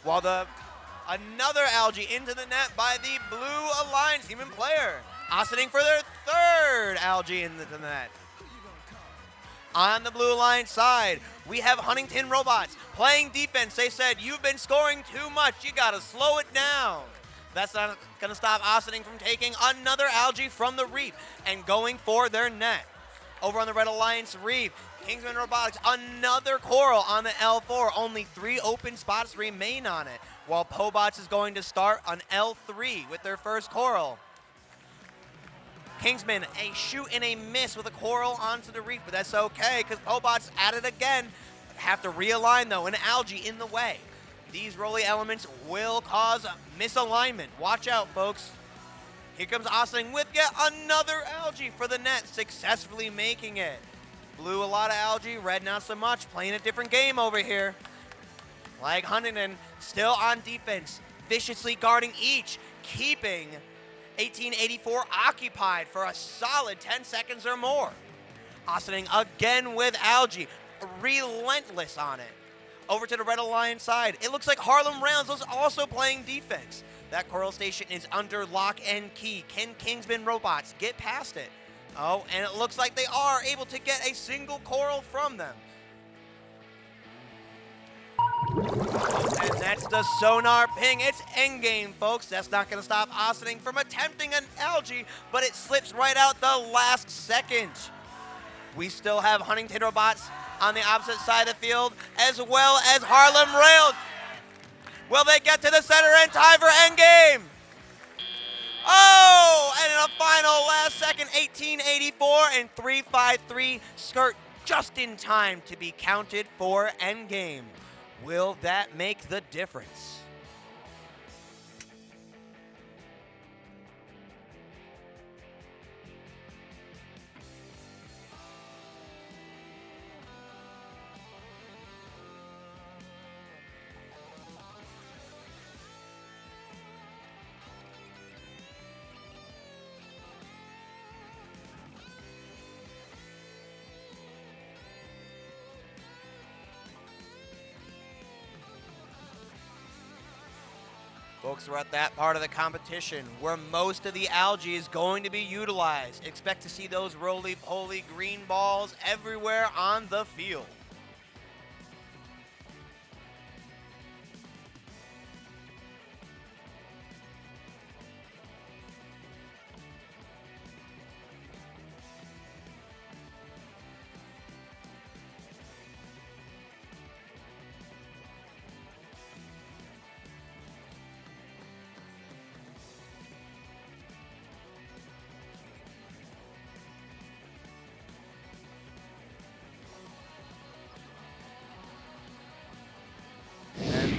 While another Algae into the net by the Blue Alliance human player. Oceaning for their third Algae into the net. On the Blue Alliance side, we have Huntington Robots playing defense. They said, you've been scoring too much. You got to slow it down. That's not going to stop Oceaning from taking another Algae from the reef and going for their net. Over on the Red Alliance reef, Kingsman Robotics, another coral on the L4. Only 3 open spots remain on it, while Pobots is going to start on L3 with their first coral. Kingsman, a shoot and a miss with a coral onto the reef, but that's okay because Pobots at it again. Have to realign though, an Algae in the way. These rolly elements will cause misalignment. Watch out, folks. Here comes Oceaning with yet another Algae for the net, successfully making it. Blue, a lot of Algae, red, not so much. Playing a different game over here. Like Huntington, still on defense, viciously guarding each, keeping 1884 occupied for a solid 10 seconds or more. Oceaning again with Algae, relentless on it. Over to the Red Alliance side, it looks like Harlem Rounds is also playing defense. That coral station is under lock and key. Can Kingsman Robots get past it? Oh, and it looks like they are able to get a single coral from them. And that's the sonar ping. It's endgame, folks. That's not going to stop Oceaning from attempting an Algae, but it slips right out the last second. We still have Huntington Robots on the opposite side of the field, as well as Harlem Rails. Will they get to the center and tie for endgame? Oh, and in a final last second, 1884 and 353 skirt just in time to be counted for endgame. Will that make the difference? Folks, we're at that part of the competition where most of the Algae is going to be utilized. Expect to see those roly-poly green balls everywhere on the field.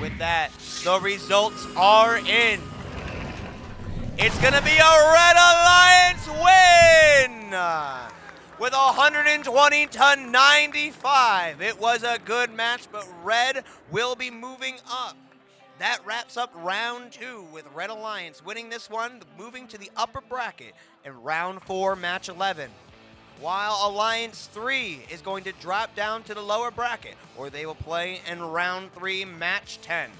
With that, the results are in. It's going to be a Red Alliance win with 120 to 95. It was a good match, but Red will be moving up. That wraps up round 2 with Red Alliance winning this one, moving to the upper bracket in round 4, match 11. While Alliance 3 is going to drop down to the lower bracket, or they will play in round 3, match 10.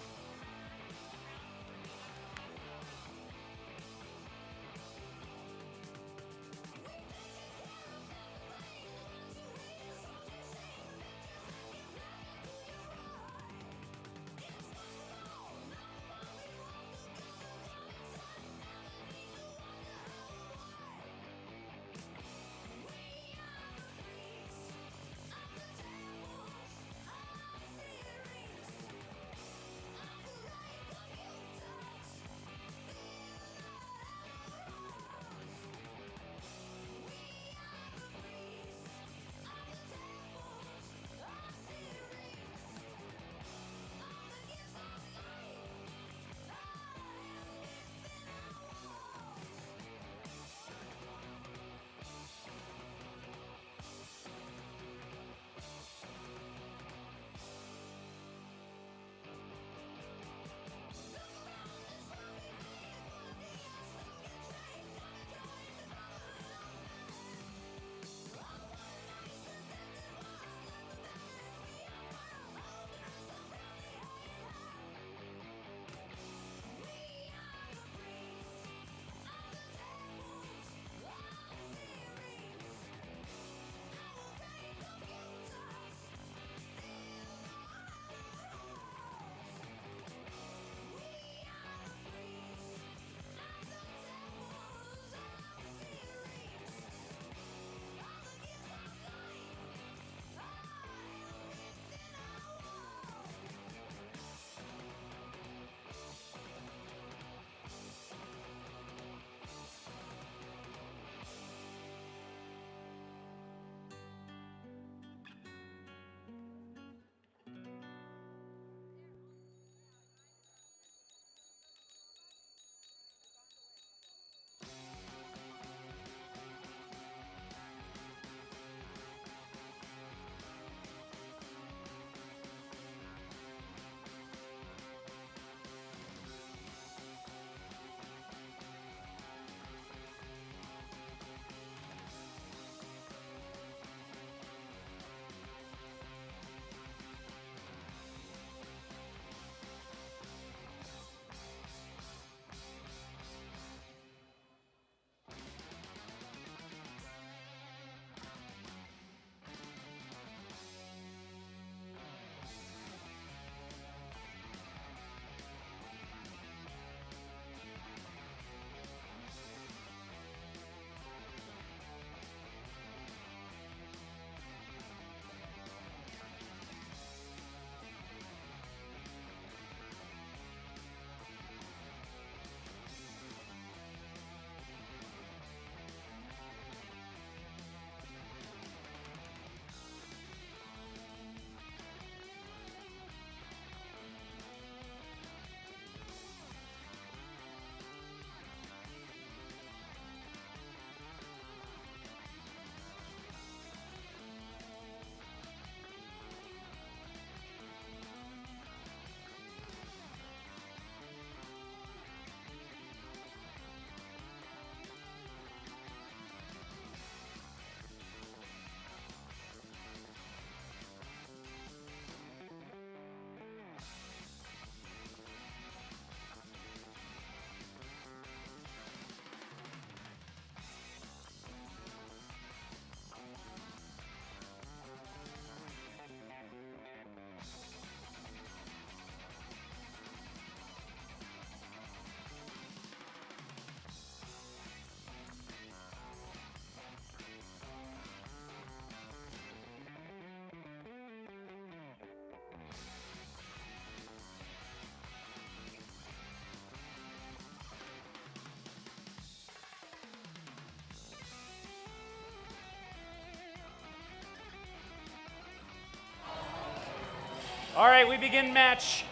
All right, we begin match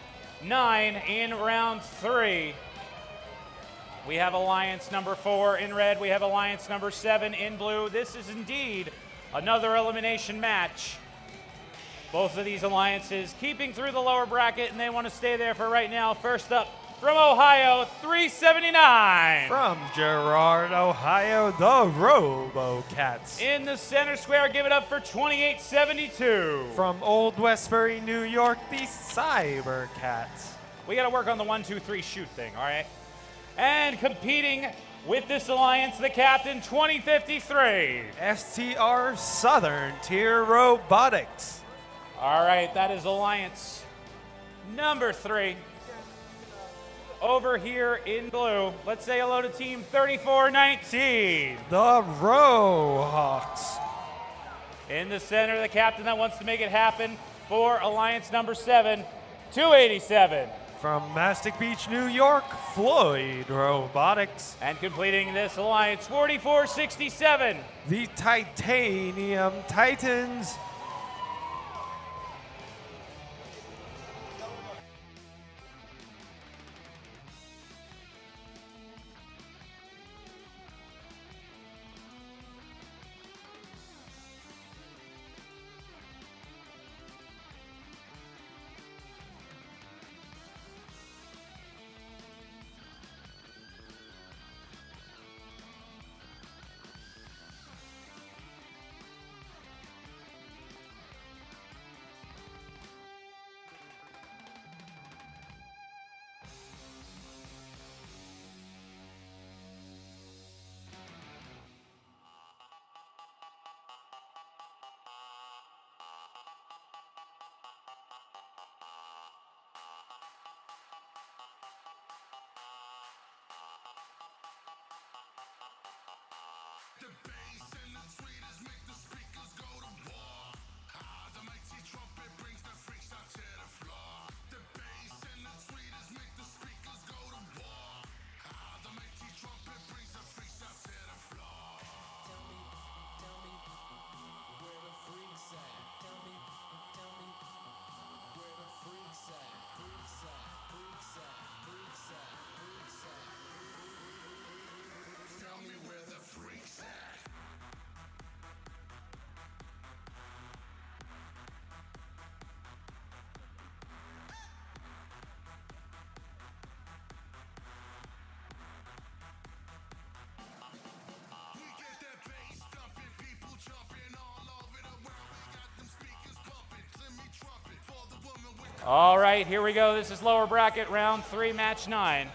9 in round 3. We have Alliance number 4 in red. We have Alliance number 7 in blue. This is indeed another elimination match. Both of these alliances keeping through the lower bracket, and they want to stay there for right now. First up, from Ohio, 379. From Girard, Ohio, the RoboCats. In the center square, give it up for 2872. From Old Westbury, New York, the Cybercats. We got to work on the 1, 2, 3 shoot thing, all right? And competing with this alliance, the captain, 2053. STR Southern Tier Robotics. All right, that is alliance number 3. Over here in blue, let's say hello to team 3419. The Rohawks. In the center, the captain that wants to make it happen for alliance number 7, 287. From Mastic Beach, New York, Floyd Robotics. And completing this alliance, 4467. The Titanium Titans. All right, here we go. This is lower bracket, round 3, match 9.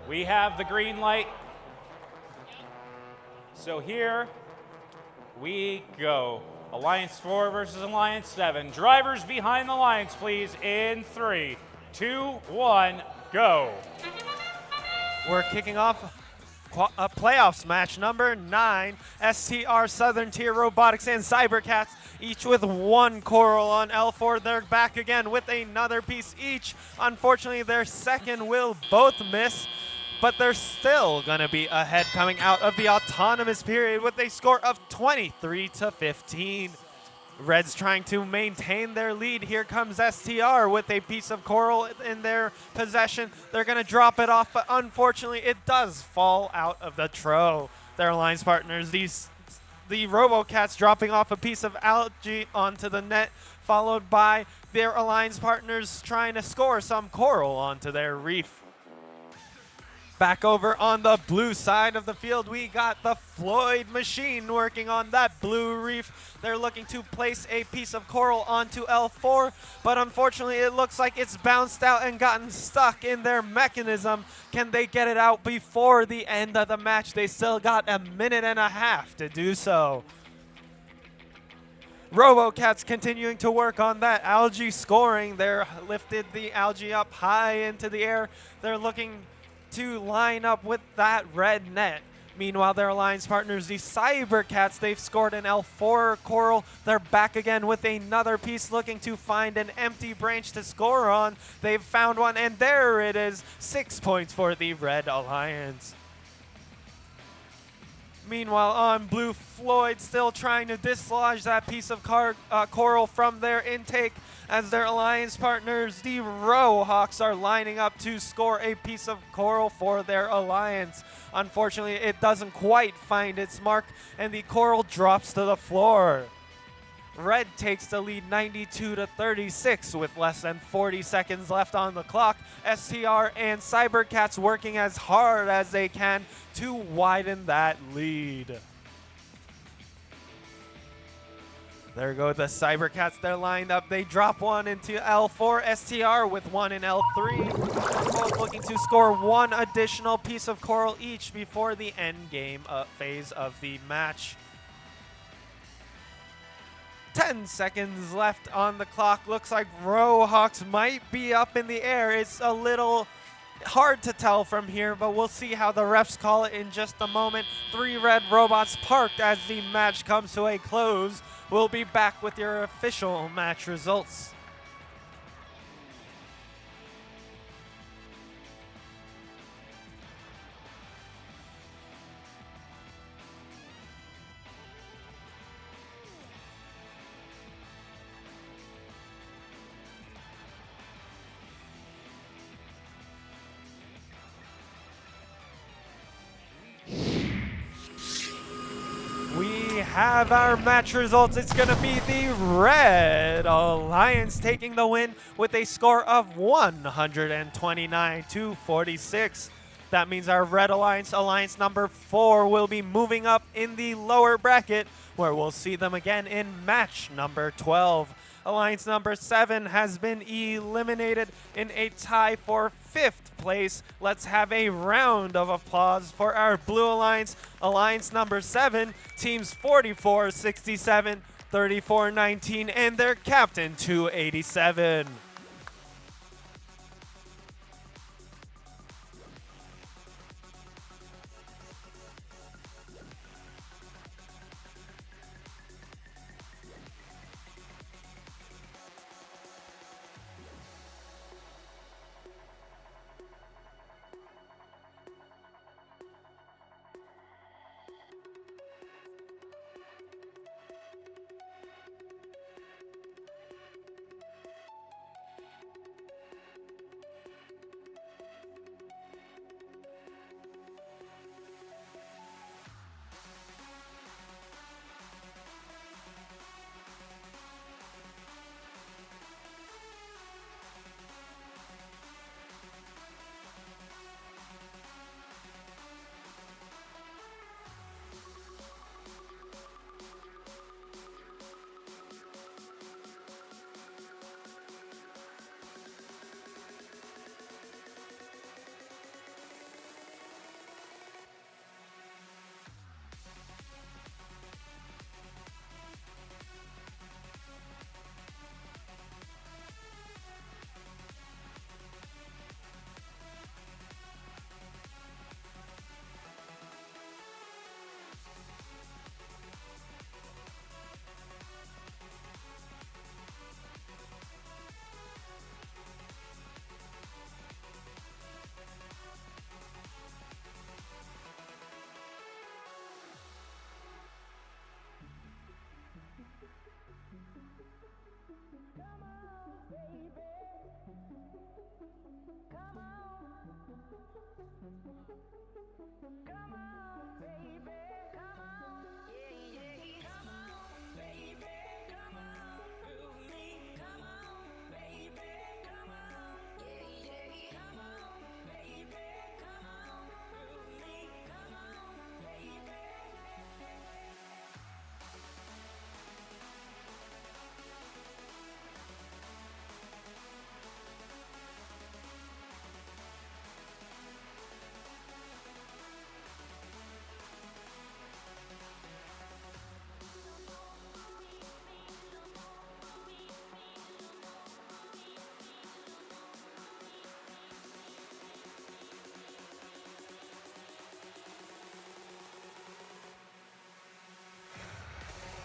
We have the green light. So here we go. Alliance 4 versus Alliance 7. Drivers behind the lines, please, in 3, 2, 1, go. We're kicking off a playoffs match number 9. STR Southern Tier Robotics and Cybercats, each with 1 coral on L4. They're back again with another piece each. Unfortunately, their second will both miss, but they're still going to be ahead coming out of the autonomous period with a score of 23-15. Reds trying to maintain their lead. Here comes STR with a piece of coral in their possession. They're going to drop it off, but unfortunately it does fall out of the throw. Their alliance partners, the RoboCats, dropping off a piece of algae onto the net, followed by their alliance partners trying to score some coral onto their reef. Back over on the blue side of the field, we got the Floyd machine working on that blue reef. They're looking to place a piece of coral onto L4, but unfortunately it looks like it's bounced out and gotten stuck in their mechanism. Can they get it out before the end of the match? They still got a minute and a half to do so. RoboCats continuing to work on that algae scoring. They're lifted the algae up high into the air. They're looking to line up with that red net. Meanwhile, their alliance partners, the Cybercats, they've scored an L4 coral. They're back again with another piece, looking to find an empty branch to score on. They've found one, and there it is. 6 points for the Red Alliance. Meanwhile, on blue, Floyd still trying to dislodge that piece of coral from their intake as their alliance partners, the Rohawks, are lining up to score a piece of coral for their alliance. Unfortunately, it doesn't quite find its mark, and the coral drops to the floor. Red takes the lead 92-36 with less than 40 seconds left on the clock. STR and Cybercats working as hard as they can to widen that lead. There go the Cybercats. They're lined up. They drop one into L4. STR with one in L3. Both looking to score one additional piece of coral each before the end game phase of the match. 10 seconds left on the clock. Looks like Rohawks might be up in the air. It's a little hard to tell from here, but we'll see how the refs call it in just a moment. 3 red robots parked as the match comes to a close. We'll be back with your official match results. We have our match results. It's going to be the Red Alliance taking the win with a score of 129-46. That means our Red Alliance, Alliance number 4, will be moving up in the lower bracket, where we'll see them again in match number 12. Alliance number 7 has been eliminated in a tie for 5th place. Let's have a round of applause for our Blue Alliance, Alliance number 7, teams 44-67, 34-19, and their captain 287.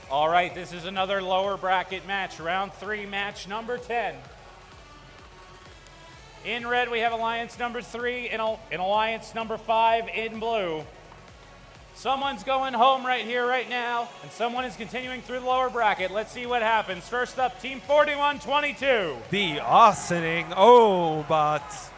All right, this is another lower bracket match, round 3, match number 10. In red, we have alliance number 3 and alliance number 5 in blue. Someone's going home right here, right now, and someone is continuing through the lower bracket. Let's see what happens. First up, Team 4122. The Austining Obots.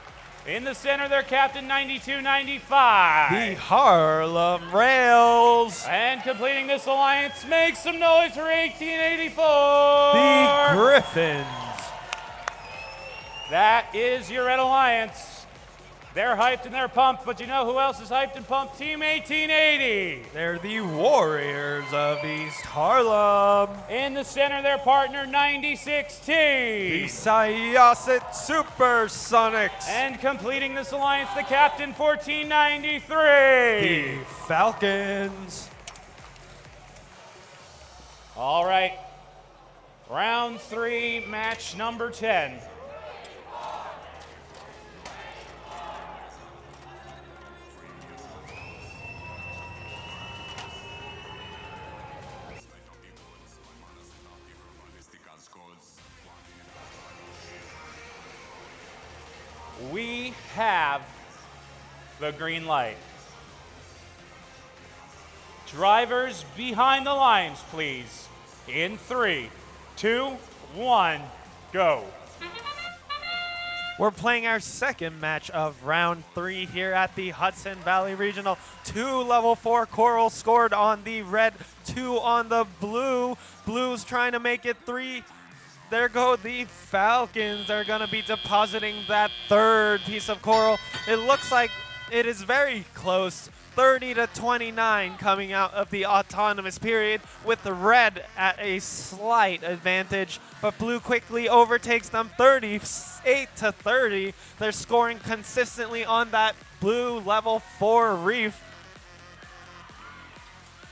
In the center, their captain, 9295. The Harlem Rails. And completing this alliance, make some noise for 1884. The Griffins. That is your red alliance. They're hyped and they're pumped, but you know who else is hyped and pumped? Team 1880. They're the Warriors of East Harlem. In the center, their partner, 9016. The Syosset Supersonics. And completing this alliance, the captain, 1493. The Falcons. All right. Round 3, match number 10. We have the green light. Drivers behind the lines, please. In 3, 2, 1, go. We're playing our second match of round 3 here at the Hudson Valley Regional. 2 level 4 coral scored on the red, 2 on the blue. Blues trying to make it 3. There go the Falcons. They're going to be depositing that third piece of coral. It looks like it is very close. 30-29 coming out of the autonomous period, with the red at a slight advantage, but blue quickly overtakes them 38-30. They're scoring consistently on that blue level 4 reef.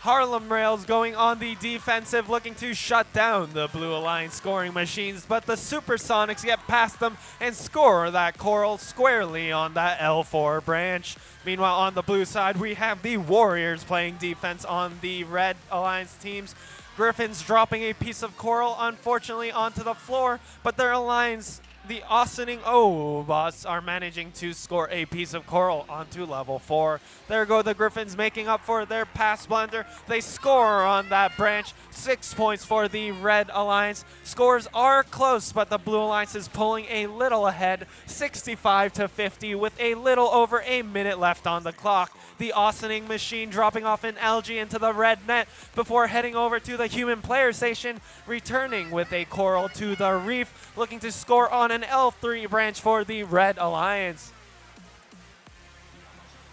Harlem Rails going on the defensive, looking to shut down the Blue Alliance scoring machines, but the Supersonics get past them and score that coral squarely on that L4 branch. Meanwhile, on the blue side, we have the Warriors playing defense on the Red Alliance teams. Griffins dropping a piece of coral, unfortunately, onto the floor, but their alliance, the Austining Obots, are managing to score a piece of coral onto level 4. There go the Griffins making up for their past blunder. They score on that branch. 6 points for the Red Alliance. Scores are close, but the Blue Alliance is pulling a little ahead, 65-50, with a little over a minute left on the clock. The Austining machine dropping off an algae into the red net before heading over to the human player station, returning with a coral to the reef, looking to score on an L3 branch for the Red Alliance.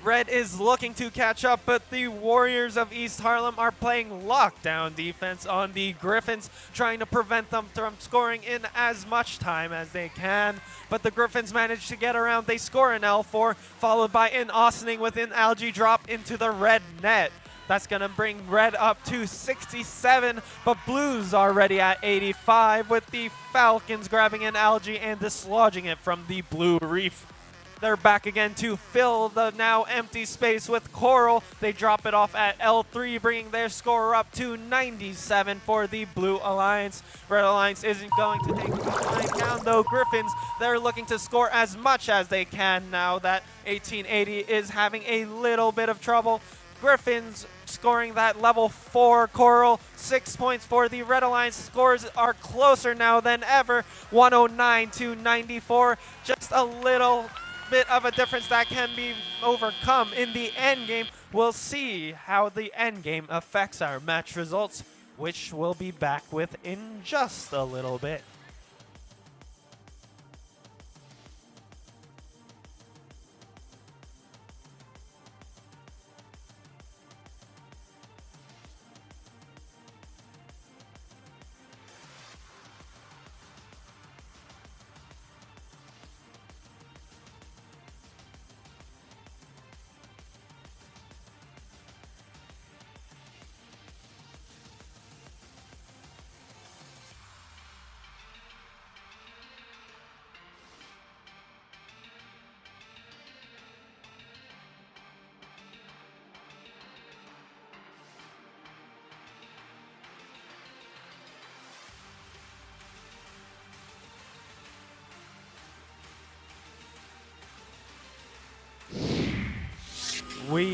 Red is looking to catch up, but the Warriors of East Harlem are playing lockdown defense on the Griffins, trying to prevent them from scoring in as much time as they can. But the Griffins manage to get around. They score an L4, followed by an Austining with an algae drop into the red net. That's going to bring red up to 67, but blues already at 85, with the Falcons grabbing an algae and dislodging it from the blue reef. They're back again to fill the now empty space with coral. They drop it off at L3, bringing their score up to 97 for the Blue Alliance. Red Alliance isn't going to take the line down, though. Griffins, they're looking to score as much as they can now that 1880 is having a little bit of trouble. Griffins scoring that level 4 coral. 6 points for the Red Alliance. Scores are closer now than ever, 109-94. Just a little bit of a difference that can be overcome in the end game. We'll see how the end game affects our match results, which we'll be back with in just a little bit.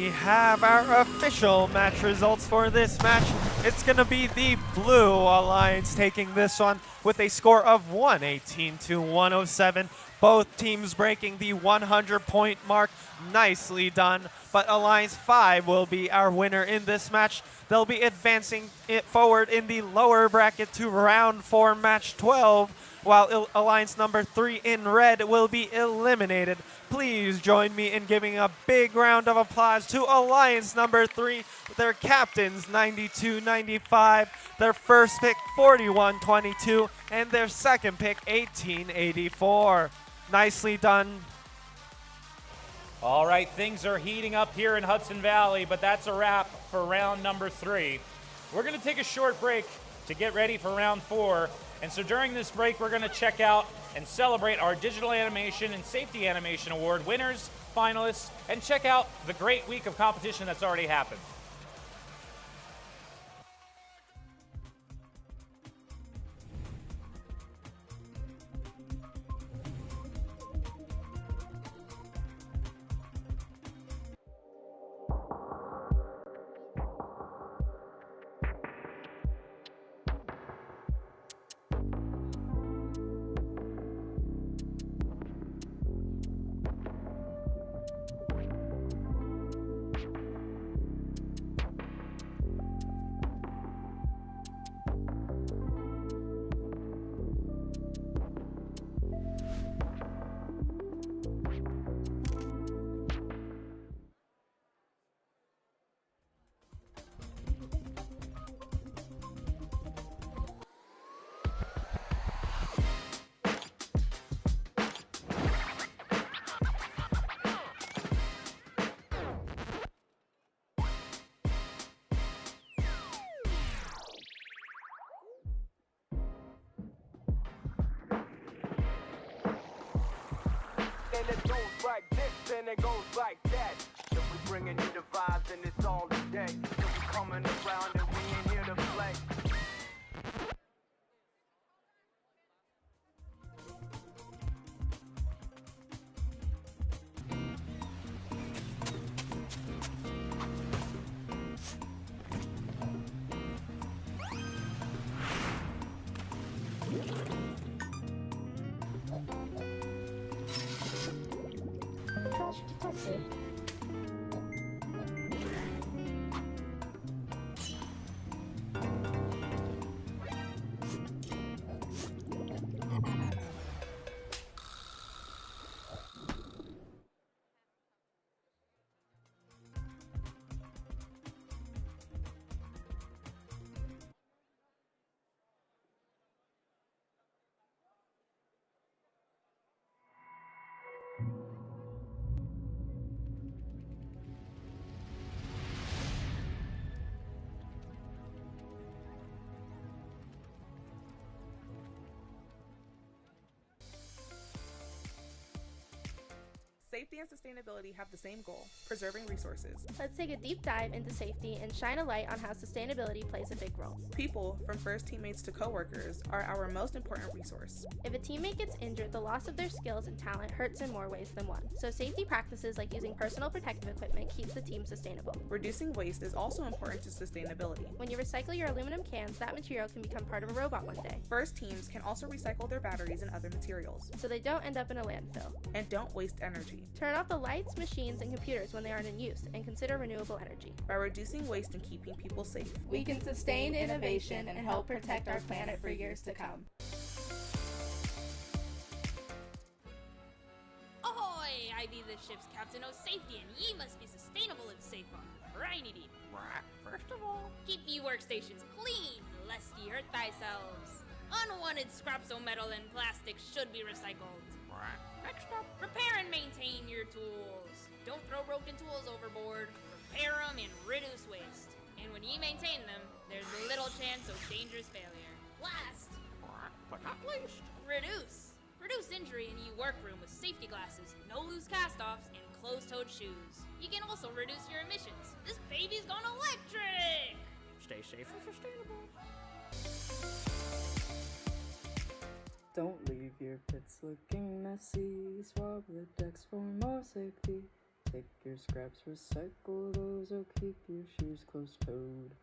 have our official match results for this match. It's going to be the Blue Alliance taking this one with a score of 118 to 107. Both teams breaking the 100-point mark. Nicely done. But Alliance 5 will be our winner in this match. They'll be advancing it forward in the lower bracket to round 4, match 12, while Alliance number 3 in red will be eliminated. Please join me in giving a big round of applause to Alliance number 3, their captains 92-95, their first pick 41-22, and their second pick 18-84. Nicely done. All right, things are heating up here in Hudson Valley, but that's a wrap for round number 3. We're going to take a short break to get ready for round 4. And so during this break, we're going to check out and celebrate our Digital Animation and Safety Animation Award winners, finalists, and check out the great week of competition that's already happened. And it goes like this, and it goes like that. If we bringing you the vibes, and it's all today. If we coming around, and we ain't here to play. Safety and sustainability have the same goal, preserving resources. Let's take a deep dive into safety and shine a light on how sustainability plays a big role. People, from first teammates to coworkers, are our most important resource. If a teammate gets injured, the loss of their skills and talent hurts in more ways than one. So safety practices like using personal protective equipment keeps the team sustainable. Reducing waste is also important to sustainability. When you recycle your aluminum cans, that material can become part of a robot one day. First teams can also recycle their batteries and other materials, so they don't end up in a landfill. And don't waste energy. Turn off the lights, machines, and computers when they aren't in use, and consider renewable energy. By reducing waste and keeping people safe, we can sustain innovation and help protect our planet for years to come. Ahoy! I be the ship's captain of safety, and ye must be sustainable and safe on briny deep. First of all, keep ye workstations clean, lest ye hurt thyselves. Unwanted scraps of metal and plastic should be recycled. Next up, repair and maintain your tools. Don't throw broken tools overboard. Repair them and reduce waste. And when ye maintain them, there's little chance of dangerous failure. Last, but not least, reduce. Reduce injury in ye workroom with safety glasses, no loose cast-offs, and closed-toed shoes. You can also reduce your emissions. This baby's gone electric! Stay safe and sustainable. Don't leave your pits looking messy. Swab the decks for more safety. Take your scraps, recycle those, or keep your shoes closed-toed.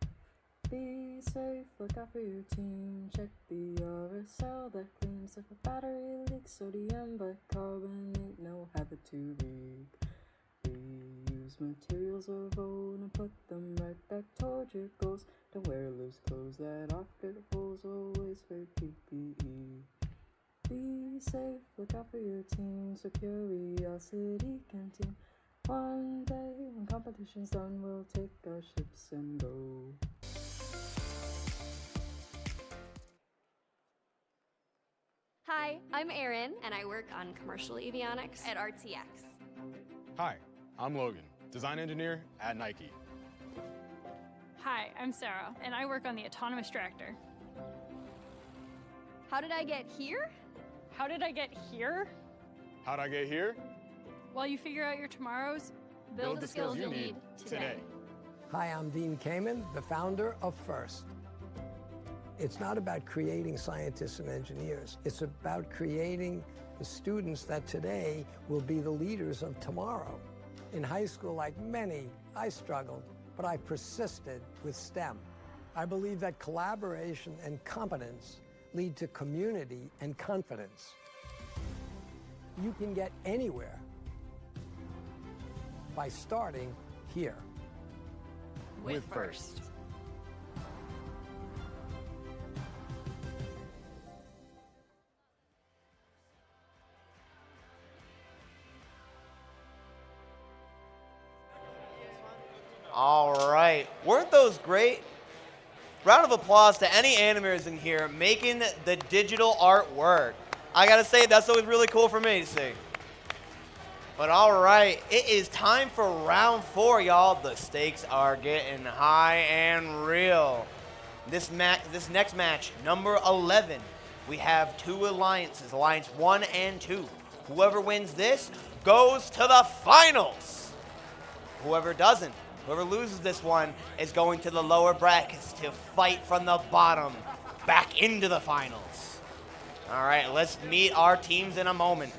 Be safe, look out for your team. Check the RSL that claims if a battery leaks sodium bicarbonate, no habit to leak. Reuse materials of old and put them right back toward your goals. Don't wear loose clothes that often get holes, always wear PPE. Be safe, look out for your team. So Curiosity Canteen. One day when competition's done, we'll take our ships and go. Hi, I'm Erin, and I work on commercial avionics at RTX. Hi, I'm Logan, design engineer at Nike. Hi, I'm Sarah, and I work on the autonomous tractor. How did I get here? How did I get here? How'd I get here? While you figure out your tomorrows, build the skills you'll need today. Hi, I'm Dean Kamen, the founder of FIRST. It's not about creating scientists and engineers. It's about creating the students that today will be the leaders of tomorrow. In high school, like many, I struggled, but I persisted with STEM. I believe that collaboration and competence lead to community and confidence. You can get anywhere by starting here. With FIRST. All right, weren't those great? Round of applause to any animators in here making the digital art work. I gotta say, that's always really cool for me to see. But all right, it is time for round 4, y'all. The stakes are getting high and real. This next match, number 11, we have 2 alliances, Alliance 1 and 2. Whoever wins this goes to the finals. Whoever doesn't, whoever loses this one is going to the lower brackets to fight from the bottom back into the finals. All right, let's meet our teams in a moment.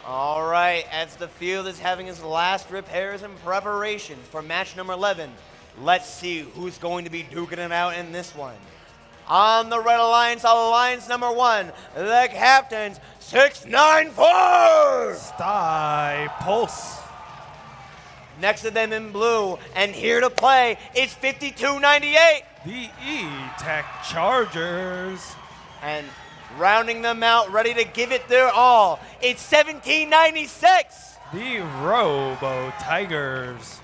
All right, as the field is having its last repairs and preparations for match number 11, let's see who's going to be duking it out in this one. On the Red Alliance, Alliance number 1, the captains, 694! Pulse. Next to them in blue, and here to play, it's 5298. The E-Tech Chargers. And rounding them out, ready to give it their all, it's 1796. The Robo Tigers.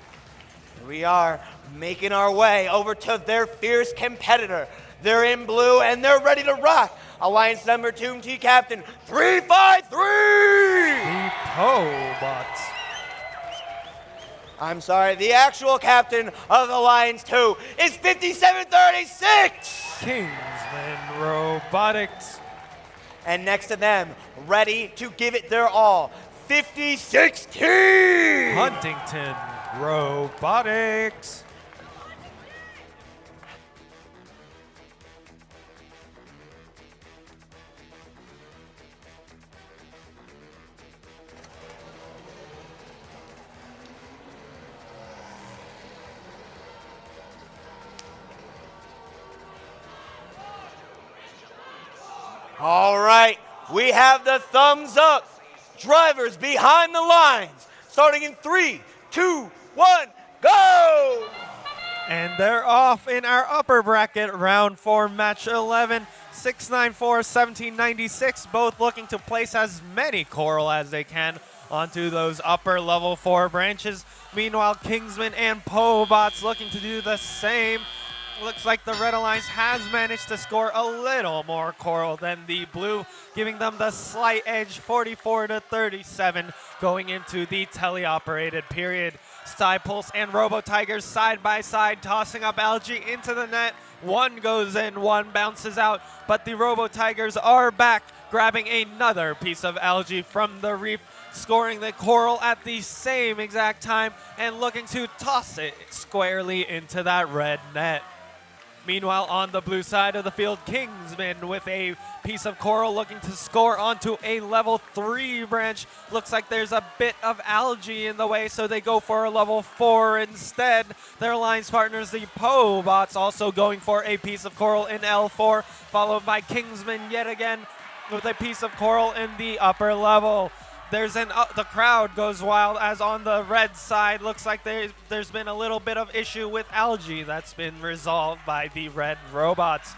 We are making our way over to their fierce competitor. They're in blue and they're ready to rock. Alliance number 2 T captain 353. The Pobots. I'm sorry, the actual captain of Alliance 2 is 5736. Kingsman Robotics. And next to them, ready to give it their all, 5016. Huntington Robotics. All right, we have the thumbs up. Drivers behind the lines. Starting in 3, 2, 1, go! And they're off in our upper bracket, round 4, match 11. 694, 1796, both looking to place as many coral as they can onto those upper level 4 branches. Meanwhile, Kingsman and Pobots looking to do the same. Looks like the Red Alliance has managed to score a little more coral than the blue, giving them the slight edge, 44 to 37, going into the teleoperated period. Pulse and Robo Tigers side by side, tossing up algae into the net. One goes in, one bounces out, but the Robo Tigers are back, grabbing another piece of algae from the reef, scoring the coral at the same exact time and looking to toss it squarely into that red net. Meanwhile, on the blue side of the field, Kingsman with a piece of coral looking to score onto a level 3 branch. Looks like there's a bit of algae in the way, so they go for a level 4 instead. Their alliance partners, the Pobots, also going for a piece of coral in L4, followed by Kingsman yet again with a piece of coral in the upper level. The crowd goes wild as on the red side, looks like there's been a little bit of issue with algae that's been resolved by the red robots.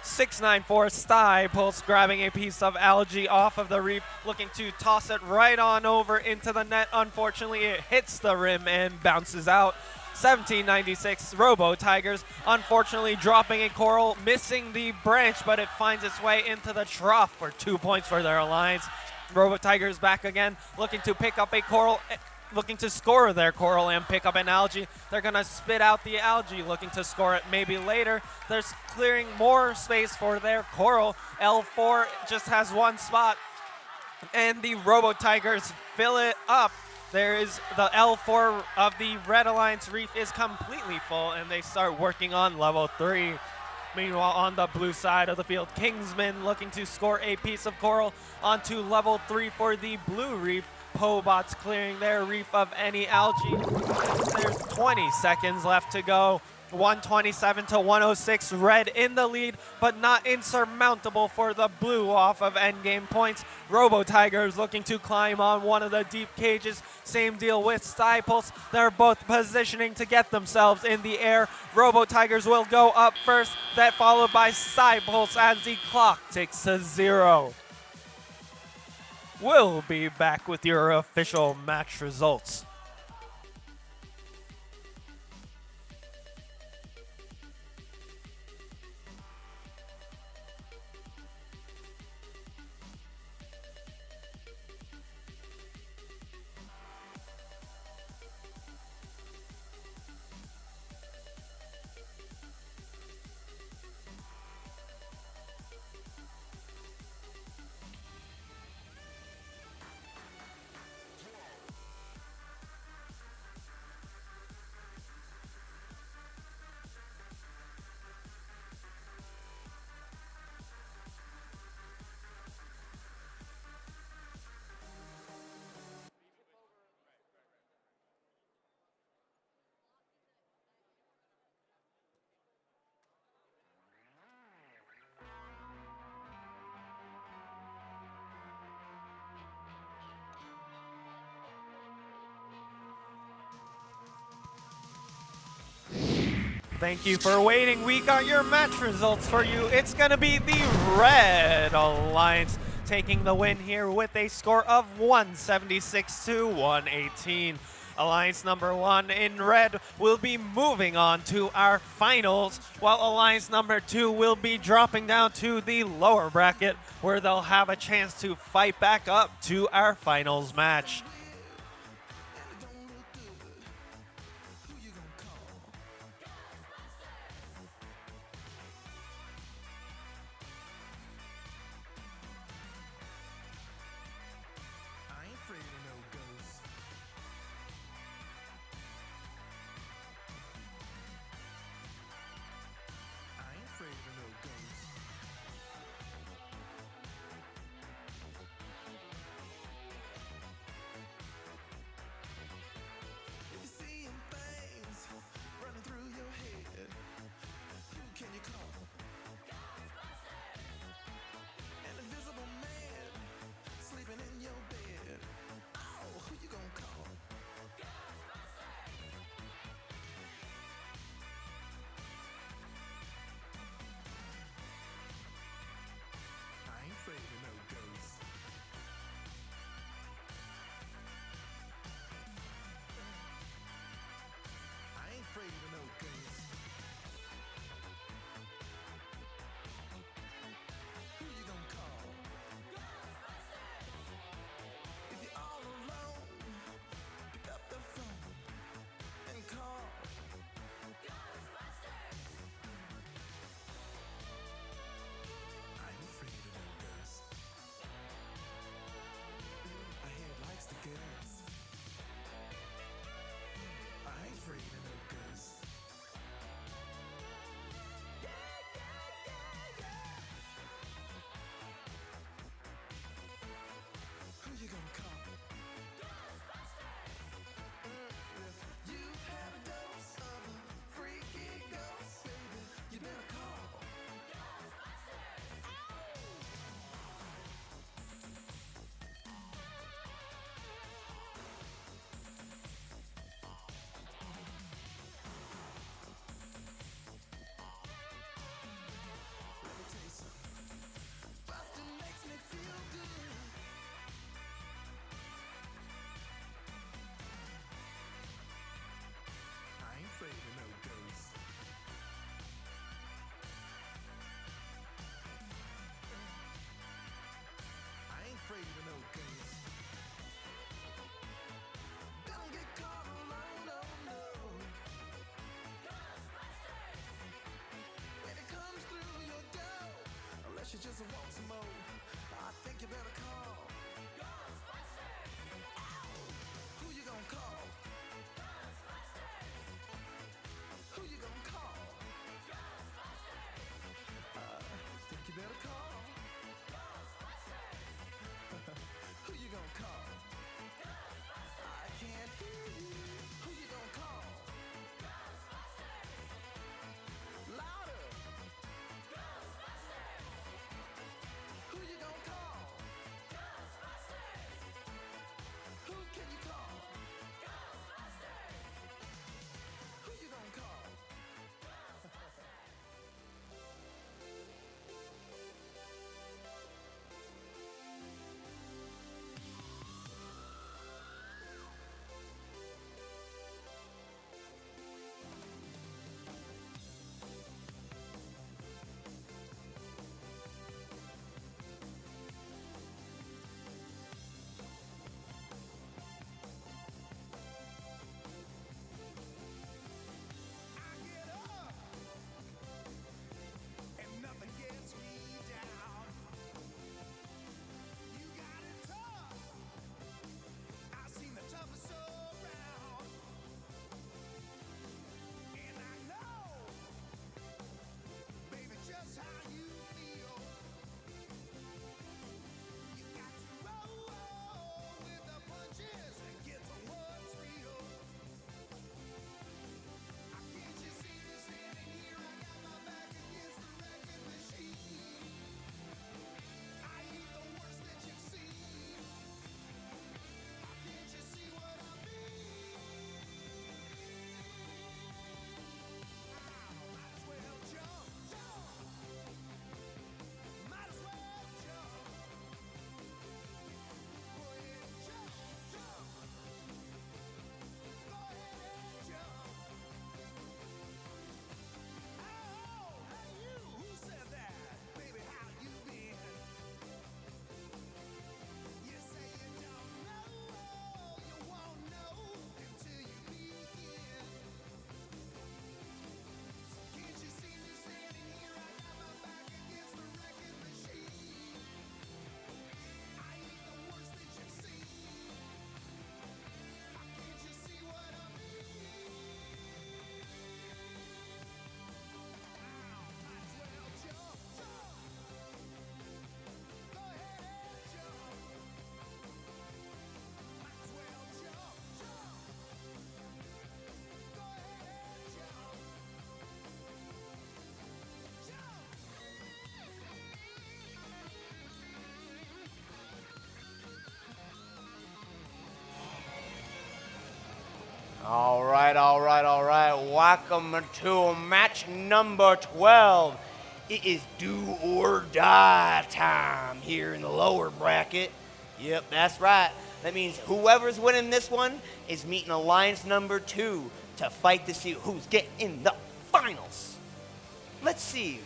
694 Pulse grabbing a piece of algae off of the reef, looking to toss it right on over into the net. Unfortunately, it hits the rim and bounces out. 1796 Robo Tigers, unfortunately dropping a coral, missing the branch, but it finds its way into the trough for 2 points for their alliance. Robo Tigers back again, looking to pick up a coral, looking to score their coral and pick up an algae. They're going to spit out the algae, looking to score it maybe later. They're clearing more space for their coral. L4 just has one spot, and the Robo Tigers fill it up. There is the L4 of the Red Alliance Reef is completely full, and they start working on level 3. Meanwhile, on the blue side of the field, Kingsman looking to score a piece of coral onto level 3 for the blue reef. Pobots clearing their reef of any algae. There's 20 seconds left to go. 127 to 106, red in the lead, but not insurmountable for the blue off of endgame points. Robo Tigers looking to climb on one of the deep cages. Same deal with Pulse. They're both positioning to get themselves in the air. Robo Tigers will go up first, that followed by Pulse as the clock ticks to 0. We'll be back with your official match results. Thank you for waiting. We got your match results for you. It's going to be the Red Alliance taking the win here with a score of 176 to 118. Alliance number 1 in red will be moving on to our finals, while Alliance number 2 will be dropping down to the lower bracket, where they'll have a chance to fight back up to our finals match. she just wants some more. I think you better call Ghostbusters. Who you gonna call? Ghostbusters. Who you gonna call? Ghostbusters. Think you better call Ghostbusters. Who you gonna call? Ghostbusters. I can't hear you. Who you gonna call? Ghostbusters. Louder. Ghostbusters. Who you gonna call? Ghostbusters. Who can you call? Ghostbusters. Who you gonna call? And nothing gets me down. You got it tough. I've seen the toughest around. And I know, baby, just how you feel. You got to roll with the punches and get to what's real. Can't you see me standing here? I got my back against the wrecking machine. I ain't the worst that you've seen. Can't you see what I mean? Might as well jump, jump. Might as well jump. Go ahead and jump, jump. Go ahead and jump. Oh, hey you, who said that? Baby, how you been? You say you don't know, you won't know until you begin. So can't you see me standing here? I got my back against the wrecking machine. I ain't the worst that you've seen. Can't you see what I mean? Might as well jump, jump. Go ahead and jump. Might as well jump, jump. Go ahead and jump. All right, all right, all right. Welcome to match number 12. It is do or die time here in the lower bracket. Yep, that's right. That means whoever's winning this one is meeting alliance number 2 to fight to see who's getting in the finals. Let's see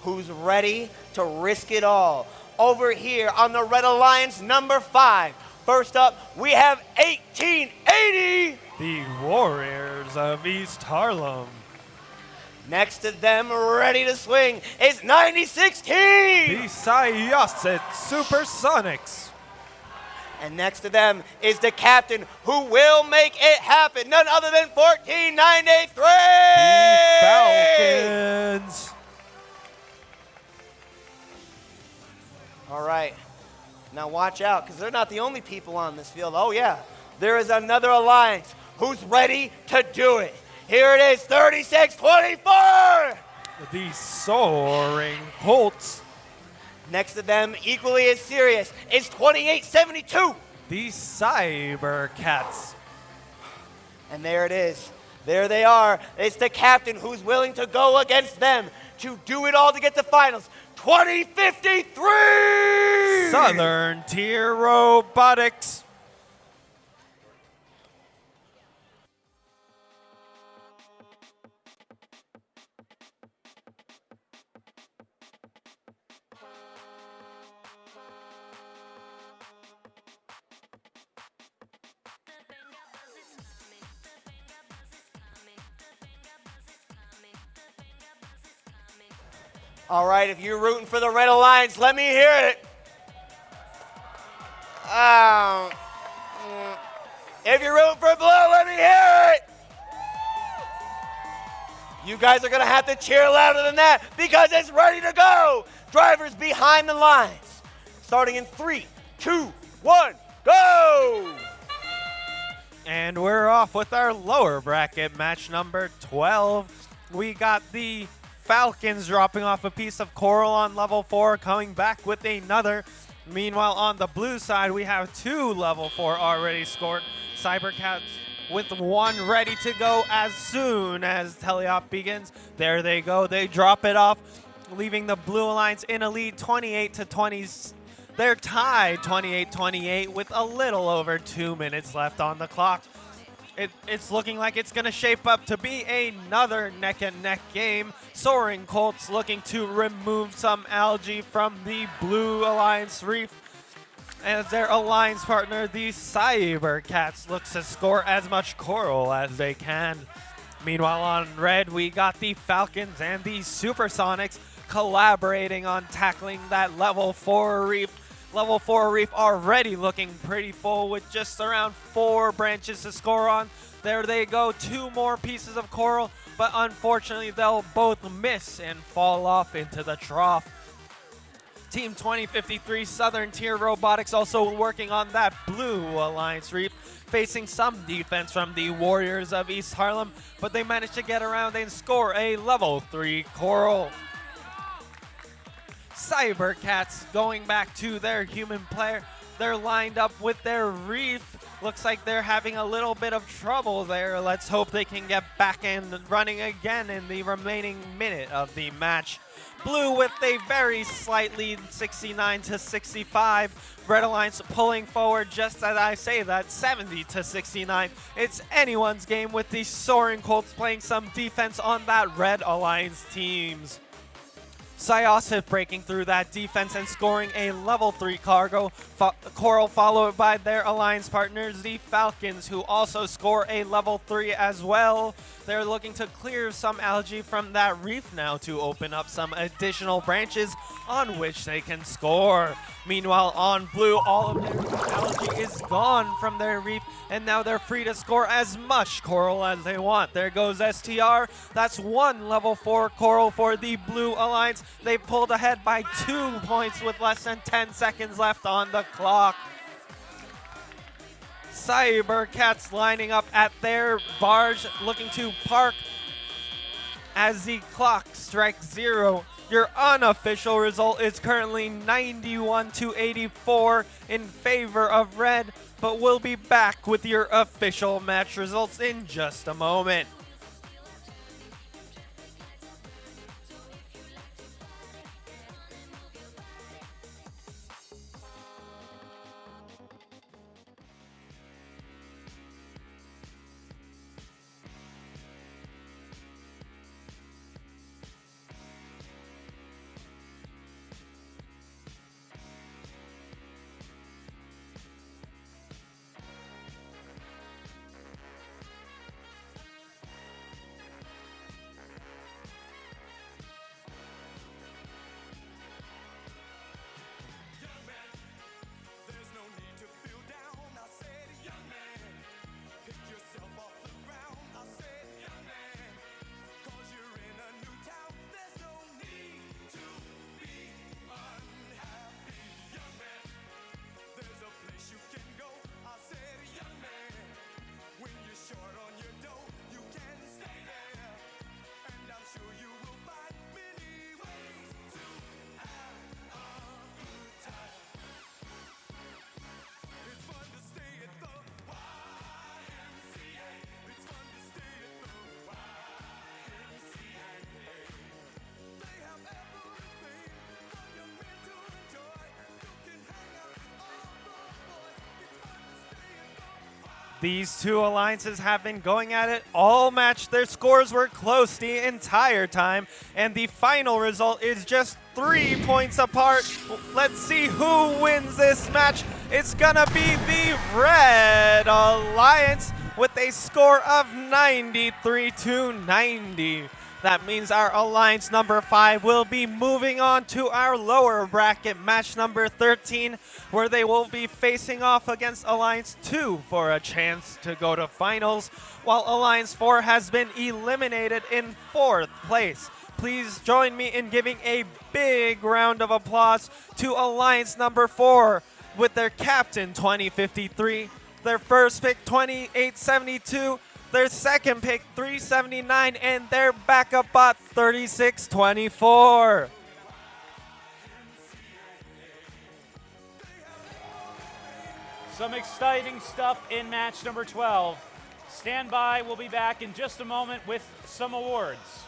who's ready to risk it all. Over here on the red alliance number 5. First up, we have 1880. The Warriors of East Harlem. Next to them, ready to swing, is 9016. The Syosset Supersonics. And next to them is the captain who will make it happen, none other than 14983. The Falcons. All right. Now watch out, because they're not the only people on this field. Oh, yeah. There is another alliance who's ready to do it. Here it is, 3624. The Soaring Colts. Next to them, equally as serious, is 2872. The Cybercats. And there it is. There they are. It's the captain who's willing to go against them to do it all to get to finals. 2053! Southern Tier Robotics. All right, if you're rooting for the Red Alliance, let me hear it. If you're rooting for blue, let me hear it. You guys are going to have to cheer louder than that because it's ready to go. Drivers behind the lines. Starting in 3, 2, 1, go! And we're off with our lower bracket match number 12. We got the Falcons dropping off a piece of coral on level 4, coming back with another. Meanwhile, on the blue side, we have 2 level 4 already scored. Cybercats with 1 ready to go as soon as teleop begins. There they go. They drop it off, leaving the Blue Alliance in a lead 28-20. They're tied 28-28 with a little over 2 minutes left on the clock. It's looking like it's going to shape up to be another neck-and-neck game. Soaring Colts looking to remove some algae from the Blue Alliance reef. As their alliance partner, the Cybercats, looks to score as much coral as they can. Meanwhile, on red, we got the Falcons and the Supersonics collaborating on tackling that level 4 reef. Level 4 reef already looking pretty full with just around 4 branches to score on. There they go, 2 more pieces of coral, but unfortunately they'll both miss and fall off into the trough. Team 2053 Southern Tier Robotics also working on that Blue Alliance reef, facing some defense from the Warriors of East Harlem, but they managed to get around and score a level 3 coral. Cybercats going back to their human player. They're lined up with their reef. Looks like they're having a little bit of trouble there. Let's hope they can get back and running again in the remaining minute of the match. Blue with a very slight lead, 69-65. Red Alliance pulling forward just as I say that, 70-69. It's anyone's game with the Soaring Colts playing some defense on that Red Alliance teams. Syosif breaking through that defense and scoring a level 3 coral, followed by their alliance partners, the Falcons, who also score a level 3 as well. They're looking to clear some algae from that reef now to open up some additional branches on which they can score. Meanwhile, on blue, all of their algae is gone from their reef, and now they're free to score as much coral as they want. There goes STR. That's 1 level 4 coral for the Blue Alliance. They pulled ahead by 2 points with less than 10 seconds left on the clock. Cybercats lining up at their barge, looking to park as the clock strikes 0. Your unofficial result is currently 91-84 in favor of red, but we'll be back with your official match results in just a moment. These two alliances have been going at it all match. Their scores were close the entire time, and the final result is just 3 points apart. Let's see who wins this match. It's gonna be the Red Alliance with a score of 93-90. That means our Alliance number 5 will be moving on to our lower bracket match number 13, where they will be facing off against Alliance 2 for a chance to go to finals, while Alliance 4 has been eliminated in 4th place. Please join me in giving a big round of applause to Alliance number 4 with their captain 2053, their first pick 2872, their second pick 379, and their backup bot 3624. Some exciting stuff in match number 12. Stand by, we'll be back in just a moment with some awards.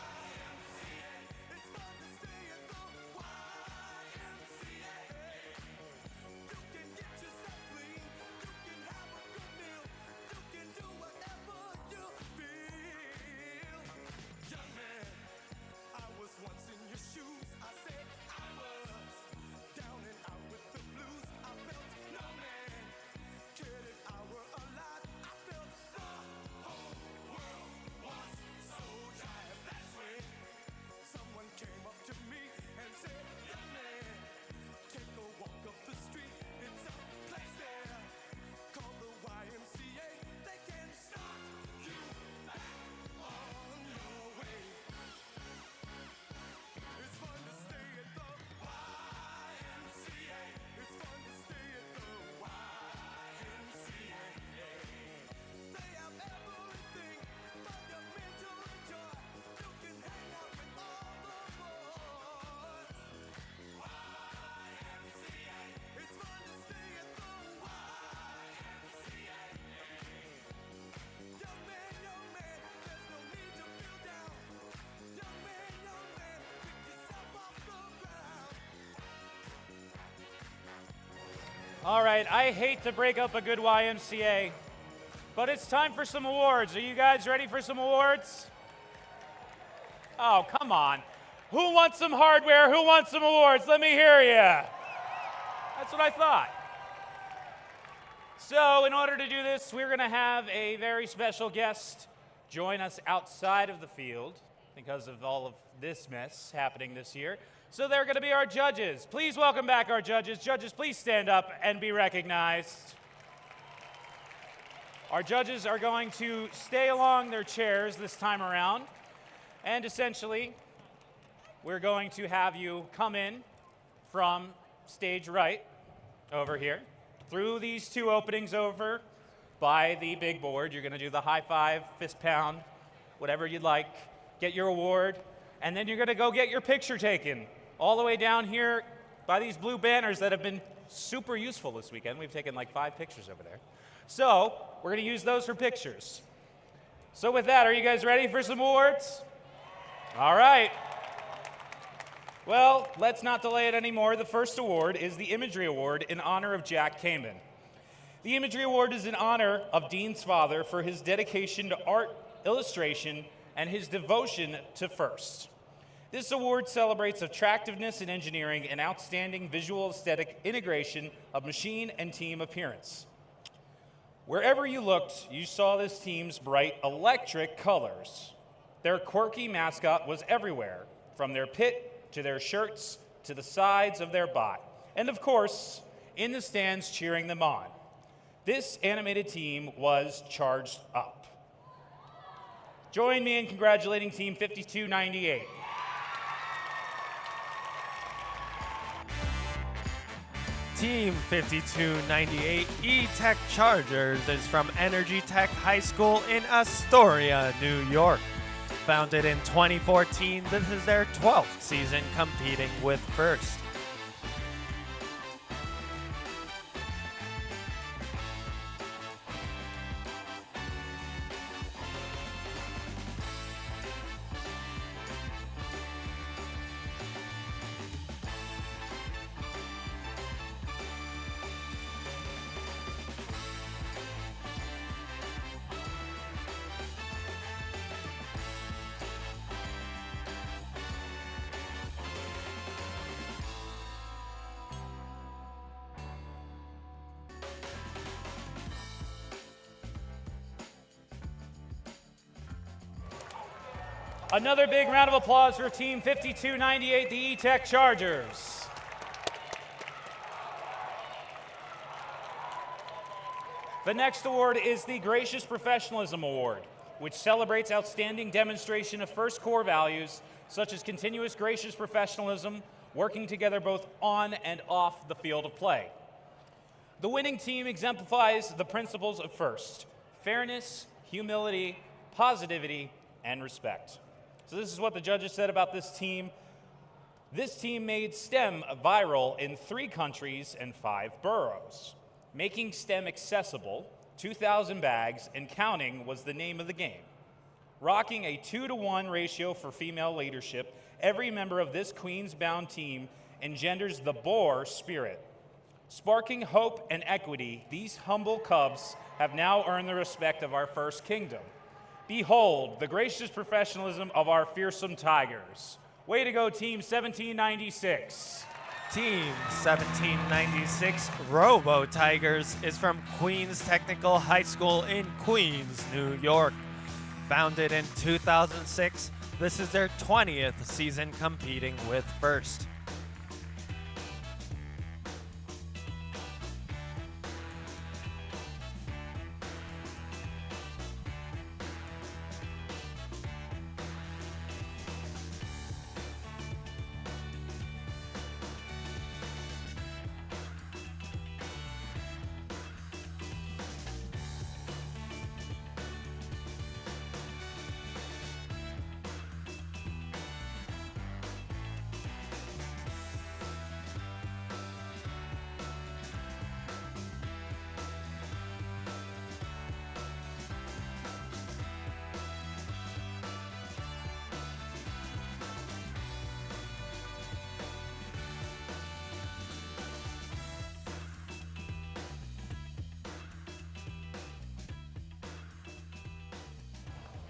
All right, I hate to break up a good YMCA, but it's time for some awards. Are you guys ready for some awards? Oh, come on. Who wants some hardware? Who wants some awards? Let me hear ya. That's what I thought. So in order to do this, we're going to have a very special guest join us outside of the field because of all of this mess happening this year. So they're going to be our judges. Please welcome back our judges. Judges, please stand up and be recognized. Our judges are going to stay along their chairs this time around. And essentially, we're going to have you come in from stage right over here, through these two openings over by the big board. You're going to do the high five, fist pound, whatever you'd like, get your award, and then you're going to go get your picture taken all the way down here by these blue banners that have been super useful this weekend. We've taken like 5 pictures over there. So we're going to use those for pictures. So with that, are you guys ready for some awards? All right. Well, let's not delay it anymore. The first award is the Imagery Award in honor of Jack Kamen. The Imagery Award is in honor of Dean's father for his dedication to art, illustration, and his devotion to FIRST. This award celebrates attractiveness in engineering and outstanding visual aesthetic integration of machine and team appearance. Wherever you looked, you saw this team's bright electric colors. Their quirky mascot was everywhere, from their pit to their shirts to the sides of their bot, and of course, in the stands cheering them on. This animated team was charged up. Join me in congratulating Team 5298. Team 5298 E-Tech Chargers is from Energy Tech High School in Astoria, New York. Founded in 2014, this is their 12th season competing with FIRST. Another big round of applause for Team 5298, the E-Tech Chargers. The next award is the Gracious Professionalism Award, which celebrates outstanding demonstration of first core values, such as continuous gracious professionalism, working together both on and off the field of play. The winning team exemplifies the principles of FIRST: fairness, humility, positivity, and respect. So this is what the judges said about this team. This team made STEM viral in 3 countries and 5 boroughs. Making STEM accessible, 2,000 bags, and counting was the name of the game. Rocking a 2-to-1 ratio for female leadership, every member of this Queens-bound team engenders the Boar spirit. Sparking hope and equity, these humble cubs have now earned the respect of our first kingdom. Behold, the gracious professionalism of our fearsome tigers. Way to go, Team 1796. Team 1796 Robo Tigers is from Queens Technical High School in Queens, New York. Founded in 2006, this is their 20th season competing with FIRST.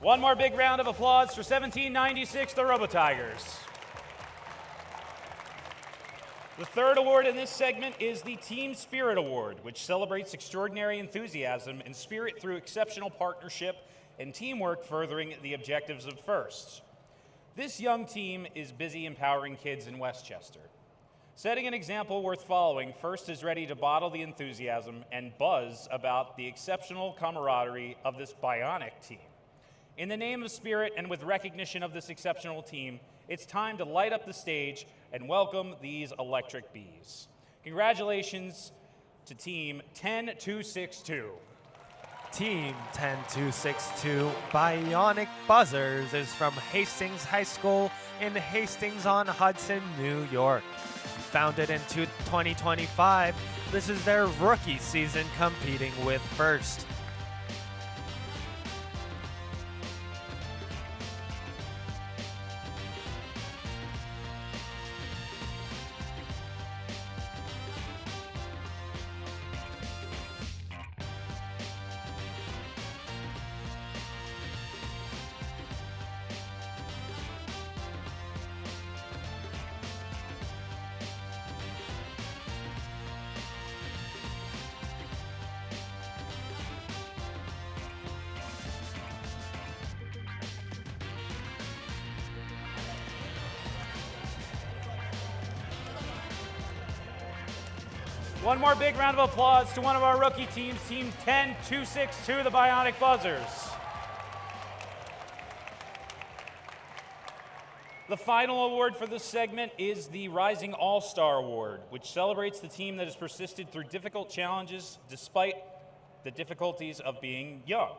One more big round of applause for 1796, the Robo Tigers. The third award in this segment is the Team Spirit Award, which celebrates extraordinary enthusiasm and spirit through exceptional partnership and teamwork furthering the objectives of FIRST. This young team is busy empowering kids in Westchester. Setting an example worth following, FIRST is ready to bottle the enthusiasm and buzz about the exceptional camaraderie of this bionic team. In the name of spirit and with recognition of this exceptional team, it's time to light up the stage and welcome these electric bees. Congratulations to Team 10262. Team 10262 Bionic Buzzers is from Hastings High School in Hastings on Hudson, New York. Founded in 2025, this is their rookie season competing with FIRST. One more big round of applause to one of our rookie teams, Team 10262, the Bionic Buzzers. The final award for this segment is the Rising All-Star Award, which celebrates the team that has persisted through difficult challenges despite the difficulties of being young.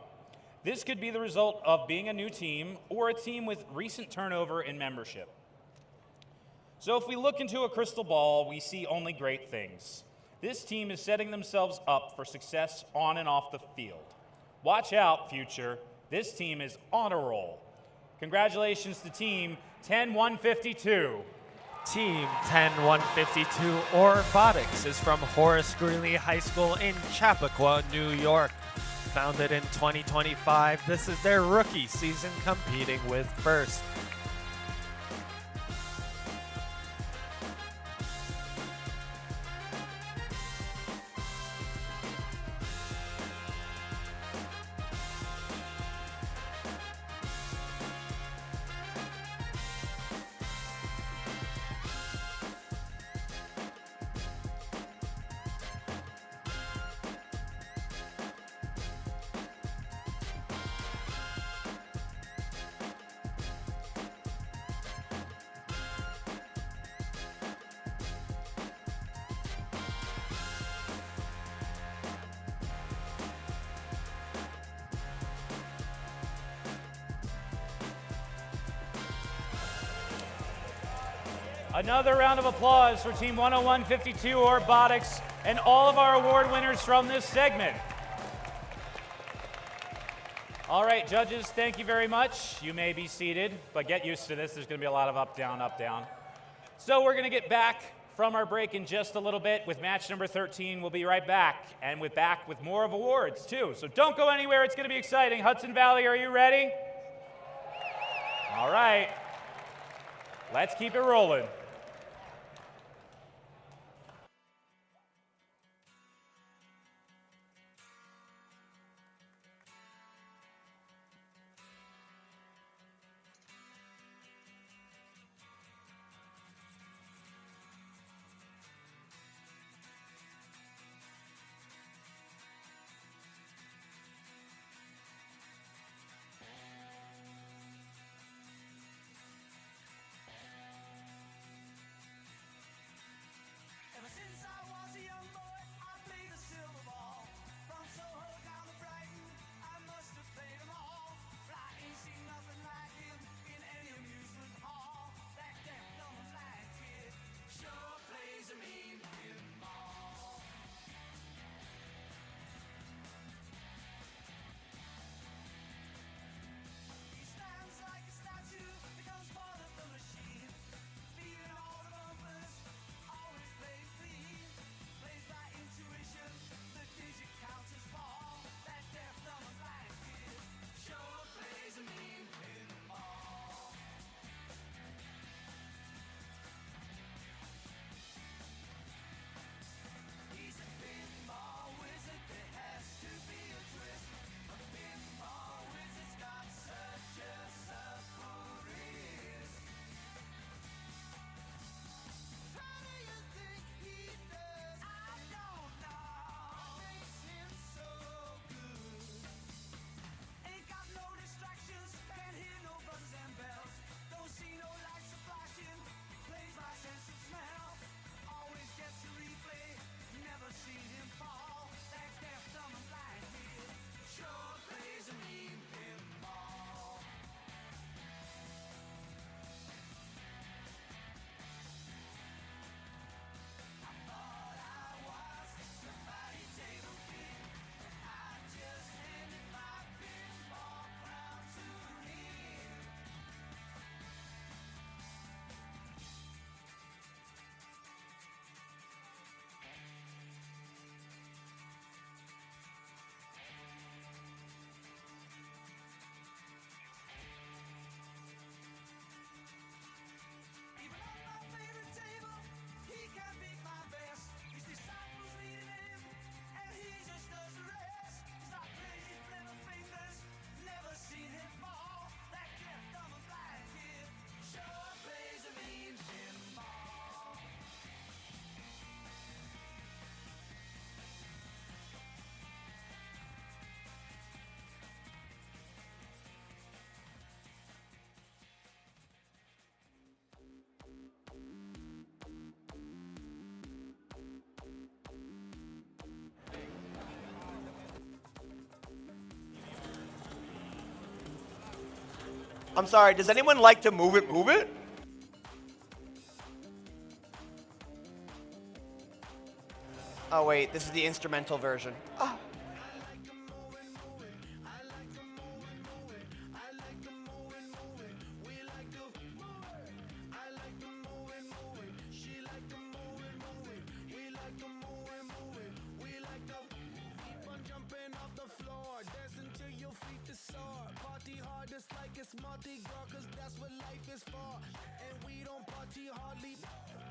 This could be the result of being a new team or a team with recent turnover in membership. So if we look into a crystal ball, we see only great things. This team is setting themselves up for success on and off the field. Watch out, future. This team is on a roll. Congratulations to Team 10152. Team 10152 Robotics is from Horace Greeley High School in Chappaqua, New York. Founded in 2025, this is their rookie season competing with FIRST. Another round of applause for Team 10152 Robotics and all of our award winners from this segment. All right, judges, thank you very much. You may be seated, but get used to this. There's going to be a lot of up, down, up, down. So we're going to get back from our break in just a little bit with match number 13. We'll be right back, and we're back with more of awards, too. So don't go anywhere. It's going to be exciting. Hudson Valley, are you ready? All right. Let's keep it rolling. Ever since I was a young boy, I played the silver ball. From Soho down to Brighton, I must have played them all. But I ain't seen nothing like him in any amusement hall. That deaf, dumb, and blind kid sure plays a mean pinball. He stands like a statue, becomes part of the machine. Feeling all the bumpers, always playing clean. Plays by intuition, the digit counts as fall. That deaf, dumb, and blind kid sure plays a mean pinball. He's a pinball wizard, there has to be a twist. A pinball wizard's got such a supple wrist. How do you think he does? I don't know. What makes him so good? Ain't got no distractions, can't hear no buzzes and bells. Don't see no lights are flashing, plays by sense of smell. Always gets a replay, never seen him fall. That deaf, dumb, and blind kid sure plays a mean pinball. I thought I was the party table king. I just handed my pinball crown to him. Even on my favorite table, he can beat my best. His disciples leading him, and he just does the rest. He's not crazy, little fingers, never seen him fall. That deaf, dumb, and blind kid sure plays a mean pinball. I'm sorry, does anyone like to move it, move it? Oh wait, this is the instrumental version. Oh. Jumping off the floor, dancing till your feet to soar. Party hard just like it's Mardi Gras, 'cause that's what life is for. And we don't party hardly,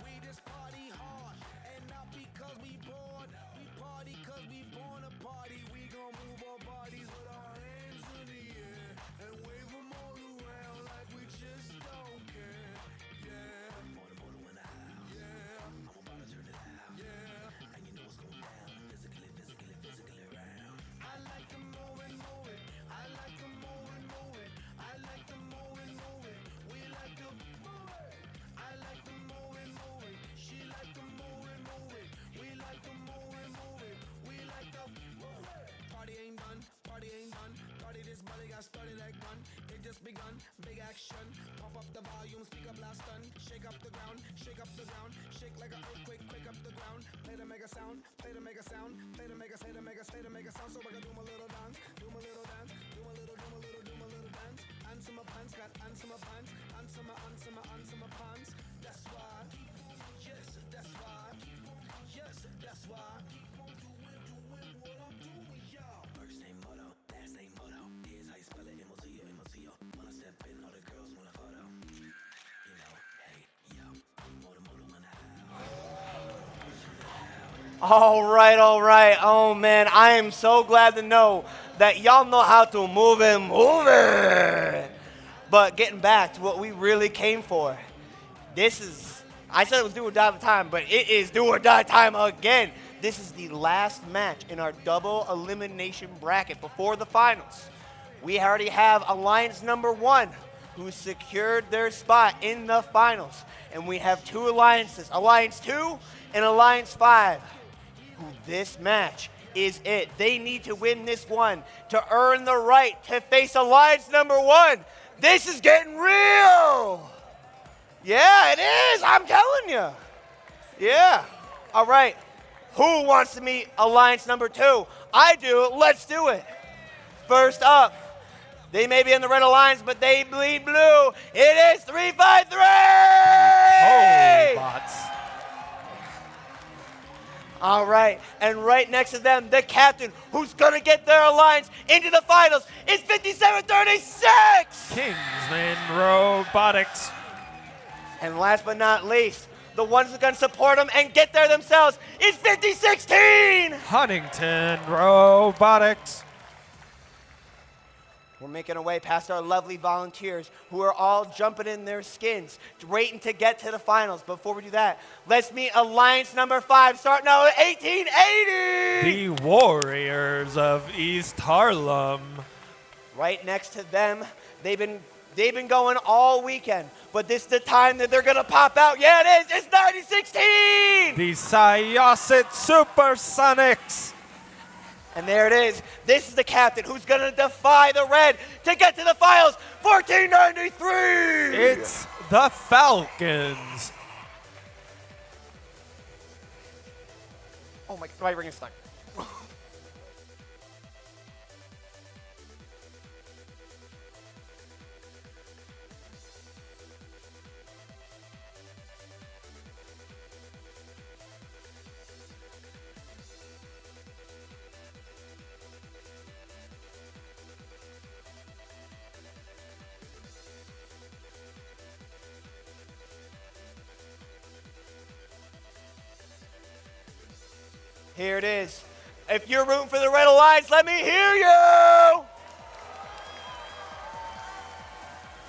we just party hard. And not because we bored, we party 'cause we born to party. We gon' move our bodies with our hands in the air and wave them all around like we just don't care. Yeah, more than when I house. Yeah, I'm about to turn it out. Yeah, and you know what's going down. Physically round. I like to move and move it. I like to move and move it. I like to move and move it. We like to move it. I like to move and move it. She like to move and move it. We like to move just begun. Big action, pump up the volume, speak up loud, stun. Shake up the ground, shake up the ground. Shake like an earthquake, quake up the ground. Play the mega sound, play the mega sound. Play the mega, say the mega, say the mega sound. So I can do my little dance, do my little dance, do my little, do my little, do my little dance. Answer my pants, got answer my pants. Answer my, answer my, answer my pants. That's why, yes, that's why. Yes, that's why. Keep on doing what I'm doing, y'all. First name Moto, last name Moto. Here's how you spell it, M-O-T-O, M-O-T-O. When I step in, all the girls want a photo. You know, hey, yo, Moto in the house. All right, all right. Oh, man, I am so glad to know that y'all know how to move it. But getting back to what we really came for, this is, I said it was do or die time, but it is do or die time again. This is the last match in our double elimination bracket before the finals. We already have Alliance number 1, who secured their spot in the finals. And we have 2 alliances, Alliance 2 and Alliance 5, who this match is it. They need to win this one to earn the right to face Alliance number 1. This is getting real. Yeah, it is. I'm telling you. Yeah. All right. Who wants to meet Alliance number 2? I do. Let's do it. First up, they may be in the red alliance, but they bleed blue. It is 353. Robots. All right, and right next to them, the captain who's gonna get their alliance into the finals is 5736. Kingsman Robotics. And last but not least, the ones that are gonna support them and get there themselves is 5016. Huntington Robotics. We're making our way past our lovely volunteers who are all jumping in their skins, waiting to get to the finals. Before we do that, let's meet Alliance number 5, starting out with 1880. The Warriors of East Harlem. Right next to them, they've been going all weekend, but this is the time that they're gonna pop out. Yeah, it is. It's 9016. The Syosset Supersonics. And there it is. This is the captain who's going to defy the red to get to the finals. 1493. It's the Falcons. Oh my, my ring is stuck. Here it is. If you're rooting for the Red Alliance, let me hear you. All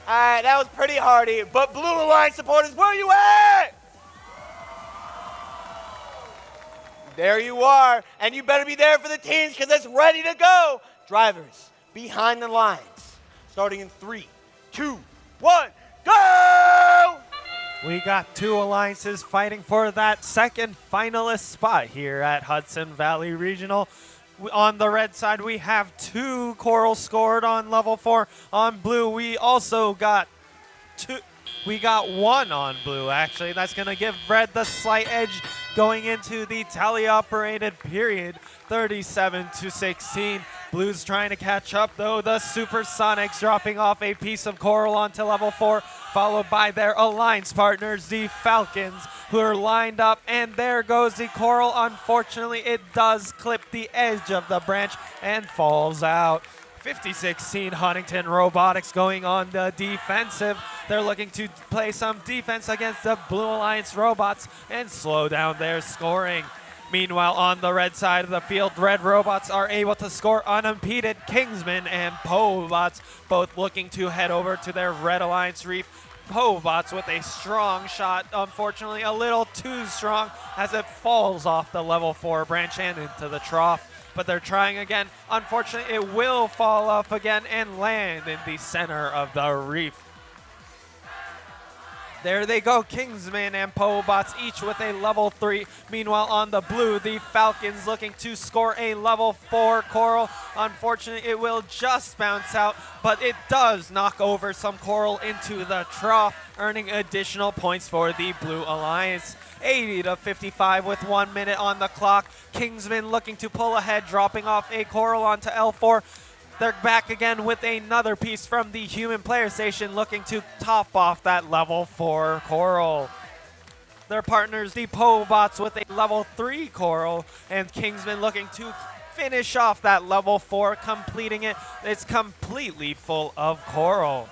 right, that was pretty hearty, but Blue Alliance supporters, where you at? There you are, and you better be there for the teams because it's ready to go. Drivers, behind the lines, starting in 3, 2, 1, go! We got 2 alliances fighting for that second finalist spot here at Hudson Valley Regional. On the red side, we have 2 coral scored on level 4. On blue, we also got 2. We got 1 on blue, actually. That's going to give red the slight edge going into the tally-operated period, 37-16. Blue's trying to catch up, though. The Supersonics dropping off a piece of coral onto level 4, followed by their alliance partners, the Falcons, who are lined up. And there goes the coral. Unfortunately, it does clip the edge of the branch and falls out. 50-16 Huntington Robotics going on the defensive. They're looking to play some defense against the Blue Alliance robots and slow down their scoring. Meanwhile, on the red side of the field, red robots are able to score unimpeded. Kingsman and Pobots both looking to head over to their Red Alliance reef. Pobots with a strong shot, unfortunately a little too strong as it falls off the level 4 branch and into the trough. But they're trying again. Unfortunately, it will fall off again and land in the center of the reef. There they go, Kingsman and Pobots each with a level 3. Meanwhile, on the blue, the Falcons looking to score a level 4 coral. Unfortunately, it will just bounce out, but it does knock over some coral into the trough, earning additional points for the Blue Alliance. 80-55 with 1 minute on the clock. Kingsman looking to pull ahead, dropping off a coral onto L4. They're back again with another piece from the human player station looking to top off that level 4 coral. Their partners, the Pobots, with a level 3 coral, and Kingsman looking to finish off that level 4, completing it. It's completely full of coral.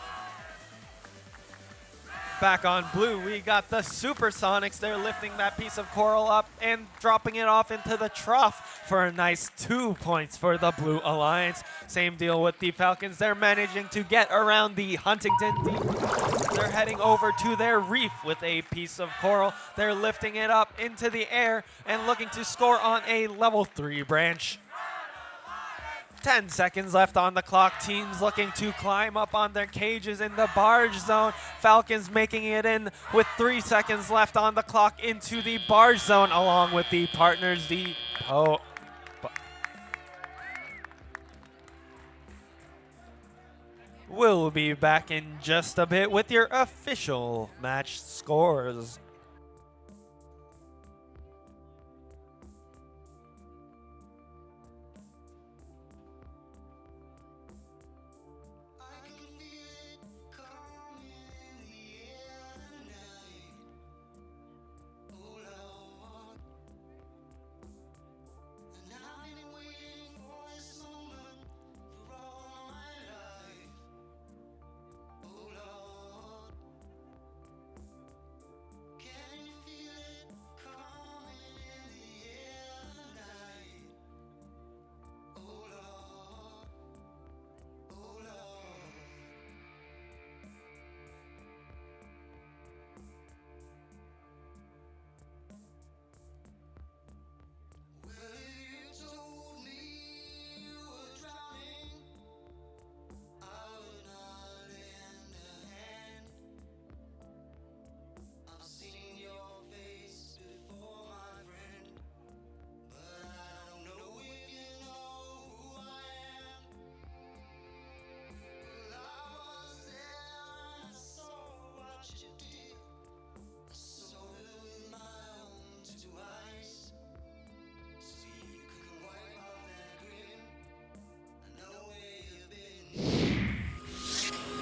Back on blue, we got the Supersonics. They're lifting that piece of coral up and dropping it off into the trough for a nice 2 points for the Blue Alliance. Same deal with the Falcons. They're managing to get around the Huntington defense. They're heading over to their reef with a piece of coral. They're lifting it up into the air and looking to score on a level 3 branch. 10 seconds left on the clock. Teams looking to climb up on their cages in the barge zone. Falcons making it in with 3 seconds left on the clock into the barge zone along with the partners, the We'll be back in just a bit with your official match scores.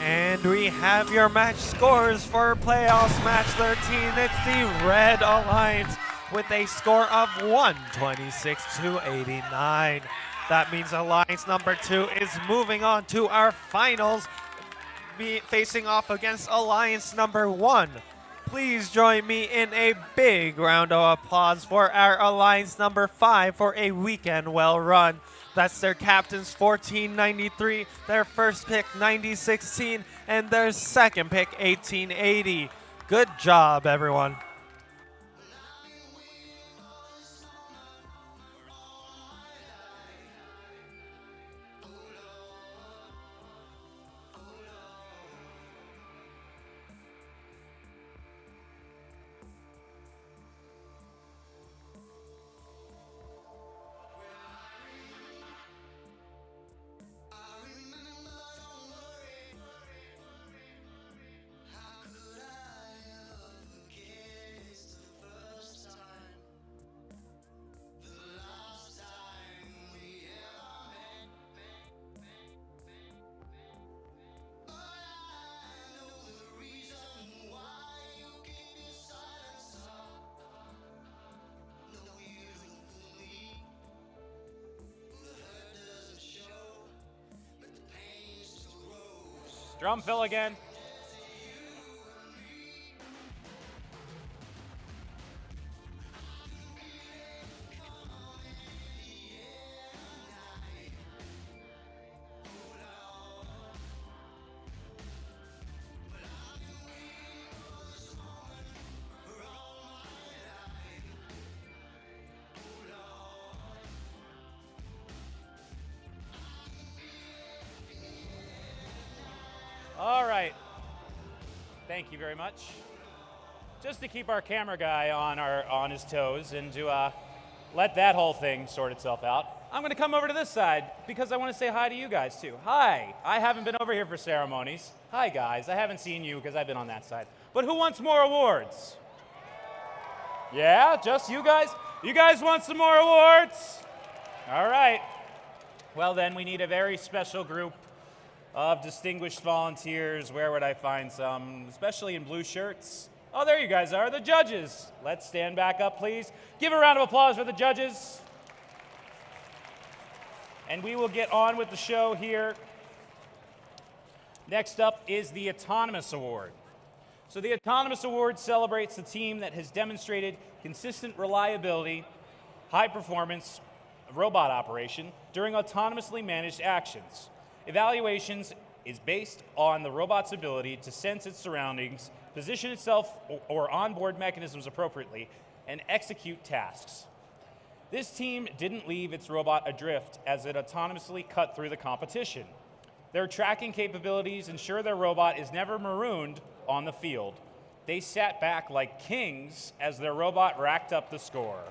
And we have your match scores for playoffs match 13. It's the Red Alliance with a score of 126-89. That means Alliance number 2 is moving on to our finals, facing off against Alliance number 1. Please join me in a big round of applause for our Alliance number 5 for a weekend well run. That's their captains 1493, their first pick 9016, and their second pick 1880. Good job, everyone. Drum fill again. All right. Thank you very much. just to keep our camera guy on his toes and to let that whole thing sort itself out, I'm going to come over to this side because I want to say hi to you guys too. Hi, I haven't been over here for ceremonies. Hi guys, I haven't seen you because I've been on that side. But who wants more awards? Yeah, just you guys? You guys want some more awards? All right. Well then, we need a very special group of distinguished volunteers. Where would I find some, especially in blue shirts? Oh, there you guys are, the judges. Let's stand back up, please. Give a round of applause for the judges. And we will get on with the show here. Next up is the Autonomous Award. So the Autonomous Award celebrates the team that has demonstrated consistent reliability, high performance, robot operation during autonomously managed actions. Evaluations is based on the robot's ability to sense its surroundings, position itself or onboard mechanisms appropriately, and execute tasks. This team didn't leave its robot adrift as it autonomously cut through the competition. Their tracking capabilities ensure their robot is never marooned on the field. They sat back like kings as their robot racked up the score.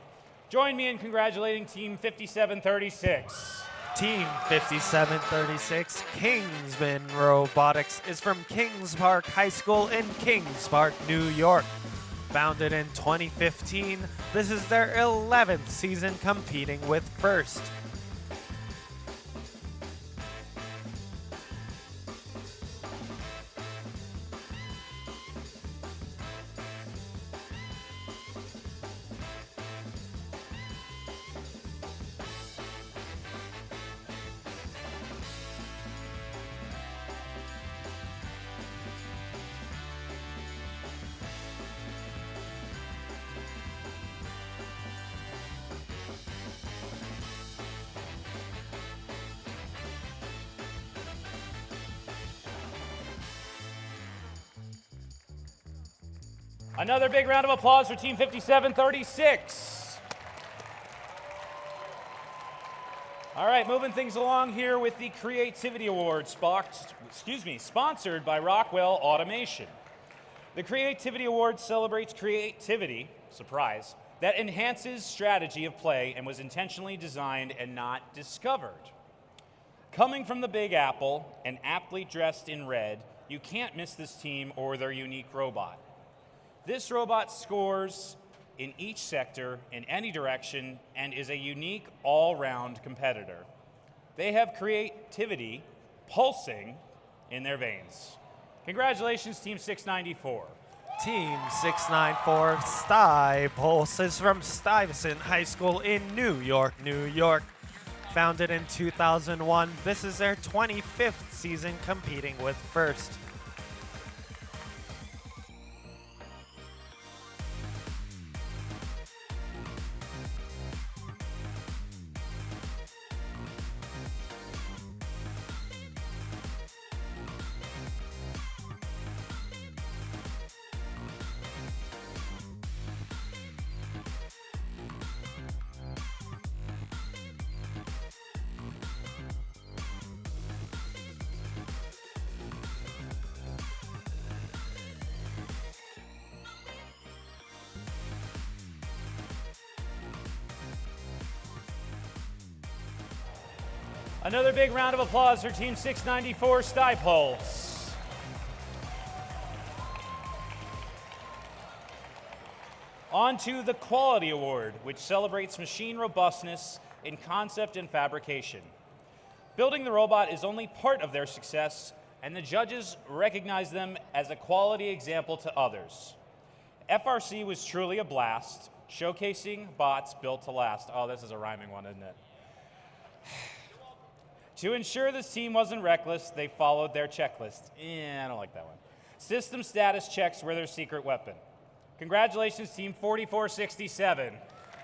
Join me in congratulating Team 5736. Team 5736, Kingsman Robotics, is from Kings Park High School in Kings Park, New York. Founded in 2015, this is their 11th season competing with FIRST. Another big round of applause for Team 5736. All right, moving things along here with the Creativity Award, sponsored by Rockwell Automation. The Creativity Award celebrates creativity, surprise, that enhances strategy of play and was intentionally designed and not discovered. Coming from the Big Apple and aptly dressed in red, you can't miss this team or their unique robot. This robot scores in each sector, in any direction, and is a unique all-round competitor. They have creativity pulsing in their veins. Congratulations, Team 694. Team 694, Sty Pulse, is from Stuyvesant High School in New York, New York. Founded in 2001, this is their 25th season competing with FIRST. Another big round of applause for Team 694, Stuypulse. On to the Quality Award, which celebrates machine robustness in concept and fabrication. Building the robot is only part of their success, and the judges recognize them as a quality example to others. FRC was truly a blast, showcasing bots built to last. Oh, this is a rhyming one, isn't it? To ensure this team wasn't reckless, they followed their checklist. I don't like that one. System status checks were their secret weapon. Congratulations, Team 4467.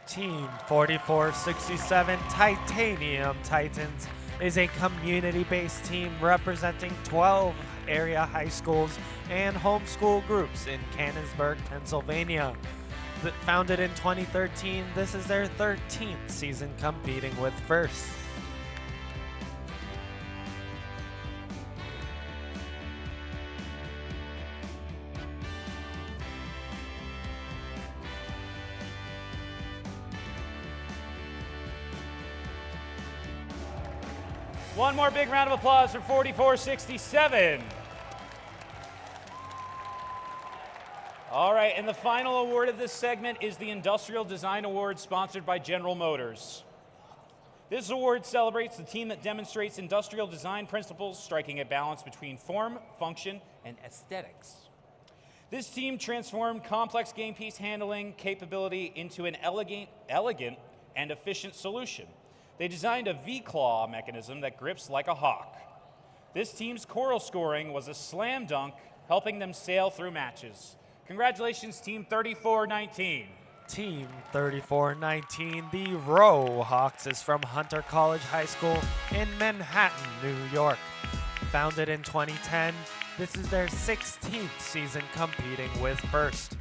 Team 4467, Titanium Titans, is a community-based team representing 12 area high schools and homeschool groups in Canonsburg, Pennsylvania. Founded in 2013, this is their 13th season competing with FIRST. One more big round of applause for 4467. All right, and the final award of this segment is the Industrial Design Award sponsored by General Motors. This award celebrates the team that demonstrates industrial design principles, striking a balance between form, function, and aesthetics. This team transformed complex game piece handling capability into an elegant and efficient solution. They designed a V-claw mechanism that grips like a hawk. This team's choral scoring was a slam dunk, helping them sail through matches. Congratulations, Team 3419. Team 3419, the Robotics, is from Hunter College High School in Manhattan, New York. Founded in 2010, this is their 16th season competing with First.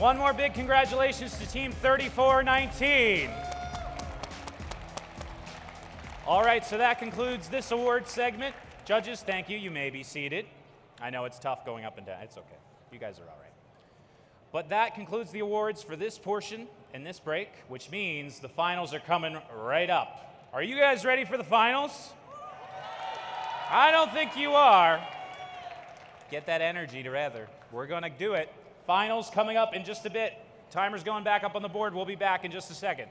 One more big congratulations to Team 3419. All right, so that concludes this award segment. Judges, thank you. You may be seated. I know it's tough going up and down. It's okay. You guys are all right. But that concludes the awards for this portion and this break, which means the finals are coming right up. Are you guys ready for the finals? I don't think you are. Get that energy to rather. We're going to do it. Finals coming up in just a bit. Timer's going back up on the board. We'll be back in just a second.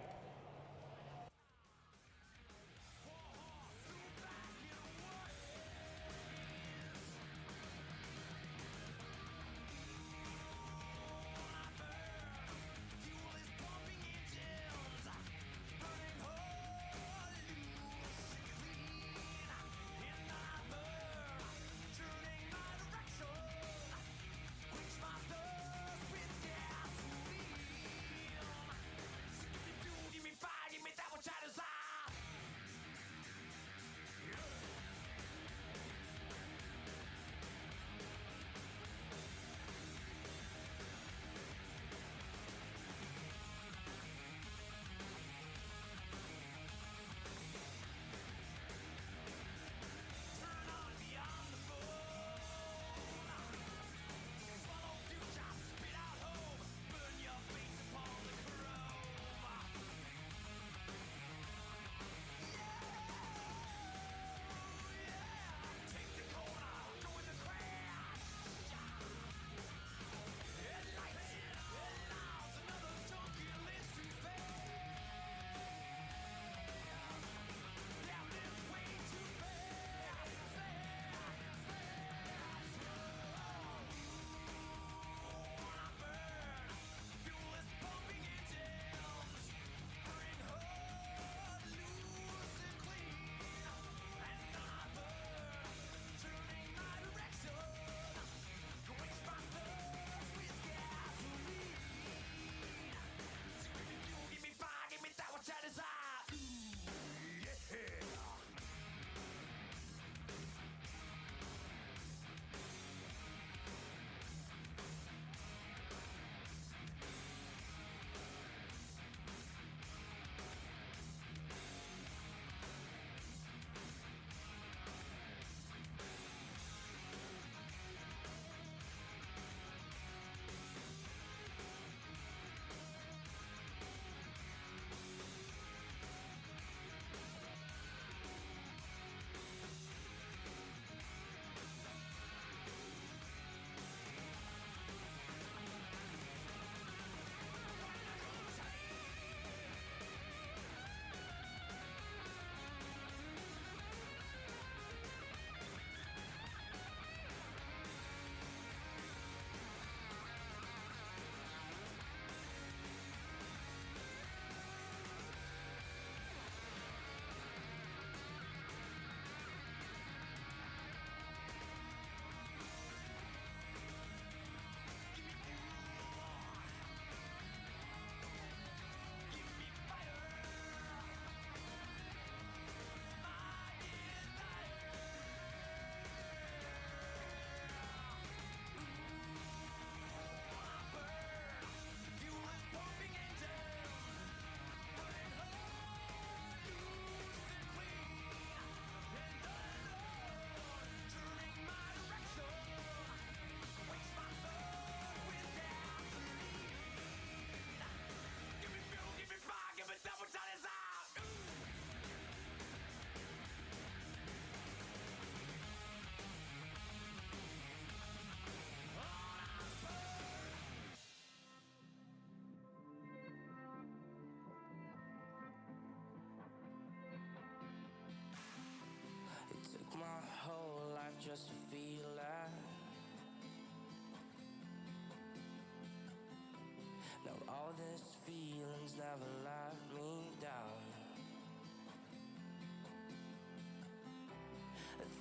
All these feelings never let me down.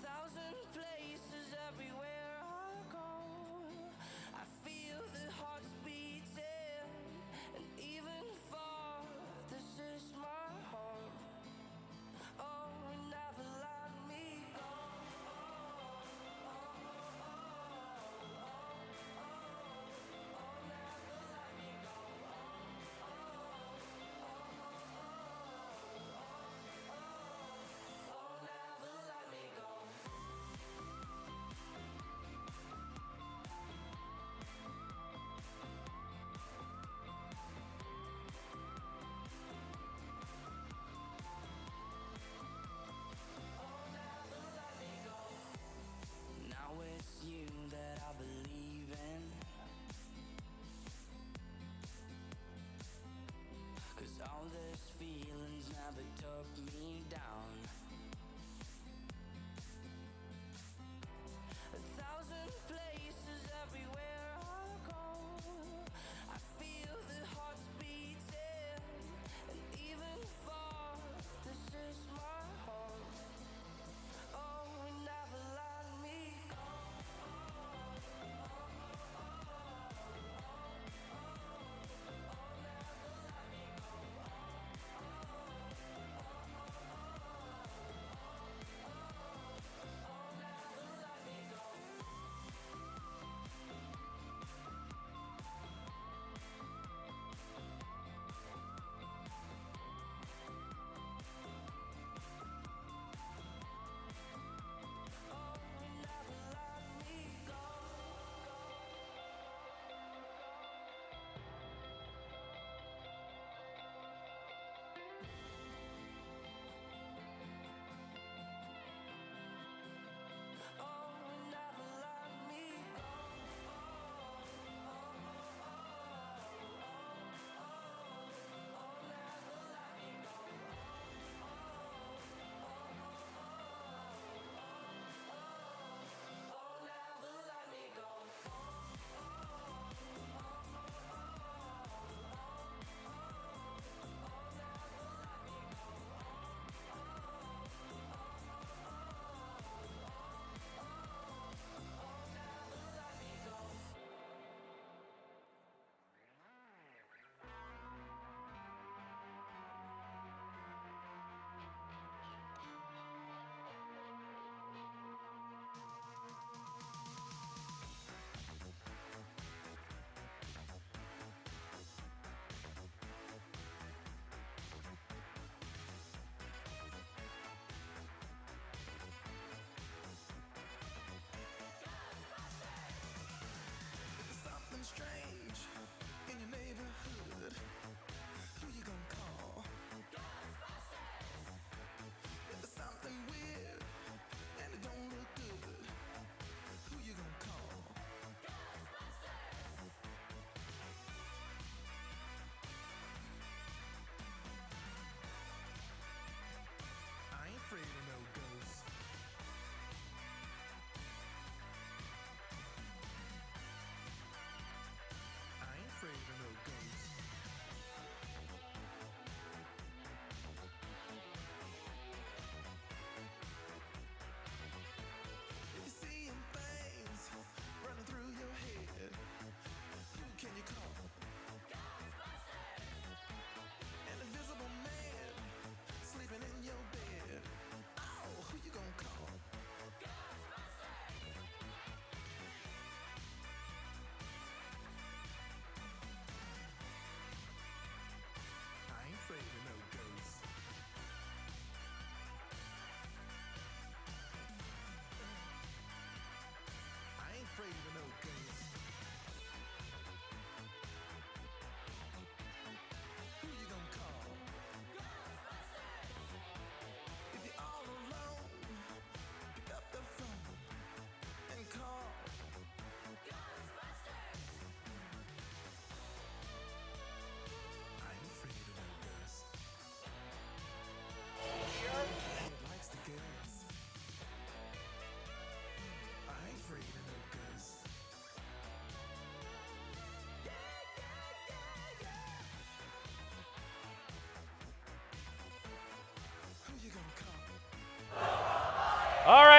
1,000 places everywhere I go. I feel the hearts beating, and even far, this is my home. Oh, never let me go.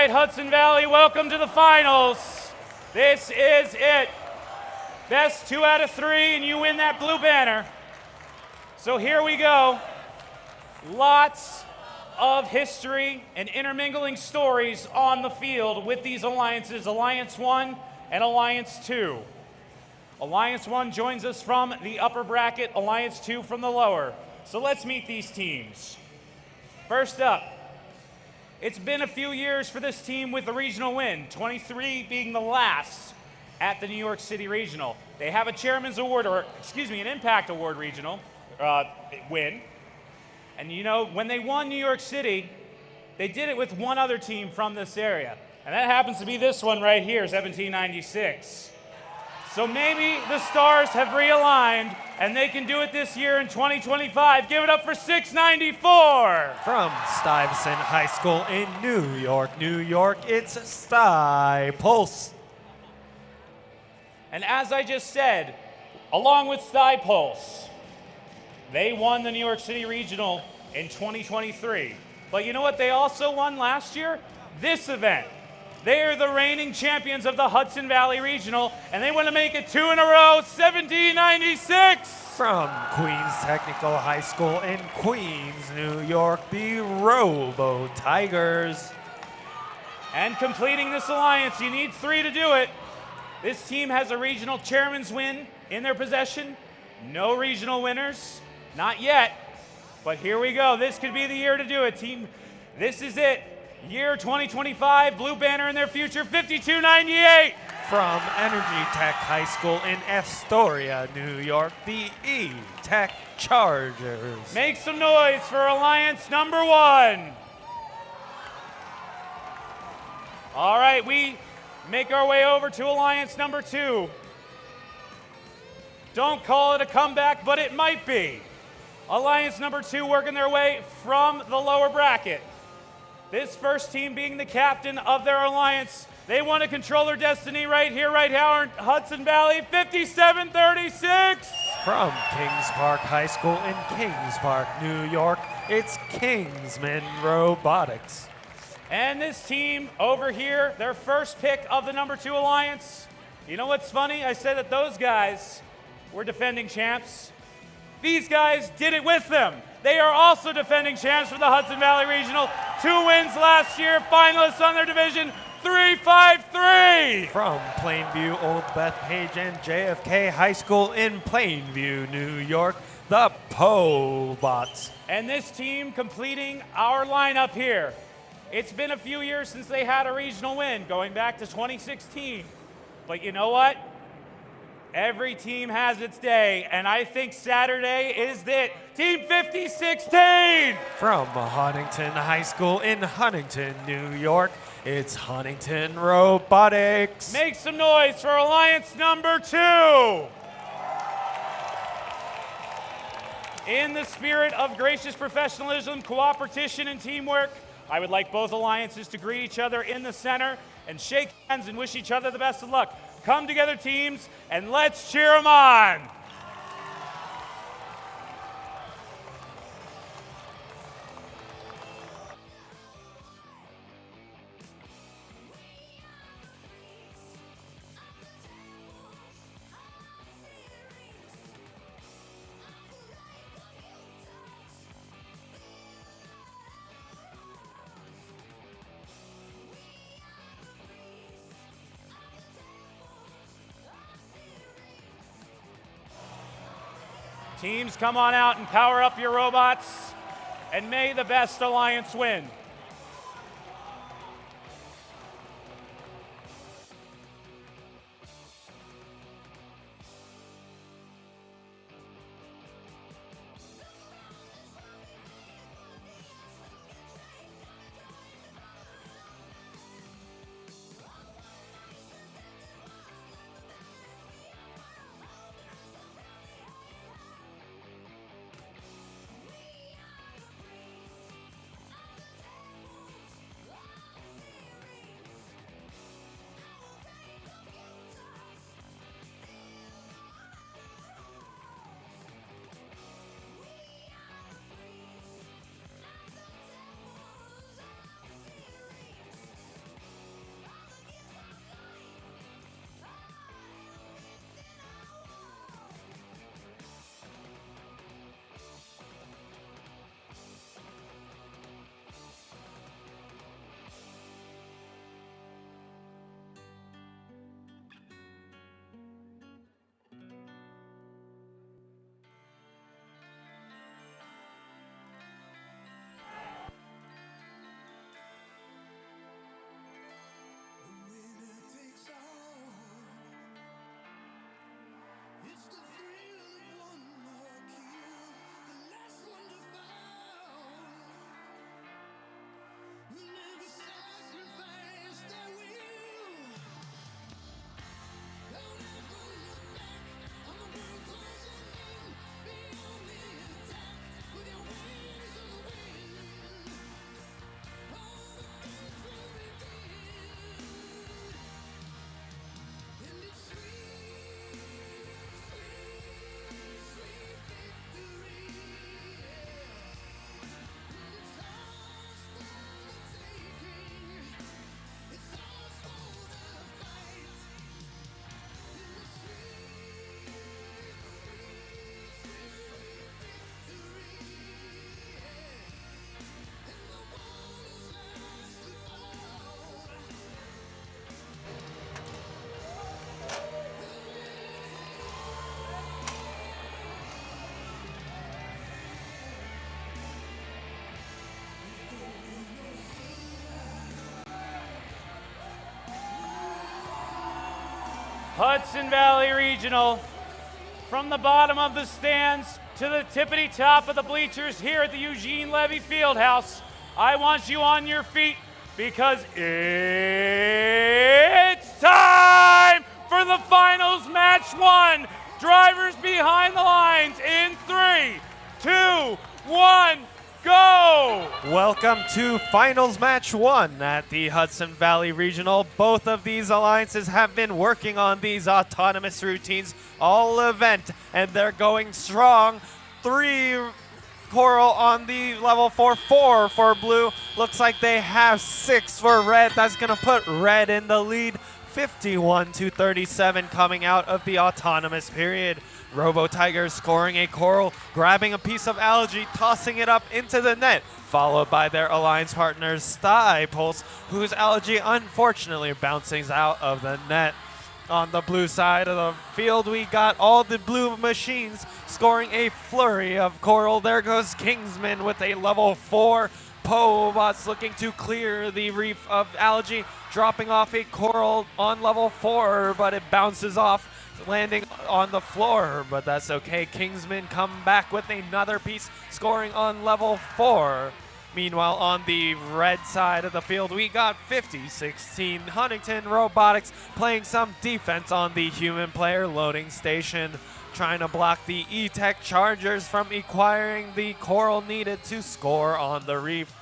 right, Hudson Valley, welcome to the finals. This is it. Best 2 out of 3, and you win that blue banner. So here we go. Lots of history and intermingling stories on the field with these alliances, Alliance 1 and Alliance 2. Alliance 1 joins us from the upper bracket, Alliance 2 from the lower. So let's meet these teams. First up, it's been a few years for this team with a regional win, 23 being the last at the New York City Regional. They have a Chairman's Award, or excuse me, an Impact Award regional win. And you know, when they won New York City, they did it with one other team from this area. And that happens to be this one right here, 1796. So maybe the stars have realigned and they can do it this year in 2025. Give it up for 694. From Stuyvesant High School in New York, it's Sty Pulse. And as I just said, along with Sty Pulse, they won the New York City Regional in 2023. But you know what they also won last year? This event. They are the reigning champions of the Hudson Valley Regional, and they want to make it 2 in a row, 1796. From Queens Technical High School in Queens, New York, the Robo Tigers. And completing this alliance, you need 3 to do it. This team has a regional chairman's win in their possession. No regional winners, not yet. But here we go. This could be the year to do it, team. This is it. Year 2025, blue banner in their future, 5298. From Energy Tech High School in Astoria, New York, the E-Tech Chargers. Make some noise for Alliance number 1. All right, we make our way over to Alliance number 2. Don't call it a comeback, but it might be. Alliance number 2 working their way from the lower bracket. This first team being the captain of their alliance. They want to control their destiny right here in Hudson Valley, 5736. From Kings Park High School in Kings Park, New York, it's Kingsman Robotics. And this team over here, their first pick of the number 2 alliance. You know what's funny? I said that those guys were defending champs. These guys did it with them. They are also defending champs for the Hudson Valley Regional. 2 wins last year, finalists on their division, 353. From Plainview, Old Bethpage, and JFK High School in Plainview, New York, the Pobots. And this team completing our lineup here. It's been a few years since they had a regional win, going back to 2016. But you know what? Every team has its day, and I think Saturday is it. Team 5016! From Huntington High School in Huntington, New York, it's Huntington Robotics. Make some noise for Alliance number 2! In the spirit of gracious professionalism, cooperation, and teamwork, I would like both alliances to greet each other in the center and shake hands and wish each other the best of luck. Come together, teams, and let's cheer them on. Teams, come on out and power up your robots, and may the best alliance win. Hudson Valley Regional. From the bottom of the stands to the tippity top of the bleachers here at the Eugene Levy Fieldhouse, I want you on your feet because it's time for the finals match 1. Drivers behind the lines in 3, 2, 1, go! Welcome to finals match 1 at the Hudson Valley Regional. Both of these alliances have been working on these autonomous routines all event, and they're going strong. 3 coral on the level 4 for blue. Looks like they have 6 for red. That's going to put red in the lead. 51-37 coming out of the autonomous period. Robo Tigers scoring a coral, grabbing a piece of algae, tossing it up into the net, followed by their alliance partners Sty Pulse, whose algae unfortunately bounces out of the net. On the blue side of the field, we got all the blue machines scoring a flurry of coral. There goes Kingsman with a level 4. Pobots looking to clear the reef of algae, dropping off a coral on level 4, but it bounces off, landing on the floor, but that's okay. Kingsman come back with another piece, scoring on level 4. Meanwhile, on the red side of the field, we got 50-16 Huntington Robotics playing some defense on the human player loading station, trying to block the E-Tech Chargers from acquiring the coral needed to score on the reef.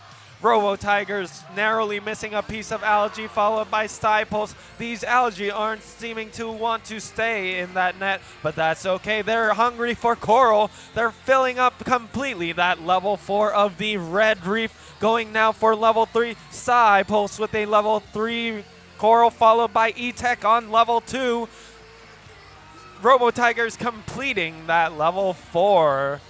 Robo Tigers narrowly missing a piece of algae, followed by Sty Pulse. These algae aren't seeming to want to stay in that net, but that's okay. They're hungry for coral. They're filling up completely that level 4 of the red reef. Going now for level 3. Sty Pulse with a level 3 coral, followed by E-Tech on level 2. Robo Tigers completing that level 4.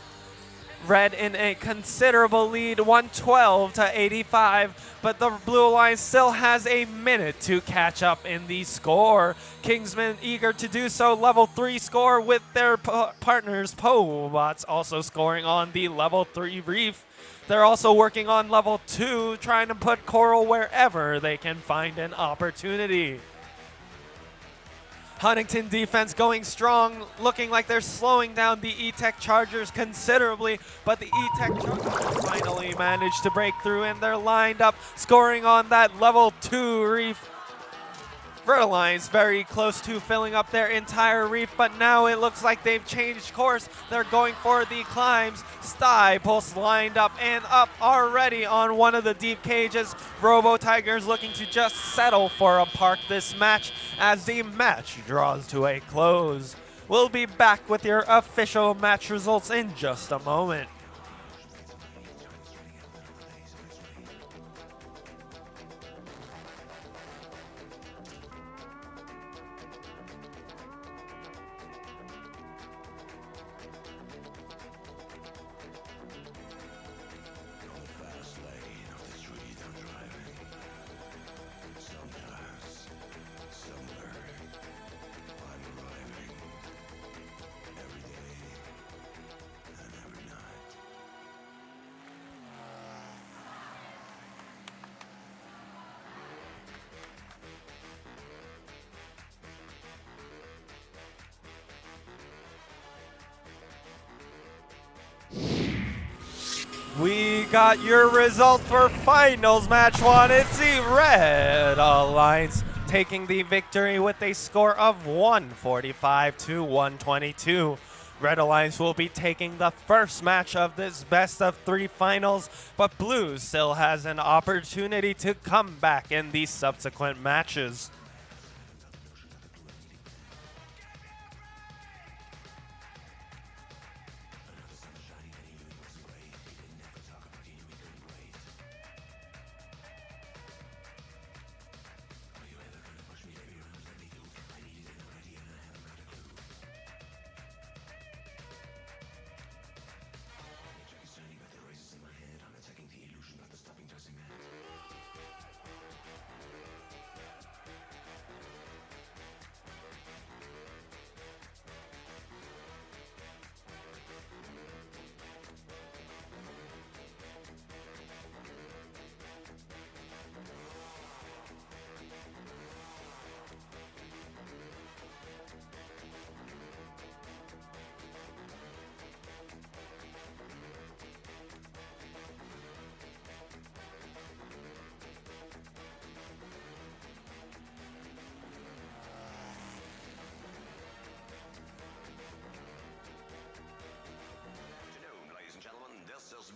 Red in a considerable lead, 112-85, but the Blue Alliance still has a minute to catch up in the score. Kingsman eager to do so, level 3 score with their partners Pobots also scoring on the level 3 reef. They're also working on level 2, trying to put coral wherever they can find an opportunity. Huntington defense going strong, looking like they're slowing down the E-Tech Chargers considerably, but the E-Tech Chargers finally managed to break through, and they're lined up, scoring on that level 2 reef. Red Alliance very close to filling up their entire reef, but now it looks like they've changed course. They're going for the climbs. Sty Pulse lined up and up already on one of the deep cages. Robo Tigers looking to just settle for a park this match as the match draws to a close. We'll be back with your official match results in just a moment. We got your results for finals match 1. It's the Red Alliance taking the victory with a score of 145-122. Red Alliance will be taking the first match of this best of 3 finals, but Blue still has an opportunity to come back in the subsequent matches.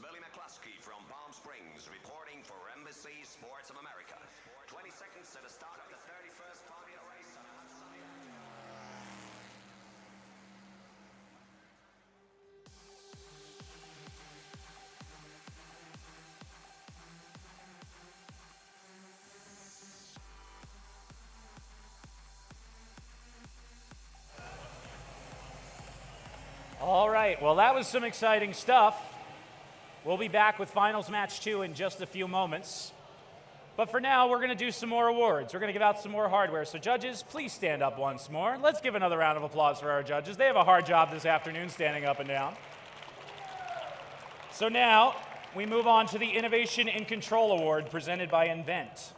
Billy McCluskey from Palm Springs, reporting for Embassy Sports of America. 20 seconds to the start of the 31st Formula race on Hudson. All right, well, that was some exciting stuff. We'll be back with Finals Match 2 in just a few moments. But for now, we're going to do some more awards. We're going to give out some more hardware. So judges, please stand up once more. Let's give another round of applause for our judges. They have a hard job this afternoon standing up and down. So now, we move on to the Innovation in Control Award presented by Invent.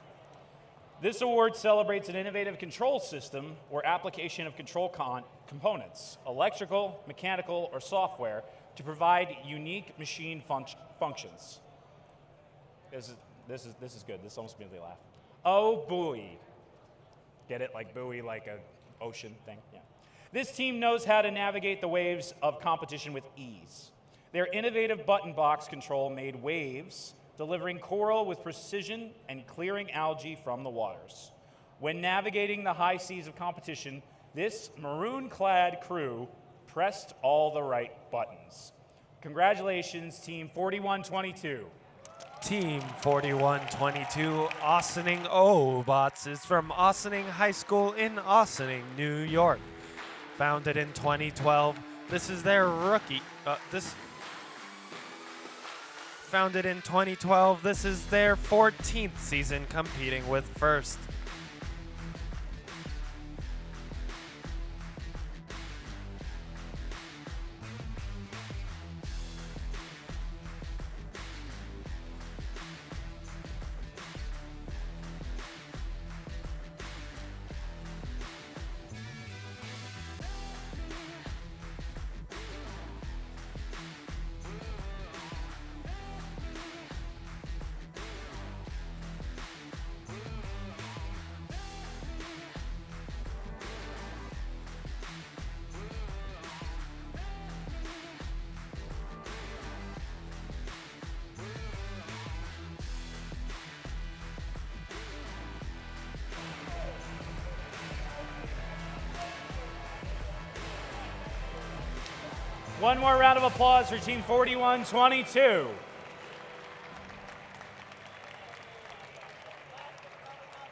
This award celebrates an innovative control system or application of control components, electrical, mechanical, or software, to provide unique machine functions. This is good. This almost made me laugh. Oh, buoy. Get it? Like buoy, like a ocean thing? Yeah. This team knows how to navigate the waves of competition with ease. Their innovative button box control made waves, delivering coral with precision and clearing algae from the waters. When navigating the high seas of competition, this maroon-clad crew pressed all the right buttons. Congratulations, Team 4122. Team 4122 Austining Robots is from Austining High School in Austining, New York. Founded in 2012, this is their Founded in 2012, this is their 14th season competing with First. One more round of applause for Team 4122.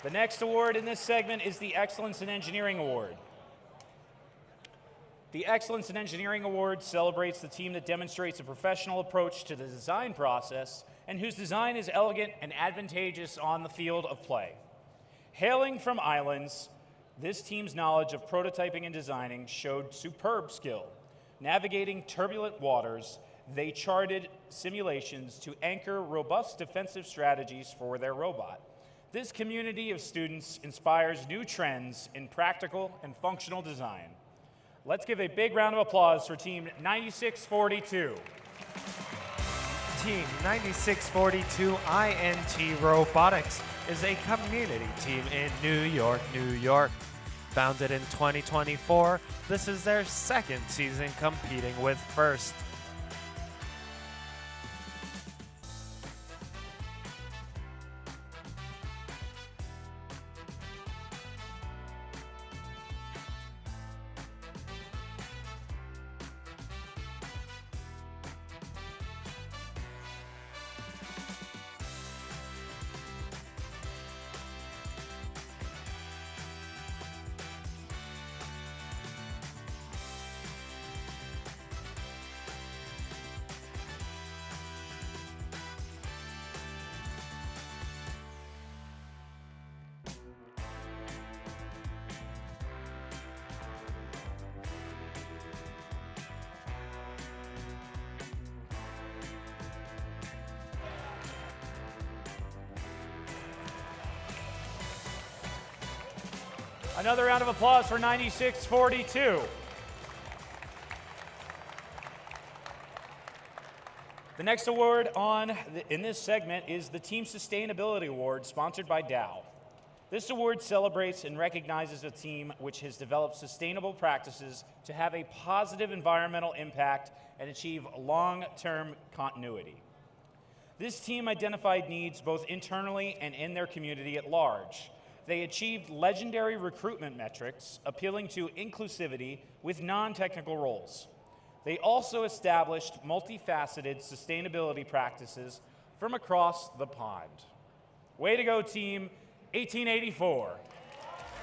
The next award in this segment is the Excellence in Engineering Award. The Excellence in Engineering Award celebrates the team that demonstrates a professional approach to the design process and whose design is elegant and advantageous on the field of play. Hailing from islands, this team's knowledge of prototyping and designing showed superb skill. Navigating turbulent waters, they charted simulations to anchor robust defensive strategies for their robot. This community of students inspires new trends in practical and functional design. Let's give a big round of applause for Team 9642. Team 9642 INT Robotics is a community team in New York, New York. Founded in 2024, this is their second season competing with First. Another round of applause for 9642. The next award in this segment is the Team Sustainability Award, sponsored by Dow. This award celebrates and recognizes a team which has developed sustainable practices to have a positive environmental impact and achieve long-term continuity. This team identified needs both internally and in their community at large. They achieved legendary recruitment metrics, appealing to inclusivity with non-technical roles. They also established multifaceted sustainability practices from across the pond. Way to go, Team 1884.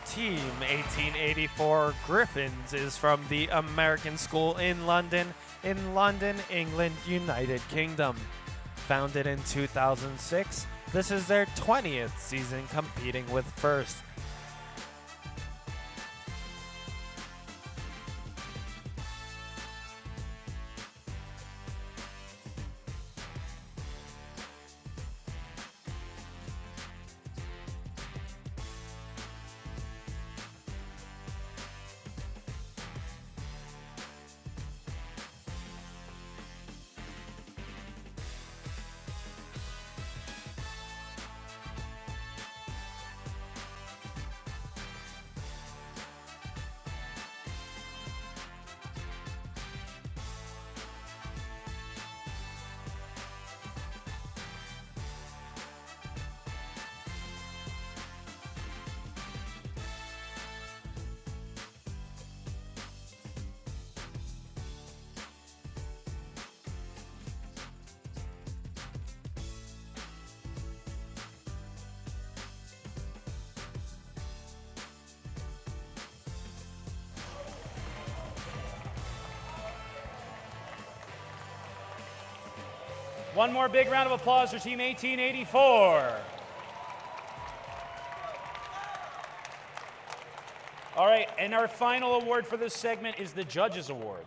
Team 1884 Griffins is from the American School in London, England, United Kingdom. Founded in 2006, this is their 20th season competing with First. One more big round of applause for Team 1884. All right, and our final award for this segment is the Judges Award.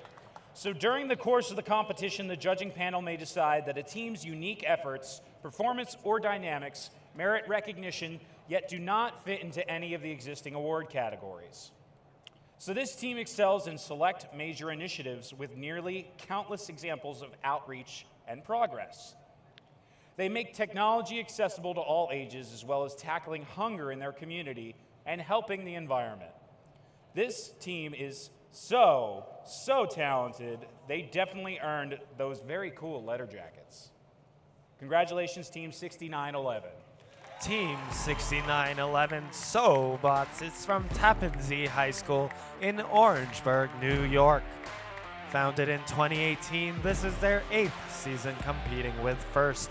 So during the course of the competition, the judging panel may decide that a team's unique efforts, performance, or dynamics merit recognition, yet do not fit into any of the existing award categories. So this team excels in select major initiatives with nearly countless examples of outreach and progress. They make technology accessible to all ages, as well as tackling hunger in their community and helping the environment. This team is so talented, they definitely earned those very cool letter jackets. Congratulations, Team 6911. Team 6911 Sobots is from Tappan Zee High School in Orangeburg, New York. Founded in 2018, this is their 8th season competing with First.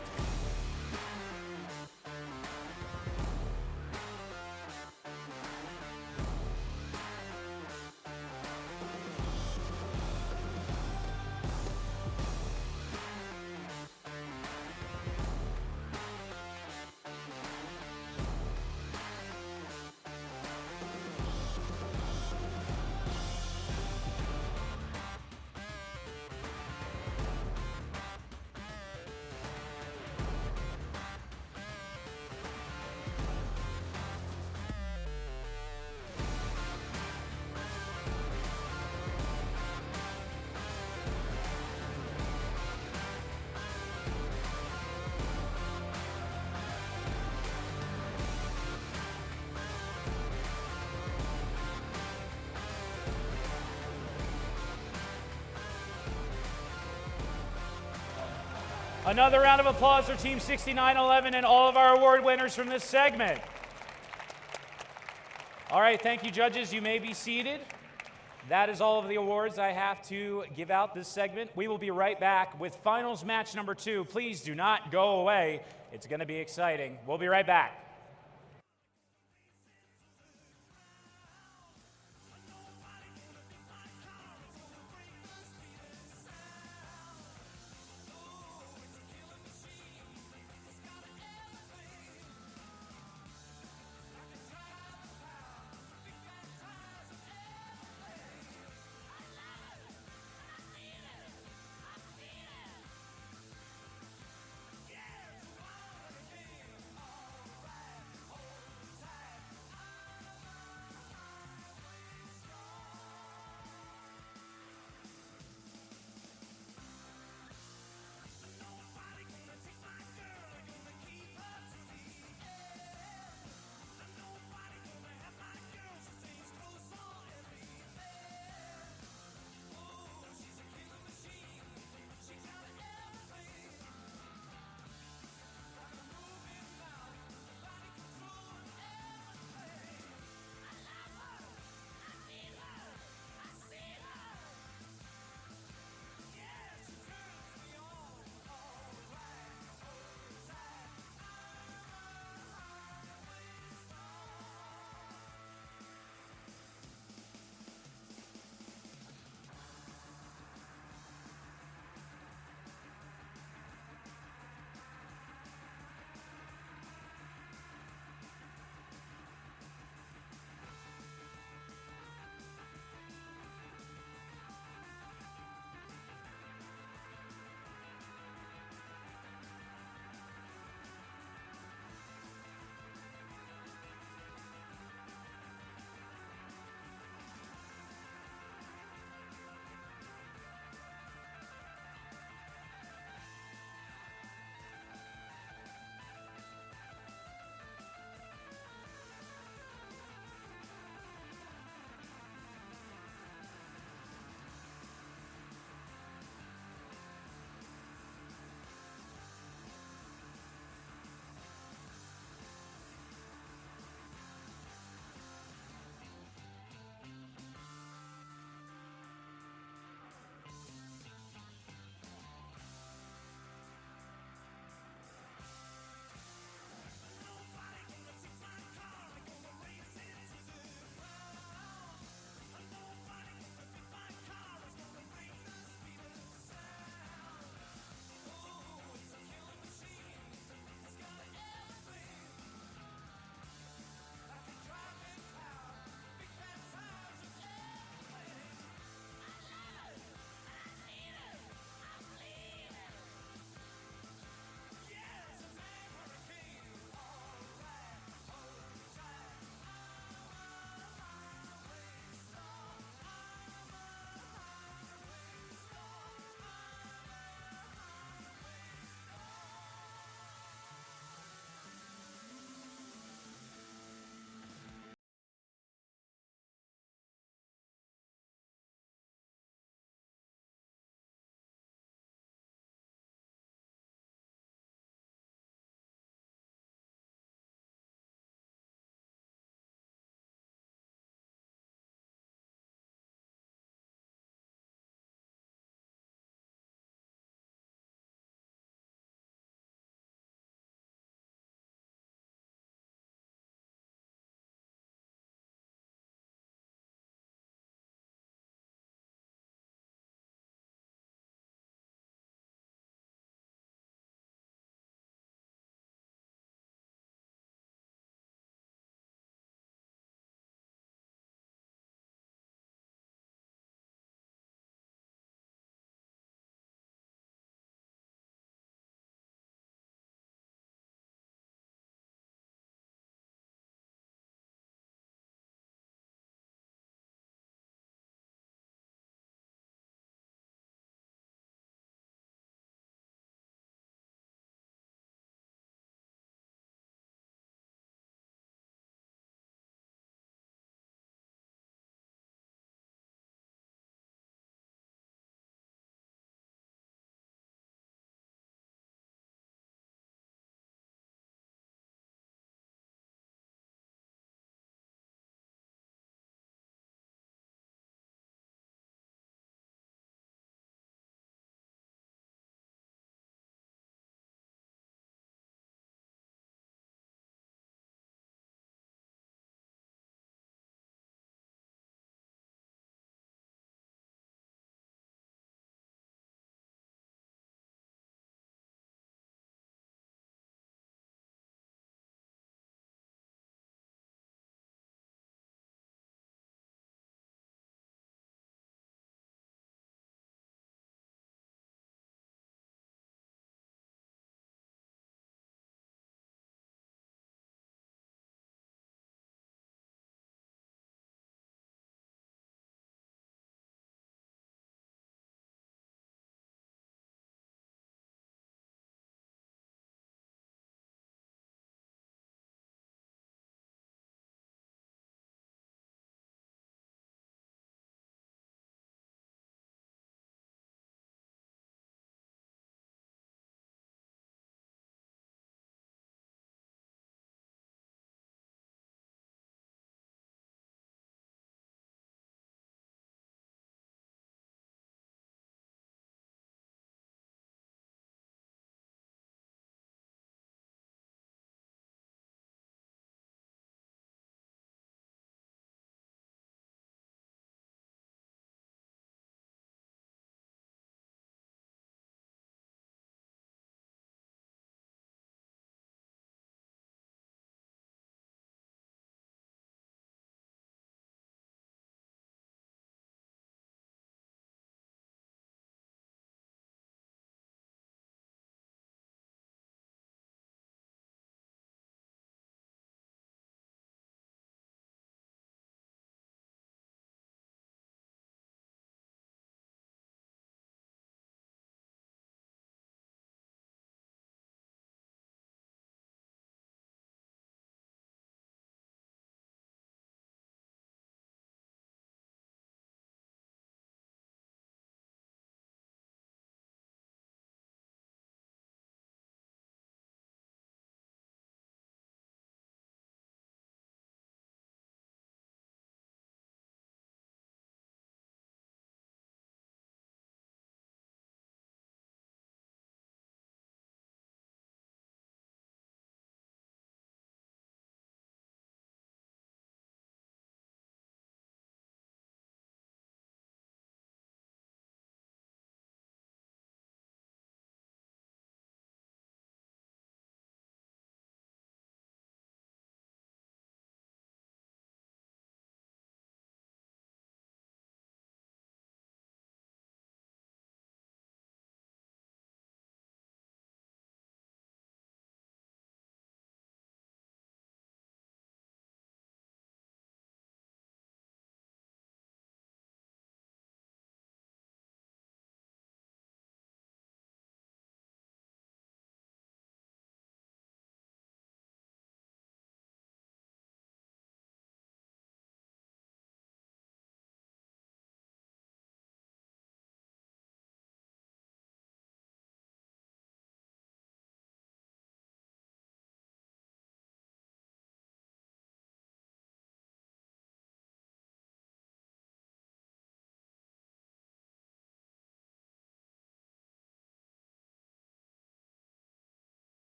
Another round of applause for Team 6911 and all of our award winners from this segment. All right, thank you, judges. You may be seated. That is all of the awards I have to give out this segment. We will be right back with finals match number 2. Please do not go away. It's going to be exciting. We'll be right back.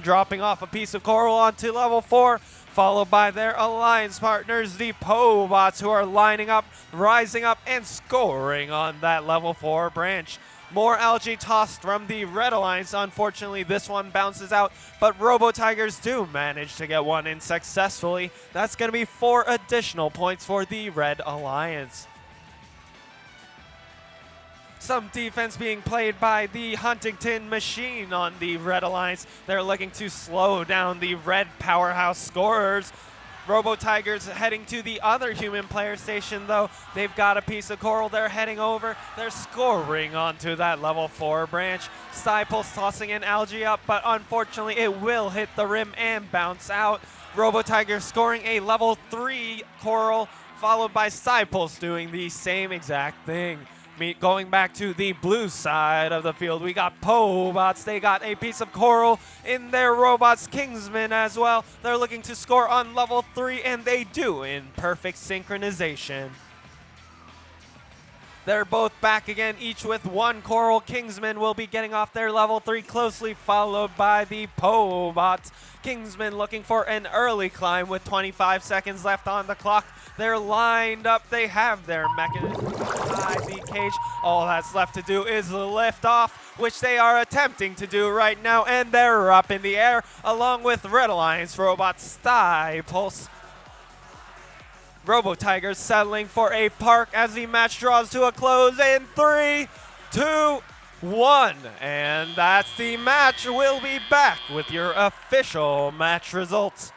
dropping off a piece of coral onto level 4, followed by their alliance partners, the Pobots, who are lining up, rising up, and scoring on that level 4 branch. More algae tossed from the Red Alliance. Unfortunately, this one bounces out, but Robo Tigers do manage to get one in successfully. That's going to be 4 additional points for the Red Alliance. Some defense being played by the Huntington Machine on the Red Alliance. They're looking to slow down the Red powerhouse scorers. Robo Tigers heading to the other human player station, though. They've got a piece of coral. They're heading over. They're scoring onto that level 4 branch. Cypulse tossing an algae up, but unfortunately it will hit the rim and bounce out. Robo Tigers scoring a level 3 coral, followed by Cypulse doing the same exact thing. Going back to the blue side of the field, we got Pobots. They got a piece of coral in their robots. Kingsmen as well. They're looking to score on level 3, and they do in perfect synchronization. They're both back again, each with 1 coral. Kingsmen will be getting off their level 3, closely followed by the Pobots. Kingsmen looking for an early climb with 25 seconds left on the clock. They're lined up. They have their mechanism inside the cage. All that's left to do is lift off, which they are attempting to do right now, and they're up in the air along with Red Alliance robots Cypulse. Robo Tigers settling for a park as the match draws to a close in 3, 2, 1. And that's the match. We'll be back with your official match results.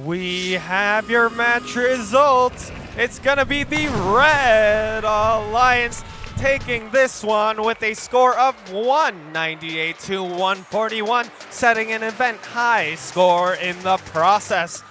We have your match results. It's going to be the Red Alliance taking this one with a score of 198 to 141, setting an event high score in the process.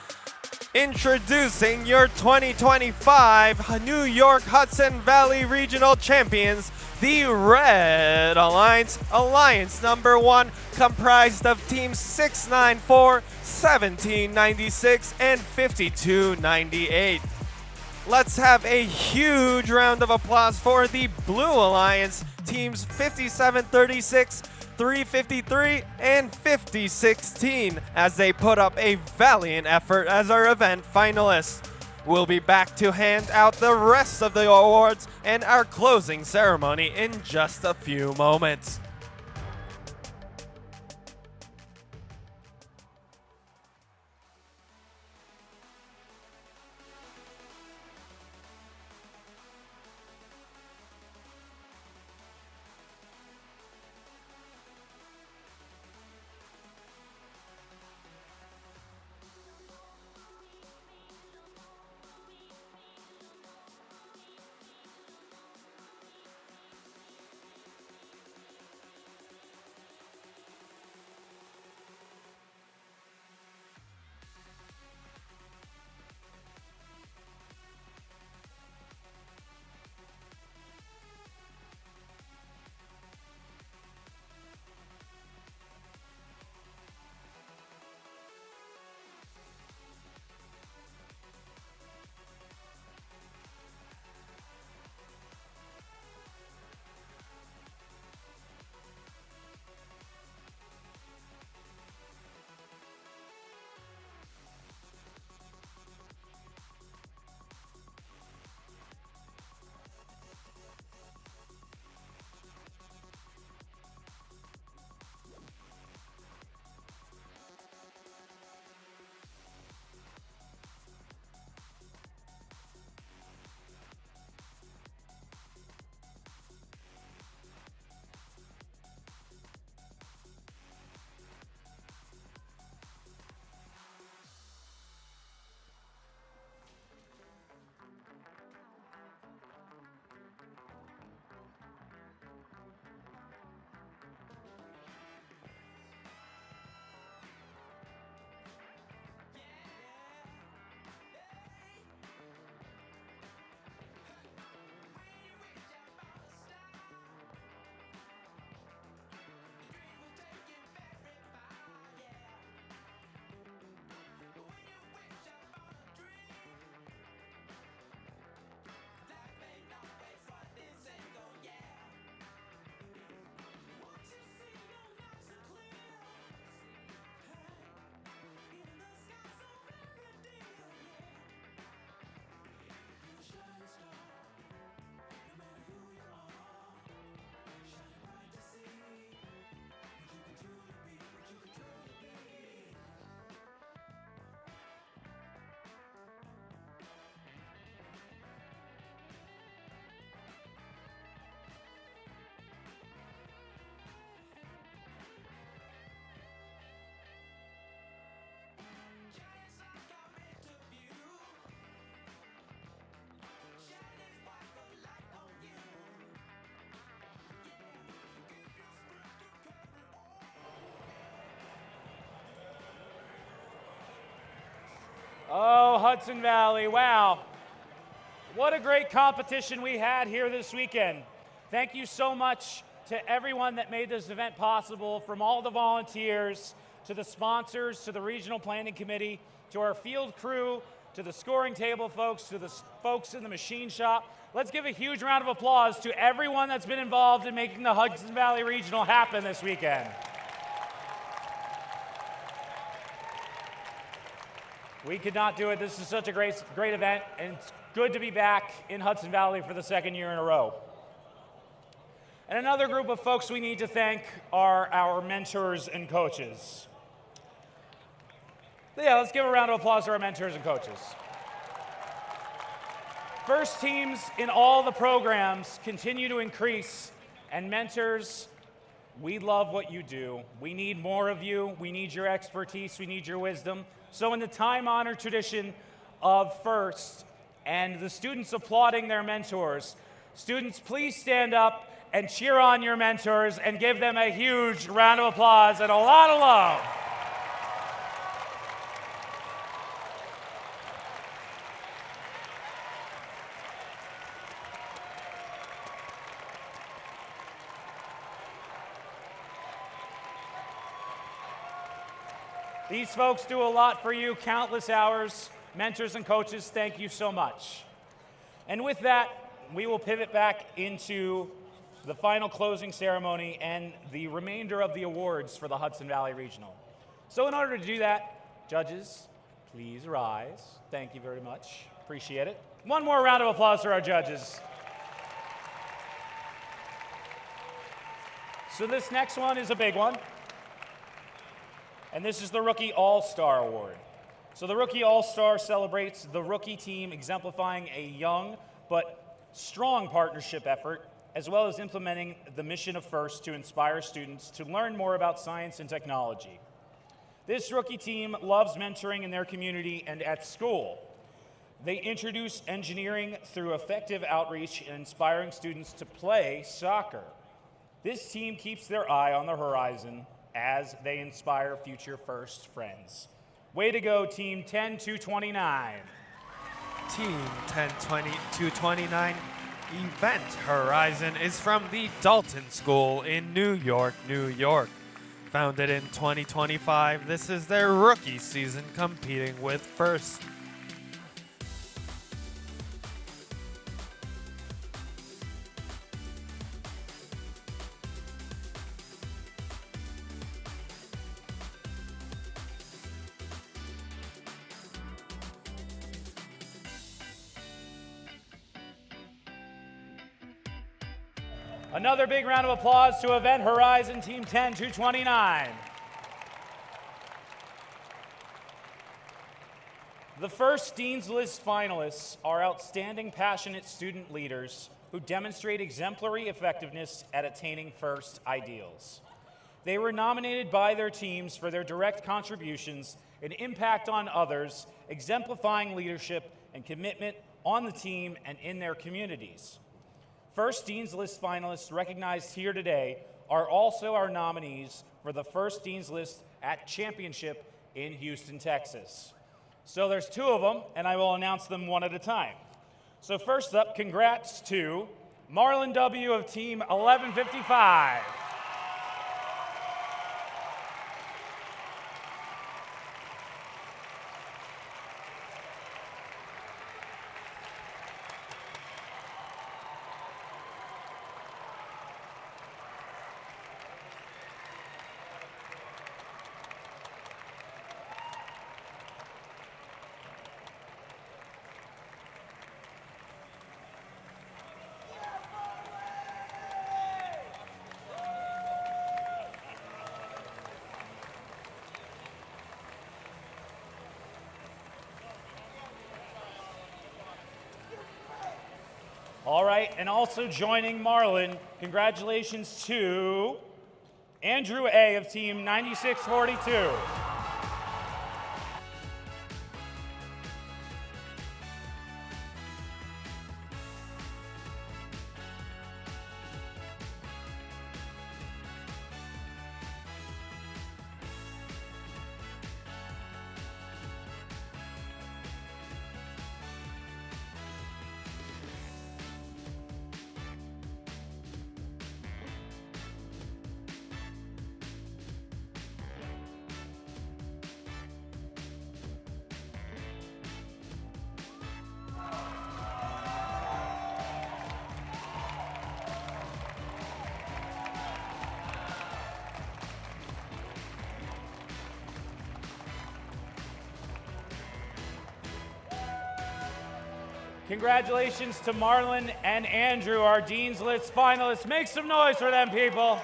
Introducing your 2025 New York Hudson Valley Regional Champions, the Red Alliance, Alliance number 1, comprised of teams 694, 1796, and 5298. Let's have a huge round of applause for the Blue Alliance, teams 5736, 353, and 5016, as they put up a valiant effort as our event finalists. We'll be back to hand out the rest of the awards and our closing ceremony in just a few moments. Oh, Hudson Valley, wow. What a great competition we had here this weekend. Thank you so much to everyone that made this event possible, from all the volunteers, to the sponsors, to the regional planning committee, to our field crew, to the scoring table folks, to the folks in the machine shop. Let's give a huge round of applause to everyone that's been involved in making the Hudson Valley Regional happen this weekend. We could not do it. This is such a great event, and it's good to be back in Hudson Valley for the second year in a row. And another group of folks we need to thank are our mentors and coaches. Yeah, let's give a round of applause to our mentors and coaches. First teams in all the programs continue to increase, and mentors, we love what you do. We need more of you. We need your expertise. We need your wisdom. So in the time-honored tradition of first and the students applauding their mentors, students, please stand up and cheer on your mentors and give them a huge round of applause and a lot of love. These folks do a lot for you, countless hours. Mentors and coaches, thank you so much. And with that, we will pivot back into the final closing ceremony and the remainder of the awards for the Hudson Valley Regional. So in order to do that, judges, please rise. Thank you very much. Appreciate it. One more round of applause for our judges. So this next one is a big one. And this is the Rookie All-Star Award. So the Rookie All-Star celebrates the rookie team exemplifying a young but strong partnership effort, as well as implementing the mission of FIRST to inspire students to learn more about science and technology. This rookie team loves mentoring in their community and at school. They introduce engineering through effective outreach and inspiring students to play soccer. This team keeps their eye on the horizon as they inspire future FIRST friends. Way to go, Team 10-29. Team 10-229 Event Horizon is from the Dalton School in New York, New York. Founded in 2025, this is their rookie season competing with FIRST. Another big round of applause to Event Horizon Team 10-29. The first Dean's List finalists are outstanding, passionate student leaders who demonstrate exemplary effectiveness at attaining FIRST ideals. They were nominated by their teams for their direct contributions and impact on others, exemplifying leadership and commitment on the team and in their communities. First Dean's List finalists recognized here today are also our nominees for the first Dean's List at Championship in Houston, Texas. So there's two of them, and I will announce them one at a time. So first up, congrats to Marlon W. of Team 1155. All right, and also joining Marlon, congratulations to Andrew A. of Team 9642. Congratulations to Marlon and Andrew, our Dean's List finalists. Make some noise for them, people.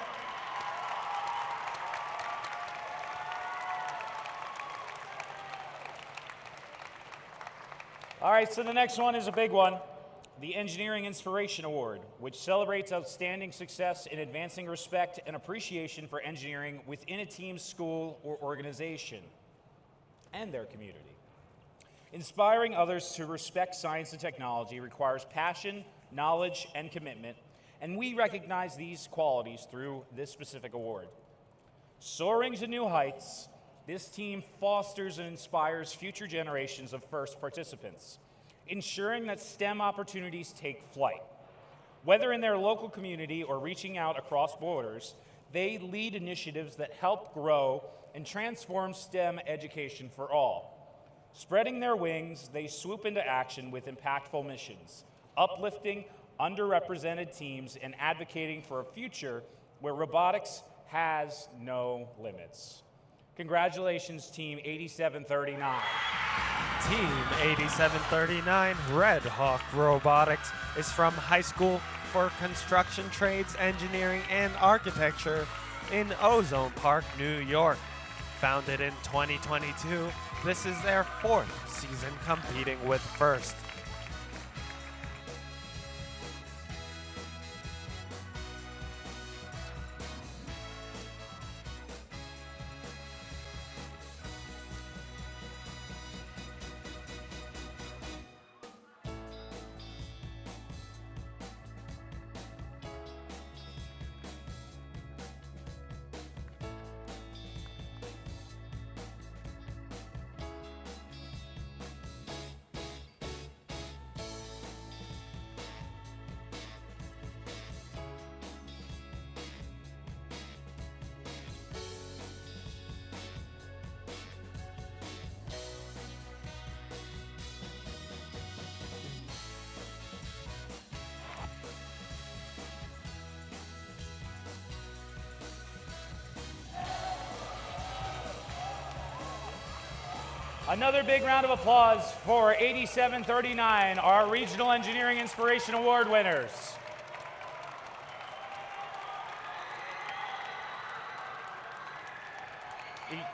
All right, so the next one is a big one. The Engineering Inspiration Award, which celebrates outstanding success in advancing respect and appreciation for engineering within a team, school, or organization, and their community. Inspiring others to respect science and technology requires passion, knowledge, and commitment, and we recognize these qualities through this specific award. Soaring to new heights, this team fosters and inspires future generations of FIRST participants, ensuring that STEM opportunities take flight. Whether in their local community or reaching out across borders, they lead initiatives that help grow and transform STEM education for all. Spreading their wings, they swoop into action with impactful missions, uplifting underrepresented teams and advocating for a future where robotics has no limits. Congratulations, Team 8739. Team 8739 Red Hawk Robotics is from High School for Construction Trades, Engineering, and Architecture in Ozone Park, New York. Founded in 2022, this is their 4th season competing with FIRST. Another big round of applause for 8739, our Regional Engineering Inspiration Award winners.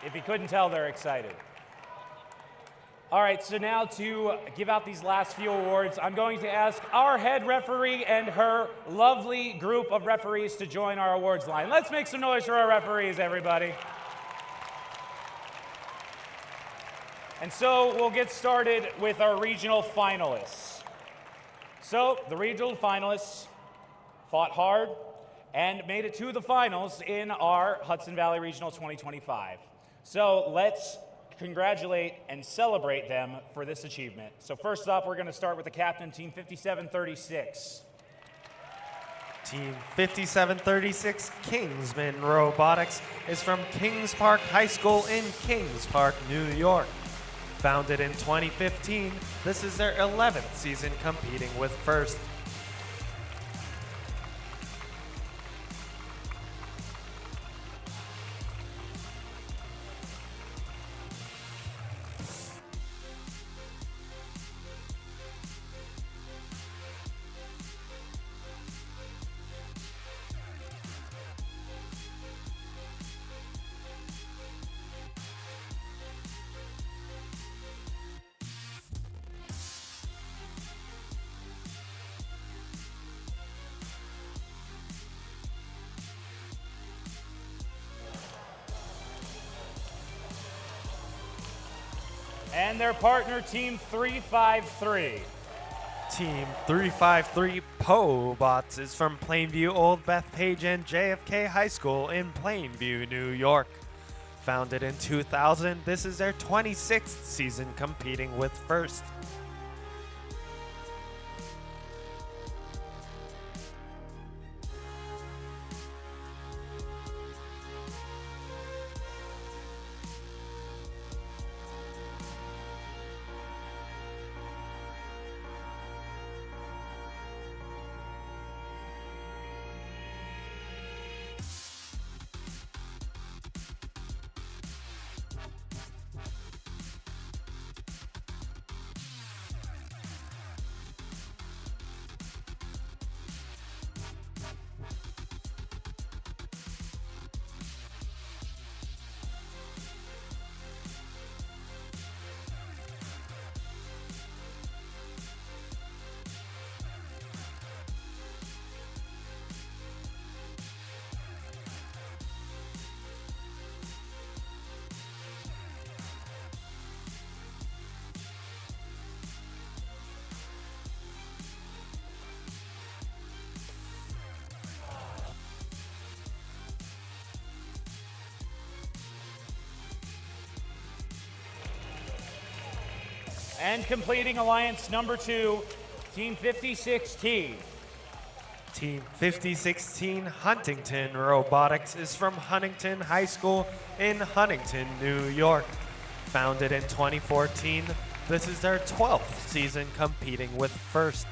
If you couldn't tell, they're excited. All right, so now to give out these last few awards, I'm going to ask our head referee and her lovely group of referees to join our awards line. Let's make some noise for our referees, everybody. And so we'll get started with our regional finalists. So the regional finalists fought hard and made it to the finals in our Hudson Valley Regional 2025. So let's congratulate and celebrate them for this achievement. So first up, we're going to start with the captain, Team 5736. Team 5736 Kingsman Robotics is from Kings Park High School in Kings Park, New York. Founded in 2015, this is their 11th season competing with FIRST. And their partner, Team 353. Team 353 Pobots is from Plainview, Old Bethpage, and JFK High School in Plainview, New York. Founded in 2000, this is their 26th season competing with FIRST. And completing alliance number 2, Team 5016. Team 5016 Huntington Robotics is from Huntington High School in Huntington, New York. Founded in 2014, this is their 12th season competing with FIRST.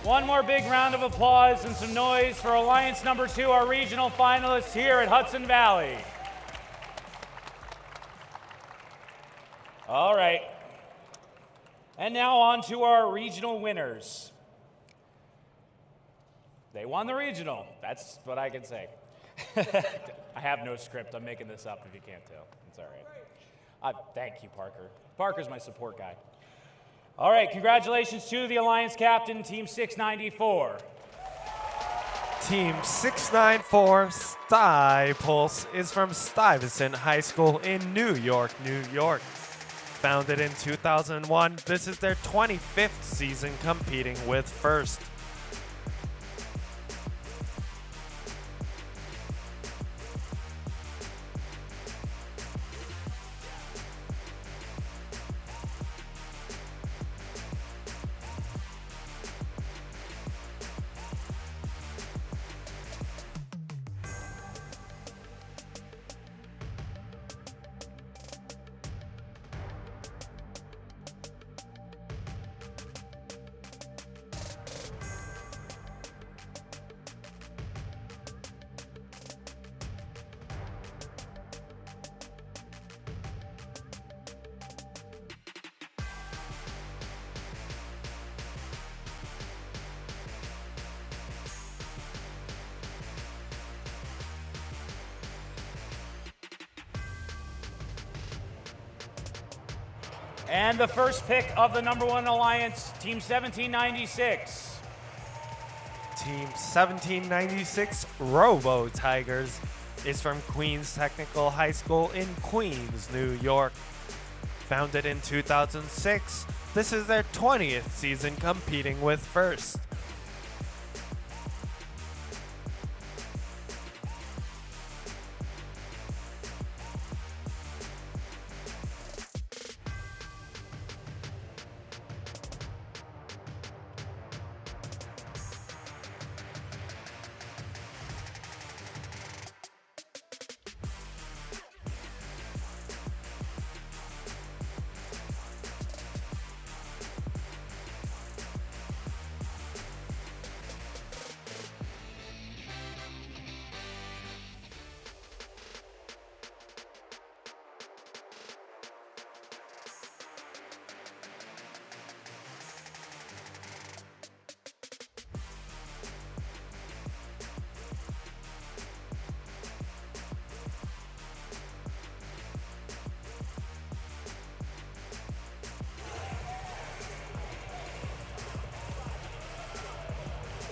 One more big round of applause and some noise for Alliance number 2, our regional finalists here at Hudson Valley. All right. And now on to our regional winners. They won the regional. That's what I can say. I have no script. I'm making this up if you can't tell. It's all right. Thank you, Parker. Parker's my support guy. All right, congratulations to the Alliance captain, Team 694. Team 694 Pulse is from Stuyvesant High School in New York, New York. Founded in 2001, this is their 25th season competing with FIRST. And the first pick of the number 1 alliance, Team 1796. Team 1796 Robo Tigers is from Queens Technical High School in Queens, New York. Founded in 2006, this is their 20th season competing with FIRST.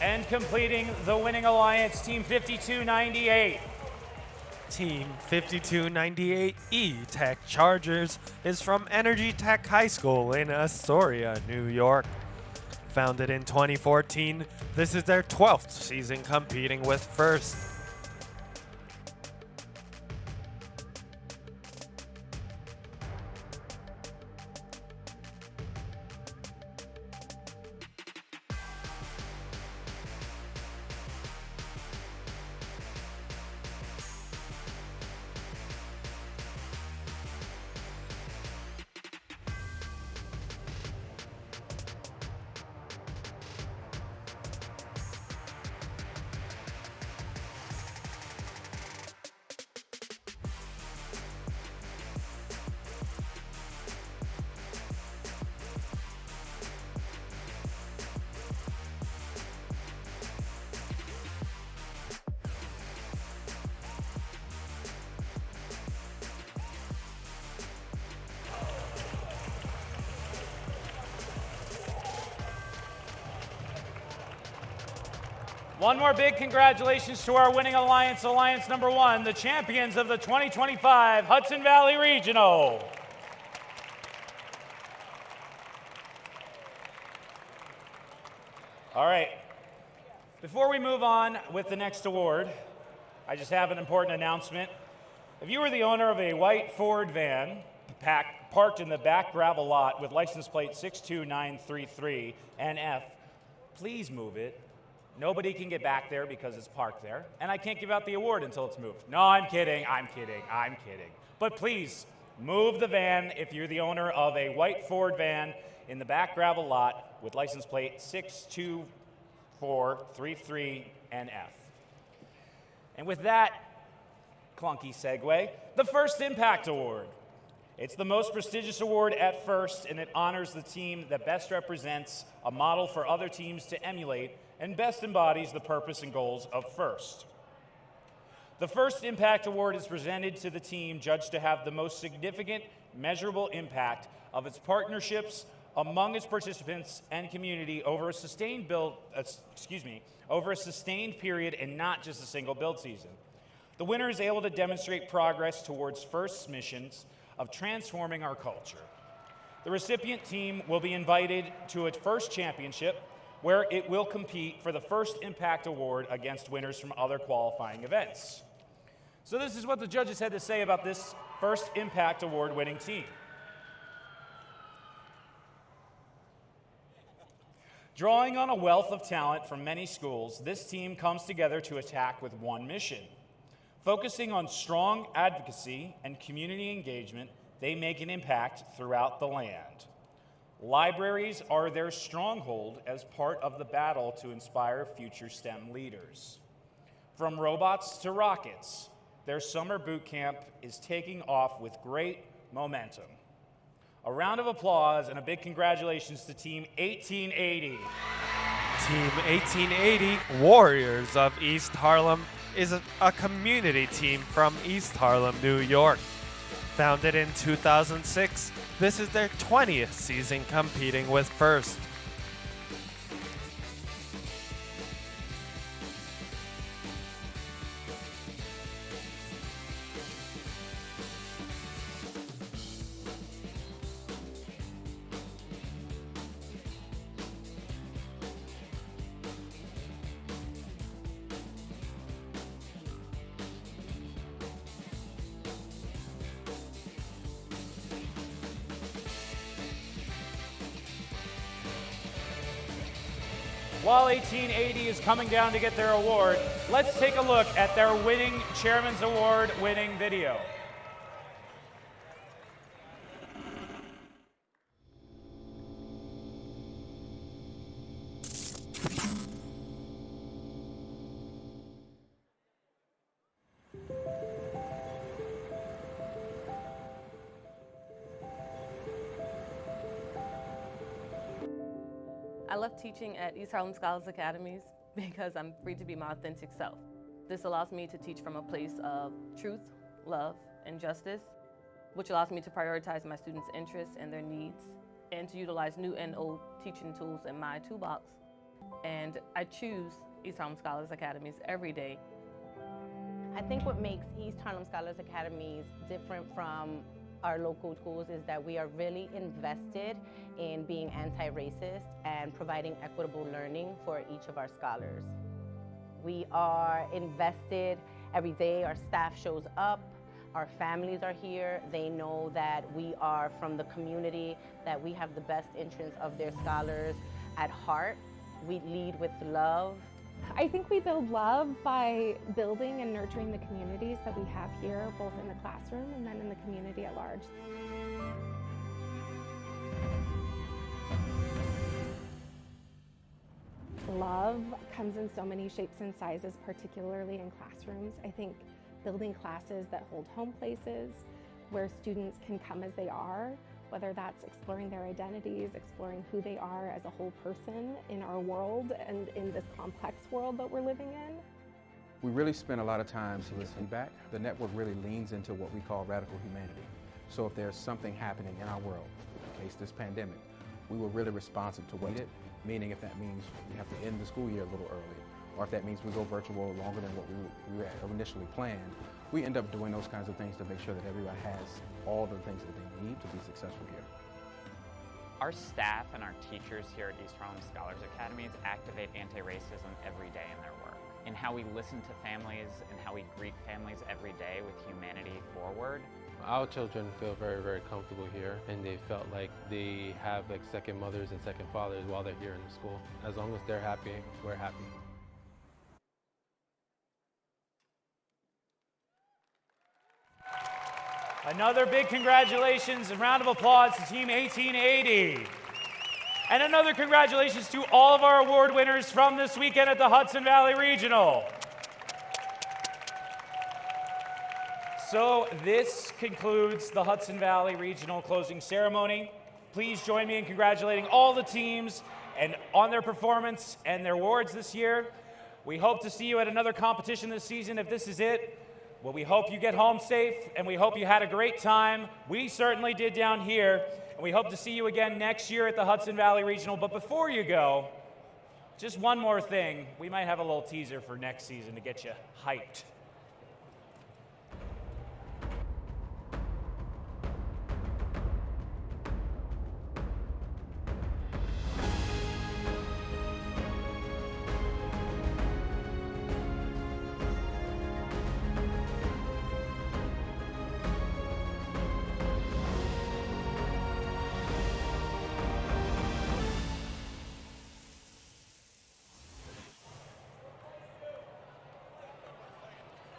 And completing the winning alliance, Team 5298. Team 5298 E-Tech Chargers is from Energy Tech High School in Astoria, New York. Founded in 2014, this is their 12th season competing with FIRST. One more big congratulations to our winning alliance, Alliance Number 1, the champions of the 2025 Hudson Valley Regional. All right, before we move on with the next award, I just have an important announcement. If you are the owner of a white Ford van parked in the back gravel lot with license plate 62933 NF, please move it. Nobody can get back there because it's parked there, and I can't give out the award until it's moved. No, I'm kidding. But please, move the van if you're the owner of a white Ford van in the back gravel lot with license plate 62433 NF. And with that clunky segue, the First Impact Award. It's the most prestigious award at First, and it honors the team that best represents a model for other teams to emulate and best embodies the purpose and goals of First. The First Impact Award is presented to the team judged to have the most significant, measurable impact of its partnerships among its participants and community over a sustained period and not just a single build season. The winner is able to demonstrate progress towards First's missions of transforming our culture. The recipient team will be invited to a First Championship where it will compete for the First Impact Award against winners from other qualifying events. So this is what the judges had to say about this First Impact Award winning team. Drawing on a wealth of talent from many schools, this team comes together to attack with one mission. Focusing on strong advocacy and community engagement, they make an impact throughout the land. Libraries are their stronghold as part of the battle to inspire future STEM leaders. From robots to rockets, their summer boot camp is taking off with great momentum. A round of applause and a big congratulations to Team 1880. Team 1880, Warriors of East Harlem, is a community team from East Harlem, New York. Founded in 2006, this is their 20th season competing with First. While 1880 is coming down to get their award, let's take a look at their winning Chairman's Award winning video. I love teaching at East Harlem Scholars Academies because I'm free to be my authentic self. This allows me to teach from a place of truth, love, and justice, which allows me to prioritize my students' interests and their needs, and to utilize new and old teaching tools in my toolbox. And I choose East Harlem Scholars Academies every day. I think what makes East Harlem Scholars Academies different from our local schools is that we are really invested in being anti-racist and providing equitable learning for each of our scholars. We are invested every day. Our staff shows up, our families are here. They know that we are from the community, that we have the best interests of their scholars at heart. We lead with love. I think we build love by building and nurturing the communities that we have here, both in the classroom and then in the community at large. Love comes in so many shapes and sizes, particularly in classrooms. I think building classes that hold home places where students can come as they are, whether that's exploring their identities, exploring who they are as a whole person in our world and in this complex world that we're living in. We really spend a lot of time soliciting feedback. The network really leans into what we call radical humanity. So if there's something happening in our world, in case this pandemic, we were really responsive to what it, meaning if that means we have to end the school year a little early, or if that means we go virtual longer than what we had initially planned, we end up doing those kinds of things to make sure that everybody has all the things that they need to be successful here. Our staff and our teachers here at East Harlem Scholars Academies activate anti-racism every day in their work. In how we listen to families and how we greet families every day with humanity forward. Our children feel very, very comfortable here, and they felt like they have like second mothers and second fathers while they're here in the school. As long as they're happy, we're happy. Another big congratulations and round of applause to Team 1880. And another congratulations to all of our award winners from this weekend at the Hudson Valley Regional. So this concludes the Hudson Valley Regional closing ceremony. Please join me in congratulating all the teams and on their performance and their awards this year. We hope to see you at another competition this season. If this is it, well, we hope you get home safe, and we hope you had a great time. We certainly did down here, and we hope to see you again next year at the Hudson Valley Regional. But before you go, just one more thing. We might have a little teaser for next season to get you hyped.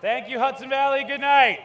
Thank you, Hudson Valley. Good night.